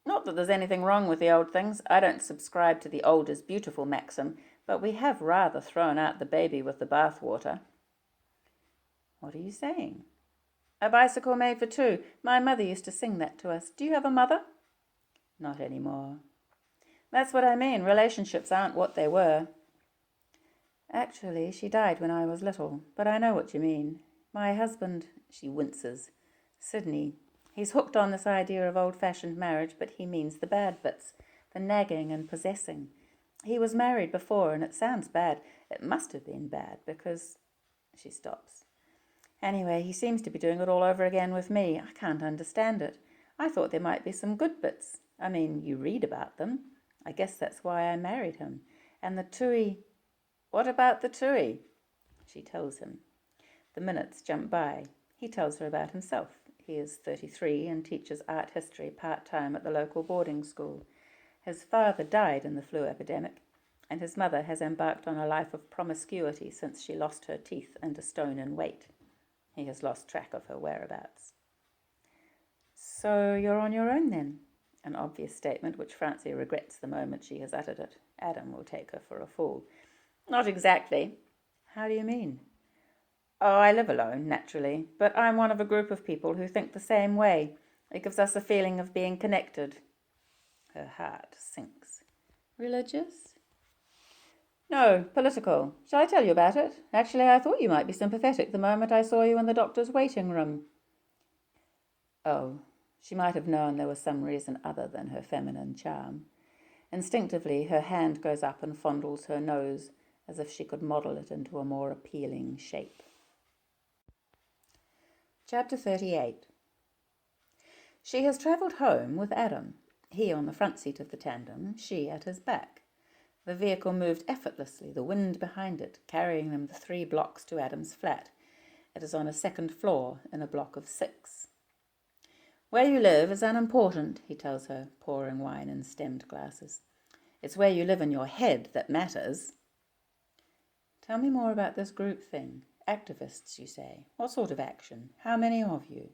"Not that there's anything wrong with the old things. I don't subscribe to the old is beautiful maxim, but we have rather thrown out the baby with the bathwater." "What are you saying?" "A bicycle made for 2. My mother used to sing that to us. Do you have a mother?" "Not anymore." "That's what I mean. Relationships aren't what they were." "Actually, she died when I was little, but I know what you mean. My husband," she winces, "Sidney, he's hooked on this idea of old-fashioned marriage, but he means the bad bits, the nagging and possessing. He was married before, and it sounds bad. It must have been bad, because—" She stops. "Anyway, he seems to be doing it all over again with me. I can't understand it. I thought there might be some good bits. I mean, you read about them. I guess that's why I married him. And the Tui—" "What about the Tui?" She tells him. The minutes jump by. He tells her about himself. He is 33 and teaches art history part-time at the local boarding school. His father died in the flu epidemic, and his mother has embarked on a life of promiscuity since she lost her teeth and a stone in weight. He has lost track of her whereabouts. So you're on your own then? An obvious statement which Francie regrets the moment she has uttered it. Adam will take her for a fool. Not exactly. How do you mean? Oh, I live alone, naturally, but I'm one of a group of people who think the same way. It gives us a feeling of being connected. Her heart sinks. Religious? No, political. Shall I tell you about it? Actually, I thought you might be sympathetic the moment I saw you in the doctor's waiting room. Oh, she might have known there was some reason other than her feminine charm. Instinctively, her hand goes up and fondles her nose, as if she could model it into a more appealing shape. Chapter 38. She has travelled home with Adam, he on the front seat of the tandem, she at his back. The vehicle moved effortlessly, the wind behind it, carrying them the 3 blocks to Adam's flat. It is on a 2nd floor in a block of 6. Where you live is unimportant, he tells her, pouring wine in stemmed glasses. It's where you live in your head that matters. Tell me more about this group thing. Activists, you say. What sort of action? How many of you?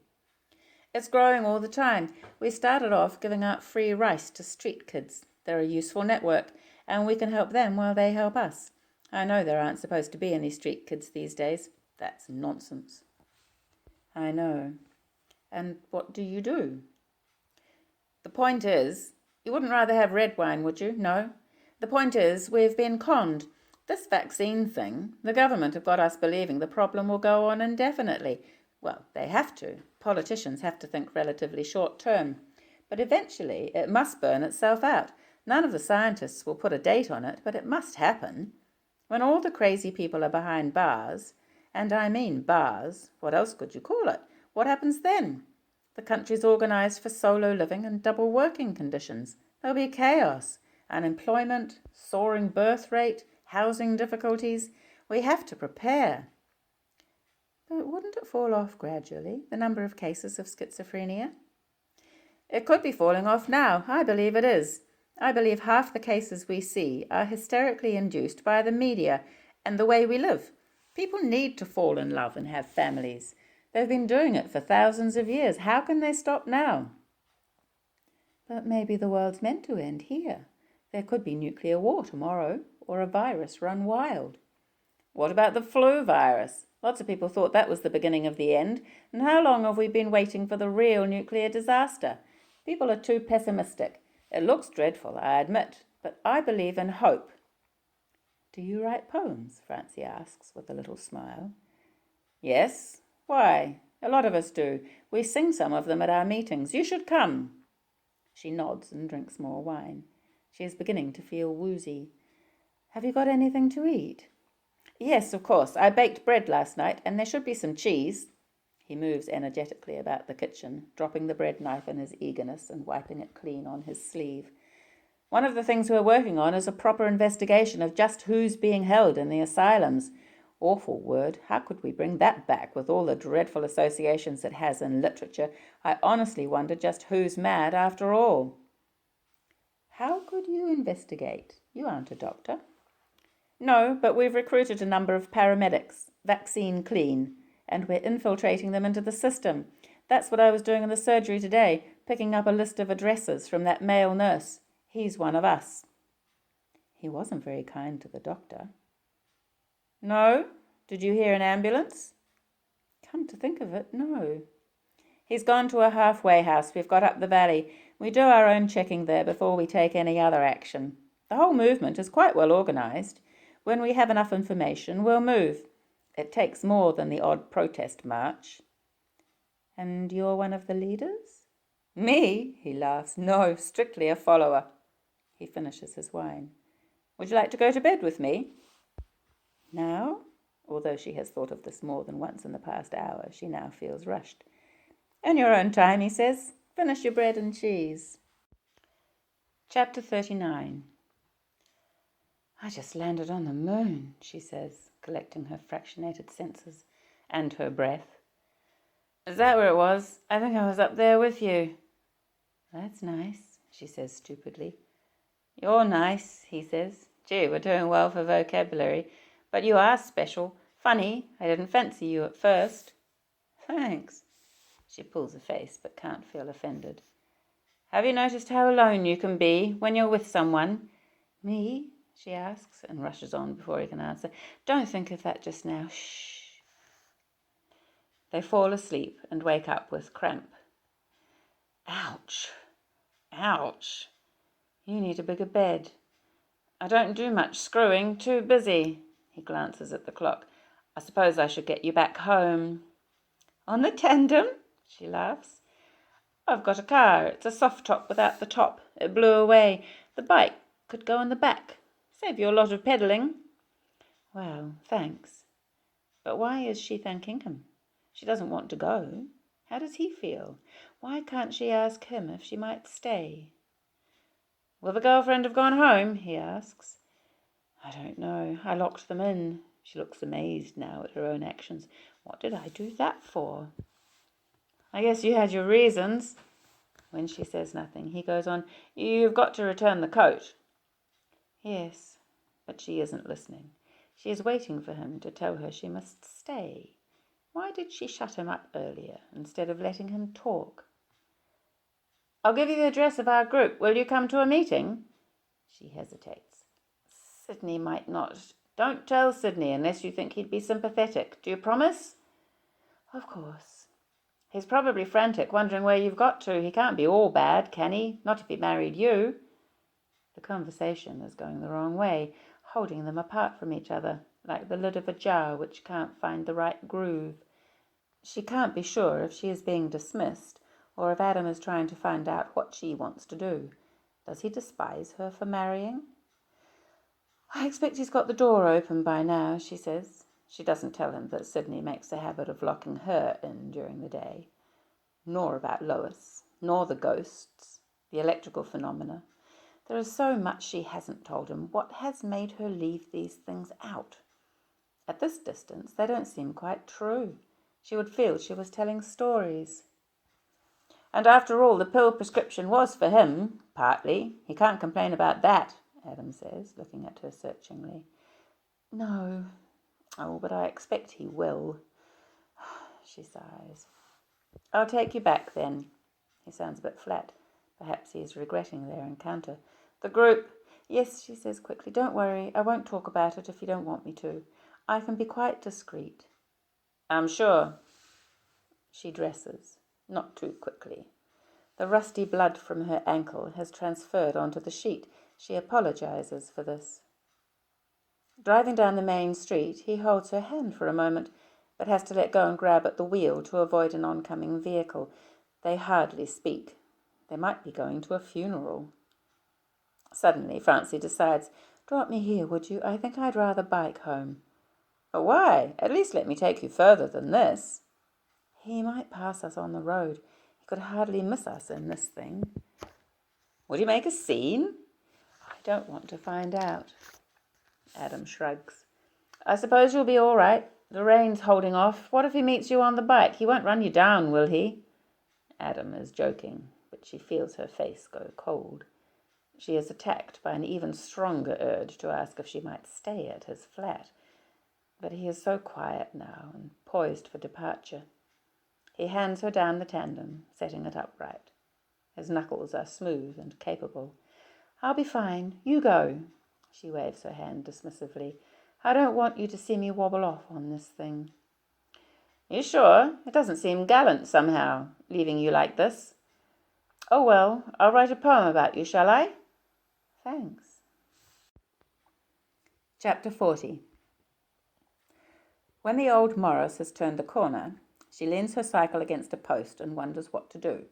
It's growing all the time. We started off giving out free rice to street kids. They're a useful network, and we can help them while they help us. I know there aren't supposed to be any street kids these days. That's nonsense. I know. And what do you do? The point is, you wouldn't rather have red wine, would you? No. The point is, we've been conned. This vaccine thing, the government have got us believing the problem will go on indefinitely. Well, they have to. Politicians have to think relatively short term. But eventually it must burn itself out. None of the scientists will put a date on it, but it must happen. When all the crazy people are behind bars, and I mean bars, what else could you call it? What happens then? The country's organised for solo living and double working conditions. There'll be chaos, unemployment, soaring birth rate, housing difficulties. We have to prepare. But wouldn't it fall off gradually, the number of cases of schizophrenia? It could be falling off now. I believe it is. I believe half the cases we see are hysterically induced by the media and the way we live. People need to fall in love and have families. They've been doing it for thousands of years. How can they stop now? But maybe the world's meant to end here. There could be nuclear war tomorrow, or a virus run wild. What about the flu virus? Lots of people thought that was the beginning of the end. And how long have we been waiting for the real nuclear disaster? People are too pessimistic. It looks dreadful, I admit, but I believe in hope. Do you write poems? Francie asks with a little smile. Yes. Why? A lot of us do. We sing some of them at our meetings. You should come. She nods and drinks more wine. She is beginning to feel woozy. Have you got anything to eat? Yes, of course. I baked bread last night, and there should be some cheese. He moves energetically about the kitchen, dropping the bread knife in his eagerness and wiping it clean on his sleeve. One of the things we're working on is a proper investigation of just who's being held in the asylums. Awful word. How could we bring that back with all the dreadful associations it has in literature? I honestly wonder just who's mad after all. How could you investigate? You aren't a doctor. No, but we've recruited a number of paramedics, vaccine clean, and we're infiltrating them into the system. That's what I was doing in the surgery today, picking up a list of addresses from that male nurse. He's one of us. He wasn't very kind to the doctor. No? Did you hear an ambulance? Come to think of it, no. He's gone to a halfway house we've got up the valley. We do our own checking there before we take any other action. The whole movement is quite well organised. When we have enough information, we'll move. It takes more than the odd protest march. And you're one of the leaders? Me? He laughs. No, strictly a follower. He finishes his wine. Would you like to go to bed with me? Now? Although she has thought of this more than once in the past hour, she now feels rushed. In your own time, he says. Finish your bread and cheese. Chapter 39. I just landed on the moon, she says, collecting her fractionated senses and her breath. Is that where it was? I think I was up there with you. That's nice, she says stupidly. You're nice, he says. Gee, we're doing well for vocabulary. But you are special. Funny, I didn't fancy you at first. Thanks. She pulls a face but can't feel offended. Have you noticed how alone you can be when you're with someone? Me? She asks and rushes on before he can answer. Don't think of that just now. Shh. They fall asleep and wake up with cramp. Ouch. Ouch. You need a bigger bed. I don't do much screwing, too busy. He glances at the clock. I suppose I should get you back home. On the tandem? She laughs. I've got a car. It's a soft top without the top. It blew away. The bike could go in the back. Save you a lot of pedalling. Well, thanks. But why is she thanking him? She doesn't want to go. How does he feel? Why can't she ask him if she might stay? Will the girlfriend have gone home? He asks. I don't know. I locked them in. She looks amazed now at her own actions. What did I do that for? I guess you had your reasons. When she says nothing, he goes on, You've got to return the coat. Yes, but she isn't listening. She is waiting for him to tell her she must stay. Why did she shut him up earlier instead of letting him talk? I'll give you the address of our group. Will you come to a meeting? She hesitates. Sidney might not. Don't tell Sidney unless you think he'd be sympathetic. Do you promise? Of course. He's probably frantic, wondering where you've got to. He can't be all bad, can he? Not if he married you. The conversation is going the wrong way, holding them apart from each other, like the lid of a jar which can't find the right groove. She can't be sure if she is being dismissed, or if Adam is trying to find out what she wants to do. Does he despise her for marrying? I expect he's got the door open by now, she says. She doesn't tell him that Sidney makes a habit of locking her in during the day, nor about Lois, nor the ghosts, the electrical phenomena. There is so much she hasn't told him. What has made her leave these things out? At this distance, they don't seem quite true. She would feel she was telling stories. And after all, the pill prescription was for him, partly. He can't complain about that, Adam says, looking at her searchingly. No. Oh, but I expect he will. She sighs. I'll take you back then. He sounds a bit flat. Perhaps he is regretting their encounter. The group. Yes, she says quickly. Don't worry. I won't talk about it if you don't want me to. I can be quite discreet. I'm sure. She dresses, not too quickly. The rusty blood from her ankle has transferred onto the sheet. She apologizes for this. Driving down the main street, he holds her hand for a moment, but has to let go and grab at the wheel to avoid an oncoming vehicle. They hardly speak. They might be going to a funeral. Suddenly, Francie decides, Drop me here, would you? I think I'd rather bike home. But why? At least let me take you further than this. He might pass us on the road. He could hardly miss us in this thing. Would you make a scene? I don't want to find out. Adam shrugs. I suppose you'll be all right. The rain's holding off. What if he meets you on the bike? He won't run you down, will he? Adam is joking, but she feels her face go cold. She is attacked by an even stronger urge to ask if she might stay at his flat. But he is so quiet now and poised for departure. He hands her down the tandem, setting it upright. His knuckles are smooth and capable. I'll be fine. You go. She waves her hand dismissively. I don't want you to see me wobble off on this thing. You sure? It doesn't seem gallant somehow, leaving you like this. Oh, well, I'll write a poem about you, shall I? Thanks. Chapter 40. When the old Morris has turned the corner, she leans her cycle against a post and wonders what to do.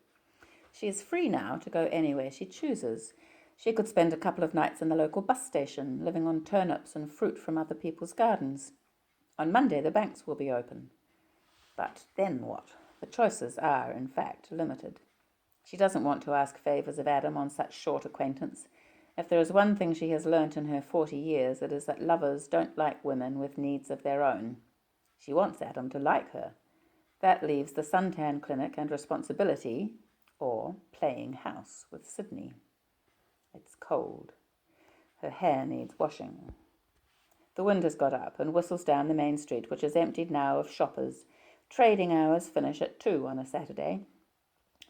She is free now to go anywhere she chooses. She could spend a couple of nights in the local bus station, living on turnips and fruit from other people's gardens. On Monday the banks will be open. But then what? The choices are, in fact, limited. She doesn't want to ask favours of Adam on such short acquaintance. If there is one thing she has learnt in her 40 years, it is that lovers don't like women with needs of their own. She wants Adam to like her. That leaves the suntan clinic and responsibility, or playing house with Sidney. It's cold. Her hair needs washing. The wind has got up and whistles down the main street, which is emptied now of shoppers. Trading hours finish at 2 on a Saturday.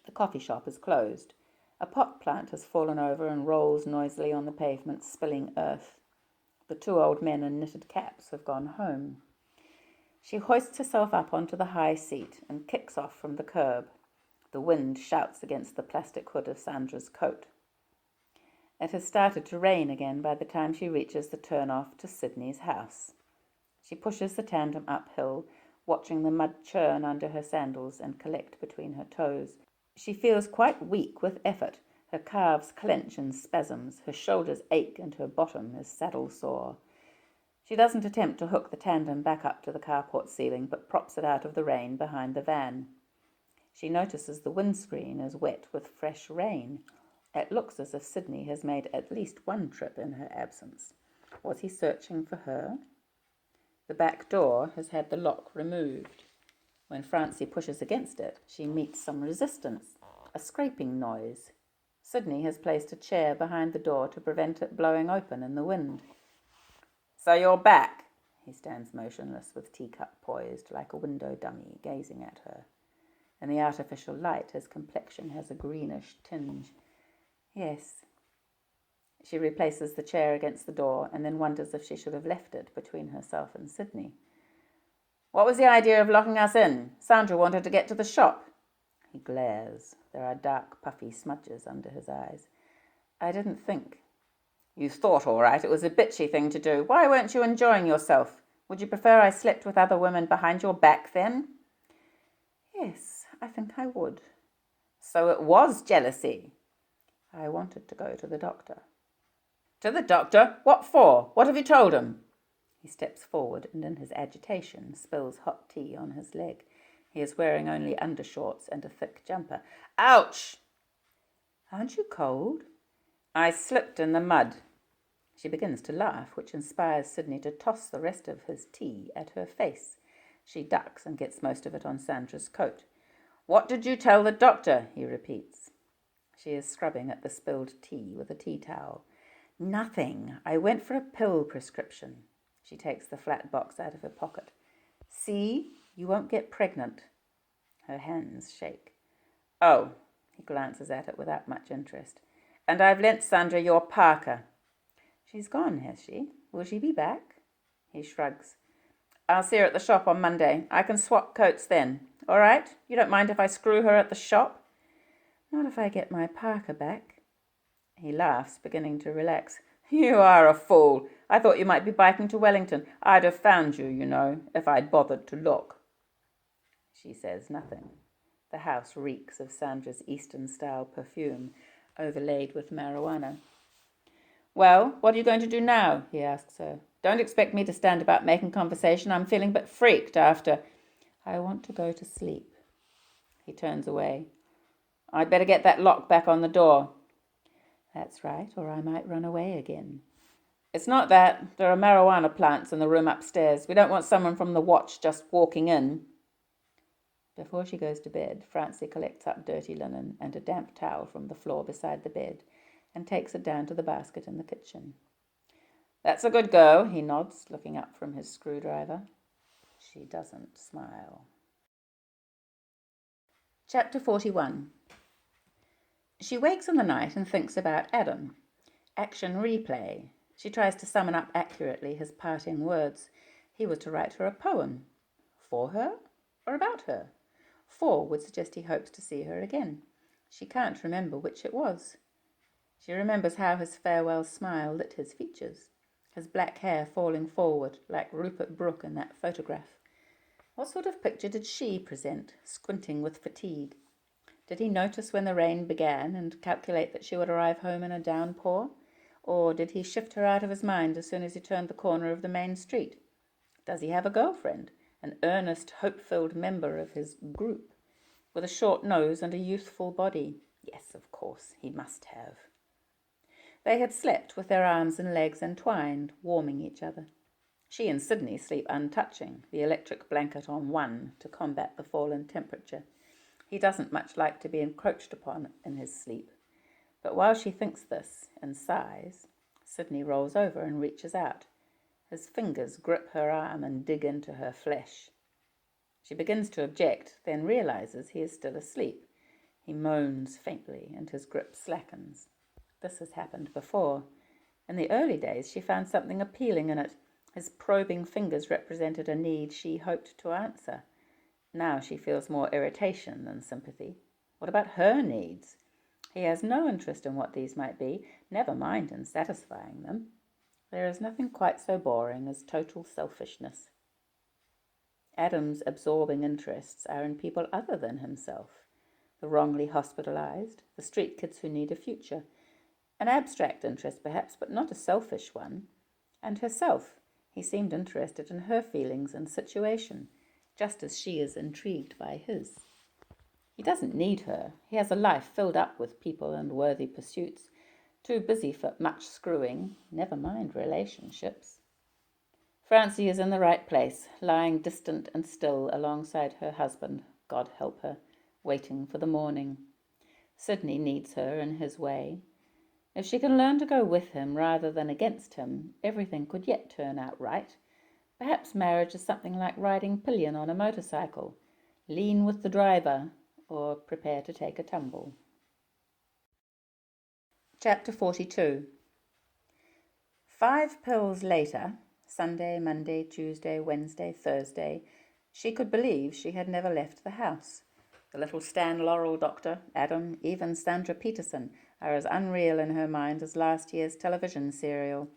The coffee shop is closed. A pot plant has fallen over and rolls noisily on the pavement, spilling earth. The 2 old men in knitted caps have gone home. She hoists herself up onto the high seat and kicks off from the curb. The wind shouts against the plastic hood of Sandra's coat. It has started to rain again by the time she reaches the turn-off to Sidney's house. She pushes the tandem uphill, watching the mud churn under her sandals and collect between her toes. She feels quite weak with effort. Her calves clench in spasms, her shoulders ache, and her bottom is saddle sore. She doesn't attempt to hook the tandem back up to the carport ceiling, but props it out of the rain behind the van. She notices the windscreen is wet with fresh rain. It looks as if Sidney has made at least one trip in her absence. Was he searching for her? The back door has had the lock removed. When Francie pushes against it, she meets some resistance, a scraping noise. Sidney has placed a chair behind the door to prevent it blowing open in the wind. "So you're back." He stands motionless with teacup poised like a window dummy, gazing at her. In the artificial light, his complexion has a greenish tinge. "Yes." She replaces the chair against the door and then wonders if she should have left it between herself and Sidney. "What was the idea of locking us in? Sandra wanted to get to the shop." He glares. There are dark, puffy smudges under his eyes. "I didn't think." "You thought all right. It was a bitchy thing to do. Why weren't you enjoying yourself? Would you prefer I slept with other women behind your back then?" "Yes, I think I would." "So it was jealousy." "I wanted to go to the doctor." "To the doctor? What for? What have you told him?" He steps forward and in his agitation spills hot tea on his leg. He is wearing only undershorts and a thick jumper. "Ouch!" "Aren't you cold?" "I slipped in the mud." She begins to laugh, which inspires Sidney to toss the rest of his tea at her face. She ducks and gets most of it on Sandra's coat. "What did you tell the doctor?" he repeats. She is scrubbing at the spilled tea with a tea towel. "Nothing. I went for a pill prescription." She takes the flat box out of her pocket. "See, you won't get pregnant." Her hands shake. "Oh," he glances at it without much interest. "And I've lent Sandra your parka." "She's gone, has she? Will she be back?" He shrugs. "I'll see her at the shop on Monday. I can swap coats then. All right? You don't mind if I screw her at the shop?" "Not if I get my parka back." He laughs, beginning to relax. "You are a fool. I thought you might be biking to Wellington. I'd have found you, you know, if I'd bothered to look." She says nothing. The house reeks of Sandra's Eastern-style perfume, overlaid with marijuana. "Well, what are you going to do now?" he asks her. "Don't expect me to stand about making conversation. I'm feeling a bit freaked after—" "I want to go to sleep." He turns away. "I'd better get that lock back on the door." "That's right, or I might run away again." "It's not that. There are marijuana plants in the room upstairs. We don't want someone from the watch just walking in." Before she goes to bed, Francie collects up dirty linen and a damp towel from the floor beside the bed and takes it down to the basket in the kitchen. "That's a good girl," he nods, looking up from his screwdriver. She doesn't smile. Chapter 41. She wakes in the night and thinks about Adam. Action replay. She tries to summon up accurately his parting words. He was to write her a poem. For her or about her? For would suggest he hopes to see her again. She can't remember which it was. She remembers how his farewell smile lit his features, his black hair falling forward like Rupert Brooke in that photograph. What sort of picture did she present, squinting with fatigue? Did he notice when the rain began and calculate that she would arrive home in a downpour? Or did he shift her out of his mind as soon as he turned the corner of the main street? Does he have a girlfriend, an earnest, hope-filled member of his group, with a short nose and a youthful body? Yes, of course, he must have. They had slept with their arms and legs entwined, warming each other. She and Sidney sleep untouching, the electric blanket on one to combat the fall in temperature. He doesn't much like to be encroached upon in his sleep. But while she thinks this and sighs, Sidney rolls over and reaches out. His fingers grip her arm and dig into her flesh. She begins to object, then realizes he is still asleep. He moans faintly and his grip slackens. This has happened before. In the early days, she found something appealing in it. His probing fingers represented a need she hoped to answer. Now she feels more irritation than sympathy. What about her needs? He has no interest in what these might be, never mind in satisfying them. There is nothing quite so boring as total selfishness. Adam's absorbing interests are in people other than himself. The wrongly hospitalized, the street kids who need a future. An abstract interest perhaps, but not a selfish one. And herself. He seemed interested in her feelings and situation, just as she is intrigued by his. He doesn't need her. He has a life filled up with people and worthy pursuits, too busy for much screwing, never mind relationships. Francie is in the right place, lying distant and still alongside her husband, God help her, waiting for the morning. Sidney needs her in his way. If she can learn to go with him rather than against him, everything could yet turn out right. Perhaps marriage is something like riding pillion on a motorcycle. Lean with the driver, or prepare to take a tumble. Chapter 42. 5 pills later, Sunday, Monday, Tuesday, Wednesday, Thursday, she could believe she had never left the house. The little Stan Laurel doctor, Adam, even Sandra Peterson are as unreal in her mind as last year's television serial.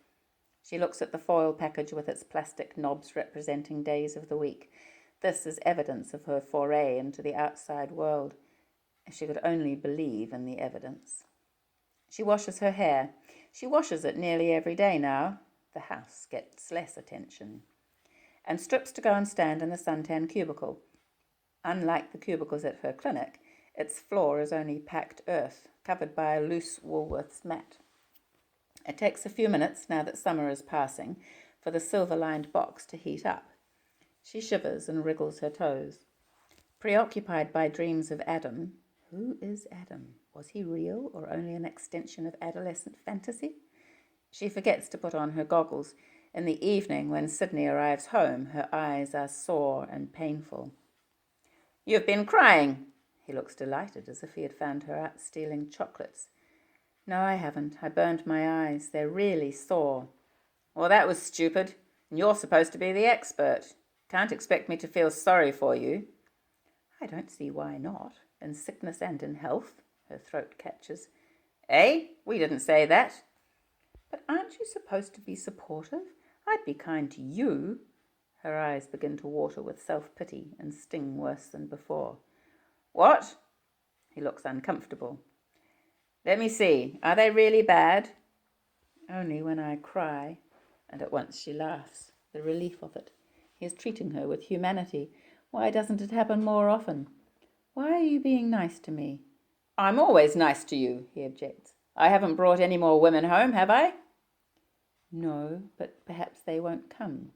She looks at the foil package with its plastic knobs representing days of the week. This is evidence of her foray into the outside world. If she could only believe in the evidence. She washes her hair. She washes it nearly every day now. The house gets less attention. And strips to go and stand in the suntan cubicle. Unlike the cubicles at her clinic, its floor is only packed earth, covered by a loose Woolworths mat. It takes a few minutes, now that summer is passing, for the silver-lined box to heat up. She shivers and wriggles her toes. Preoccupied by dreams of Adam, who is Adam? Was he real or only an extension of adolescent fantasy? She forgets to put on her goggles. In the evening, when Sidney arrives home, her eyes are sore and painful. "You've been crying." He looks delighted, as if he had found her out stealing chocolates. "No, I haven't. I burned my eyes. They're really sore." "Well, that was stupid. And you're supposed to be the expert. Can't expect me to feel sorry for you." "I don't see why not. In sickness and in health," her throat catches. "Eh? We didn't say that." "But aren't you supposed to be supportive? I'd be kind to you." Her eyes begin to water with self-pity and sting worse than before. "What?" He looks uncomfortable. "Let me see. Are they really bad?" "Only when I cry." And at once she laughs. The relief of it. He is treating her with humanity. Why doesn't it happen more often? "Why are you being nice to me?" "I'm always nice to you," he objects. "I haven't brought any more women home, have I?" "No, but perhaps they won't come."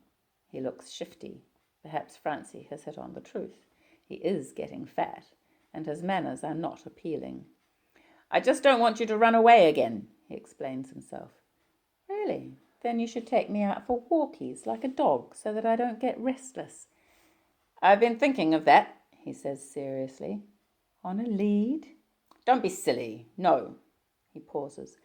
He looks shifty. Perhaps Francie has hit on the truth. He is getting fat, and his manners are not appealing. "I just don't want you to run away again," he explains himself. "Really? Then you should take me out for walkies like a dog so that I don't get restless." "I've been thinking of that," he says seriously. "On a lead?" "Don't be silly. No." He pauses.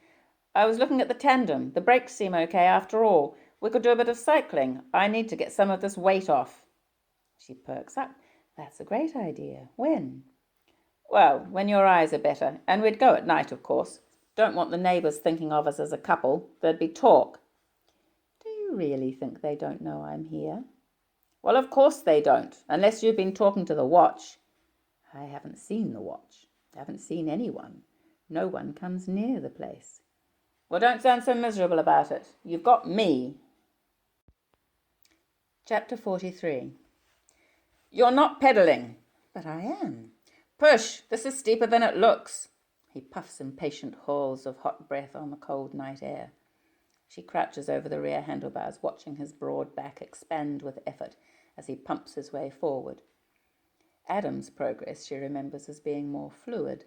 "I was looking at the tandem. The brakes seem okay after all. We could do a bit of cycling. I need to get some of this weight off." She perks up. "That's a great idea. When?" "Well, when your eyes are better. And we'd go at night, of course. Don't want the neighbours thinking of us as a couple. There'd be talk." "Do you really think they don't know I'm here?" "Well, of course they don't, unless you've been talking to the watch." "I haven't seen the watch. I haven't seen anyone. No one comes near the place." "Well, don't sound so miserable about it. You've got me." Chapter 43. "You're not pedalling." "But I am." "Push. This is steeper than it looks." He puffs impatient hauls of hot breath on the cold night air. She crouches over the rear handlebars, watching his broad back expand with effort as he pumps his way forward. Adam's progress she remembers as being more fluid.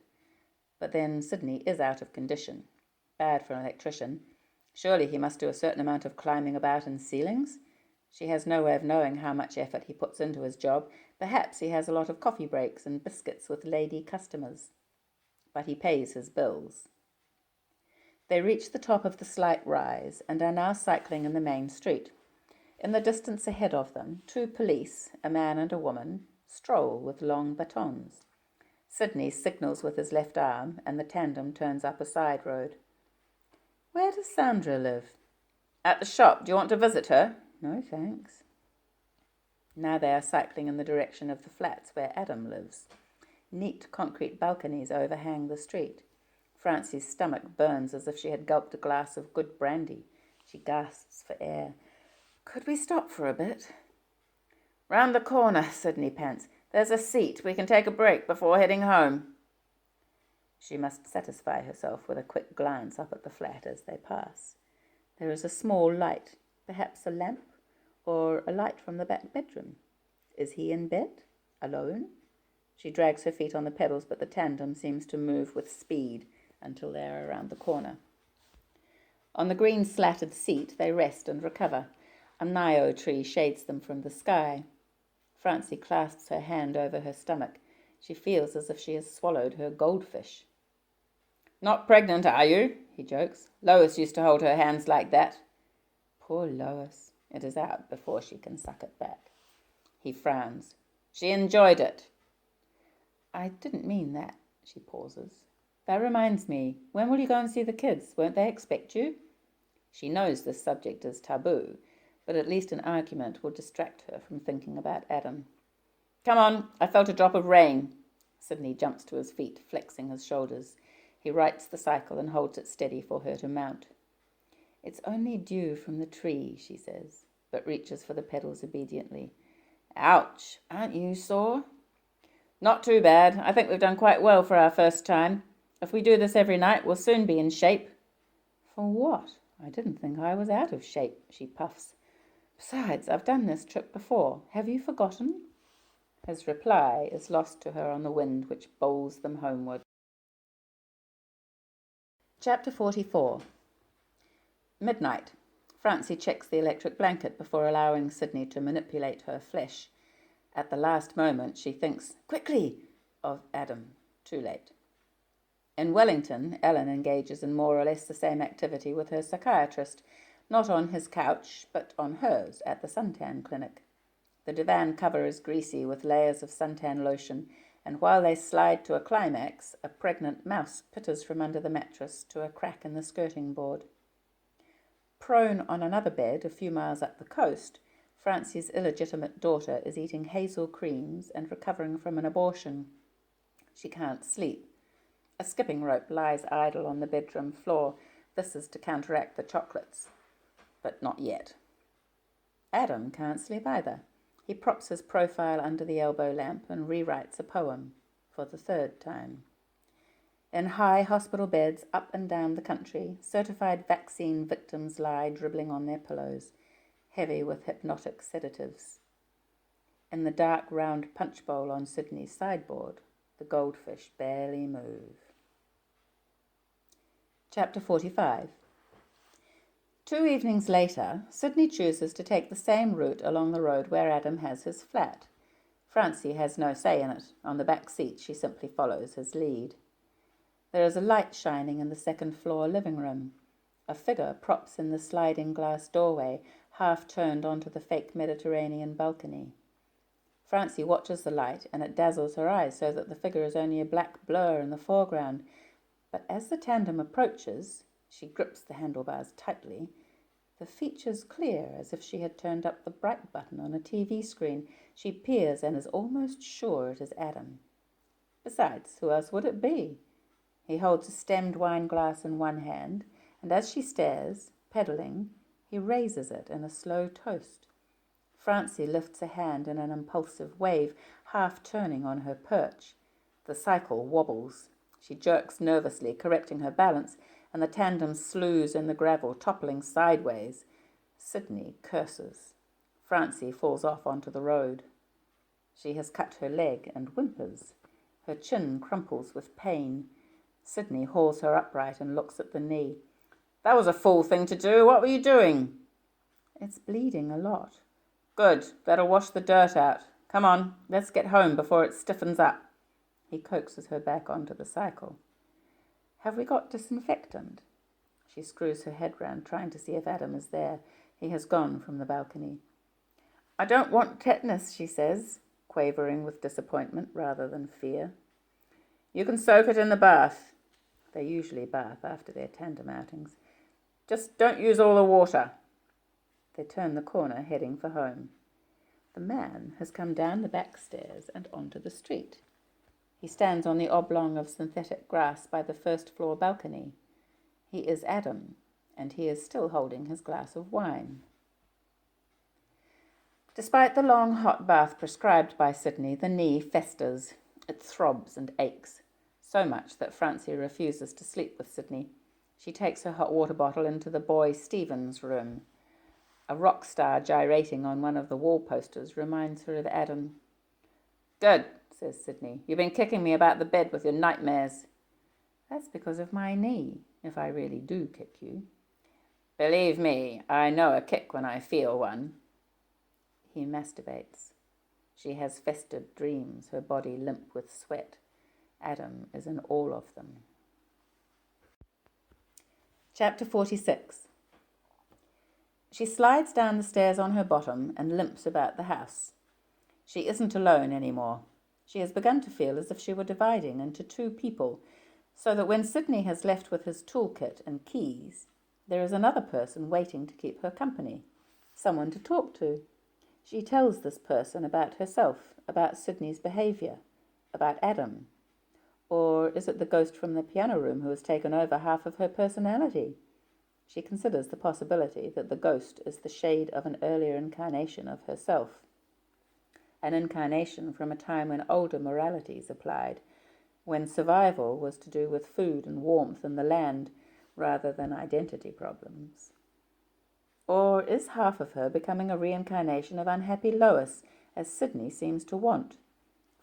But then Sidney is out of condition. Bad for an electrician. Surely he must do a certain amount of climbing about in ceilings? She has no way of knowing how much effort he puts into his job. Perhaps he has a lot of coffee breaks and biscuits with lady customers. But he pays his bills. They reach the top of the slight rise and are now cycling in the main street. In the distance ahead of them, 2 police, a man and a woman, stroll with long batons. Sidney signals with his left arm, and the tandem turns up a side road. "Where does Sandra live?" "At the shop. Do you want to visit her?" "No, thanks." Now they are cycling in the direction of the flats where Adam lives. Neat concrete balconies overhang the street. Francie's stomach burns as if she had gulped a glass of good brandy. She gasps for air. "Could we stop for a bit?" "Round the corner," Sidney pants. "There's a seat. We can take a break before heading home." She must satisfy herself with a quick glance up at the flat as they pass. There is a small light, perhaps a lamp, or a light from the back bedroom. Is he in bed? Alone? She drags her feet on the pedals, but the tandem seems to move with speed until they are around the corner. On the green slatted seat they rest and recover. A nio tree shades them from the sky. Francie clasps her hand over her stomach. She feels as if she has swallowed her goldfish. "Not pregnant, are you?" he jokes. "Lois used to hold her hands like that." Poor Lois. It is out before she can suck it back. He frowns. "She enjoyed it." "I didn't mean that." She pauses. "That reminds me, when will you go and see the kids? Won't they expect you?" She knows this subject is taboo, but at least an argument will distract her from thinking about Adam. "Come on, I felt a drop of rain." Sidney jumps to his feet, flexing his shoulders. He rights the cycle and holds it steady for her to mount. "It's only dew from the tree," she says, but reaches for the pedals obediently. "Ouch, aren't you sore?" "Not too bad. I think we've done quite well for our first time. If we do this every night, we'll soon be in shape." "For what? I didn't think I was out of shape," she puffs. "Besides, I've done this trip before. Have you forgotten?" His reply is lost to her on the wind which bowls them homeward. Chapter 44. Midnight. Francie checks the electric blanket before allowing Sidney to manipulate her flesh. At the last moment she thinks, "Quickly!" of Adam. Too late. In Wellington, Ellen engages in more or less the same activity with her psychiatrist, not on his couch, but on hers at the suntan clinic. The divan cover is greasy with layers of suntan lotion, and while they slide to a climax, a pregnant mouse pitters from under the mattress to a crack in the skirting board. Prone on another bed a few miles up the coast, Francie's illegitimate daughter is eating hazel creams and recovering from an abortion. She can't sleep. A skipping rope lies idle on the bedroom floor. This is to counteract the chocolates. But not yet. Adam can't sleep either. He props his profile under the elbow lamp and rewrites a poem for the 3rd time. In high hospital beds up and down the country, certified vaccine victims lie dribbling on their pillows, heavy with hypnotic sedatives. In the dark round punch bowl on Sidney's sideboard, the goldfish barely move. Chapter 45. 2 evenings later, Sidney chooses to take the same route along the road where Adam has his flat. Francie has no say in it. On the back seat, she simply follows his lead. There is a light shining in the 2nd floor living room. A figure props in the sliding glass doorway, half turned onto the fake Mediterranean balcony. Francie watches the light, and it dazzles her eyes so that the figure is only a black blur in the foreground. But as the tandem approaches, she grips the handlebars tightly. The features clear, as if she had turned up the bright button on a TV screen. She peers and is almost sure it is Adam. Besides, who else would it be? He holds a stemmed wine glass in one hand, and as she stares, pedalling, he raises it in a slow toast. Francie lifts a hand in an impulsive wave, half turning on her perch. The cycle wobbles. She jerks nervously, correcting her balance, and the tandem slews in the gravel, toppling sideways. Sidney curses. Francie falls off onto the road. She has cut her leg and whimpers. Her chin crumples with pain. Sidney hauls her upright and looks at the knee. "That was a fool thing to do. What were you doing?" "It's bleeding a lot." "Good. That'll wash the dirt out. Come on, let's get home before it stiffens up." He coaxes her back onto the cycle. "Have we got disinfectant?" She screws her head round, trying to see if Adam is there. He has gone from the balcony. "I don't want tetanus," she says, quavering with disappointment rather than fear. "You can soak it in the bath." They usually bath after their tandem outings. "Just don't use all the water." They turn the corner, heading for home. The man has come down the back stairs and onto the street. He stands on the oblong of synthetic grass by the first-floor balcony. He is Adam, and he is still holding his glass of wine. Despite the long hot bath prescribed by Sidney, the knee festers. It throbs and aches, so much that Francie refuses to sleep with Sidney. She takes her hot water bottle into the boy Stephen's room. A rock star gyrating on one of the wall posters reminds her of Adam. "Good," says Sidney. "You've been kicking me about the bed with your nightmares." "That's because of my knee, if I really do kick you." "Believe me, I know a kick when I feel one." He masturbates. She has festered dreams, her body limp with sweat. Adam is in all of them. Chapter 46. She slides down the stairs on her bottom and limps about the house. She isn't alone anymore. She has begun to feel as if she were dividing into two people, so that when Sidney has left with his toolkit and keys, there is another person waiting to keep her company, someone to talk to. She tells this person about herself, about Sidney's behaviour, about Adam. Or is it the ghost from the piano room who has taken over half of her personality? She considers the possibility that the ghost is the shade of an earlier incarnation of herself, an incarnation from a time when older moralities applied, when survival was to do with food and warmth and the land rather than identity problems. Or is half of her becoming a reincarnation of unhappy Lois, as Sidney seems to want,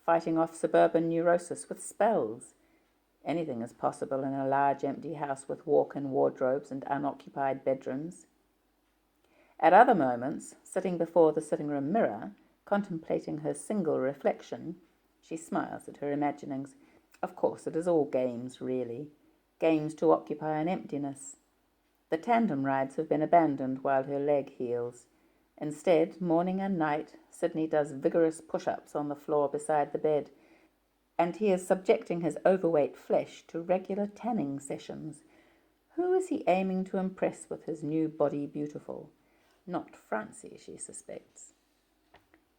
fighting off suburban neurosis with spells? Anything is possible in a large empty house with walk-in wardrobes and unoccupied bedrooms. At other moments, sitting before the sitting room mirror, contemplating her single reflection, she smiles at her imaginings. Of course, it is all games, really. Games to occupy an emptiness. The tandem rides have been abandoned while her leg heals. Instead, morning and night, Sidney does vigorous push-ups on the floor beside the bed, and he is subjecting his overweight flesh to regular tanning sessions. Who is he aiming to impress with his new body beautiful? Not Francie, she suspects.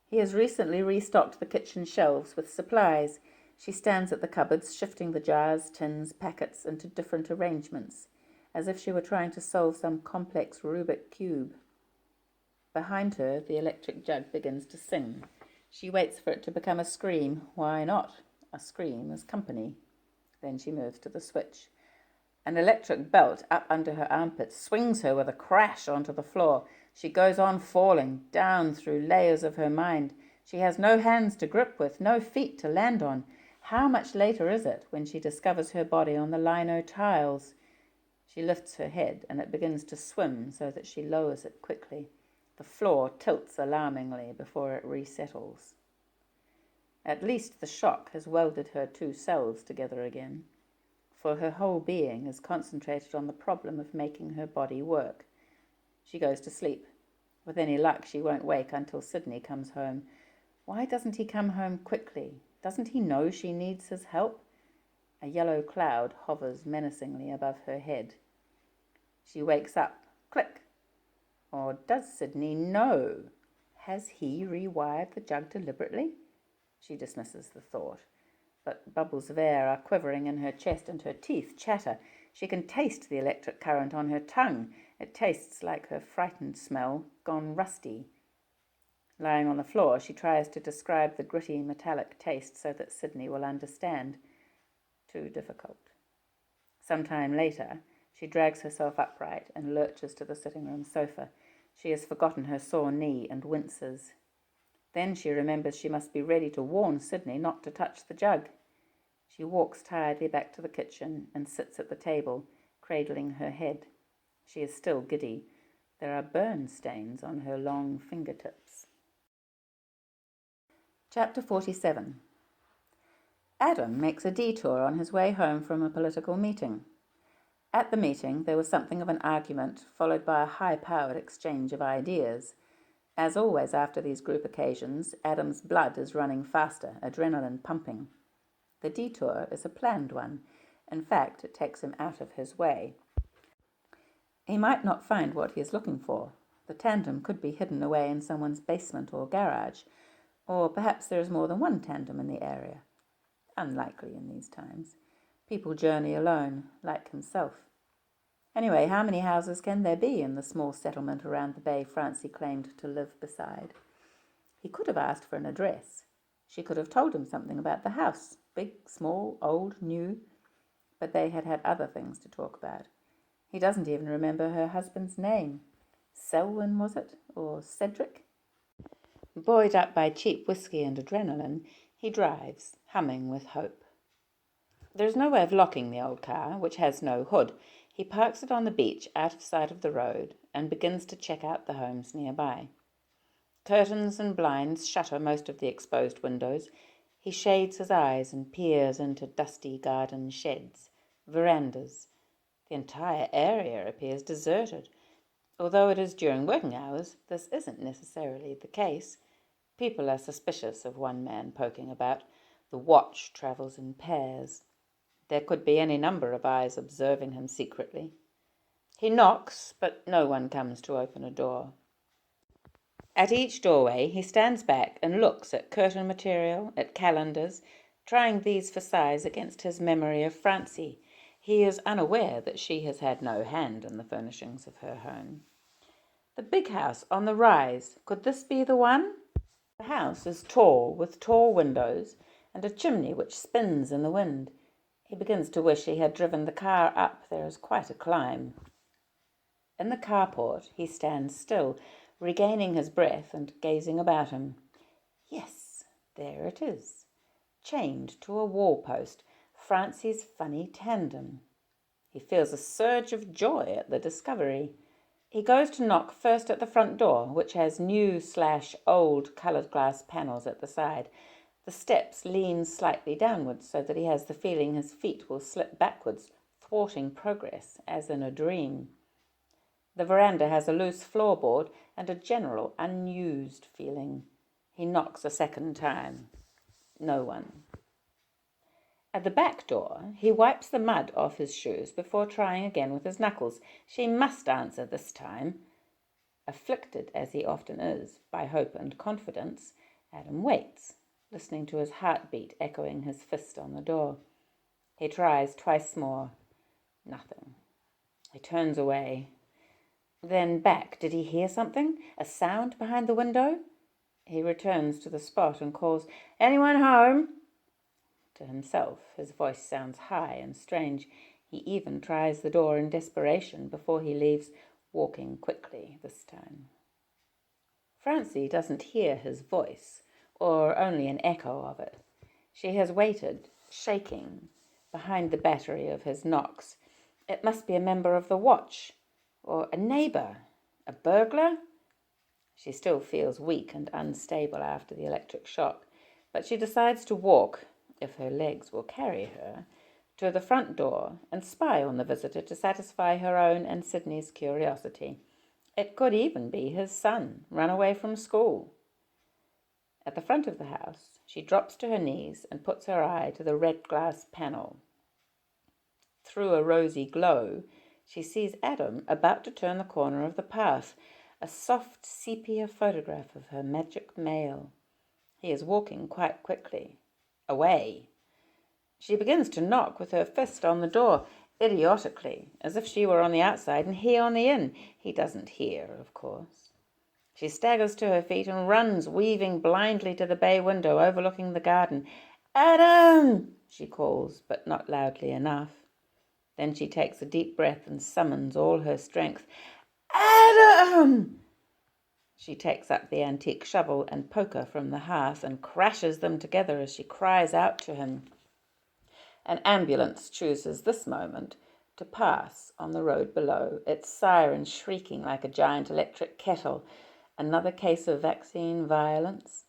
He has recently restocked the kitchen shelves with supplies. She stands at the cupboards, shifting the jars, tins, packets into different arrangements, as if she were trying to solve some complex Rubik cube. Behind her, the electric jug begins to sing. She waits for it to become a scream. Why not? A scream is company. Then she moves to the switch. An electric belt up under her armpit swings her with a crash onto the floor. She goes on falling, down through layers of her mind. She has no hands to grip with, no feet to land on. How much later is it when she discovers her body on the lino tiles? She lifts her head and it begins to swim so that she lowers it quickly. The floor tilts alarmingly before it resettles. At least the shock has welded her two cells together again, for her whole being is concentrated on the problem of making her body work. She goes to sleep. With any luck, she won't wake until Sidney comes home. Why doesn't he come home quickly? Doesn't he know she needs his help? A yellow cloud hovers menacingly above her head. She wakes up. Click. Or does Sidney know? Has he rewired the jug deliberately? She dismisses the thought, but bubbles of air are quivering in her chest and her teeth chatter. She can taste the electric current on her tongue. It tastes like her frightened smell, gone rusty. Lying on the floor, she tries to describe the gritty metallic taste so that Sidney will understand. Too difficult. Some time later, She drags herself upright and lurches to the sitting room sofa. She has forgotten her sore knee and winces. Then she remembers she must be ready to warn Sidney not to touch the jug. She walks tiredly back to the kitchen and sits at the table, cradling her head. She is still giddy. There are burn stains on her long fingertips. Chapter 47. Adam makes a detour on his way home from a political meeting. At the meeting, there was something of an argument, followed by a high-powered exchange of ideas. As always after these group occasions, Adam's blood is running faster, adrenaline pumping. The detour is a planned one. In fact, it takes him out of his way. He might not find what he is looking for. The tandem could be hidden away in someone's basement or garage, or perhaps there is more than one tandem in the area. Unlikely in these times. People journey alone, like himself. Anyway, how many houses can there be in the small settlement around the bay Francie claimed to live beside? He could have asked for an address. She could have told him something about the house, big, small, old, new. But they had had other things to talk about. He doesn't even remember her husband's name. Selwyn, was it? Or Cedric? Buoyed up by cheap whiskey and adrenaline, he drives, humming with hope. There is no way of locking the old car, which has no hood. He parks it on the beach out of sight of the road and begins to check out the homes nearby. Curtains and blinds shutter most of the exposed windows. He shades his eyes and peers into dusty garden sheds, verandas. The entire area appears deserted. Although it is during working hours, this isn't necessarily the case. People are suspicious of one man poking about. The watch travels in pairs. There could be any number of eyes observing him secretly. He knocks, but no one comes to open a door. At each doorway he stands back and looks at curtain material, at calendars, trying these for size against his memory of Francie. He is unaware that she has had no hand in the furnishings of her home. The big house on the rise, could this be the one? The house is tall, with tall windows, and a chimney which spins in the wind. He begins to wish he had driven the car up. There is quite a climb. In the carport he stands still, regaining his breath and gazing about him. Yes, there it is, chained to a wall post, Francie's funny tandem. He feels a surge of joy at the discovery. He goes to knock first at the front door, which has new/old coloured glass panels at the side. The steps lean slightly downwards so that he has the feeling his feet will slip backwards, thwarting progress as in a dream. The veranda has a loose floorboard and a general unused feeling. He knocks a second time. No one. At the back door, he wipes the mud off his shoes before trying again with his knuckles. She must answer this time. Afflicted, as he often is, by hope and confidence, Adam waits, listening to his heartbeat echoing his fist on the door. He tries twice more. Nothing. He turns away. Then back. Did he hear something? A sound behind the window? He returns to the spot and calls, "Anyone home?" To himself, his voice sounds high and strange. He even tries the door in desperation before he leaves, walking quickly this time. Francie doesn't hear his voice, or only an echo of it. She has waited, shaking, behind the battery of his knocks. It must be a member of the watch, or a neighbour, a burglar. She still feels weak and unstable after the electric shock, but she decides to walk, if her legs will carry her, to the front door and spy on the visitor to satisfy her own and Sidney's curiosity. It could even be his son, run away from school. At the front of the house, she drops to her knees and puts her eye to the red glass panel. Through a rosy glow, she sees Adam about to turn the corner of the path, a soft sepia photograph of her magic male. He is walking quite quickly. Away. She begins to knock with her fist on the door, idiotically, as if she were on the outside and he on the in. He doesn't hear, of course. She staggers to her feet and runs, weaving blindly to the bay window overlooking the garden. "Adam!" she calls, but not loudly enough. Then she takes a deep breath and summons all her strength. "Adam!" She takes up the antique shovel and poker from the hearth and crashes them together as she cries out to him. An ambulance chooses this moment to pass on the road below, its siren shrieking like a giant electric kettle. Another case of vaccine violence.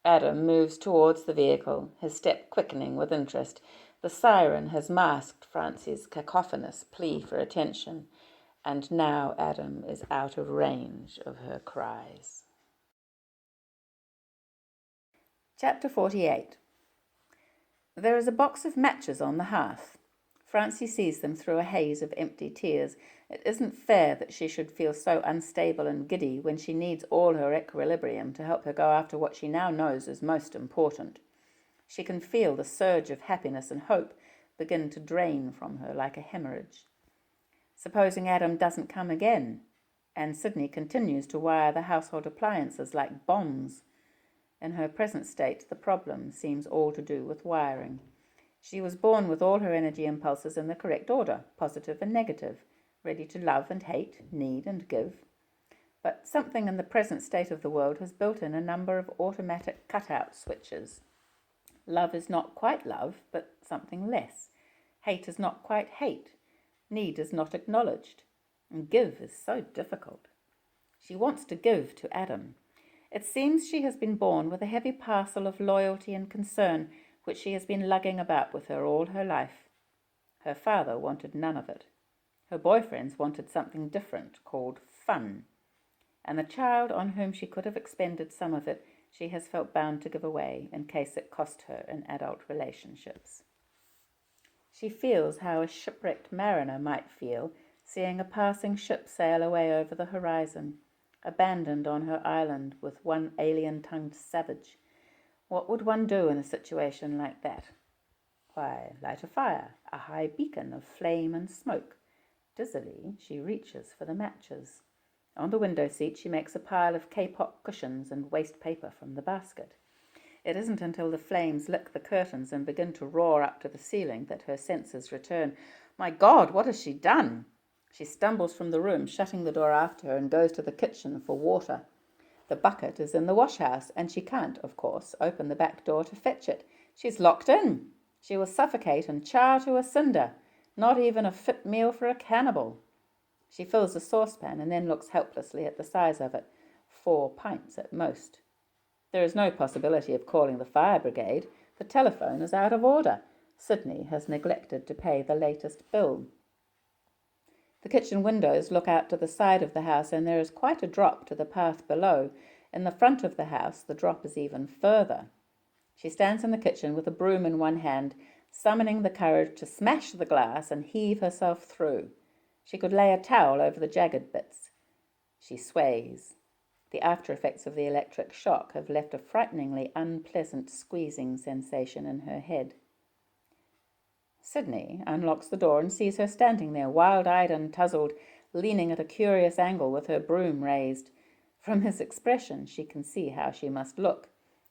Adam moves towards the vehicle, his step quickening with interest. The siren has masked Francie's cacophonous plea for attention, and now Adam is out of range of her cries. Chapter 48. There is a box of matches on the hearth. Francie sees them through a haze of empty tears. It isn't fair that she should feel so unstable and giddy when she needs all her equilibrium to help her go after what she now knows is most important. She can feel the surge of happiness and hope begin to drain from her like a hemorrhage. Supposing Adam doesn't come again, and Sidney continues to wire the household appliances like bombs. In her present state, the problem seems all to do with wiring. She was born with all her energy impulses in the correct order, positive and negative, ready to love and hate, need and give. But something in the present state of the world has built in a number of automatic cutout switches. Love is not quite love, but something less. Hate is not quite hate. Need is not acknowledged. And give is so difficult. She wants to give to Adam. It seems she has been born with a heavy parcel of loyalty and concern which she has been lugging about with her all her life. Her father wanted none of it. Her boyfriends wanted something different, called fun. And the child on whom she could have expended some of it, she has felt bound to give away in case it cost her in adult relationships. She feels how a shipwrecked mariner might feel seeing a passing ship sail away over the horizon, abandoned on her island with one alien-tongued savage. What would one do in a situation like that? Why, light a fire, a high beacon of flame and smoke. Dizzily, she reaches for the matches. On the window seat, she makes a pile of K-pop cushions and waste paper from the basket. It isn't until the flames lick the curtains and begin to roar up to the ceiling that her senses return. My God, what has she done? She stumbles from the room, shutting the door after her, and goes to the kitchen for water. The bucket is in the wash-house, and she can't, of course, open the back door to fetch it. She's locked in. She will suffocate and char to a cinder. Not even a fit meal for a cannibal. She fills a saucepan and then looks helplessly at the size of it. 4 pints at most. There is no possibility of calling the fire brigade. The telephone is out of order. Sidney has neglected to pay the latest bill. The kitchen windows look out to the side of the house, and there is quite a drop to the path below. In the front of the house, the drop is even further. She stands in the kitchen with a broom in one hand, summoning the courage to smash the glass and heave herself through. She could lay a towel over the jagged bits. She sways. The after effects of the electric shock have left a frighteningly unpleasant squeezing sensation in her head. Sidney unlocks the door and sees her standing there, wild-eyed and tousled, leaning at a curious angle with her broom raised. From his expression, she can see how she must look.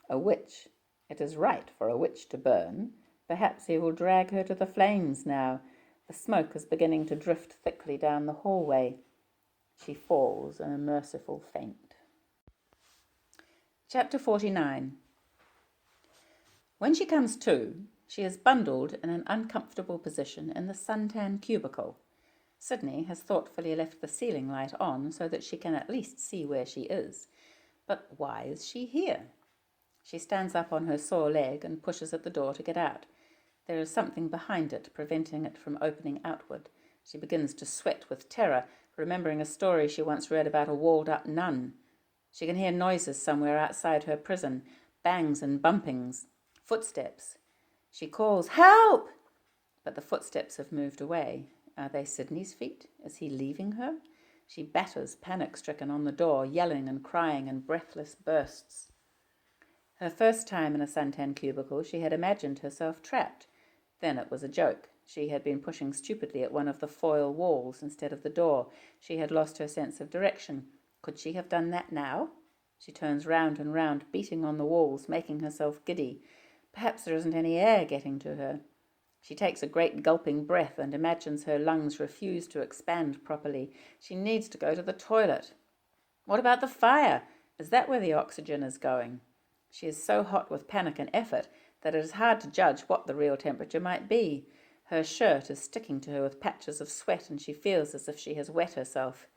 A witch. It is right for a witch to burn. Perhaps he will drag her to the flames now. The smoke is beginning to drift thickly down the hallway. She falls in a merciful faint. Chapter 49. When she comes to, she is bundled in an uncomfortable position in the suntan cubicle. Sidney has thoughtfully left the ceiling light on so that she can at least see where she is. But why is she here? She stands up on her sore leg and pushes at the door to get out. There is something behind it, preventing it from opening outward. She begins to sweat with terror, remembering a story she once read about a walled-up nun. She can hear noises somewhere outside her prison, bangs and bumpings, footsteps. She calls, "Help!" But the footsteps have moved away. Are they Sidney's feet? Is he leaving her? She batters, panic-stricken, on the door, yelling and crying in breathless bursts. Her first time in a suntan cubicle, she had imagined herself trapped. Then it was a joke. She had been pushing stupidly at one of the foil walls instead of the door. She had lost her sense of direction. Could she have done that now? She turns round and round, beating on the walls, making herself giddy. Perhaps there isn't any air getting to her. She takes a great gulping breath and imagines her lungs refuse to expand properly. She needs to go to the toilet. What about the fire? Is that where the oxygen is going? She is so hot with panic and effort that it is hard to judge what the real temperature might be. Her shirt is sticking to her with patches of sweat, and she feels as if she has wet herself.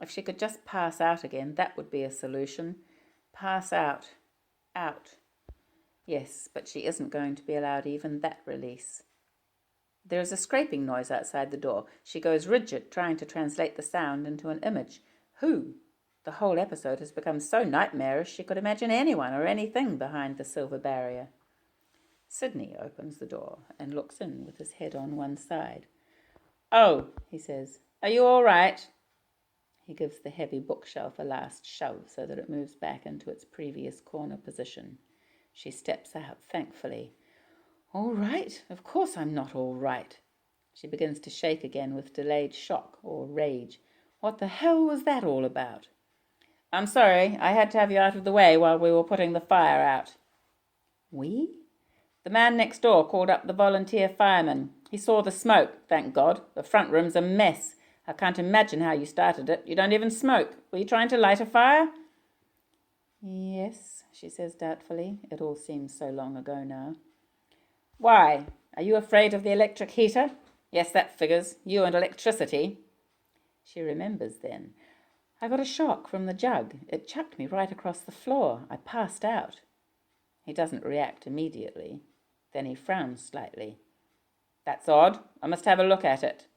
If she could just pass out again, that would be a solution. Pass out. Out. Yes, but she isn't going to be allowed even that release. There is a scraping noise outside the door. She goes rigid, trying to translate the sound into an image. Who? The whole episode has become so nightmarish she could imagine anyone or anything behind the silver barrier. Sidney opens the door and looks in with his head on one side. "Oh," he says, "are you all right?" He gives the heavy bookshelf a last shove so that it moves back into its previous corner position. She steps out thankfully. "All right? Of course I'm not all right." She begins to shake again with delayed shock or rage. What the hell was that all about? "I'm sorry, I had to have you out of the way while we were putting the fire out." "We?" "The man next door called up the volunteer fireman. He saw the smoke, thank God. The front room's a mess. I can't imagine how you started it. You don't even smoke. Were you trying to light a fire?" "Yes," she says doubtfully. It all seems so long ago now. "Why? Are you afraid of the electric heater? Yes, that figures. You and electricity." She remembers then. "I got a shock from the jug. It chucked me right across the floor. I passed out." He doesn't react immediately. Then he frowns slightly. "That's odd. I must have a look at it."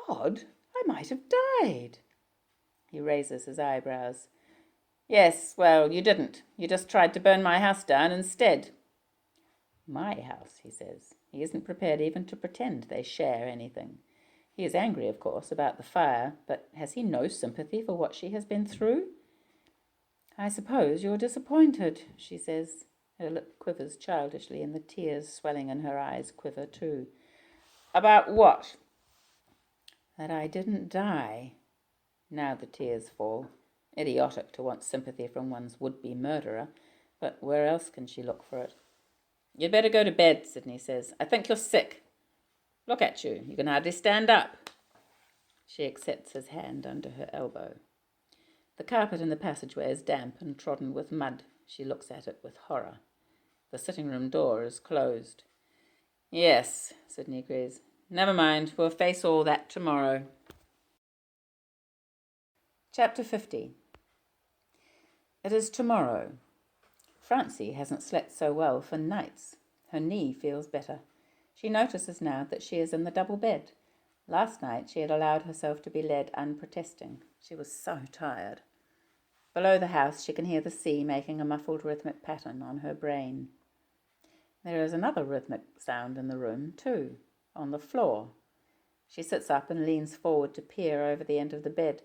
"Odd? I might have died." He raises his eyebrows. "Yes, well, you didn't. You just tried to burn my house down instead." "My house," he says. He isn't prepared even to pretend they share anything. He is angry, of course, about the fire, but has he no sympathy for what she has been through? "I suppose you're disappointed," she says. Her lip quivers childishly, and the tears swelling in her eyes quiver too. "About what?" "That I didn't die." Now the tears fall. Idiotic to want sympathy from one's would-be murderer, but where else can she look for it? "You'd better go to bed," Sidney says. "I think you're sick. Look at you. You can hardly stand up." She accepts his hand under her elbow. The carpet in the passageway is damp and trodden with mud. She looks at it with horror. The sitting-room door is closed. "Yes," Sidney agrees. "Never mind. We'll face all that tomorrow." Chapter 50. It is tomorrow. Francie hasn't slept so well for nights. Her knee feels better. She notices now that she is in the double bed. Last night she had allowed herself to be led unprotesting. She was so tired. Below the house she can hear the sea making a muffled rhythmic pattern on her brain. There is another rhythmic sound in the room, too, on the floor. She sits up and leans forward to peer over the end of the bed.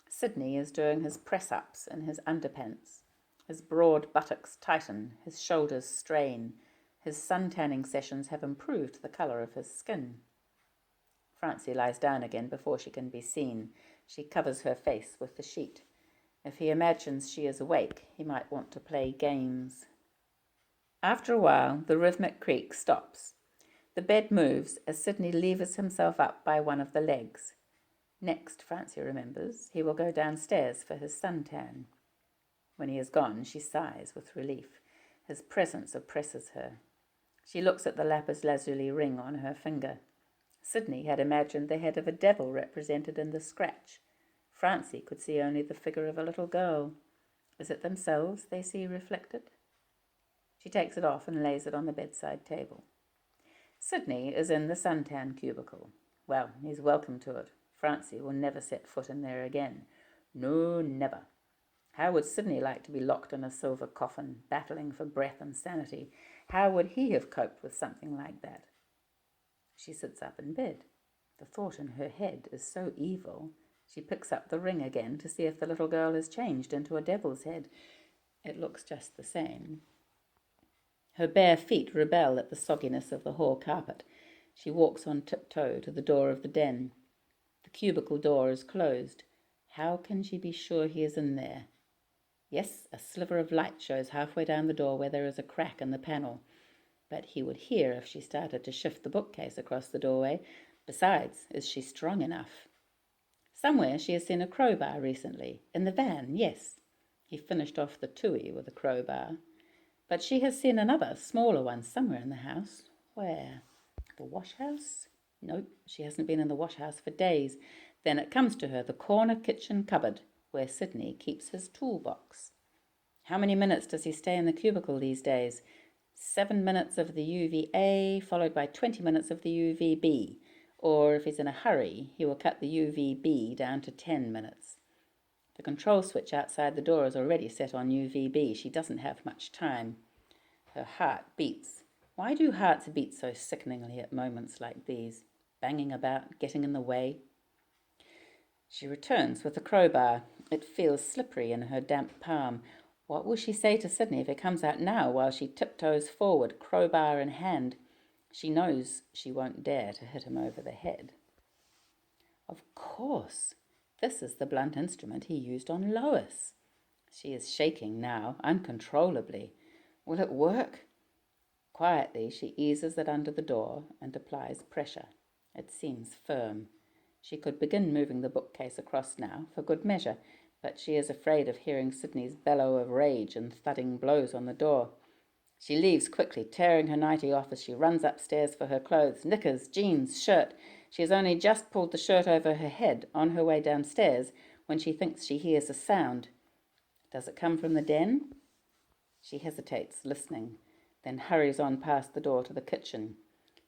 Sidney is doing his press-ups in his underpants. His broad buttocks tighten, his shoulders strain. His sun-tanning sessions have improved the colour of his skin. Francie lies down again before she can be seen. She covers her face with the sheet. If he imagines she is awake, he might want to play games. After a while, the rhythmic creak stops. The bed moves as Sidney levers himself up by one of the legs. Next, Francie remembers, he will go downstairs for his suntan. When he is gone, she sighs with relief. His presence oppresses her. She looks at the lapis lazuli ring on her finger. Sidney had imagined the head of a devil represented in the scratch. Francie could see only the figure of a little girl. Is it themselves they see reflected? She takes it off and lays it on the bedside table. Sidney is in the suntan cubicle. Well, he's welcome to it. Francie will never set foot in there again. No, never. How would Sidney like to be locked in a silver coffin, battling for breath and sanity? How would he have coped with something like that? She sits up in bed. The thought in her head is so evil. She picks up the ring again to see if the little girl has changed into a devil's head. It looks just the same. Her bare feet rebel at the sogginess of the hall carpet. She walks on tiptoe to the door of the den. The cubicle door is closed. How can she be sure he is in there? Yes, a sliver of light shows halfway down the door where there is a crack in the panel. but he would hear if she started to shift the bookcase across the doorway. Besides, is she strong enough? Somewhere she has seen a crowbar recently. In the van, yes. He finished off the tui with a crowbar. But she has seen another, smaller one, somewhere in the house. Where? The wash-house? Nope, she hasn't been in the wash-house for days. Then it comes to her, the corner kitchen cupboard, where Sidney keeps his toolbox. How many minutes does he stay in the cubicle these days? 7 minutes of the UVA, followed by 20 minutes of the UVB. Or if he's in a hurry, he will cut the UVB down to 10 minutes. The control switch outside the door is already set on UVB. She doesn't have much time. Her heart beats. Why do hearts beat so sickeningly at moments like these? Banging about, getting in the way. She returns with the crowbar. It feels slippery in her damp palm. What will she say to Sidney if he comes out now while she tiptoes forward, crowbar in hand? She knows she won't dare to hit him over the head. Of course, this is the blunt instrument he used on Lois. She is shaking now, uncontrollably. Will it work? Quietly, she eases it under the door and applies pressure. It seems firm. She could begin moving the bookcase across now, for good measure, but she is afraid of hearing Sidney's bellow of rage and thudding blows on the door. She leaves quickly, tearing her nightie off as she runs upstairs for her clothes, knickers, jeans, shirt. She has only just pulled the shirt over her head on her way downstairs when she thinks she hears a sound. Does it come from the den? She hesitates, listening, then hurries on past the door to the kitchen.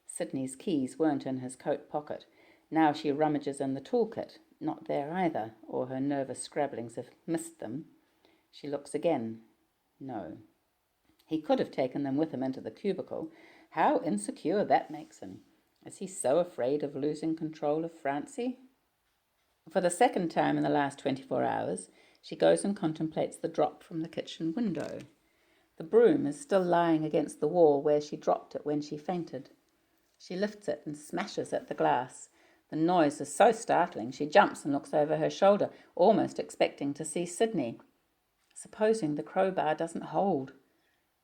Sidney's keys weren't in his coat pocket. Now she rummages in the toolkit. Not there either, or her nervous scrabblings have missed them. She looks again. No. He could have taken them with him into the cubicle. How insecure that makes him. Is he so afraid of losing control of Francie? For the second time in the last 24 hours, she goes and contemplates the drop from the kitchen window. The broom is still lying against the wall where she dropped it when she fainted. She lifts it and smashes at the glass. The noise is so startling, she jumps and looks over her shoulder, almost expecting to see Sidney. Supposing the crowbar doesn't hold.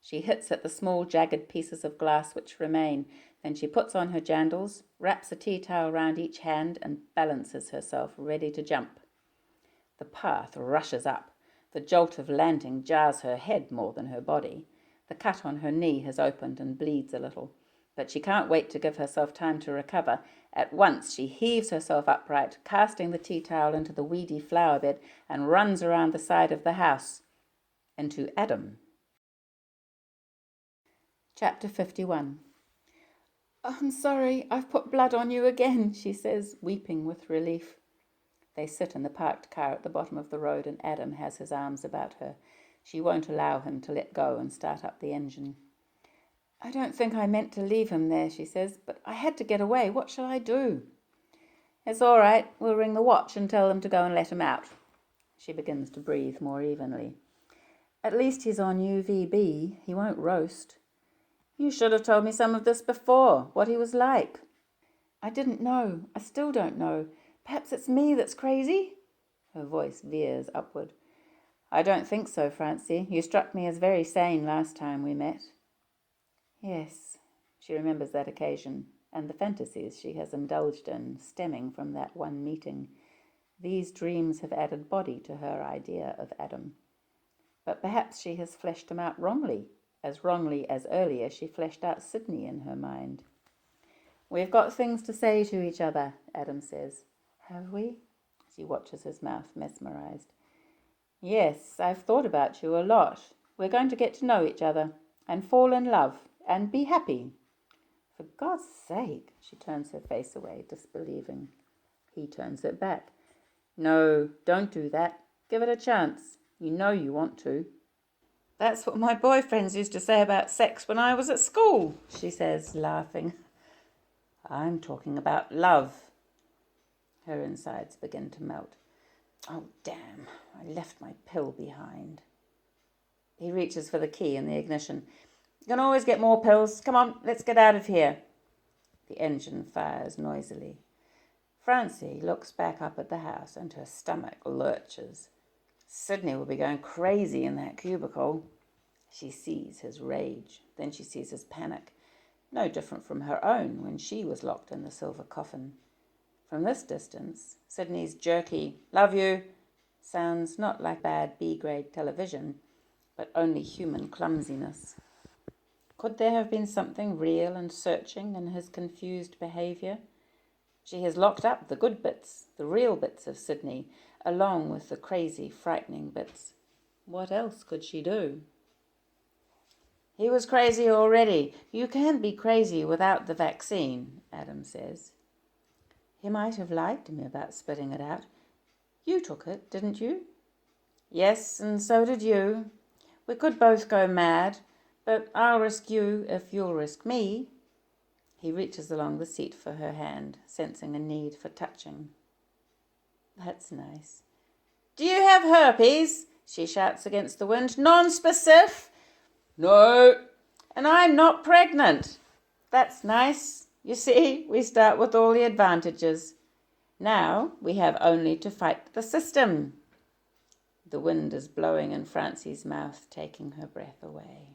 She hits at the small jagged pieces of glass which remain. Then she puts on her jandals, wraps a tea towel round each hand and balances herself, ready to jump. The path rushes up. The jolt of landing jars her head more than her body. The cut on her knee has opened and bleeds a little. But she can't wait to give herself time to recover. At once she heaves herself upright, casting the tea towel into the weedy flower bed, and runs around the side of the house. Into Adam. Chapter 51. "Oh, I'm sorry, I've put blood on you again," she says, weeping with relief. They sit in the parked car at the bottom of the road and Adam has his arms about her. She won't allow him to let go and start up the engine. "I don't think I meant to leave him there," she says, "but I had to get away. What shall I do?" "It's all right. We'll ring the watch and tell them to go and let him out." She begins to breathe more evenly. "At least he's on UVB. He won't roast." "You should have told me some of this before, what he was like." "I didn't know. I still don't know. Perhaps it's me that's crazy?" Her voice veers upward. "I don't think so, Francie. You struck me as very sane last time we met." Yes, she remembers that occasion and the fantasies she has indulged in, stemming from that one meeting. These dreams have added body to her idea of Adam. But perhaps she has fleshed him out wrongly as earlier she fleshed out Sidney in her mind. "We've got things to say to each other," Adam says. "Have we?" She watches his mouth, mesmerized. "Yes, I've thought about you a lot. We're going to get to know each other and fall in love and be happy." "For God's sake," she turns her face away, disbelieving. He turns it back. "No, don't do that. Give it a chance. You know you want to." "That's what my boyfriends used to say about sex when I was at school," she says, laughing. "I'm talking about love." Her insides begin to melt. "Oh, damn, I left my pill behind." He reaches for the key in the ignition. "You can always get more pills. Come on, let's get out of here." The engine fires noisily. Francie looks back up at the house and her stomach lurches. Sidney will be going crazy in that cubicle. She sees his rage, then she sees his panic. no different from her own when she was locked in the silver coffin. From this distance, Sidney's jerky "love you" sounds not like bad B-grade television, but only human clumsiness. Could there have been something real and searching in his confused behaviour? She has locked up the good bits, the real bits of Sidney, along with the crazy, frightening bits. What else could she do? He was crazy already. You can't be crazy without the vaccine, Adam says. He might have lied to me about spitting it out. You took it, didn't you? Yes, and so did you. We could both go mad, but I'll risk you if you'll risk me. He reaches along the seat for her hand, sensing a need for touching. That's nice. Do you have herpes? She shouts against the wind. Non-specific? No. And I'm not pregnant. That's nice. You see, we start with all the advantages. Now we have only to fight the system. The wind is blowing in Francie's mouth, taking her breath away.